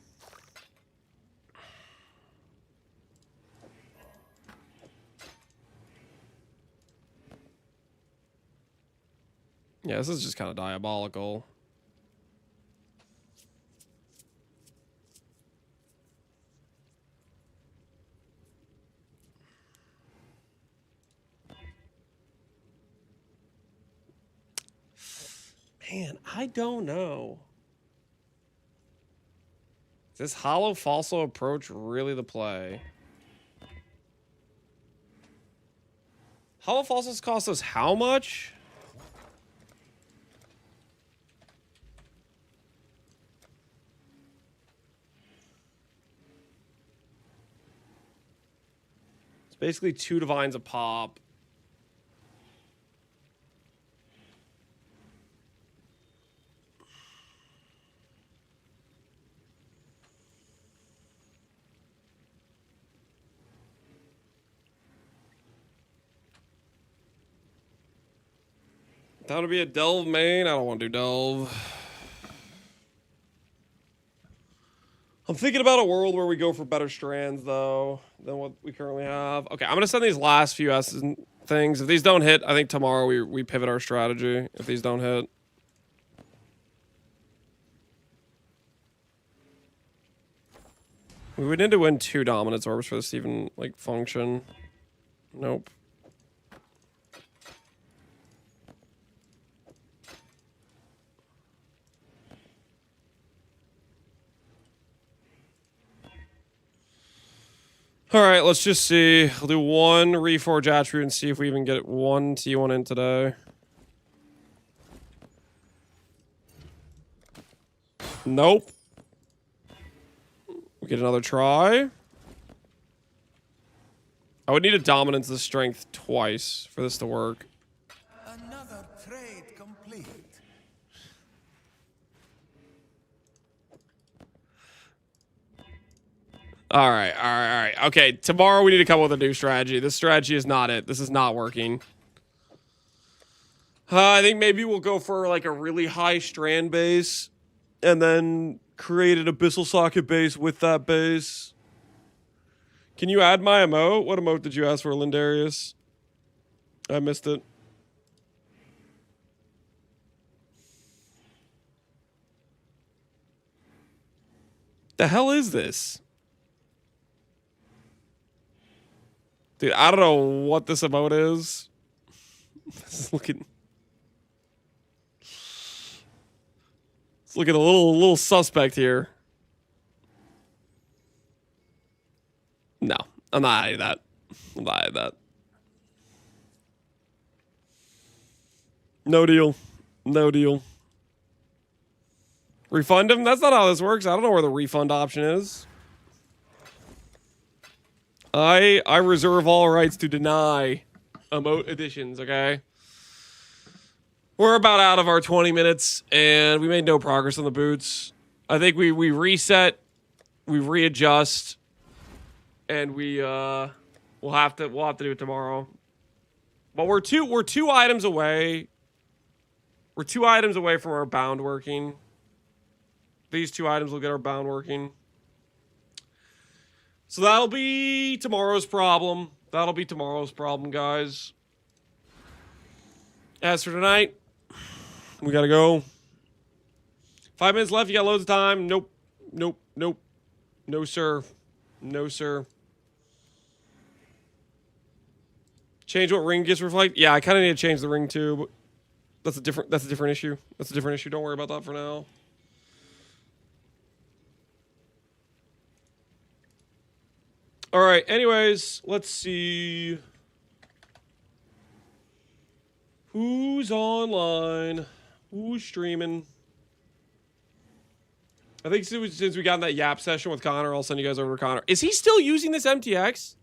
Yeah, this is just kind of diabolical. Man, I don't know. Is this hollow fossil approach really the play? Hollow fossils cost us how much? It's basically 2 divines a pop. That would be a delve main. I don't want to do delve. I'm thinking about a world where we go for better strands, though, than what we currently have. Okay, I'm going to send these last few S's and things. If these don't hit, I think tomorrow we pivot our strategy. If these don't hit. We would need to win 2 dominance orbs for this to even, like, function. Nope. All right, let's just see. I'll do one reforge attribute and see if we even get one T1 in today. Nope. We get another try. I would need a dominance of strength twice for this to work. Another trade complete. All right. Okay, tomorrow we need to come up with a new strategy. This strategy is not it. This is not working. I think maybe we'll go for like a really high strand base and then create an abyssal socket base with that base. Can you add my emote? What emote did you ask for, Lindarius? I missed it. The hell is this? Dude, I don't know what this emote is. This is looking... It's looking a little suspect here. No, I'm not adding that. I'm not adding that. No deal. No deal. Refund him? That's not how this works. I don't know where the refund option is. I reserve all rights to deny emote additions, okay? We're about out of our 20 minutes, and we made no progress on the boots. I think we reset, we readjust, and we'll have to do it tomorrow. But we're two items away. We're 2 items away from our bound working. These 2 items will get our bound working. So that'll be tomorrow's problem. That'll be tomorrow's problem, guys. As for tonight, we gotta go. 5 minutes left. You got loads of time. Nope. Nope. Nope. No, sir. No, sir. Change what ring gets reflect. Yeah, I kind of need to change the ring too, but that's a different issue. That's a different issue. Don't worry about that for now. All right. Anyways, let's see who's online. Who's streaming? I think since we got in that Yap session with Connor, I'll send you guys over to Connor. Is he still using this MTX?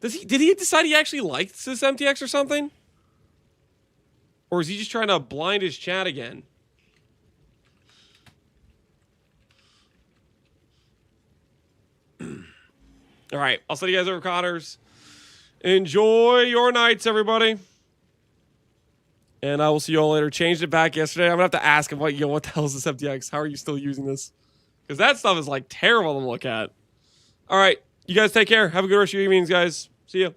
Did he decide he actually likes this MTX or something? Or is he just trying to blind his chat again? All right, I'll send you guys over to Connor's. Enjoy your nights, everybody. And I will see you all later. Changed it back yesterday. I'm gonna have to ask him, what the hell is this FTX? How are you still using this? Because that stuff is like terrible to look at. All right, you guys take care. Have a good rest of your evenings, guys. See ya.